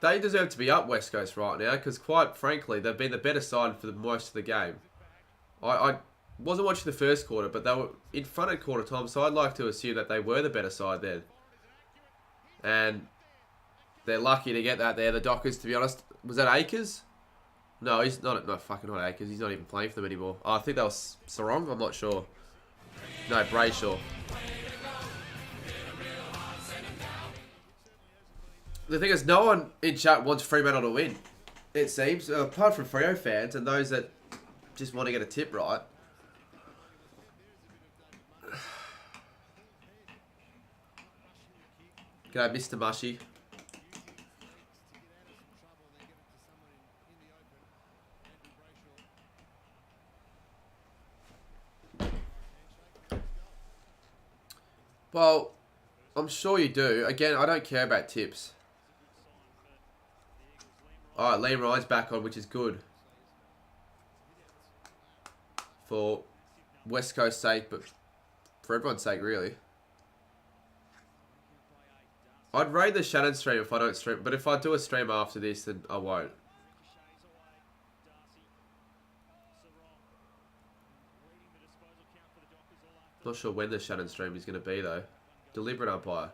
They deserve to be up West Coast right now, because quite frankly, they've been the better side for most of the game. I wasn't watching the first quarter, but they were in front at quarter time, so I'd like to assume that they were the better side then. And they're lucky to get that there. The Dockers, to be honest. Was that Akers? No, he's not. No, fucking not Akers. He's not even playing for them anymore. Oh, I think that was Sarong. I'm not sure. No, Brayshaw. The thing is, no one in chat wants Fremantle to win. It seems. Apart from Freo fans and those that just want to get a tip right. G'day, Mr. Mushy. Well, I'm sure you do. Again, I don't care about tips. Alright, Liam Ryan's back on, which is good. For West Coast's sake, but for everyone's sake, really. I'd raid the Shannon stream if I don't stream, but if I do a stream after this, then I won't. Not sure when the Shannon stream is going to be, though. Deliberate umpire.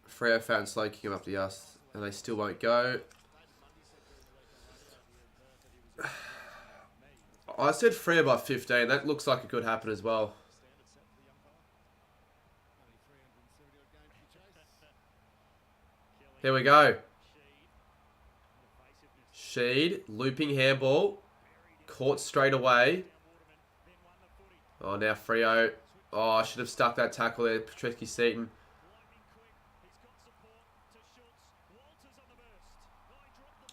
Freo found slow kicking him up the ass, and they still won't go. I said Freo by 15. That looks like it could happen as well. Here we go. Sheed, looping handball. Caught straight away. Oh, now Freo. Oh, I should have stuck that tackle there, Petrescu-Seaton.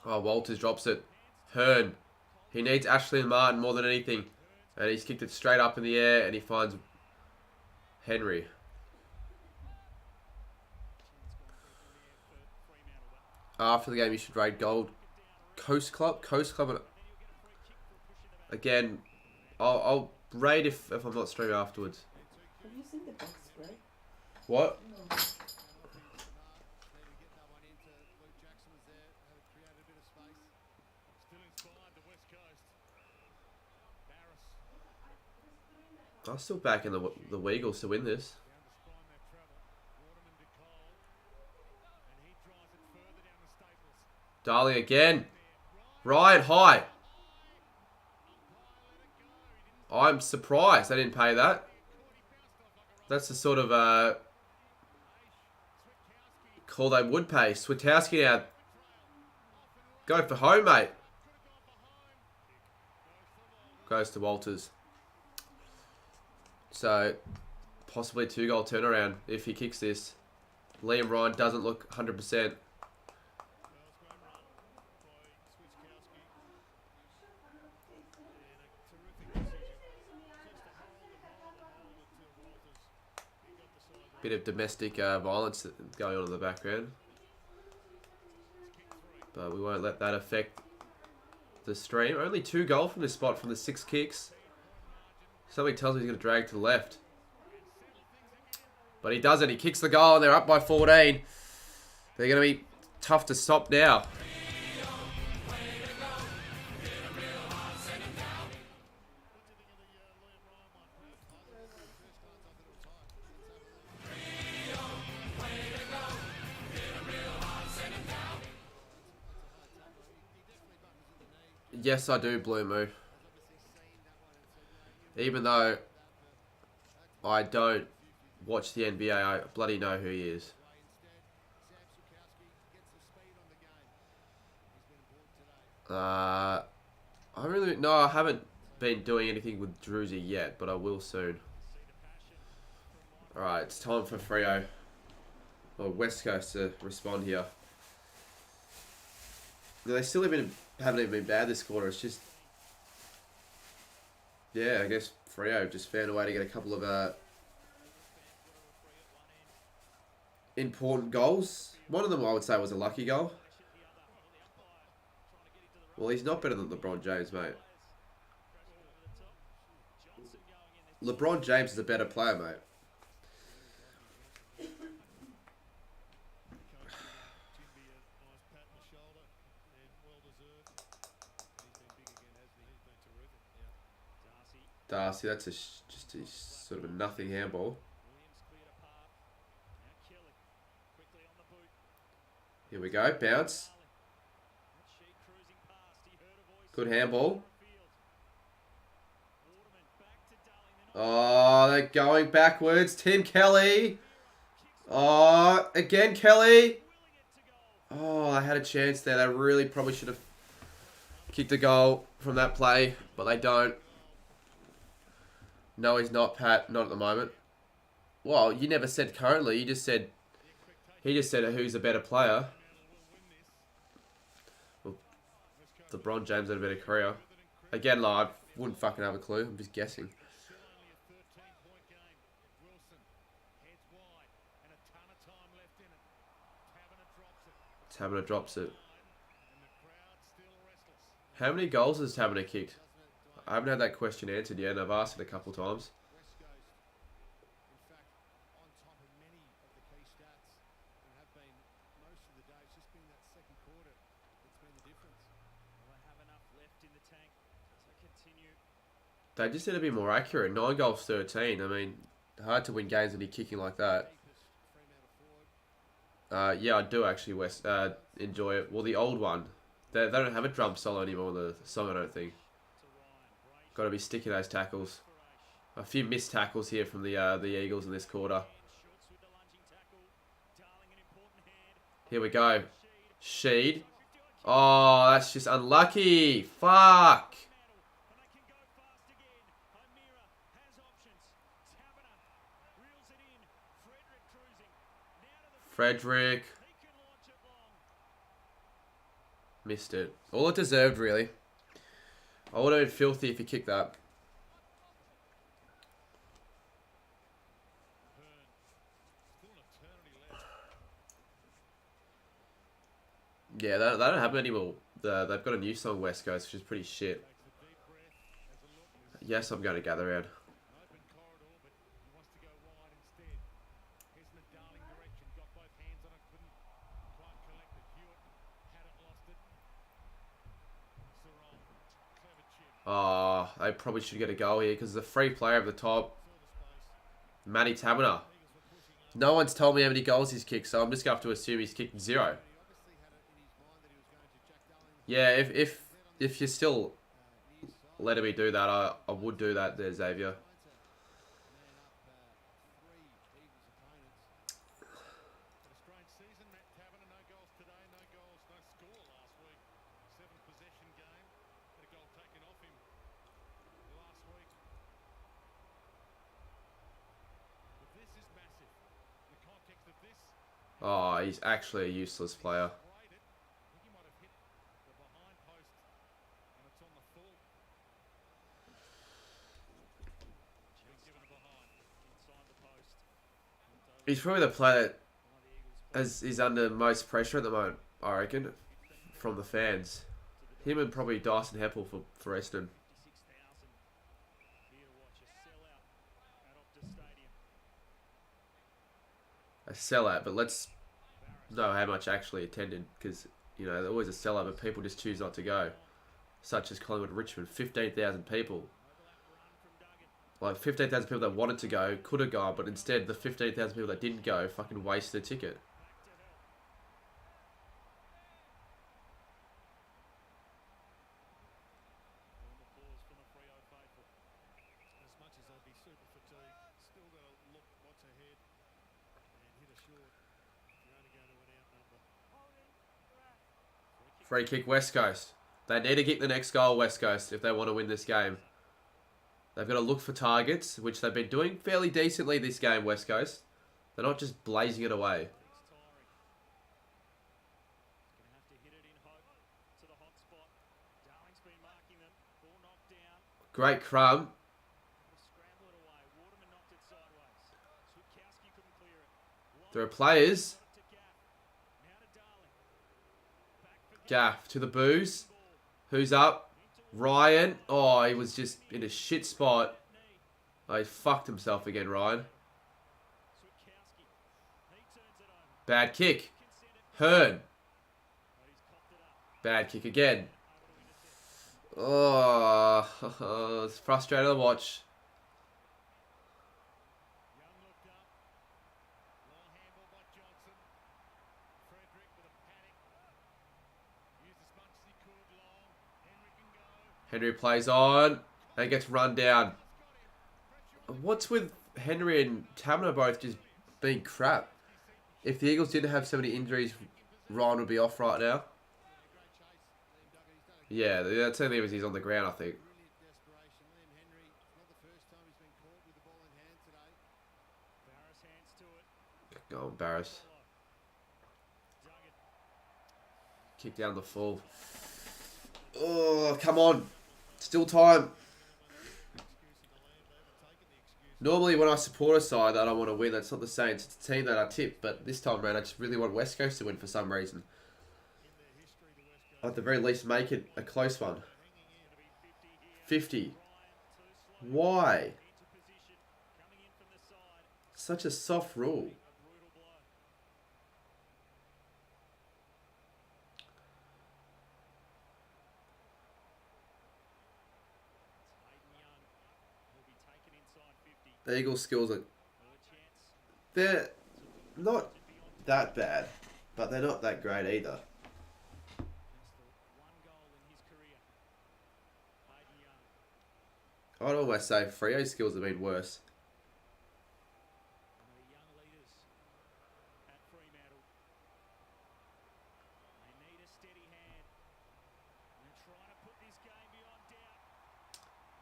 Oh, Walters drops it. Hearn. He needs Ashley and Martin more than anything. And he's kicked it straight up in the air and he finds Henry. After the game, you should raid Gold Coast Club. Coast Club. Again, I'll raid if I'm not streaming afterwards. Have you seen the box spray? What? No. I'm still backing the Weagles to win this. Darling again. Ryan high. I'm surprised they didn't pay that. That's the sort of call they would pay. Switowski now. Go for home, mate. Goes to Walters. So, possibly a 2-goal turnaround if he kicks this. Liam Ryan doesn't look 100%. Bit of domestic violence going on in the background. But we won't let that affect the stream. Only 2 goals from this spot from the 6 kicks. Something tells me he's going to drag to the left. But he doesn't. He kicks the goal and they're up by 14. They're going to be tough to stop now. Yes, I do, Blue Moo. Even though I don't watch the NBA, I bloody know who he is. I haven't been doing anything with Druzy yet, but I will soon. Alright, it's time for Freo, or West Coast, to respond here. They still haven't even been bad this quarter. It's just, yeah, I guess Freo just found a way to get a couple of important goals. One of them I would say was a lucky goal. Well, he's not better than LeBron James, mate. LeBron James is a better player, mate. Darcy, that's just a sort of a nothing handball. Here we go, bounce. Good handball. Oh, they're going backwards. Tim Kelly. Oh, again Kelly. Oh, I had a chance there. They really probably should have kicked a goal from that play, but they don't. No, he's not, Pat. Not at the moment. Well, you never said currently. You just said... He just said who's a better player. Well, LeBron James had a better career. Again, like, I wouldn't fucking have a clue. I'm just guessing. Taberner drops it. How many goals has Taberner kicked? I haven't had that question answered yet, and I've asked it a couple times. They just need to be more accurate. 9 goals, 13. I mean, hard to win games when you're kicking like that. Yeah, I do actually, West. Enjoy it. Well, the old one. They don't have a drum solo anymore in the song, I don't think. Got to be sticking those tackles. A few missed tackles here from the Eagles in this quarter. Here we go. Sheed. Oh, that's just unlucky. Fuck. Frederick. Missed it. All it deserved, really. I would have been filthy if he kicked that. Yeah, they don't have it anymore. They've got a new song, West Coast, which is pretty shit. Yes, I'm going to gather round. Oh, they probably should get a goal here because there's a free player over the top. Matty Taberner. No one's told me how many goals he's kicked, so I'm just going to have to assume he's kicked 0. Yeah, if you're still letting me do that, I would do that there, Xavier. Oh, he's actually a useless player. He's probably the player that is under most pressure at the moment, I reckon, from the fans. Him and probably Dyson Heppel for Essendon. A sellout, but let's know how much actually attended, because, you know, there's always a sellout, but people just choose not to go. Such as Collingwood Richmond, 15,000 people. Like, 15,000 people that wanted to go, could have gone, but instead the 15,000 people that didn't go fucking wasted a ticket. Free kick, West Coast. They need to kick the next goal, West Coast, if they want to win this game. They've got to look for targets, which they've been doing fairly decently this game, West Coast. They're not just blazing it away. Great crumb. There are players. Gaff to the booze. Who's up? Ryan. Oh, he was just in a shit spot. Oh, he fucked himself again, Ryan. Bad kick. Hearn. Bad kick again. Oh, it's frustrating to watch. Henry plays on and gets run down. What's with Henry and Taberner both just being crap? If the Eagles didn't have so many injuries, Ryan would be off right now. Yeah, that's only because he's on the ground, I think. Go on, Barris. Kick down the full. Oh, come on. Still time. Normally when I support a side that I want to win, that's not the same. It's a team that I tip. But this time around, I just really want West Coast to win for some reason. At the very least, make it a close one. 50. Why? Such a soft rule. The Eagles' skills are... They're not that bad, but they're not that great either. I'd almost say Freo's skills have been worse.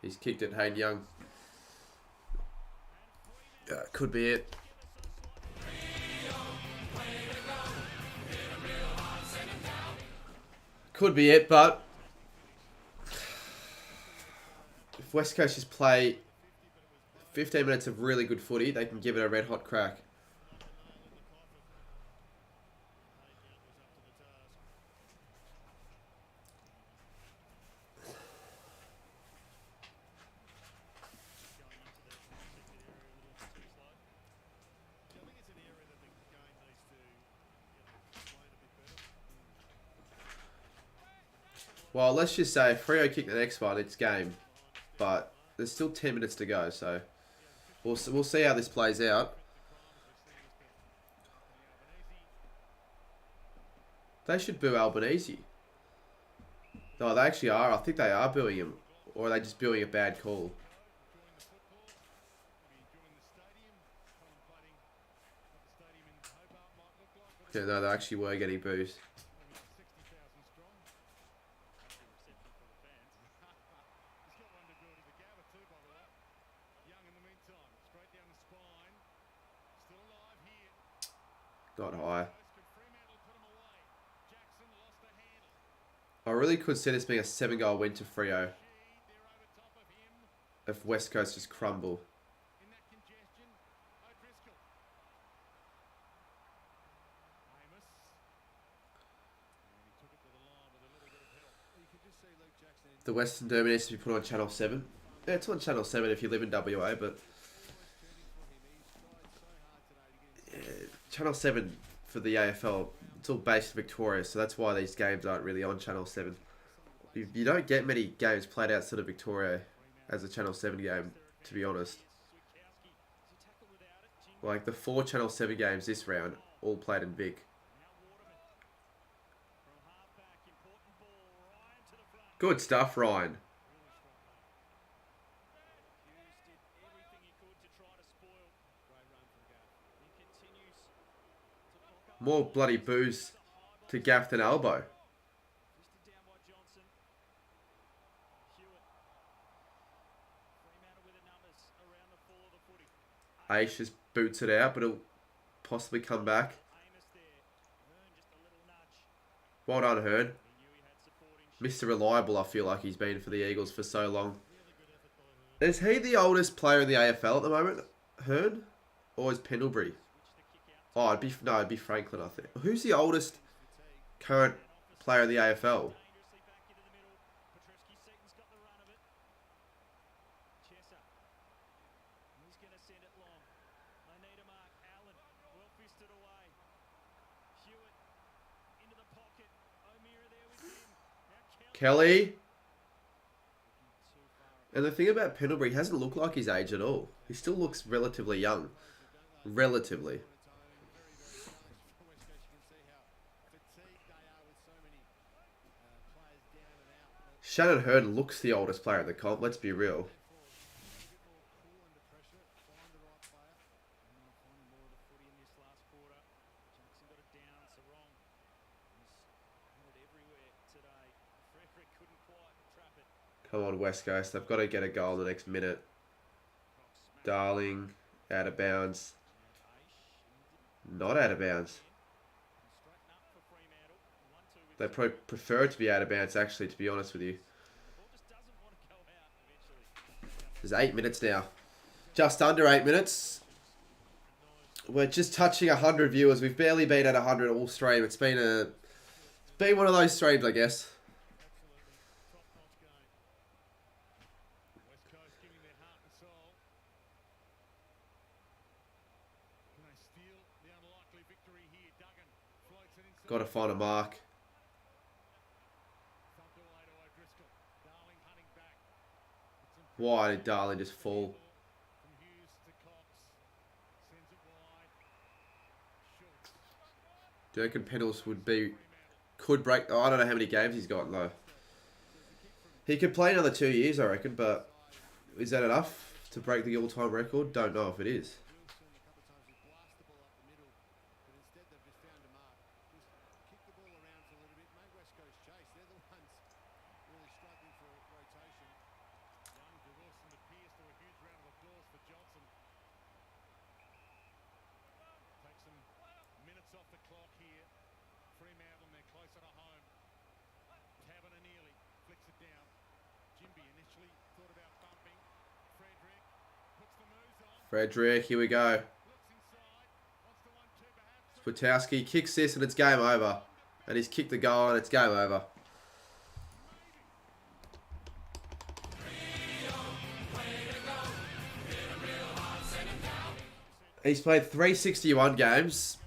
He's kicked it, Hayden Young. Could be it. Could be it, but West Coast just play 15 minutes of really good footy, they can give it a red hot crack. Well, let's just say if Freo kick the next one, it's game. But there's still 10 minutes to go, so we'll see how this plays out. They should boo Albanese. No, they actually are. I think they are booing him. Or are they just booing a bad call? Yeah, no, they actually were getting boos. Not high. I really could see this being a 7-goal win to Freo if West Coast just crumble. The Western Derby needs to be put on Channel 7. Yeah, it's on Channel 7 if you live in WA, but yeah, Channel 7 for the AFL, it's all based in Victoria, so that's why these games aren't really on Channel 7. You don't get many games played outside of Victoria as a Channel 7 game, to be honest. Like the 4 Channel 7 games this round, all played in Vic. Good stuff, Ryan. More bloody boos to Gaff than Elbow. Aish just boots it out, but it'll possibly come back. Well done, Hearn. Mr. Reliable, I feel like he's been for the Eagles for so long. Is he the oldest player in the AFL at the moment, Hearn? Or is Pendlebury? Oh, it'd be Franklin, I think. Who's the oldest current player in the AFL? Kelly. And the thing about Pendlebury, he hasn't looked like his age at all. He still looks relatively young. Relatively. Shannon Hearn looks the oldest player in the comp, let's be real. Come on, West Coast. They've got to get a goal in the next minute. Darling, out of bounds. Not out of bounds. They probably prefer it to be out of bounds, actually, to be honest with you. There's 8 minutes now. Just under 8 minutes. We're just touching 100 viewers. We've barely been at 100 all stream. It's been one of those streams, I guess. Got to find a mark. Why did Darling just fall? Do you reckon Pendles could break? Oh, I don't know how many games he's got though. He could play another 2 years, I reckon, but is that enough to break the all-time record? Don't know if it is. Frederick, here we go. Sputowski kicks this and it's game over. And he's kicked the goal and it's game over. He's played 361 games.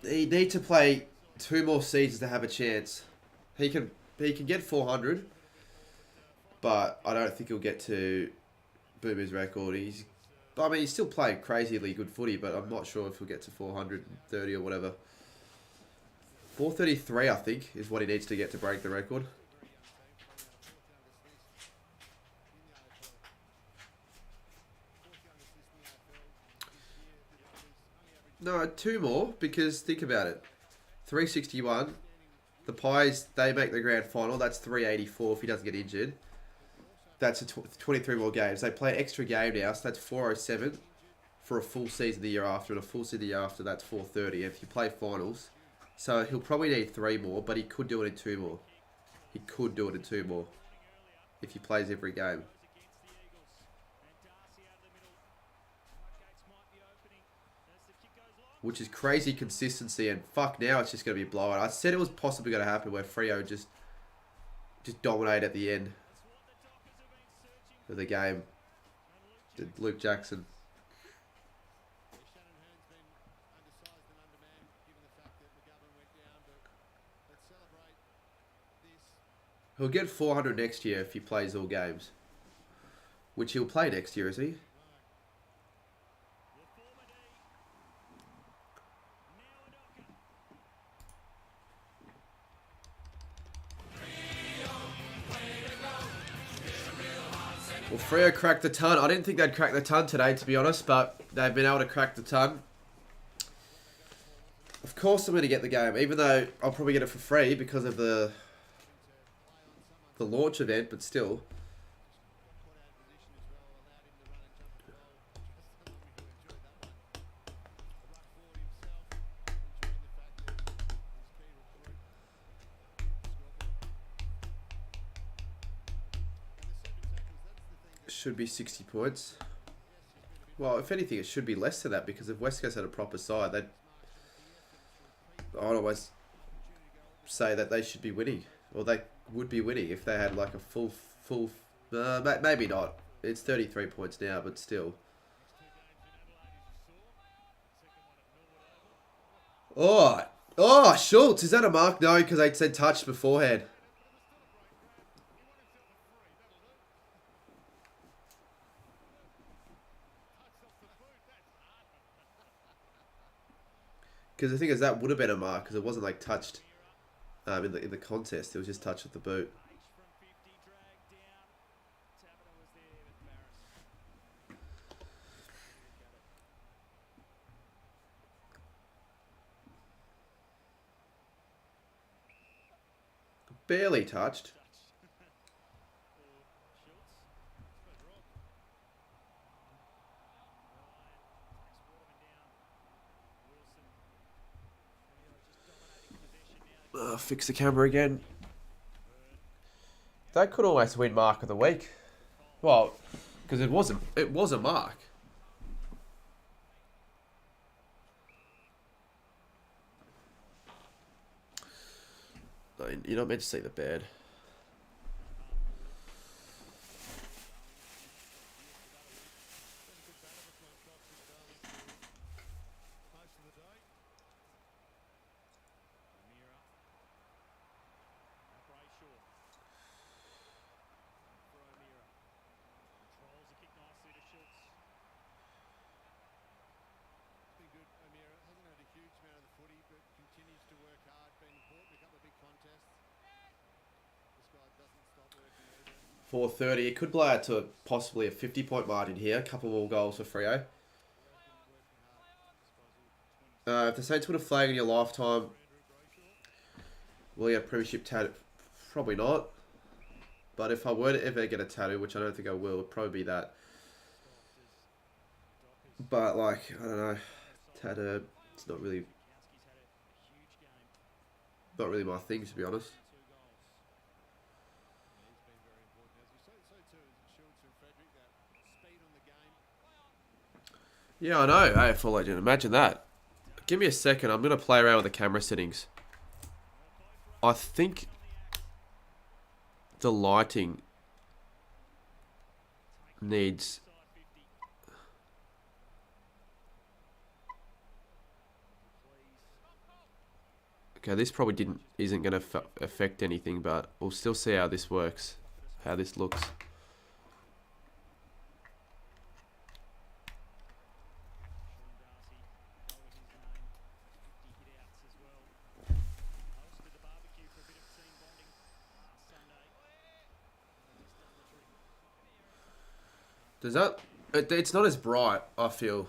He needs to play 2 more seasons to have a chance. He can get 400, but I don't think he'll get to Boomer's record. He's still playing crazily good footy, but I'm not sure if he'll get to 430 or whatever. 433, I think, is what he needs to get to break the record. No, 2 more, because think about it. 361. The Pies, they make the grand final. That's 384 if he doesn't get injured. That's 23 more games. They play extra game now, so that's 407 for a full season the year after. And a full season the year after, that's 430 if you play finals. So he'll probably need 3 more, but he could do it in 2 more. He could do it in 2 more if he plays every game. Which is crazy consistency, and fuck, now it's just going to be blowout. I said it was possibly going to happen where Freo just dominate at the end of the game. Luke Jackson. He'll get 400 next year if he plays all games. Which he'll play next year, isn't he? Well, Freo cracked the ton. I didn't think they'd crack the ton today, to be honest, but they've been able to crack the ton. Of course I'm going to get the game, even though I'll probably get it for free because of the launch event, but still. Should be 60 points. Well, if anything, it should be less than that, because if West Coast had a proper side, I'd always say that they should be winning, or they would be winning if they had like a full. Maybe not. It's 33 points now, but still. Oh, Schultz, is that a mark? No, because I said touched beforehand. Because the thing is, that would have been a mark, because it wasn't like touched in the contest. It was just touched with the boot. Barely touched. Fix the camera again. That could almost win mark of the week. Well, because it was a mark. You're not meant to see the bed. .430. It could blow out to possibly a 50-point margin here. A couple more goals for Freo. If the Saints would have flagged in your lifetime, will you have premiership tattoo? Probably not. But if I were to ever get a tattoo, which I don't think I will, it'd probably be that. But like, I don't know, tattoo, it's not really my thing, to be honest. Yeah, I know, AFL legend. Imagine that. Give me a second. I'm going to play around with the camera settings. I think the lighting needs... Okay, this probably isn't going to affect anything, but we'll still see how this works, how this looks. Does that... It's not as bright, I feel.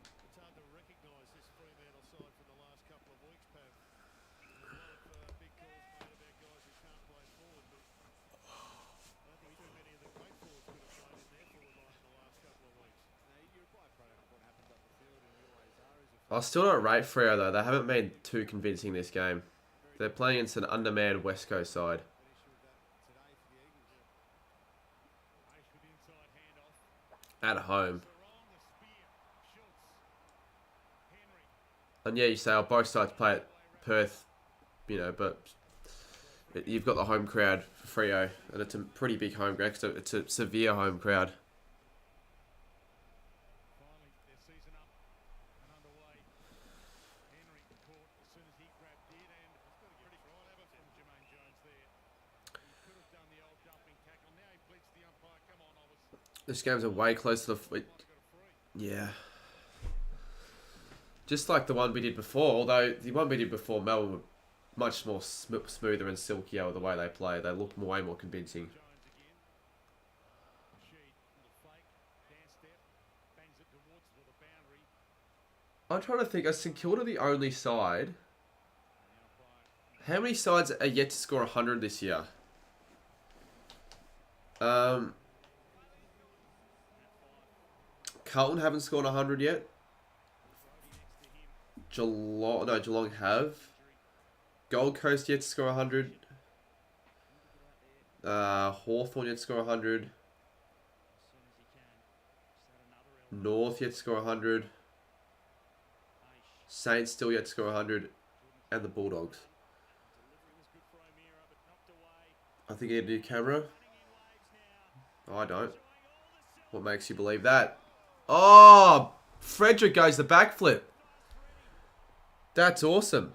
It's hard to recognise this Fremantle side from the last couple of weeks, Pav. A lot of big calls made about guys who can't play forward, but I don't think too many of the great forwards could have played in their forward line in the last couple of weeks. Now, you're a byproduct of what happens up the field, and you always are as a... I still don't rate Freo though. They haven't been too convincing this game. They're playing against an undermanned West Coast side. At home. And yeah, you say, oh, both sides play at Perth, you know, but you've got the home crowd for Freo, and it's a pretty big home crowd, so it's a severe home crowd. This game's a way closer to the... Yeah. Just like the one we did before, although the one we did before, Melbourne were much more smoother and silkier with the way they play. They look way more convincing. I'm trying to think, is St Kilda the only side? How many sides are yet to score 100 this year? Carlton haven't scored 100 yet. Geelong have. Gold Coast yet to score 100. Hawthorn yet to score 100. North yet to score 100. Saints still yet to score 100. And the Bulldogs. I think you need a new camera. I don't. What makes you believe that? Oh! Frederick goes the backflip. That's awesome.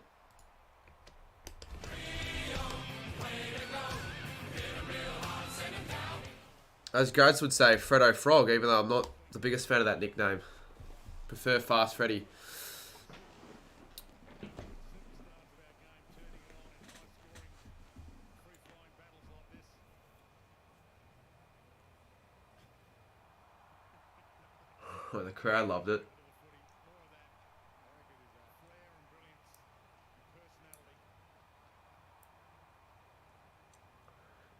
As Grads would say, Freddo Frog, even though I'm not the biggest fan of that nickname. Prefer Fast Freddy. Oh, the crowd loved it.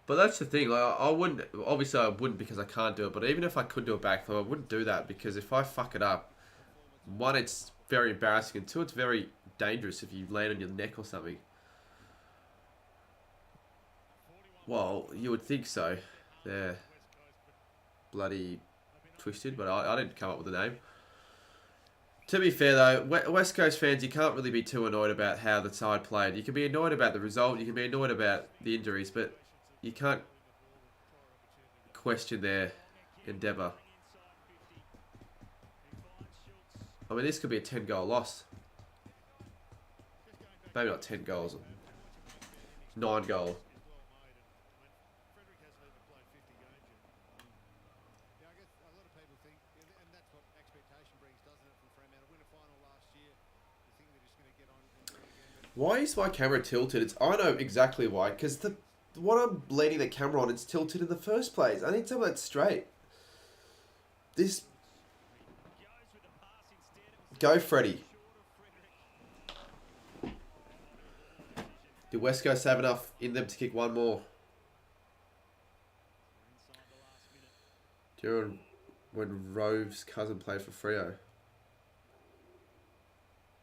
But that's the thing, like, I wouldn't, obviously I wouldn't because I can't do it, but even if I could do a backflip, I wouldn't do that because if I fuck it up, one, it's very embarrassing, and two, it's very dangerous if you land on your neck or something. Well, you would think so. They're bloody twisted, but I didn't come up with the name. To be fair though, West Coast fans, you can't really be too annoyed about how the side played. You can be annoyed about the result, you can be annoyed about the injuries, but you can't question their endeavour. I mean, this could be a 10-goal loss. Maybe not 10 goals. 9 goal. Why is my camera tilted? I know exactly why. Because what I'm leaning the camera on, it's tilted in the first place. I need something that's straight. This... Go, Freddy. Do West Coast have enough in them to kick one more? Do you remember when Rove's cousin played for Freo?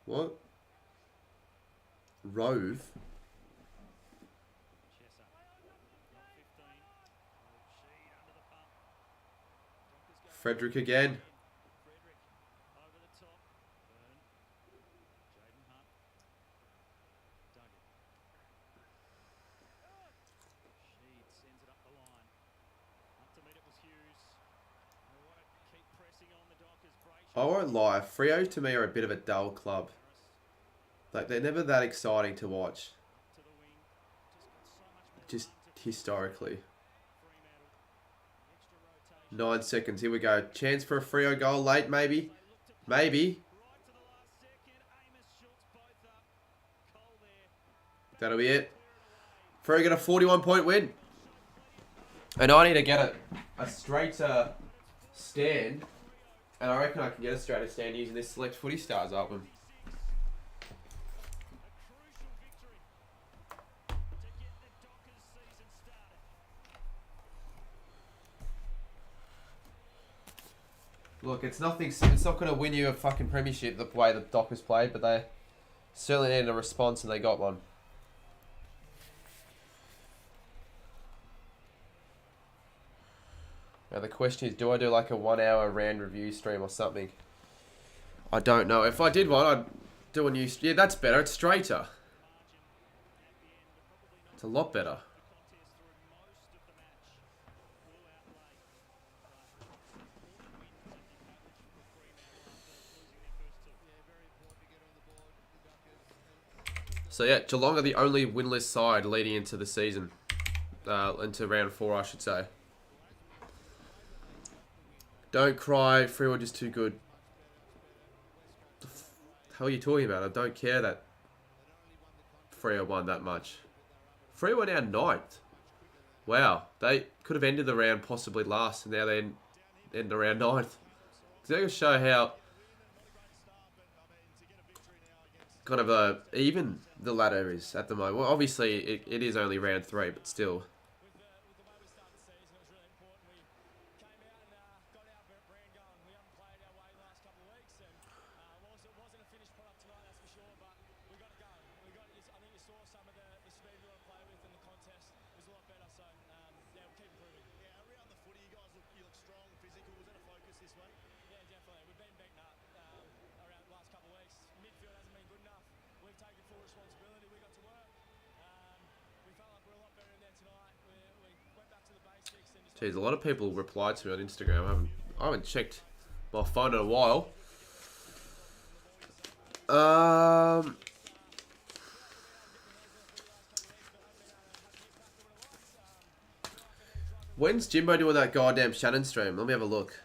What? Rove? Frederick again. I won't lie, Freo to me are a bit of a dull club. Like, they're never that exciting to watch. Just historically. 9 seconds, here we go. Chance for a Freo goal late, maybe. Maybe. That'll be it. Freo get a 41-point win. And I need to get a straighter stand. And I reckon I can get a straighter stand using this Select Footy Stars album. Look, it's nothing. It's not going to win you a fucking premiership the way the Dockers played, but they certainly needed a response and they got one. Now the question is, do I do like a 1 hour round review stream or something? I don't know. If I did one, I'd do a new... Yeah, that's better. It's straighter. It's a lot better. So yeah, Geelong are the only winless side leading into the season. Into round 4, I should say. Don't cry, Freo are just too good. The hell are you talking about? I don't care that Freo won that much. Freo were now 9th. Wow, they could have ended the round possibly last, and now they end around 9th. Does that show how kind of even the ladder is at the moment? Well, obviously it is only round 3, but still. Jeez, a lot of people replied to me on Instagram. I haven't checked my phone in a while. When's Jimbo doing that goddamn Shannon stream? Let me have a look.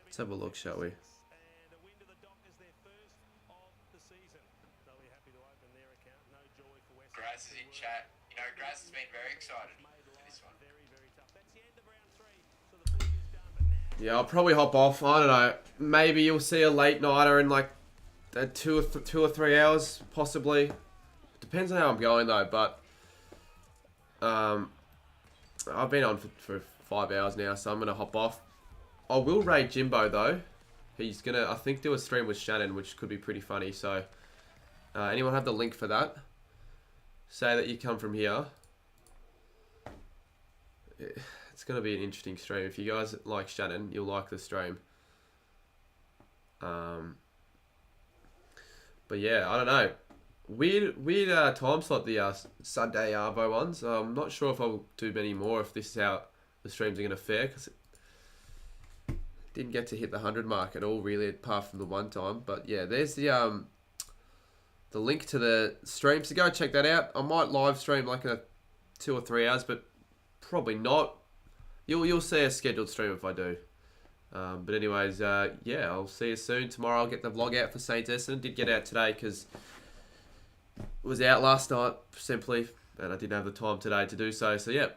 Let's have a look, shall we? Grass is in chat. You know, Grass has been very excited for this one. Yeah, I'll probably hop off. I don't know. Maybe you'll see a late nighter in like 2 or 3 hours, possibly. Depends on how I'm going though. But I've been on for 5 hours now, so I'm gonna hop off. I will raid Jimbo though. He's gonna, I think, do a stream with Shannon, which could be pretty funny. So, anyone have the link for that? Say that you come from here. It's going to be an interesting stream. If you guys like Shannon, you'll like the stream. But yeah, I don't know. Weird time slot, the Sunday Arvo ones. I'm not sure if I'll do many more if this is how the streams are going to fare. Because it didn't get to hit the 100 mark at all, really, apart from the one time. But yeah, there's the link to the stream, so go check that out. I might live stream like a 2 or 3 hours, but probably not. You'll see a scheduled stream if I do. But anyways, yeah, I'll see you soon. Tomorrow I'll get the vlog out for St. Essendon. Did get out today because it was out last night simply, and I didn't have the time today to do so. So yeah.